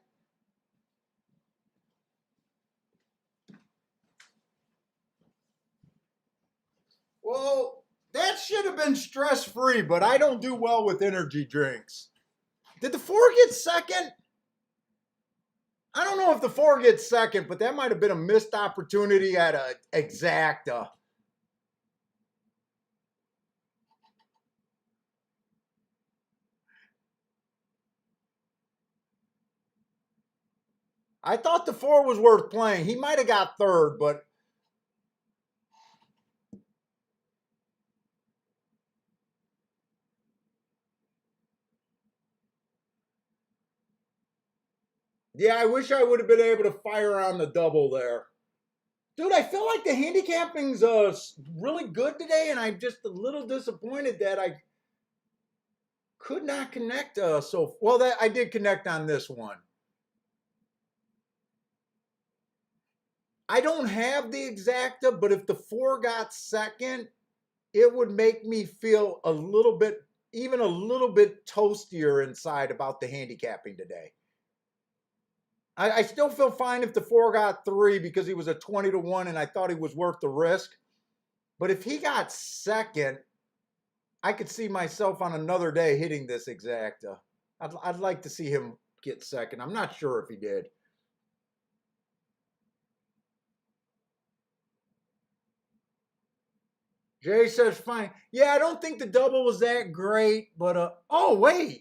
Well, that should have been stress free, but I don't do well with energy drinks. Did the four get second? I don't know if the four gets second, but that might have been a missed opportunity at a exacta. I thought the four was worth playing. He might have got third, but yeah, I wish I would have been able to fire on the double there. Dude, I feel like the handicapping's really good today, and I'm just a little disappointed that I could not connect. So well, that I did connect on this one. I don't have the exacta, but if the four got second, it would make me feel a little bit, even a little bit toastier inside about the handicapping today. I still feel fine if the four got three because he was a 20 to 1 and I thought he was worth the risk. But if he got second, I could see myself on another day hitting this exacta. I'd like to see him get second. I'm not sure if he did. Jay says fine. Yeah, I don't think the double was that great, but oh wait.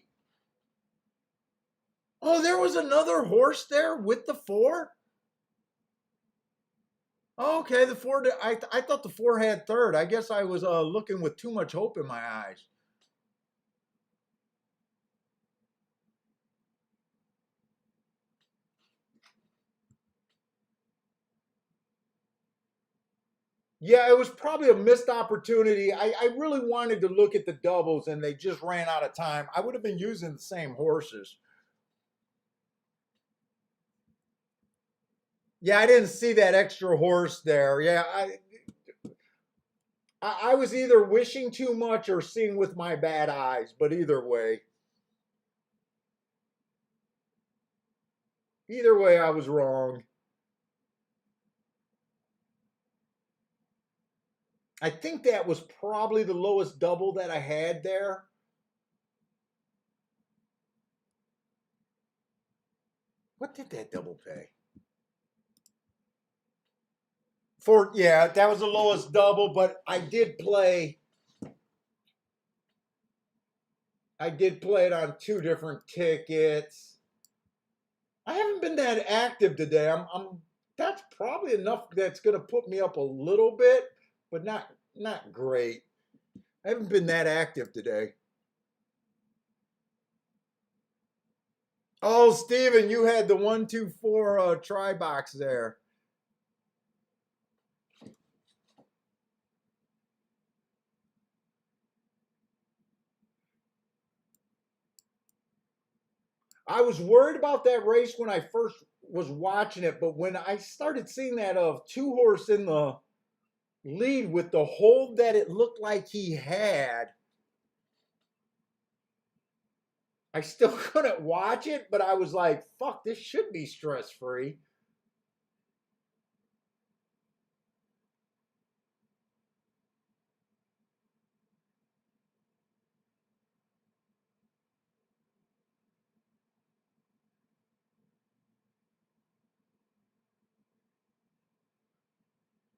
Oh, there was another horse there with the four? Oh, okay, the four. I thought the four had third. I guess I was looking with too much hope in my eyes. Yeah, it was probably a missed opportunity. I really wanted to look at the doubles and they just ran out of time. I would have been using the same horses. Yeah, I didn't see that extra horse there. Yeah, I was either wishing too much or seeing with my bad eyes, but either way, I was wrong. I think that was probably the lowest double that I had there. What did that double pay? Yeah, that was the lowest double, but I did play it on two different tickets. I haven't been that active today. That's probably enough that's going to put me up a little bit, but not great. I haven't been that active today. Oh, Steven, you had the 1-2-4 try box there. I was worried about that race when I first was watching it, but when I started seeing that of two horse in the lead with the hold that it looked like he had, I still couldn't watch it, but I was like, fuck, this should be stress free.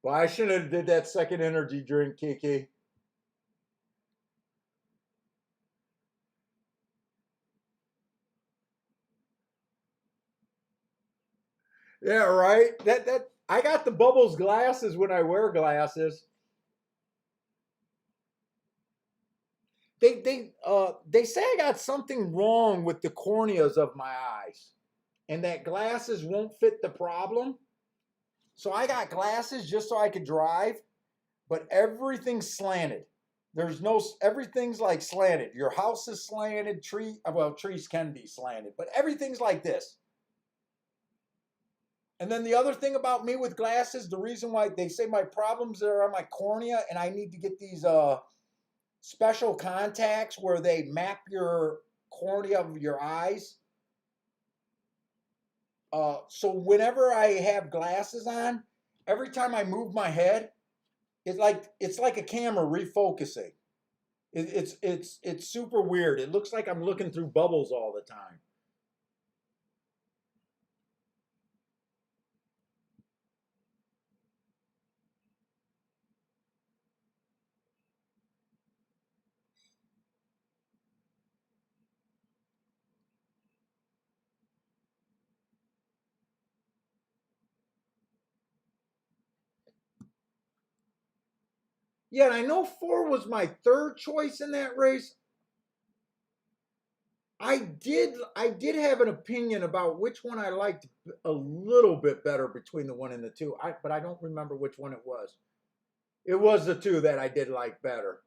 Well, I shouldn't have did that second energy drink, Kiki. Yeah, right. That I got the bubbles glasses when I wear glasses. They say I got something wrong with the corneas of my eyes, and that glasses won't fit the problem. So I got glasses just so I could drive, but everything's slanted. There's no everything's like slanted. Your house is slanted. Trees can be slanted, but everything's like this. And then the other thing about me with glasses, the reason why they say my problems are on my cornea, and I need to get these special contacts where they map your cornea of your eyes. So whenever I have glasses on, every time I move my head, it's like a camera refocusing. It's super weird. It looks like I'm looking through bubbles all the time. Yeah, and I know 4 was my third choice in that race. I did have an opinion about which one I liked a little bit better between the 1 and the 2. But I don't remember which one it was. It was the 2 that I did like better.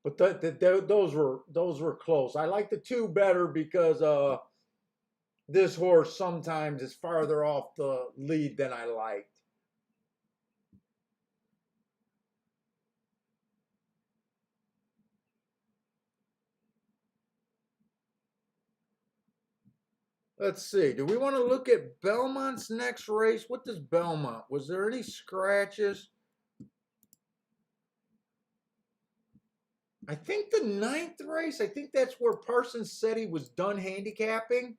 But those were close. I like the 2 better because this horse sometimes is farther off the lead than I liked. Let's see. Do we want to look at Belmont's next race? What does Belmont? Was there any scratches? I think the 9th race, I think that's where Parsons said he was done handicapping.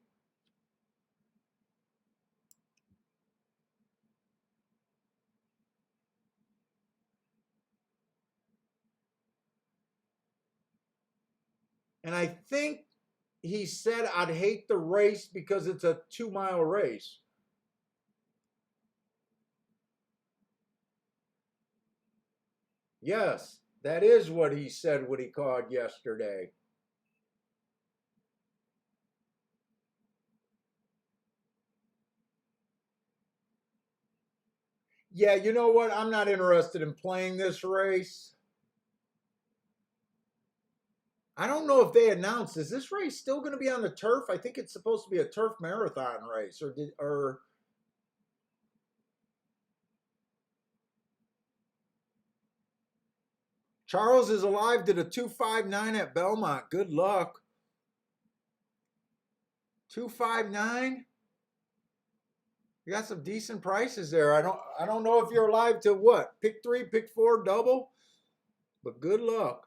And I think he said I'd hate the race because it's a 2-mile race. Yes, that is what he said when he called yesterday. Yeah, you know what? I'm not interested in playing this race. I don't know if they announced, is this race still going to be on the turf? I think it's supposed to be a turf marathon race, or Charles is alive, did a 2:59 at Belmont. Good luck. 259. You got some decent prices there. I don't know if you're alive to what? Pick three, pick four, double. But good luck.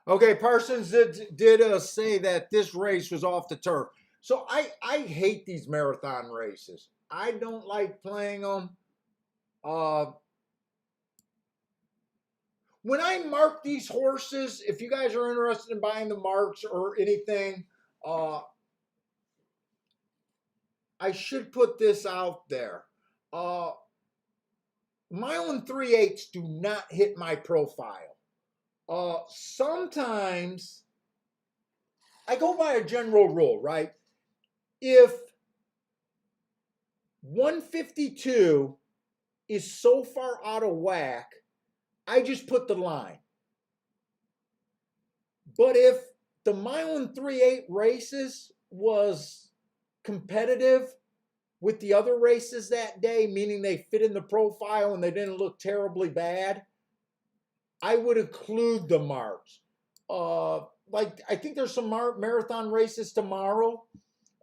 Okay, Parsons did say that this race was off the turf. So I hate these marathon races. I don't like playing them. Uh, when I mark these horses, if you guys are interested in buying the marks or anything, uh, I should put this out there. Uh, Mile and 3/8 do not hit my profile. Sometimes I go by a general rule, right? If 152 is so far out of whack, I just put the line. But if the mile and 3/8 races was competitive with the other races that day, meaning they fit in the profile and they didn't look terribly bad, I would include the marks. Like I think there's some marathon races tomorrow.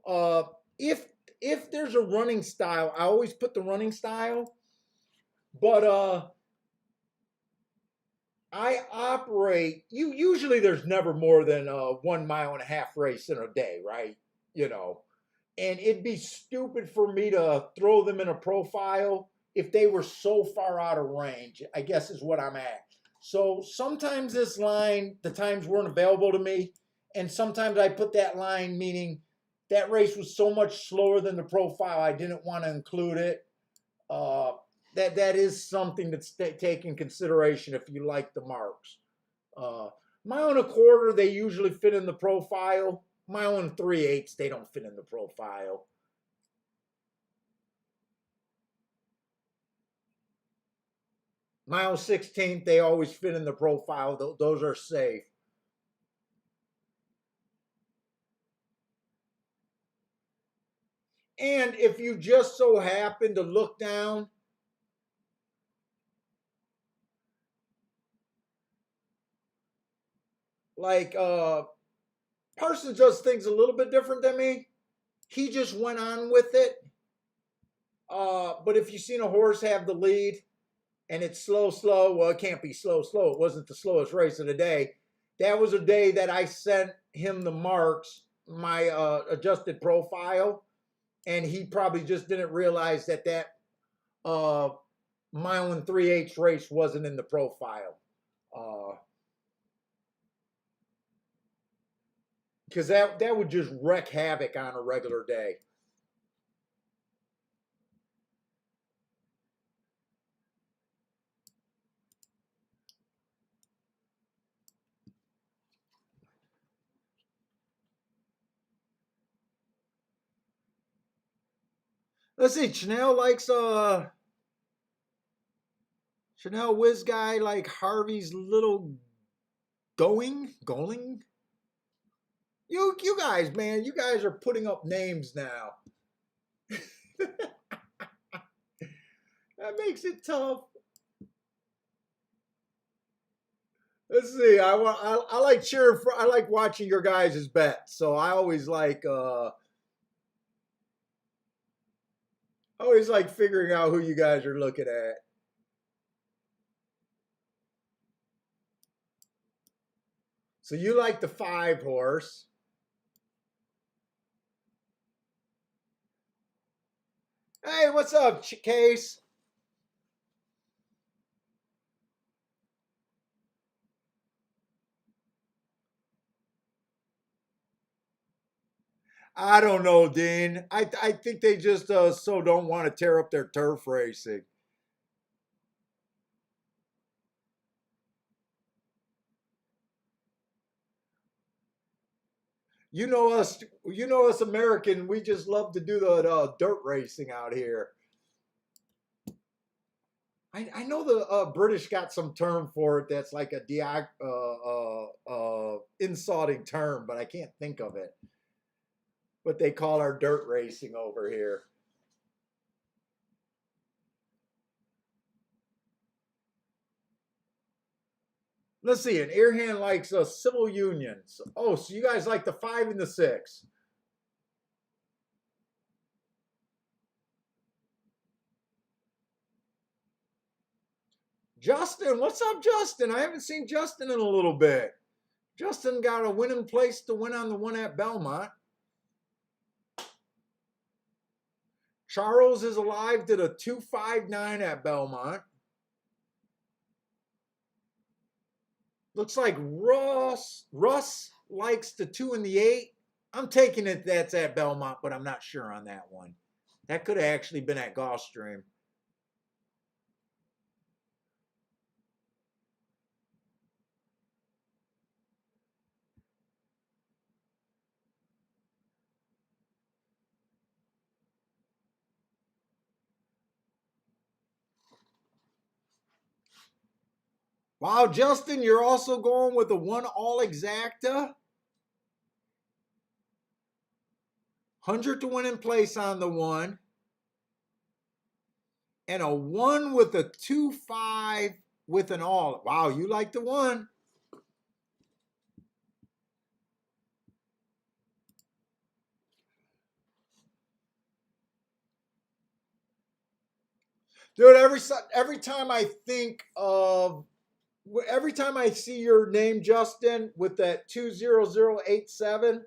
Uh, if if there's a running style, I always put the running style. But I operate. You usually there's never more than a 1.5 mile race in a day, right? You know, and it'd be stupid for me to throw them in a profile if they were so far out of range, I guess is what I'm at. So sometimes this line, the times weren't available to me, and sometimes I put that line meaning that race was so much slower than the profile I didn't want to include it. Uh, that is something that's take in consideration if you like the marks. Uh, Mile and a quarter, they usually fit in the profile. Mile and 3/8, they don't fit in the profile. Mile 16th, they always fit in the profile. Those are safe. And if you just so happen to look down, like Parsons does things a little bit different than me. He just went on with it. But if you've seen a horse have the lead and it's slow, slow, well, it can't be slow, slow. It wasn't the slowest race of the day. That was a day that I sent him the marks, my adjusted profile, and he probably just didn't realize that uh, mile and 3/8 race wasn't in the profile. Because that would just wreak havoc on a regular day. Let's see. Chanel whiz guy like Harvey's little going. You guys, man, you guys are putting up names now. That makes it tough. Let's see. I like cheering for. I like watching your guys' bets. So I always like figuring out who you guys are looking at. So you like the 5 horse. Hey, what's up, Case? I don't know, Dean. I think they just so don't want to tear up their turf racing. You know us American, we just love to do the dirt racing out here. I know the British got some term for it that's like a insulting term, but I can't think of it. What they call our dirt racing over here. Let's see. An ear hand likes civil unions. Oh, so you guys like the 5 and the 6. Justin, what's up, Justin? I haven't seen Justin in a little bit. Justin got a winning place to win on the one at Belmont. Charles is alive to the 259 at Belmont. Looks like Russ likes the 2 and the 8. I'm taking it that's at Belmont, but I'm not sure on that one. That could have actually been at Gulfstream. Wow, Justin, you're also going with a 1 all exacta. 100 to win in place on the 1. And a 1 with a 2-5 with an all. Wow, you like the 1. Dude, every time I think of every time I see your name, Justin, with that 20087,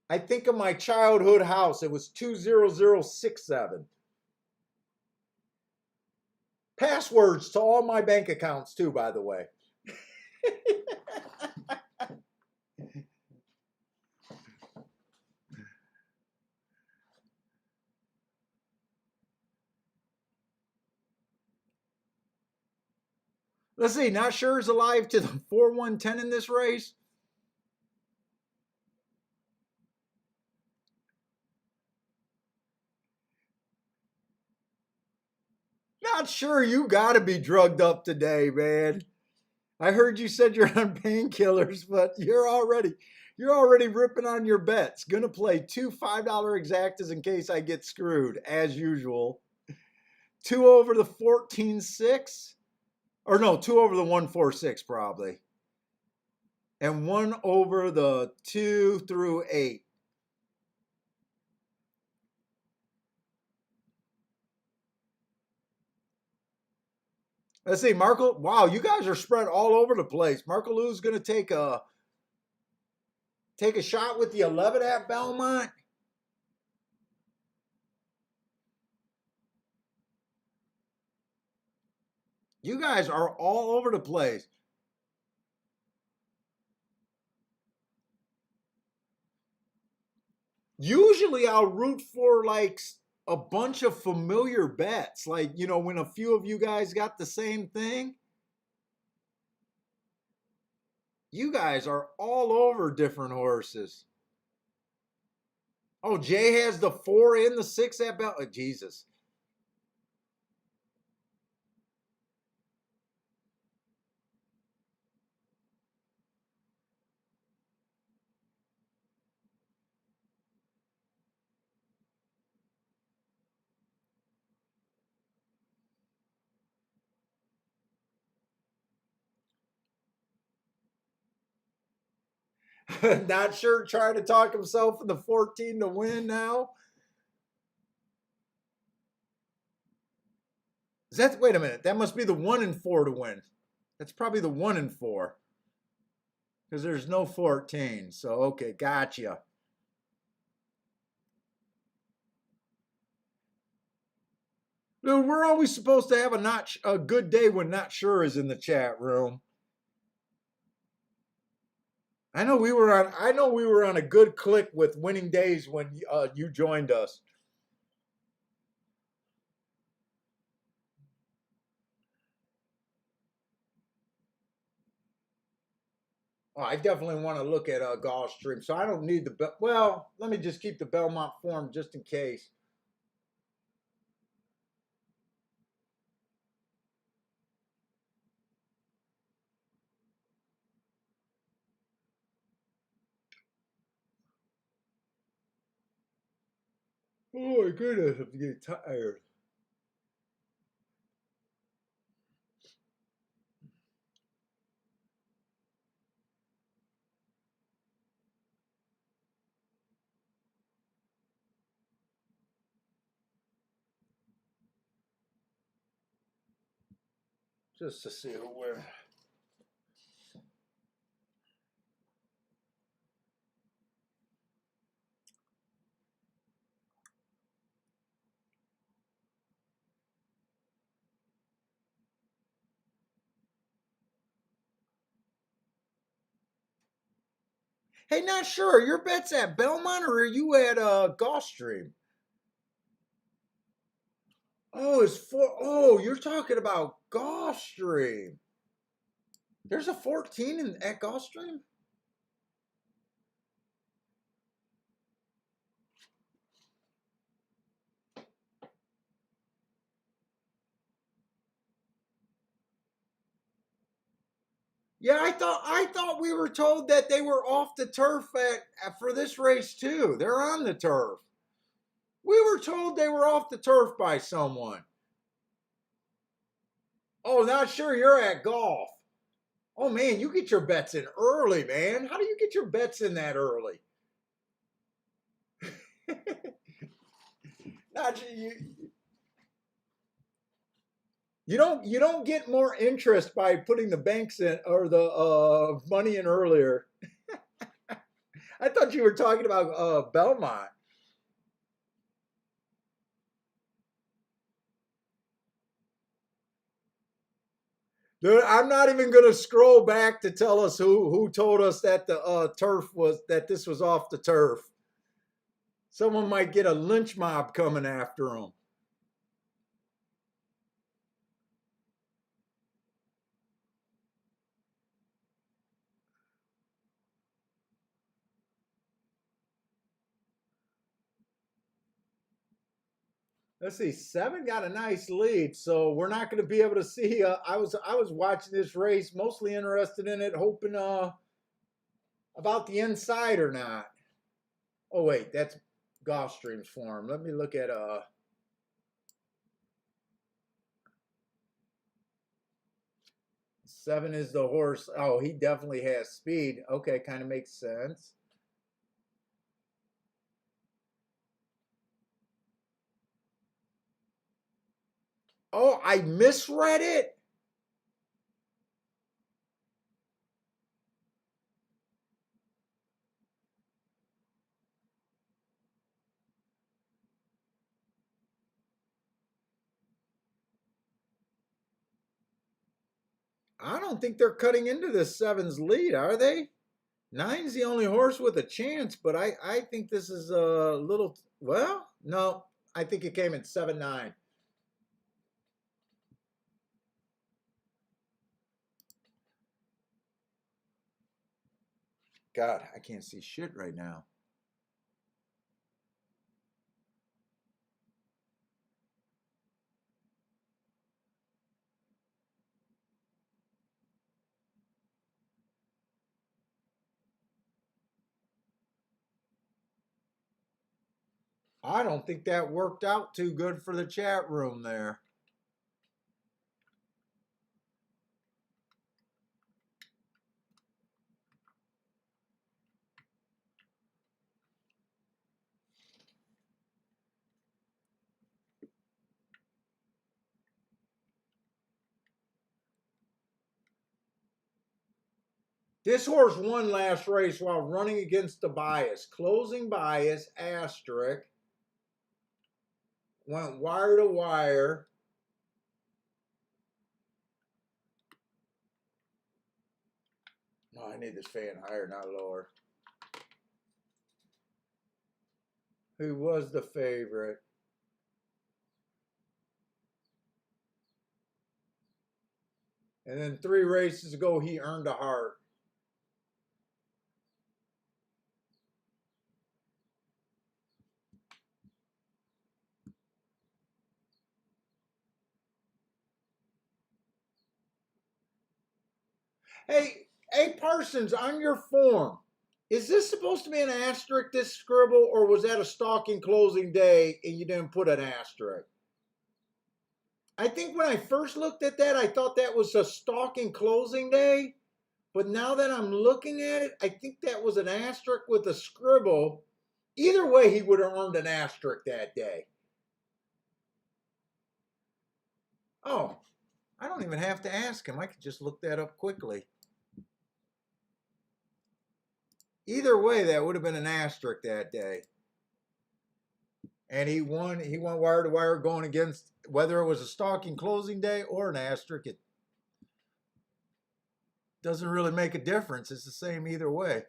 I think of my childhood house. It was 20067. Passwords to all my bank accounts, too, by the way. Let's see, not sure is alive to the 4110 in this race. Not sure. You got to be drugged up today, man. I heard you said you're on painkillers, but you're already ripping on your bets. Gonna play 2 $5 exactas in case I get screwed, as usual. 2 over the 14-6. Or no, 2 over the 146 probably. And 1 over the 2 through 8. Let's see, Marco. Wow, you guys are spread all over the place. Marco Lou's gonna take a shot with the 11 at Belmont. You guys are all over the place. Usually I'll root for like a bunch of familiar bets. Like, when a few of you guys got the same thing. You guys are all over different horses. Oh, Jay has the 4 and the 6 at Bell. Oh, Jesus. Not sure, trying to talk himself in the 14 to win now. Wait a minute, that must be the 1 and 4 to win. That's probably the 1 and 4. Because there's no 14. So okay, gotcha. Dude, we're always supposed to have a good day when Not Sure is in the chat room. I know we were on a good click with winning days when you joined us. Oh, I definitely want to look at Gulfstream, so I don't need the well. Let me just keep the Belmont form just in case. Oh my goodness, I'm getting tired. Just to see who we're. Hey, not sure. Your bet's at Belmont or are you at Gulfstream? Oh, it's four. Oh, you're talking about Gulfstream. There's a 14 at Gulfstream? Yeah, I thought we were told that they were off the turf for this race too. They're on the turf. We were told they were off the turf by someone. Oh, not sure you're at golf. Oh man, you get your bets in early, man. How do you get your bets in that early? Not you don't get more interest by putting the banks in or the money in earlier. I thought you were talking about Belmont. Dude, I'm not even going to scroll back to tell us who told us that the turf was that this was off the turf. Someone might get a lynch mob coming after them. Let's see, seven got a nice lead, so we're not going to be able to see. I was watching this race, mostly interested in it, hoping about the inside or not. Oh wait, that's Gulfstream's form. Let me look at seven is the horse. Oh, he definitely has speed. Okay, kind of makes sense. Oh, I misread it. I don't think they're cutting into this seven's lead, are they? Nine's the only horse with a chance, but I think this is a little. Well, no, I think it came at 7-9. God, I can't see shit right now. I don't think that worked out too good for the chat room there. This horse won last race while running against the bias. Closing bias, asterisk. Went wire to wire. Oh, I need this fan higher, not lower. Who was the favorite? And then 3 races ago, he earned a heart. Hey, Parsons, on your form, is this supposed to be an asterisk, this scribble, or was that a stalking closing day and you didn't put an asterisk? I think when I first looked at that, I thought that was a stalking closing day. But now that I'm looking at it, I think that was an asterisk with a scribble. Either way, he would have earned an asterisk that day. Oh, I don't even have to ask him. I could just look that up quickly. Either way, that would have been an asterisk that day. And he won wire to wire going against whether it was a stalking closing day or an asterisk. It doesn't really make a difference. It's the same either way.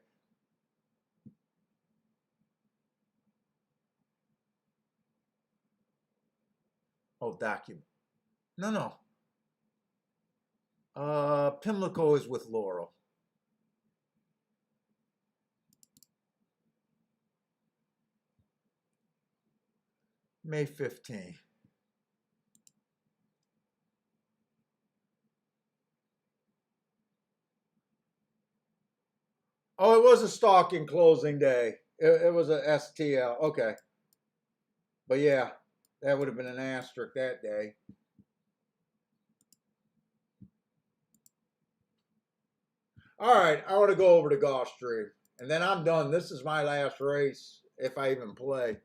Oh, document. No. Pimlico is with Laurel. May 15th. Oh, it was a stalking closing day. It was a STL. Okay. But yeah, that would have been an asterisk that day. All right, I want to go over to Gulfstream. And then I'm done. This is my last race, if I even play.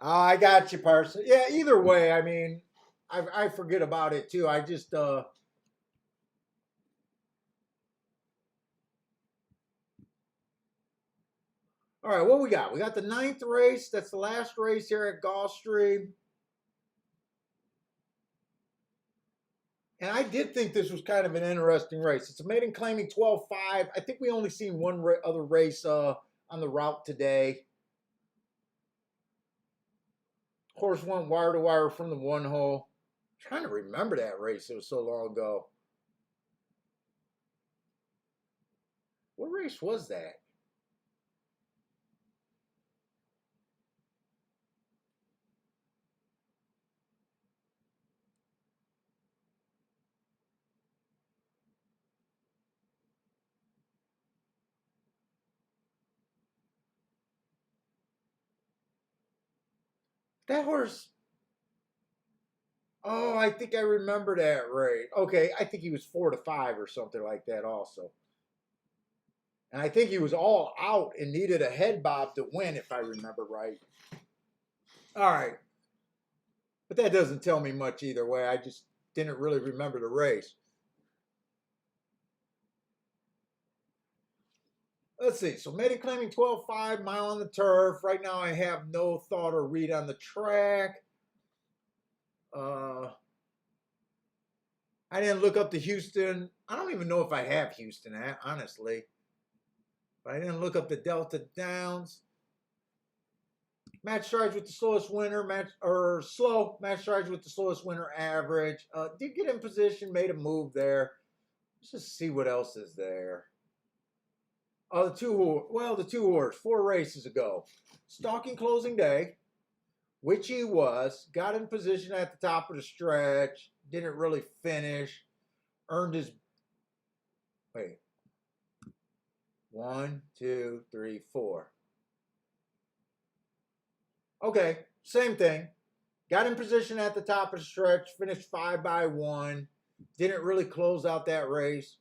Oh, I got you, Parson. Yeah, either way, I mean, I forget about it too. I just all right, what we got? We got the 9th race. That's the last race here at Gulfstream. And I did think this was kind of an interesting race. It's a maiden claiming 12-5. I think we only seen one other race on the route today. Horse went wire to wire from the one hole. I'm trying to remember that race. It was so long ago. What race was that? That horse. Oh, I think I remember that race. Okay, I think he was 4-5 or something like that also. And I think he was all out and needed a head bob to win, if I remember right. All right. But that doesn't tell me much either way. I just didn't really remember the race. Let's see. So maiden claiming 12-5, mile on the turf. Right now I have no thought or read on the track. I didn't look up the Houston. I don't even know if I have Houston, honestly. But I didn't look up the Delta Downs. Match strides with the slowest winner, match strides with the slowest winner average. Did get in position, made a move there. Let's just see what else is there. Oh, the two horse, 4 races ago. Stalking closing day, which he was, got in position at the top of the stretch, didn't really finish, earned his, wait, 1, 2, 3, 4. Okay, same thing. Got in position at the top of the stretch, finished 5-1. Didn't really close out that race.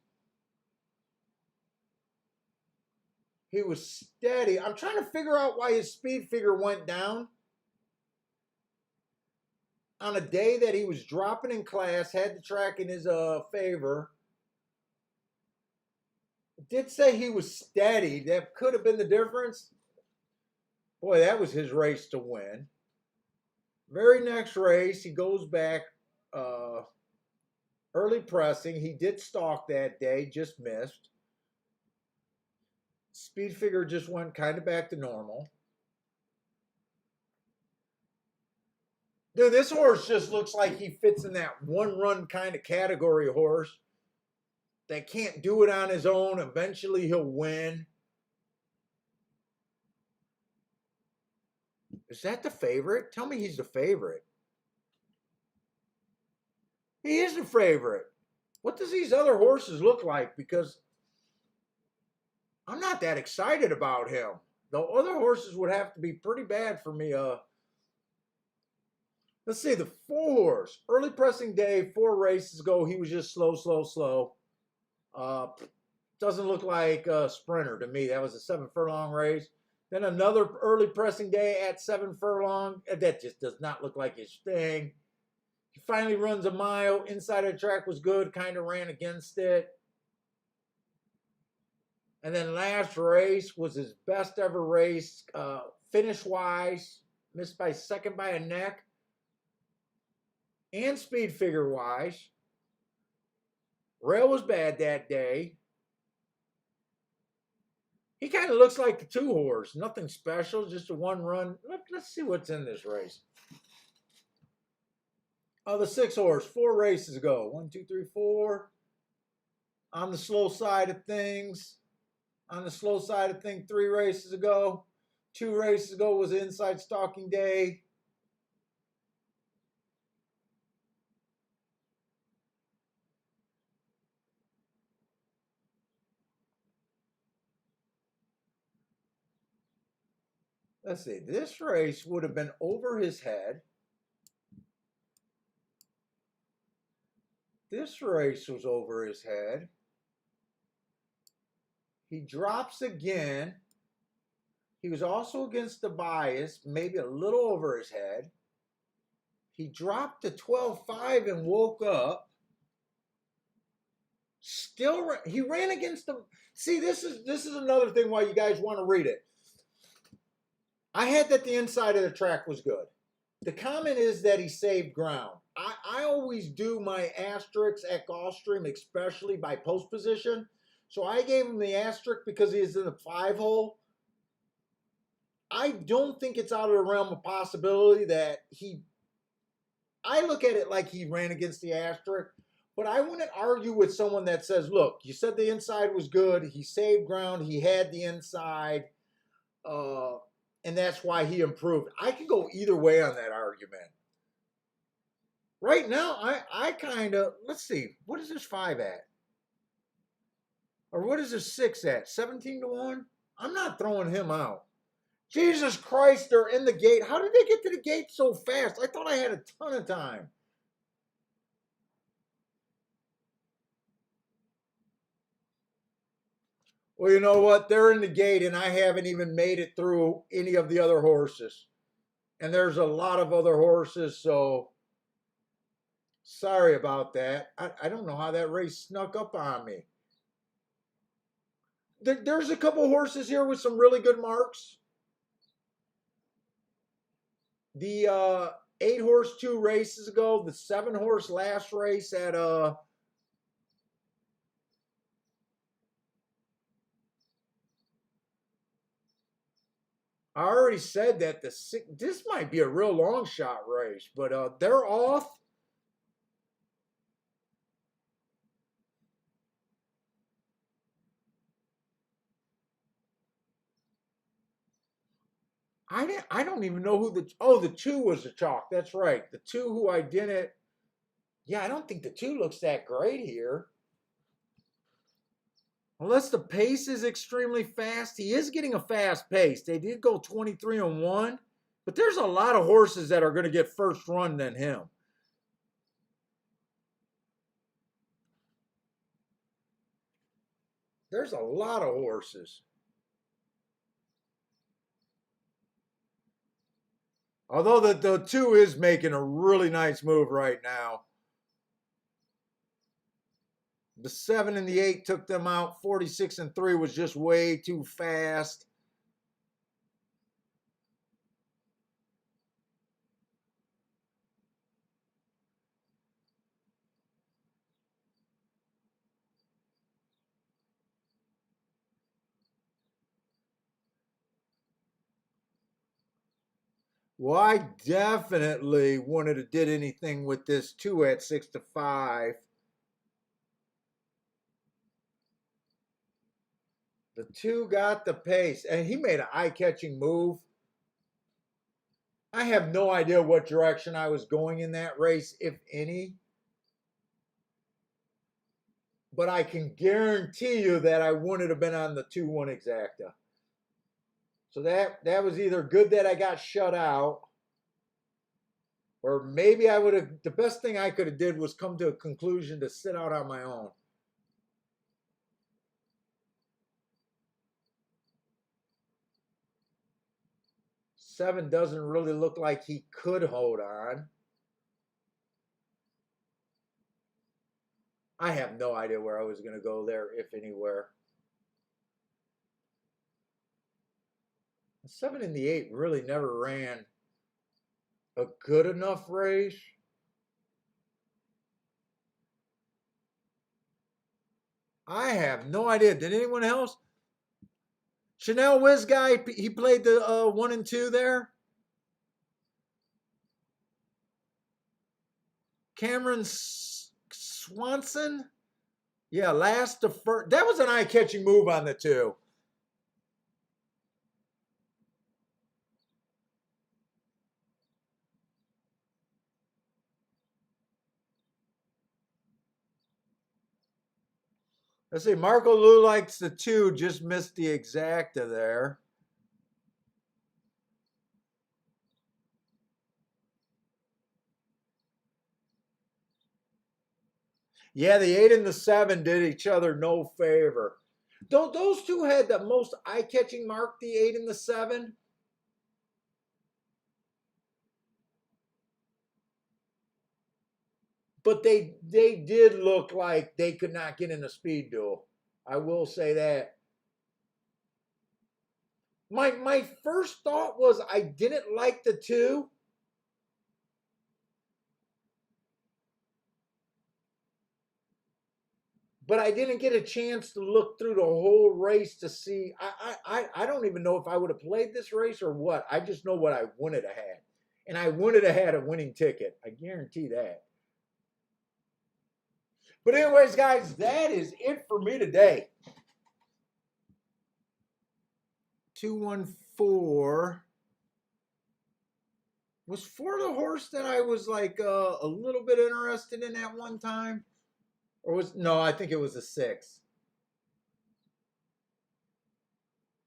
He was steady. I'm trying to figure out why his speed figure went down. On a day that he was dropping in class, had the track in his favor. Did say he was steady. That could have been the difference. Boy, that was his race to win. Very next race, he goes back early pressing. He did stalk that day, just missed. Speed figure just went kind of back to normal. Dude, this horse just looks like he fits in that one run kind of category horse that can't do it on his own. Eventually he'll win. Is that the favorite? Tell me he's the favorite. He is the favorite. What does these other horses look like? Because I'm not that excited about him. The other horses would have to be pretty bad for me. Let's see, the 4 horse. Early pressing day, 4 races ago, he was just slow, slow, slow. Uh, doesn't look like a sprinter to me. That was a 7 furlong race. Then another early pressing day at 7 furlong. That just does not look like his thing. He finally runs a mile. Inside of the track was good. Kind of ran against it. And then last race was his best ever race, finish-wise. Missed by second by a neck. And speed figure-wise. Rail was bad that day. He kind of looks like the 2 horse. Nothing special, just a 1 run. Let's see what's in this race. Oh, the 6 horse, 4 races ago. 1, 2, 3, 4. On the slow side of things. 3 races ago. 2 races ago was inside stalking day. Let's see. This race would have been over his head. This race was over his head. He drops again. He was also against the bias, maybe a little over his head. He dropped to 12.5 and woke up. Still, he ran against them. See, this is another thing why you guys want to read it. I had that the inside of the track was good. The comment is that he saved ground. I always do my asterisks at Gulfstream, especially by post position. So I gave him the asterisk because he is in the 5 hole. I don't think it's out of the realm of possibility that I look at it like he ran against the asterisk, but I wouldn't argue with someone that says, look, you said the inside was good, he saved ground, he had the inside, and that's why he improved. I could go either way on that argument. Right now, I kind of, let's see, what is this 5 at? Or what is this 6 at? 17-1? I'm not throwing him out. Jesus Christ, they're in the gate. How did they get to the gate so fast? I thought I had a ton of time. Well, you know what? They're in the gate, and I haven't even made it through any of the other horses. And there's a lot of other horses, so sorry about that. I don't know how that race snuck up on me. There's a couple horses here with some really good marks. The 8 horse 2 races ago, the 7 horse last race at I already said that this might be a real long shot race, but they're off. I don't even know who the 2 was the chalk. That's right. The 2 who I didn't. Yeah, I don't think the 2 looks that great here. Unless the pace is extremely fast. He is getting a fast pace. They did go 23-1, but there's a lot of horses that are going to get first run than him. There's a lot of horses. Although the 2 is making a really nice move right now. The 7 and the 8 took them out. 46-3 was just way too fast. Well, I definitely wouldn't have did anything with this 2 at 6-5. The 2 got the pace, and he made an eye-catching move. I have no idea what direction I was going in that race, if any. But I can guarantee you that I wouldn't have been on the 2-1 exacta. So that was either good that I got shut out, or maybe I would have. The best thing I could have did was come to a conclusion to sit out on my own. Seven doesn't really look like he could hold on. I have no idea where I was going to go there, if anywhere. The 7 and the 8 really never ran a good enough race. I have no idea. Did anyone else? Chanel Wiz guy, he played the 1 and 2 there. Cameron Swanson. Yeah, last to first. That was an eye-catching move on the 2. Let's see. Marco Lou likes the 2. Just missed the exacta there. Yeah, the 8 and the 7 did each other no favor. Those two had the most eye-catching mark, the 8 and the 7. But they did look like they could not get in a speed duel. I will say that. My first thought was I didn't like the 2. But I didn't get a chance to look through the whole race to see. I don't even know if I would have played this race or what. I just know what I wanted to have. And I wanted to have a winning ticket. I guarantee that. But anyways, guys, that is it for me today. 214. Was 4 the horse that I was like a little bit interested in at one time? Or was no, I think it was a 6.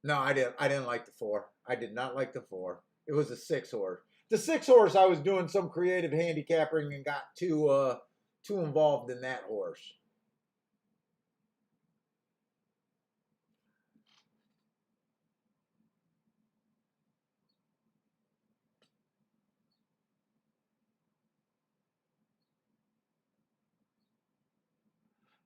No, I didn't like the 4. I did not like the 4. It was a 6 horse. The 6 horse, I was doing some creative handicapping and got too involved in that horse.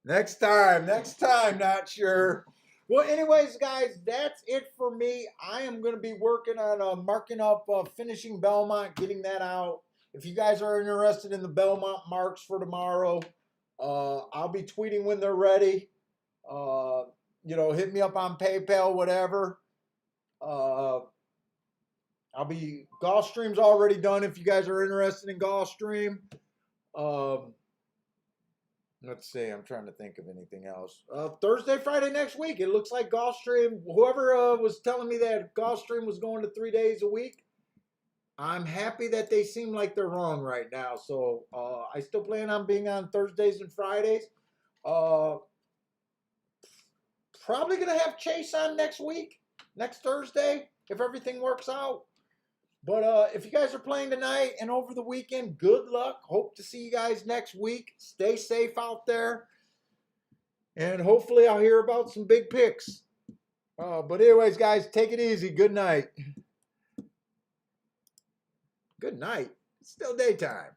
Next time, not sure. Well, anyways, guys, that's it for me. I am going to be working on marking up, finishing Belmont, getting that out. If you guys are interested in the Belmont marks for tomorrow, I'll be tweeting when they're ready. Hit me up on PayPal, whatever. Gulfstream's already done if you guys are interested in Gulfstream. Let's see. I'm trying to think of anything else. Thursday, Friday next week. It looks like Gulfstream. Whoever was telling me that Gulfstream was going to 3 days a week, I'm happy that they seem like they're wrong right now. So I still plan on being on Thursdays and Fridays. Probably gonna have Chase on next Thursday, if everything works out. But if you guys are playing tonight and over the weekend, good luck. Hope to see you guys next week. Stay safe out there. And hopefully I'll hear about some big picks. But anyways, guys, take it easy. Good night. Good night. It's still daytime.